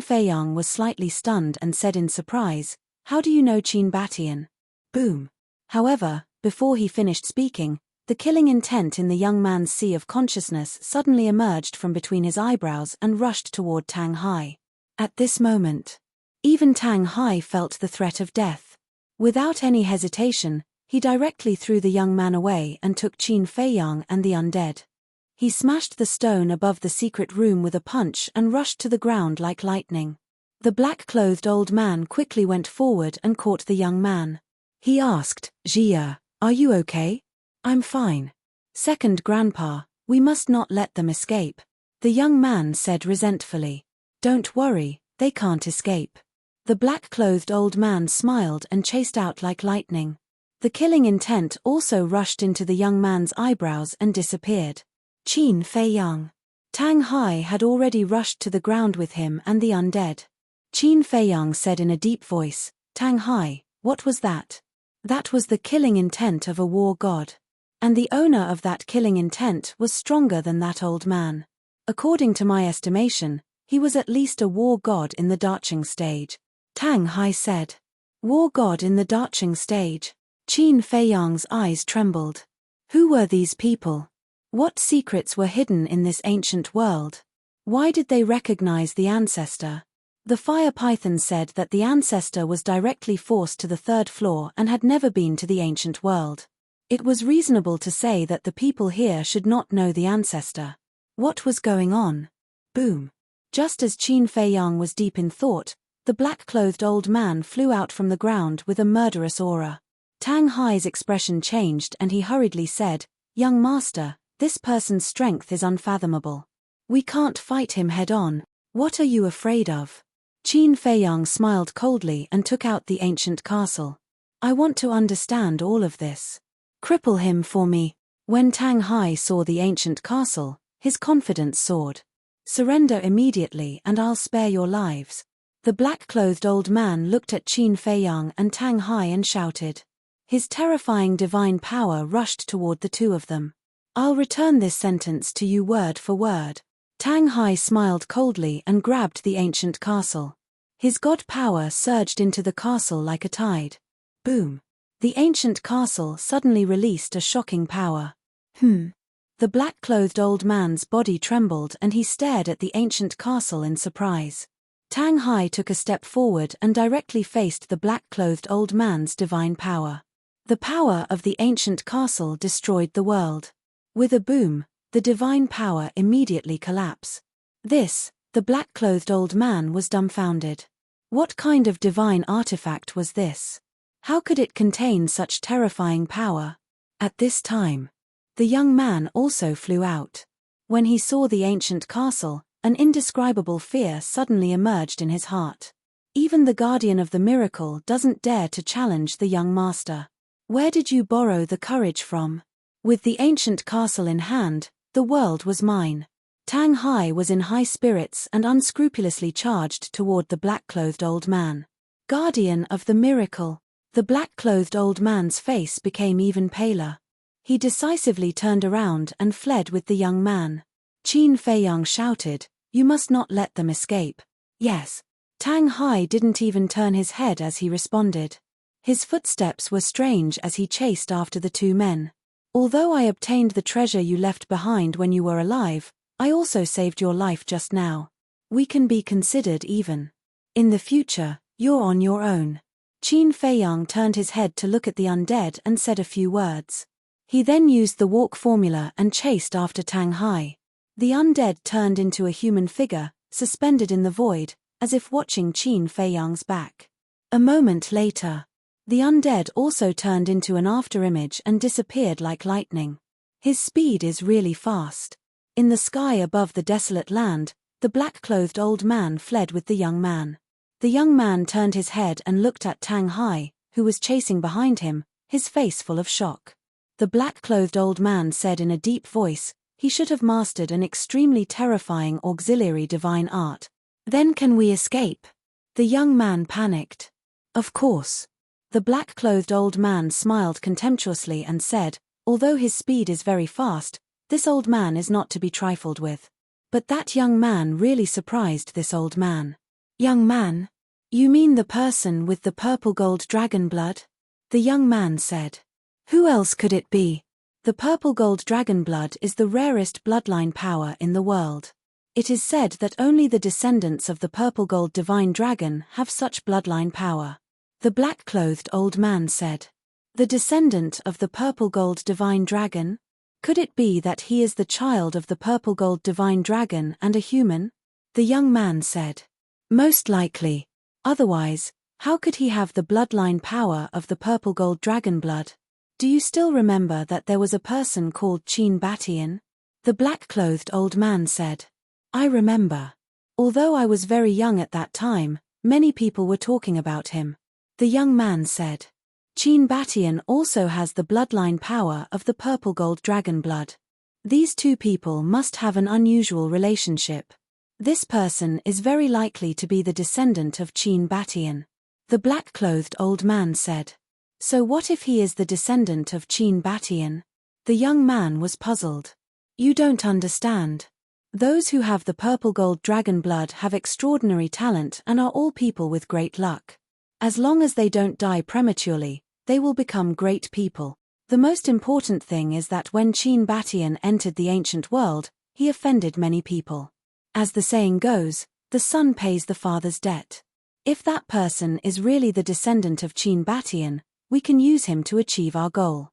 Feiyang was slightly stunned and said in surprise, How do you know Qin Batian? Boom. However, before he finished speaking, the killing intent in the young man's sea of consciousness suddenly emerged from between his eyebrows and rushed toward Tang Hai. At this moment, even Tang Hai felt the threat of death. Without any hesitation, he directly threw the young man away and took Qin Feiyang and the undead. He smashed the stone above the secret room with a punch and rushed to the ground like lightning. The black-clothed old man quickly went forward and caught the young man. He asked, Jia, are you okay? I'm fine. Second grandpa, we must not let them escape. The young man said resentfully. Don't worry, they can't escape. The black-clothed old man smiled and chased out like lightning. The killing intent also rushed into the young man's eyebrows and disappeared. Qin Feiyang. Tang Hai had already rushed to the ground with him and the undead. Qin Feiyang said in a deep voice, Tang Hai, what was that? That was the killing intent of a war god. And the owner of that killing intent was stronger than that old man. According to my estimation, he was at least a war god in the Daching stage. Tang Hai said. War god in the Daching stage. Qin Feiyang's eyes trembled. Who were these people? What secrets were hidden in this ancient world? Why did they recognize the ancestor? The fire python said that the ancestor was directly forced to the third floor and had never been to the ancient world. It was reasonable to say that the people here should not know the ancestor. What was going on? Boom. Just as Qin Feiyang was deep in thought, the black-clothed old man flew out from the ground with a murderous aura. Tang Hai's expression changed and he hurriedly said, Young master, this person's strength is unfathomable. We can't fight him head-on. What are you afraid of? Qin Feiyang smiled coldly and took out the ancient castle. I want to understand all of this. Cripple him for me. When Tang Hai saw the ancient castle, his confidence soared. Surrender immediately and I'll spare your lives. The black-clothed old man looked at Qin Feiyang and Tang Hai and shouted. His terrifying divine power rushed toward the two of them. I'll return this sentence to you word for word. Tang Hai smiled coldly and grabbed the ancient castle. His god power surged into the castle like a tide. Boom. The ancient castle suddenly released a shocking power. The black-clothed old man's body trembled and he stared at the ancient castle in surprise. Tang Hai took a step forward and directly faced the black-clothed old man's divine power. The power of the ancient castle destroyed the world. With a boom, the divine power immediately collapsed. The black-clothed old man was dumbfounded. What kind of divine artifact was this? How could it contain such terrifying power? At this time, the young man also flew out. When he saw the ancient castle, an indescribable fear suddenly emerged in his heart. Even the guardian of the miracle doesn't dare to challenge the young master. Where did you borrow the courage from? With the ancient castle in hand, the world was mine. Tang Hai was in high spirits and unscrupulously charged toward the black-clothed old man. Guardian of the miracle. The black-clothed old man's face became even paler. He decisively turned around and fled with the young man. Qin Feiyang shouted, You must not let them escape. Yes. Tang Hai didn't even turn his head as he responded. His footsteps were strange as he chased after the two men. Although I obtained the treasure you left behind when you were alive, I also saved your life just now. We can be considered even. In the future, you're on your own. Qin Feiyang turned his head to look at the undead and said a few words. He then used the walk formula and chased after Tang Hai. The undead turned into a human figure, suspended in the void, as if watching Qin Feiyang's back. A moment later, the undead also turned into an afterimage and disappeared like lightning. His speed is really fast. In the sky above the desolate land, the black-clothed old man fled with the young man. The young man turned his head and looked at Tang Hai, who was chasing behind him, his face full of shock. The black-clothed old man said in a deep voice, he should have mastered an extremely terrifying auxiliary divine art. Then can we escape? The young man panicked. Of course. The black-clothed old man smiled contemptuously and said, although his speed is very fast, this old man is not to be trifled with. But that young man really surprised this old man. Young man? You mean the person with the purple gold dragon blood? The young man said. Who else could it be? The purple gold dragon blood is the rarest bloodline power in the world. It is said that only the descendants of the purple gold divine dragon have such bloodline power. The black-clothed old man said. The descendant of the purple gold divine dragon? Could it be that he is the child of the purple gold divine dragon and a human? The young man said. Most likely. Otherwise, how could he have the bloodline power of the purple gold dragon blood? Do you still remember that there was a person called Qin Batian? The black-clothed old man said. I remember. Although I was very young at that time, many people were talking about him. The young man said. Qin Batian also has the bloodline power of the purple gold dragon blood. These two people must have an unusual relationship. This person is very likely to be the descendant of Qin Batian. The black-clothed old man said. So what if he is the descendant of Qin Batian? The young man was puzzled. You don't understand. Those who have the purple gold dragon blood have extraordinary talent and are all people with great luck. As long as they don't die prematurely, they will become great people. The most important thing is that when Qin Batian entered the ancient world, he offended many people. As the saying goes, the son pays the father's debt. If that person is really the descendant of Qin Batian, we can use him to achieve our goal.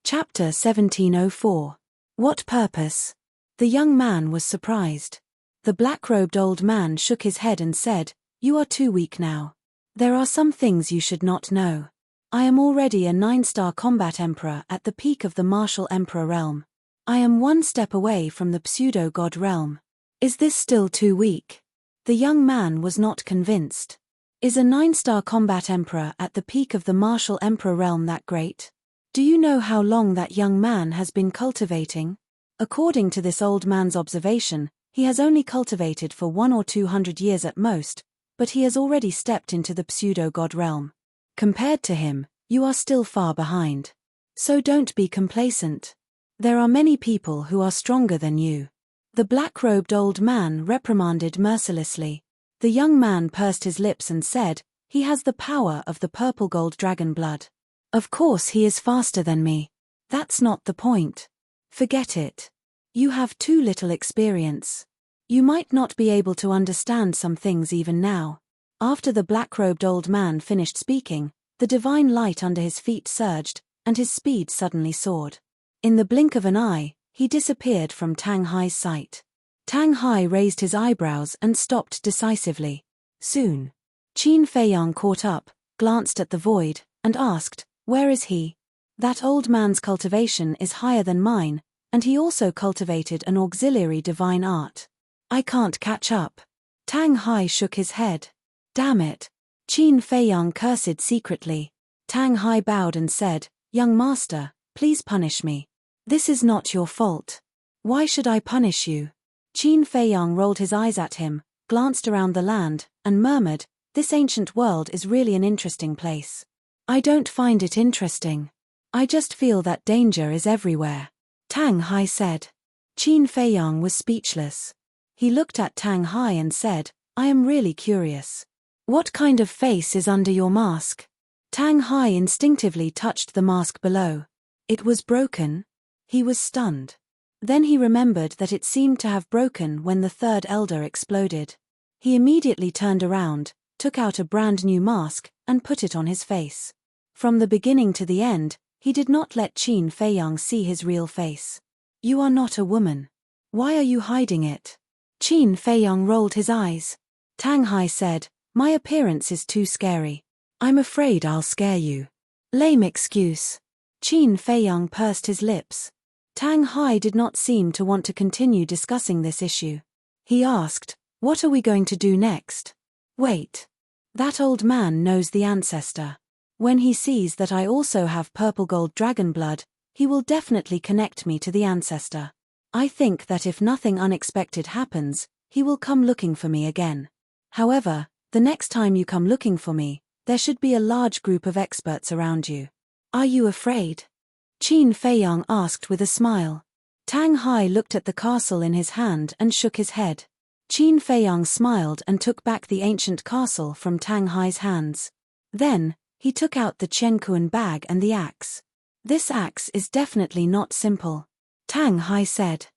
Chapter 1704. What purpose? The young man was surprised. The black-robed old man shook his head and said, You are too weak now. There are some things you should not know. I am already a 9-star combat emperor at the peak of the martial emperor realm. I am one step away from the pseudo-god realm. Is this still too weak? The young man was not convinced. Is a 9-star combat emperor at the peak of the martial emperor realm that great? Do you know how long that young man has been cultivating? According to this old man's observation, he has only cultivated for 100 or 200 years at most, but he has already stepped into the pseudo-god realm. Compared to him, you are still far behind. So don't be complacent. There are many people who are stronger than you. The black-robed old man reprimanded mercilessly. The young man pursed his lips and said, He has the power of the purple gold dragon blood. Of course he is faster than me. That's not the point. Forget it. You have too little experience. You might not be able to understand some things even now. After the black-robed old man finished speaking, the divine light under his feet surged, and his speed suddenly soared. In the blink of an eye, he disappeared from Tang Hai's sight. Tang Hai raised his eyebrows and stopped decisively. Soon, Qin Feiyang caught up, glanced at the void, and asked, Where is he? That old man's cultivation is higher than mine, and he also cultivated an auxiliary divine art. I can't catch up. Tang Hai shook his head. Damn it. Qin Feiyang cursed secretly. Tang Hai bowed and said, Young master, please punish me. This is not your fault. Why should I punish you? Qin Feiyang rolled his eyes at him, glanced around the land, and murmured, This ancient world is really an interesting place. I don't find it interesting. I just feel that danger is everywhere. Tang Hai said. Qin Feiyang was speechless. He looked at Tang Hai and said, I am really curious. What kind of face is under your mask? Tang Hai instinctively touched the mask below. It was broken. He was stunned. Then he remembered that it seemed to have broken when the third elder exploded. He immediately turned around, took out a brand new mask, and put it on his face. From the beginning to the end, he did not let Qin Feiyang see his real face. You are not a woman. Why are you hiding it? Qin Feiyang rolled his eyes. Tang Hai said, my appearance is too scary. I'm afraid I'll scare you. Lame excuse. Qin Feiyang pursed his lips. Tang Hai did not seem to want to continue discussing this issue. He asked, what are we going to do next? Wait. That old man knows the ancestor. When he sees that I also have purple gold dragon blood, he will definitely connect me to the ancestor. I think that if nothing unexpected happens, he will come looking for me again. However, the next time you come looking for me, there should be a large group of experts around you. Are you afraid? Qin Feiyang asked with a smile. Tang Hai looked at the castle in his hand and shook his head. Qin Feiyang smiled and took back the ancient castle from Tang Hai's hands. Then, he took out the Chenkuan bag and the axe. This axe is definitely not simple. Tang Hai said.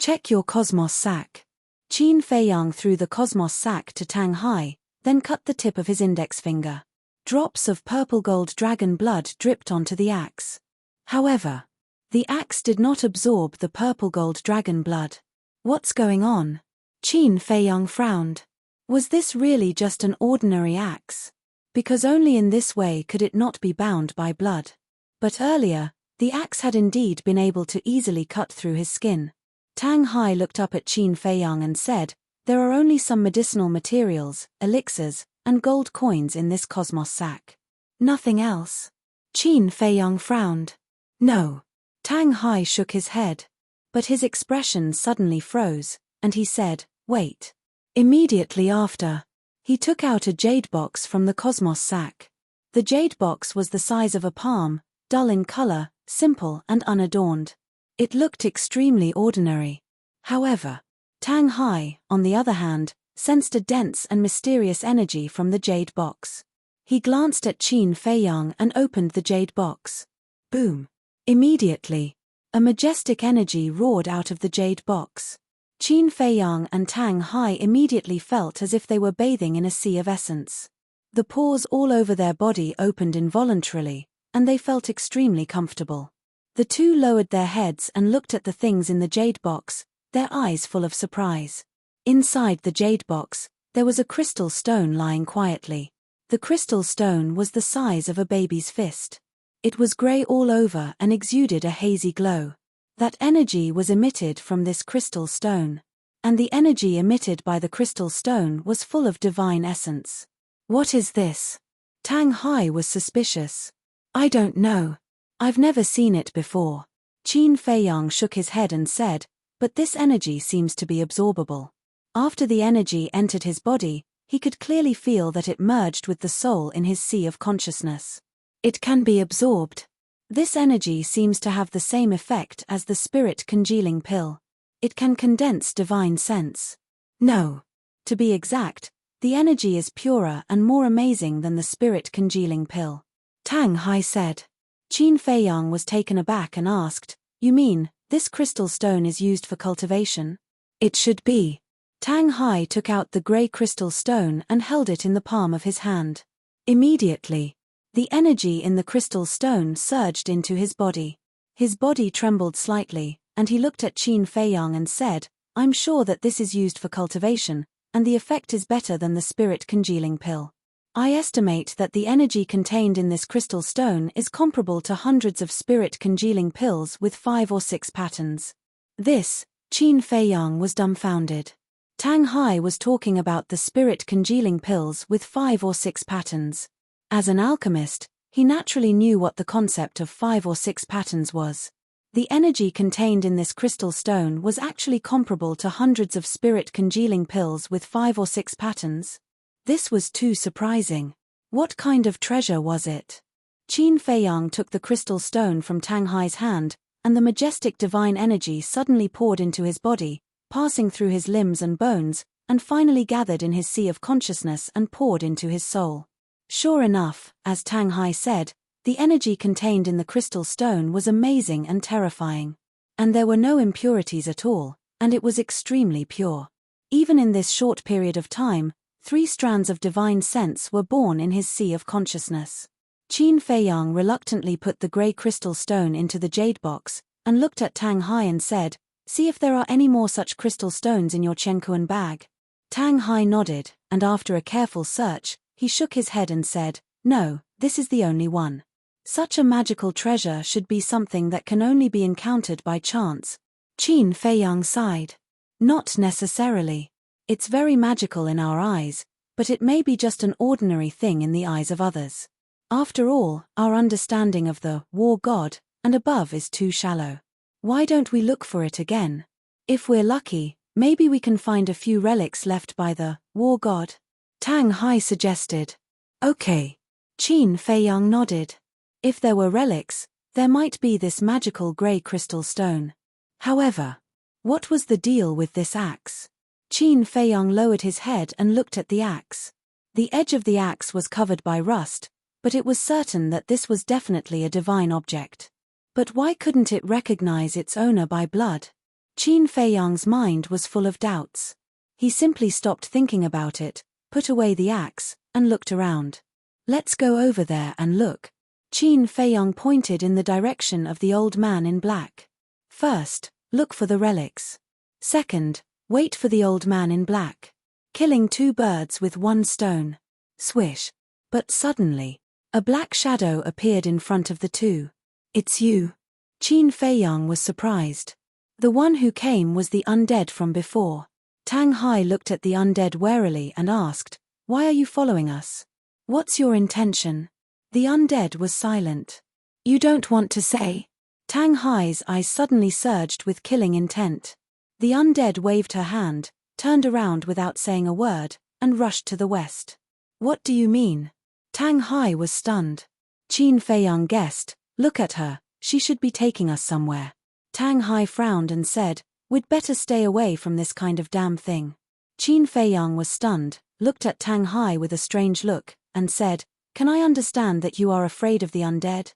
Check your cosmos sack. Qin Feiyang threw the cosmos sack to Tang Hai, then cut the tip of his index finger. Drops of purple gold dragon blood dripped onto the axe. However, the axe did not absorb the purple gold dragon blood. What's going on? Qin Feiyang frowned. Was this really just an ordinary axe? Because only in this way could it not be bound by blood. But earlier, the axe had indeed been able to easily cut through his skin. Tang Hai looked up at Qin Feiyang and said, there are only some medicinal materials, elixirs, and gold coins in this cosmos sack. Nothing else. Qin Feiyang frowned. No. Tang Hai shook his head. But his expression suddenly froze, and he said, wait. Immediately after, he took out a jade box from the cosmos sack. The jade box was the size of a palm, dull in color, simple and unadorned. It looked extremely ordinary. However, Tang Hai, on the other hand, sensed a dense and mysterious energy from the jade box. He glanced at Qin Feiyang and opened the jade box. Boom. Immediately, a majestic energy roared out of the jade box. Qin Feiyang and Tang Hai immediately felt as if they were bathing in a sea of essence. The pores all over their body opened involuntarily, and they felt extremely comfortable. The two lowered their heads and looked at the things in the jade box, their eyes full of surprise. Inside the jade box, there was a crystal stone lying quietly. The crystal stone was the size of a baby's fist. It was grey all over and exuded a hazy glow. That energy was emitted from this crystal stone. And the energy emitted by the crystal stone was full of divine essence. What is this? Tang Hai was suspicious. I don't know. I've never seen it before. Qin Feiyang shook his head and said, but this energy seems to be absorbable. After the energy entered his body, he could clearly feel that it merged with the soul in his sea of consciousness. It can be absorbed. This energy seems to have the same effect as the spirit congealing pill. It can condense divine sense. No. To be exact, the energy is purer and more amazing than the spirit congealing pill. Tang Hai said. Qin Feiyang was taken aback and asked, you mean, this crystal stone is used for cultivation? It should be. Tang Hai took out the grey crystal stone and held it in the palm of his hand. Immediately, the energy in the crystal stone surged into his body. His body trembled slightly, and he looked at Qin Feiyang and said, I'm sure that this is used for cultivation, and the effect is better than the spirit congealing pill. I estimate that the energy contained in this crystal stone is comparable to hundreds of spirit congealing pills with 5 or 6 patterns. This, Qin Feiyang was dumbfounded. Tang Hai was talking about the spirit congealing pills with 5 or 6 patterns. As an alchemist, he naturally knew what the concept of 5 or 6 patterns was. The energy contained in this crystal stone was actually comparable to hundreds of spirit congealing pills with 5 or 6 patterns. This was too surprising. What kind of treasure was it? Qin Feiyang took the crystal stone from Tang Hai's hand, and the majestic divine energy suddenly poured into his body, passing through his limbs and bones, and finally gathered in his sea of consciousness and poured into his soul. Sure enough, as Tang Hai said, the energy contained in the crystal stone was amazing and terrifying. And there were no impurities at all, and it was extremely pure. Even in this short period of time, 3 strands of divine sense were born in his sea of consciousness. Qin Feiyang reluctantly put the grey crystal stone into the jade box, and looked at Tang Hai and said, "See if there are any more such crystal stones in your Chenkuan bag." Tang Hai nodded, and after a careful search, he shook his head and said, "No, this is the only one. Such a magical treasure should be something that can only be encountered by chance." Qin Feiyang sighed. "Not necessarily. It's very magical in our eyes, but it may be just an ordinary thing in the eyes of others. After all, our understanding of the war god and above is too shallow. Why don't we look for it again? If we're lucky, maybe we can find a few relics left by the war god," Tang Hai suggested. "Okay." Qin Feiyang nodded. If there were relics, there might be this magical grey crystal stone. However, what was the deal with this axe? Qin Feiyang lowered his head and looked at the axe. The edge of the axe was covered by rust, but it was certain that this was definitely a divine object. But why couldn't it recognize its owner by blood? Qin Feiyang's mind was full of doubts. He simply stopped thinking about it, put away the axe, and looked around. "Let's go over there and look." Qin Feiyang pointed in the direction of the old man in black. "First, look for the relics. Second, wait for the old man in black. Killing 2 birds with 1 stone." Swish. But suddenly, a black shadow appeared in front of the 2. "It's you." Qin Feiyang was surprised. The one who came was the undead from before. Tang Hai looked at the undead warily and asked, "Why are you following us? What's your intention?" The undead was silent. "You don't want to say?" Tang Hai's eyes suddenly surged with killing intent. The undead waved her hand, turned around without saying a word, and rushed to the west. "What do you mean?" Tang Hai was stunned. Qin Feiyang guessed, "Look at her, she should be taking us somewhere." Tang Hai frowned and said, "We'd better stay away from this kind of damn thing." Qin Feiyang was stunned, looked at Tang Hai with a strange look, and said, "Can I understand that you are afraid of the undead?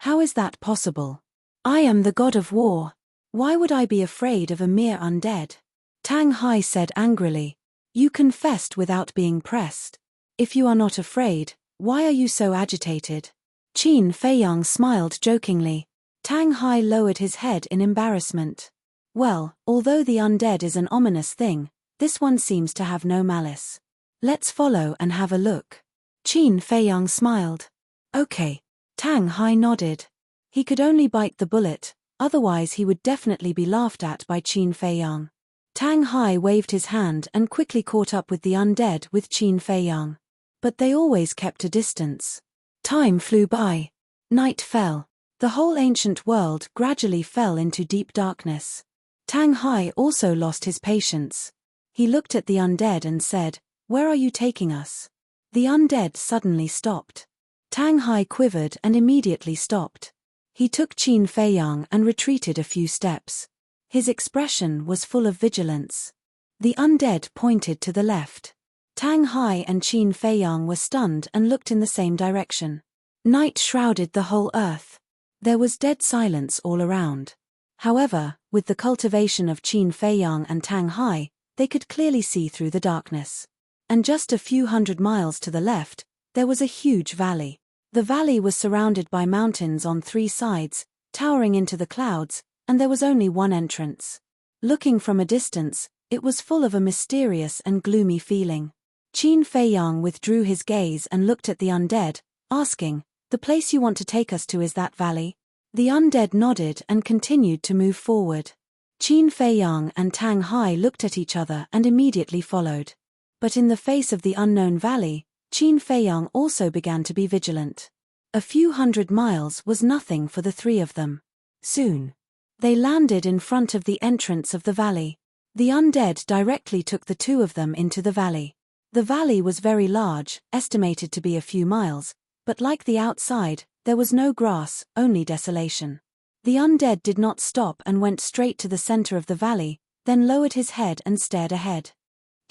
How is that possible? I am the god of war. Why would I be afraid of a mere undead?" Tang Hai said angrily, "You confessed without being pressed. If you are not afraid, why are you so agitated?" Qin Feiyang smiled jokingly. Tang Hai lowered his head in embarrassment. "Well, although the undead is an ominous thing, this one seems to have no malice. Let's follow and have a look." Qin Feiyang smiled. "Okay." Tang Hai nodded. He could only bite the bullet, otherwise he would definitely be laughed at by Qin Feiyang. Tang Hai waved his hand and quickly caught up with the undead with Qin Feiyang. But they always kept a distance. Time flew by. Night fell. The whole ancient world gradually fell into deep darkness. Tang Hai also lost his patience. He looked at the undead and said, "Where are you taking us?" The undead suddenly stopped. Tang Hai quivered and immediately stopped. He took Qin Feiyang and retreated a few steps. His expression was full of vigilance. The undead pointed to the left. Tang Hai and Qin Feiyang were stunned and looked in the same direction. Night shrouded the whole earth. There was dead silence all around. However, with the cultivation of Qin Feiyang and Tang Hai, they could clearly see through the darkness. And just a few hundred miles to the left, there was a huge valley. The valley was surrounded by mountains on 3 sides, towering into the clouds, and there was only one entrance. Looking from a distance, it was full of a mysterious and gloomy feeling. Qin Feiyang withdrew his gaze and looked at the undead, asking, "The place you want to take us to is that valley?" The undead nodded and continued to move forward. Qin Feiyang and Tang Hai looked at each other and immediately followed. But in the face of the unknown valley, Qin Feiyang also began to be vigilant. A few hundred miles was nothing for the 3 of them. Soon, they landed in front of the entrance of the valley. The undead directly took the 2 of them into the valley. The valley was very large, estimated to be a few miles, but like the outside, there was no grass, only desolation. The undead did not stop and went straight to the center of the valley, then lowered his head and stared ahead.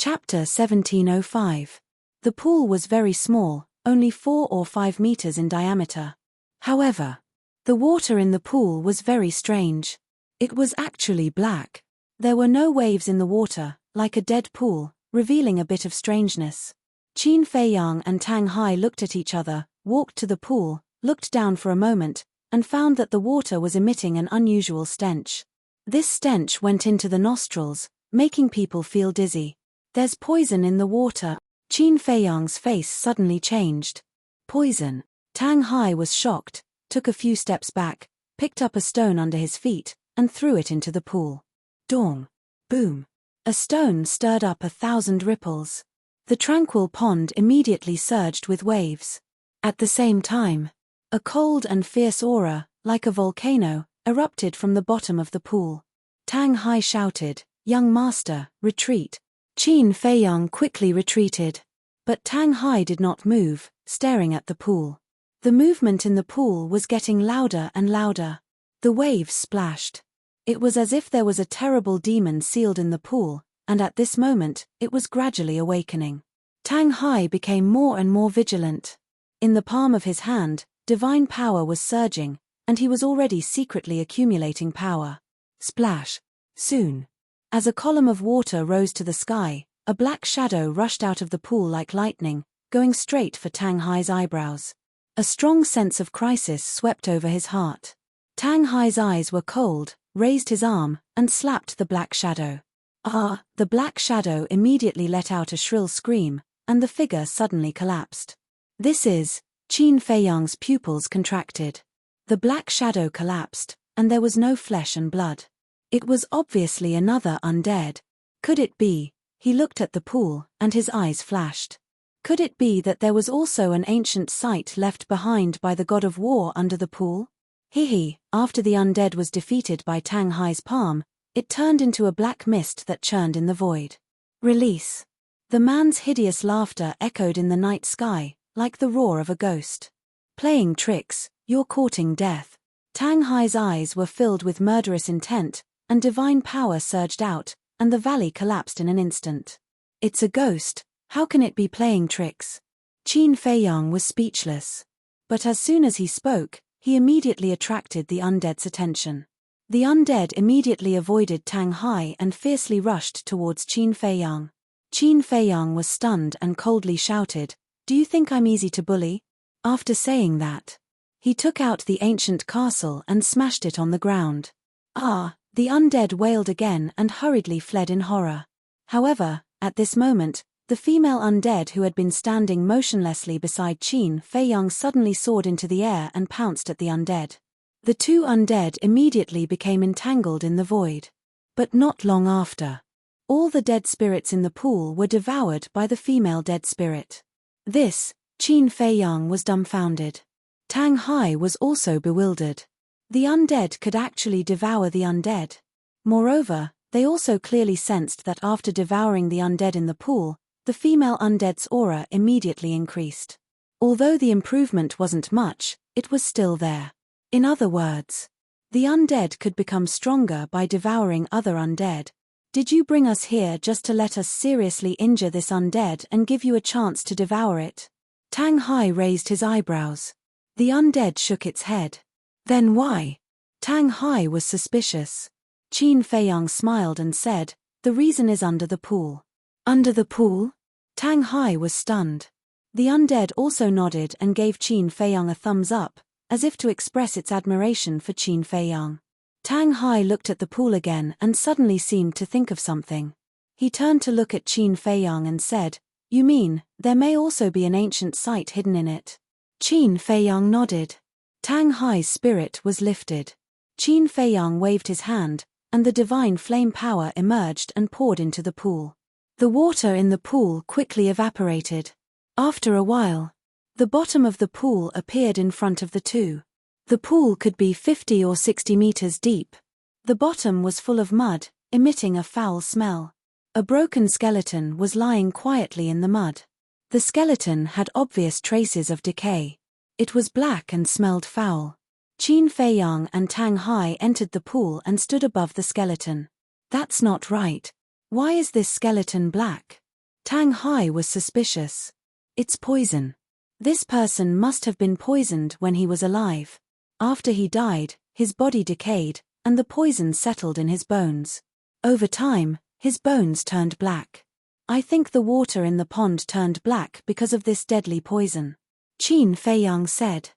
Chapter 1705. The pool was very small, only 4 or 5 meters in diameter. However, the water in the pool was very strange. It was actually black. There were no waves in the water, like a dead pool, revealing a bit of strangeness. Qin Feiyang and Tang Hai looked at each other, walked to the pool, looked down for a moment, and found that the water was emitting an unusual stench. This stench went into the nostrils, making people feel dizzy. "There's poison in the water." Qin Feiyang's face suddenly changed. Poison. Tang Hai was shocked, took a few steps back, picked up a stone under his feet, and threw it into the pool. Dong. Boom. A stone stirred up 1,000 ripples. The tranquil pond immediately surged with waves. At the same time, a cold and fierce aura, like a volcano, erupted from the bottom of the pool. Tang Hai shouted, "Young master, retreat." Qin Feiyang quickly retreated. But Tang Hai did not move, staring at the pool. The movement in the pool was getting louder and louder. The waves splashed. It was as if there was a terrible demon sealed in the pool, and at this moment, it was gradually awakening. Tang Hai became more and more vigilant. In the palm of his hand, divine power was surging, and he was already secretly accumulating power. Splash. Soon. As a column of water rose to the sky, a black shadow rushed out of the pool like lightning, going straight for Tang Hai's eyebrows. A strong sense of crisis swept over his heart. Tang Hai's eyes were cold, raised his arm, and slapped the black shadow. Ah! The black shadow immediately let out a shrill scream, and the figure suddenly collapsed. This is... Qin Feiyang's pupils contracted. The black shadow collapsed, and there was no flesh and blood. It was obviously another undead. Could it be? He looked at the pool, and his eyes flashed. Could it be that there was also an ancient site left behind by the god of war under the pool? After the undead was defeated by Tang Hai's palm, it turned into a black mist that churned in the void. Release. The man's hideous laughter echoed in the night sky, like the roar of a ghost. Playing tricks, you're courting death. Tang Hai's eyes were filled with murderous intent, and divine power surged out, and the valley collapsed in an instant. It's a ghost, how can it be playing tricks? Qin Feiyang was speechless. But as soon as he spoke, he immediately attracted the undead's attention. The undead immediately avoided Tang Hai and fiercely rushed towards Qin Feiyang. Qin Feiyang was stunned and coldly shouted, "Do you think I'm easy to bully?" After saying that, he took out the ancient castle and smashed it on the ground. Ah! The undead wailed again and hurriedly fled in horror. However, at this moment, the female undead who had been standing motionlessly beside Qin Feiyang suddenly soared into the air and pounced at the undead. The two undead immediately became entangled in the void. But not long after, all the dead spirits in the pool were devoured by the female dead spirit. This, Qin Feiyang was dumbfounded. Tang Hai was also bewildered. The undead could actually devour the undead. Moreover, they also clearly sensed that after devouring the undead in the pool, the female undead's aura immediately increased. Although the improvement wasn't much, it was still there. In other words, the undead could become stronger by devouring other undead. Did you bring us here just to let us seriously injure this undead and give you a chance to devour it? Tang Hai raised his eyebrows. The undead shook its head. Then why? Tang Hai was suspicious. Qin Feiyang smiled and said, "The reason is under the pool." Under the pool? Tang Hai was stunned. The undead also nodded and gave Qin Feiyang a thumbs up, as if to express its admiration for Qin Feiyang. Tang Hai looked at the pool again and suddenly seemed to think of something. He turned to look at Qin Feiyang and said, "You mean, there may also be an ancient site hidden in it?" Qin Feiyang nodded. Tang Hai's spirit was lifted. Qin Feiyang waved his hand, and the divine flame power emerged and poured into the pool. The water in the pool quickly evaporated. After a while, the bottom of the pool appeared in front of the two. The pool could be 50 or 60 meters deep. The bottom was full of mud, emitting a foul smell. A broken skeleton was lying quietly in the mud. The skeleton had obvious traces of decay. It was black and smelled foul. Qin Feiyang and Tang Hai entered the pool and stood above the skeleton. "That's not right. Why is this skeleton black?" Tang Hai was suspicious. It's poison. This person must have been poisoned when he was alive. After he died, his body decayed, and the poison settled in his bones. Over time, his bones turned black. I think the water in the pond turned black because of this deadly poison. Qin Feiyang said.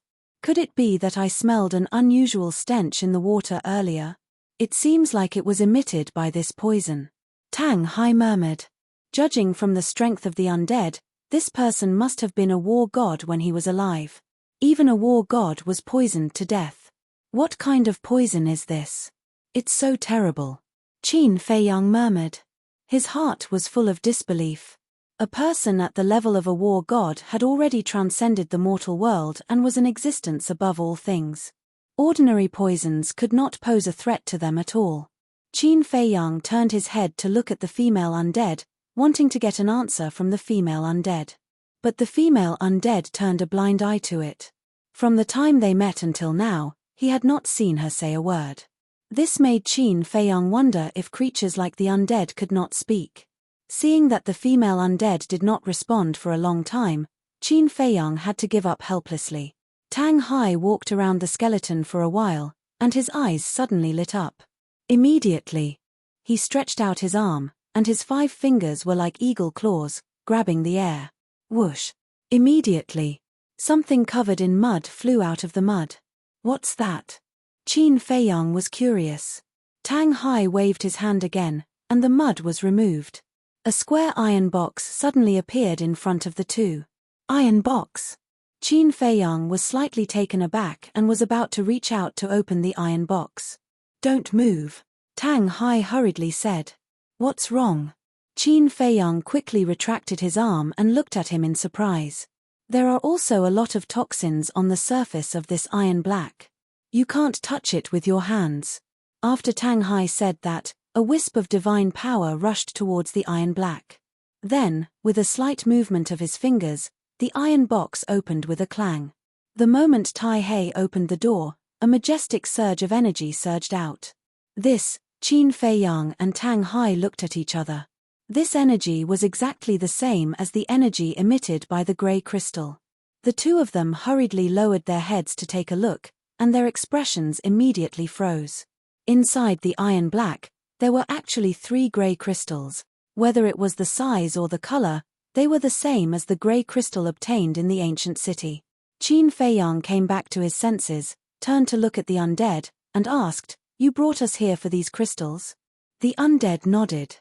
Could it be that I smelled an unusual stench in the water earlier? It seems like it was emitted by this poison. Tang Hai murmured. Judging from the strength of the undead, this person must have been a war god when he was alive. Even a war god was poisoned to death. What kind of poison is this? It's so terrible. Qin Feiyang murmured. His heart was full of disbelief. A person at the level of a war god had already transcended the mortal world and was in existence above all things. Ordinary poisons could not pose a threat to them at all. Qin Feiyang turned his head to look at the female undead, wanting to get an answer from the female undead. But the female undead turned a blind eye to it. From the time they met until now, he had not seen her say a word. This made Qin Feiyang wonder if creatures like the undead could not speak. Seeing that the female undead did not respond for a long time, Qin Feiyang had to give up helplessly. Tang Hai walked around the skeleton for a while, and his eyes suddenly lit up. Immediately, he stretched out his arm, and his 5 fingers were like eagle claws, grabbing the air. Whoosh! Immediately, something covered in mud flew out of the mud. What's that? Qin Feiyang was curious. Tang Hai waved his hand again, and the mud was removed. A square iron box suddenly appeared in front of the two. Iron box? Qin Feiyang was slightly taken aback and was about to reach out to open the iron box. Don't move, Tang Hai hurriedly said. What's wrong? Qin Feiyang quickly retracted his arm and looked at him in surprise. There are also a lot of toxins on the surface of this iron black. You can't touch it with your hands. After Tang Hai said that, a wisp of divine power rushed towards the iron black. Then, with a slight movement of his fingers, the iron box opened with a clang. The moment Tai He opened the door, a majestic surge of energy surged out. This, Qin Feiyang and Tang Hai looked at each other. This energy was exactly the same as the energy emitted by the grey crystal. The two of them hurriedly lowered their heads to take a look, and their expressions immediately froze. Inside the iron black, there were actually 3 grey crystals. Whether it was the size or the color, they were the same as the grey crystal obtained in the ancient city. Qin Feiyang came back to his senses, turned to look at the undead, and asked, You brought us here for these crystals? The undead nodded.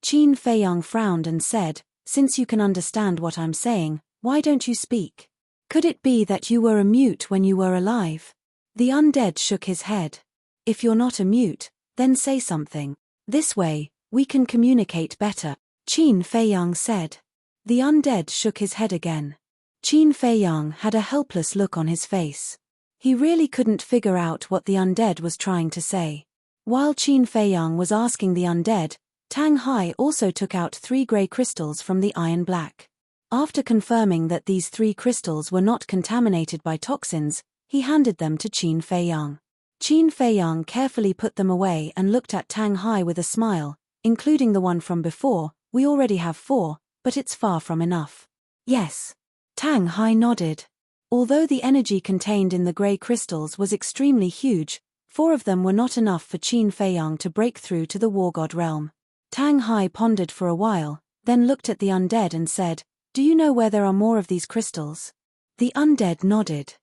Qin Feiyang frowned and said, Since you can understand what I'm saying, why don't you speak? Could it be that you were a mute when you were alive? The undead shook his head. If you're not a mute, then say something. This way, we can communicate better, Qin Feiyang said. The undead shook his head again. Qin Feiyang had a helpless look on his face. He really couldn't figure out what the undead was trying to say. While Qin Feiyang was asking the undead, Tang Hai also took out 3 grey crystals from the iron black. After confirming that these 3 crystals were not contaminated by toxins, he handed them to Qin Feiyang. Qin Feiyang carefully put them away and looked at Tang Hai with a smile, including the one from before. We already have 4, but it's far from enough. Yes. Tang Hai nodded. Although the energy contained in the grey crystals was extremely huge, 4 of them were not enough for Qin Feiyang to break through to the war god realm. Tang Hai pondered for a while, then looked at the undead and said, Do you know where there are more of these crystals? The undead nodded.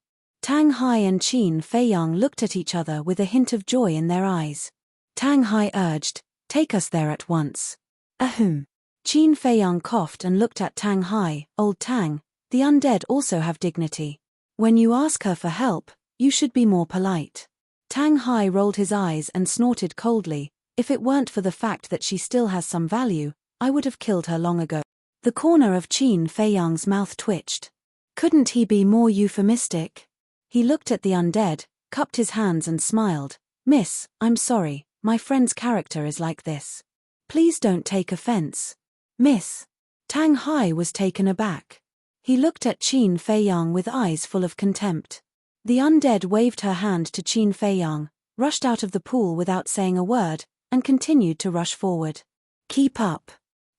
Tang Hai and Qin Feiyang looked at each other with a hint of joy in their eyes. Tang Hai urged, Take us there at once. Ahem. Qin Feiyang coughed and looked at Tang Hai. Old Tang, the undead also have dignity. When you ask her for help, you should be more polite. Tang Hai rolled his eyes and snorted coldly. If it weren't for the fact that she still has some value, I would have killed her long ago. The corner of Qin Feiyang's mouth twitched. Couldn't he be more euphemistic? He looked at the undead, cupped his hands and smiled. Miss, I'm sorry, my friend's character is like this. Please don't take offense. Miss. Tang Hai was taken aback. He looked at Qin Feiyang with eyes full of contempt. The undead waved her hand to Qin Feiyang, rushed out of the pool without saying a word, and continued to rush forward. Keep up.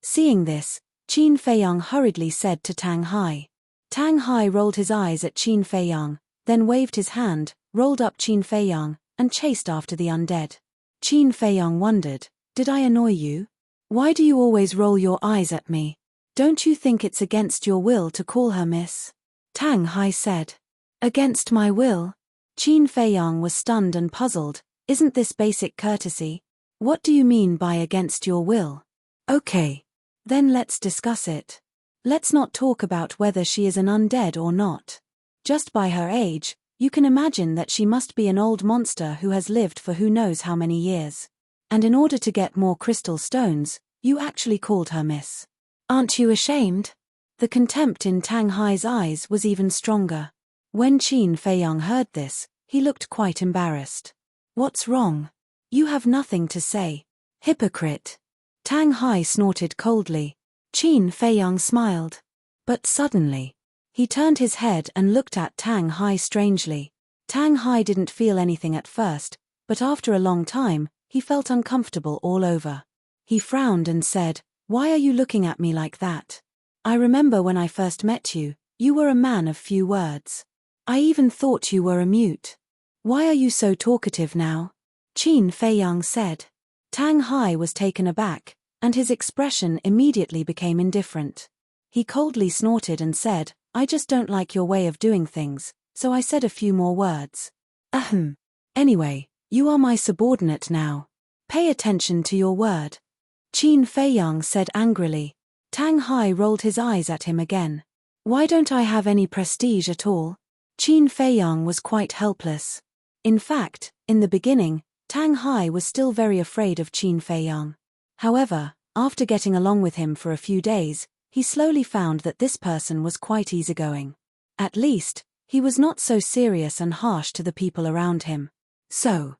Seeing this, Qin Feiyang hurriedly said to Tang Hai. Tang Hai rolled his eyes at Qin Feiyang, then waved his hand, rolled up Qin Feiyang, and chased after the undead. Qin Feiyang wondered, "Did I annoy you? Why do you always roll your eyes at me? Don't you think it's against your will to call her miss?" Tang Hai said. "Against my will?" Qin Feiyang was stunned and puzzled. "Isn't this basic courtesy? What do you mean by against your will?" "Okay. Then let's discuss it. Let's not talk about whether she is an undead or not. Just by her age, you can imagine that she must be an old monster who has lived for who knows how many years. And in order to get more crystal stones, you actually called her miss. Aren't you ashamed?" The contempt in Tang Hai's eyes was even stronger. When Qin Feiyang heard this, he looked quite embarrassed. "What's wrong? You have nothing to say. Hypocrite." Tang Hai snorted coldly. Qin Feiyang smiled. But suddenly, he turned his head and looked at Tang Hai strangely. Tang Hai didn't feel anything at first, but after a long time, he felt uncomfortable all over. He frowned and said, "Why are you looking at me like that? I remember when I first met you, you were a man of few words. I even thought you were a mute. Why are you so talkative now?" Qin Feiyang said. Tang Hai was taken aback, and his expression immediately became indifferent. He coldly snorted and said, "I just don't like your way of doing things, so I said a few more words." "Ahem. Anyway, you are my subordinate now. Pay attention to your word." Qin Feiyang said angrily. Tang Hai rolled his eyes at him again. "Why don't I have any prestige at all?" Qin Feiyang was quite helpless. In fact, in the beginning, Tang Hai was still very afraid of Qin Feiyang. However, after getting along with him for a few days, he slowly found that this person was quite easygoing. At least, he was not so serious and harsh to the people around him. So,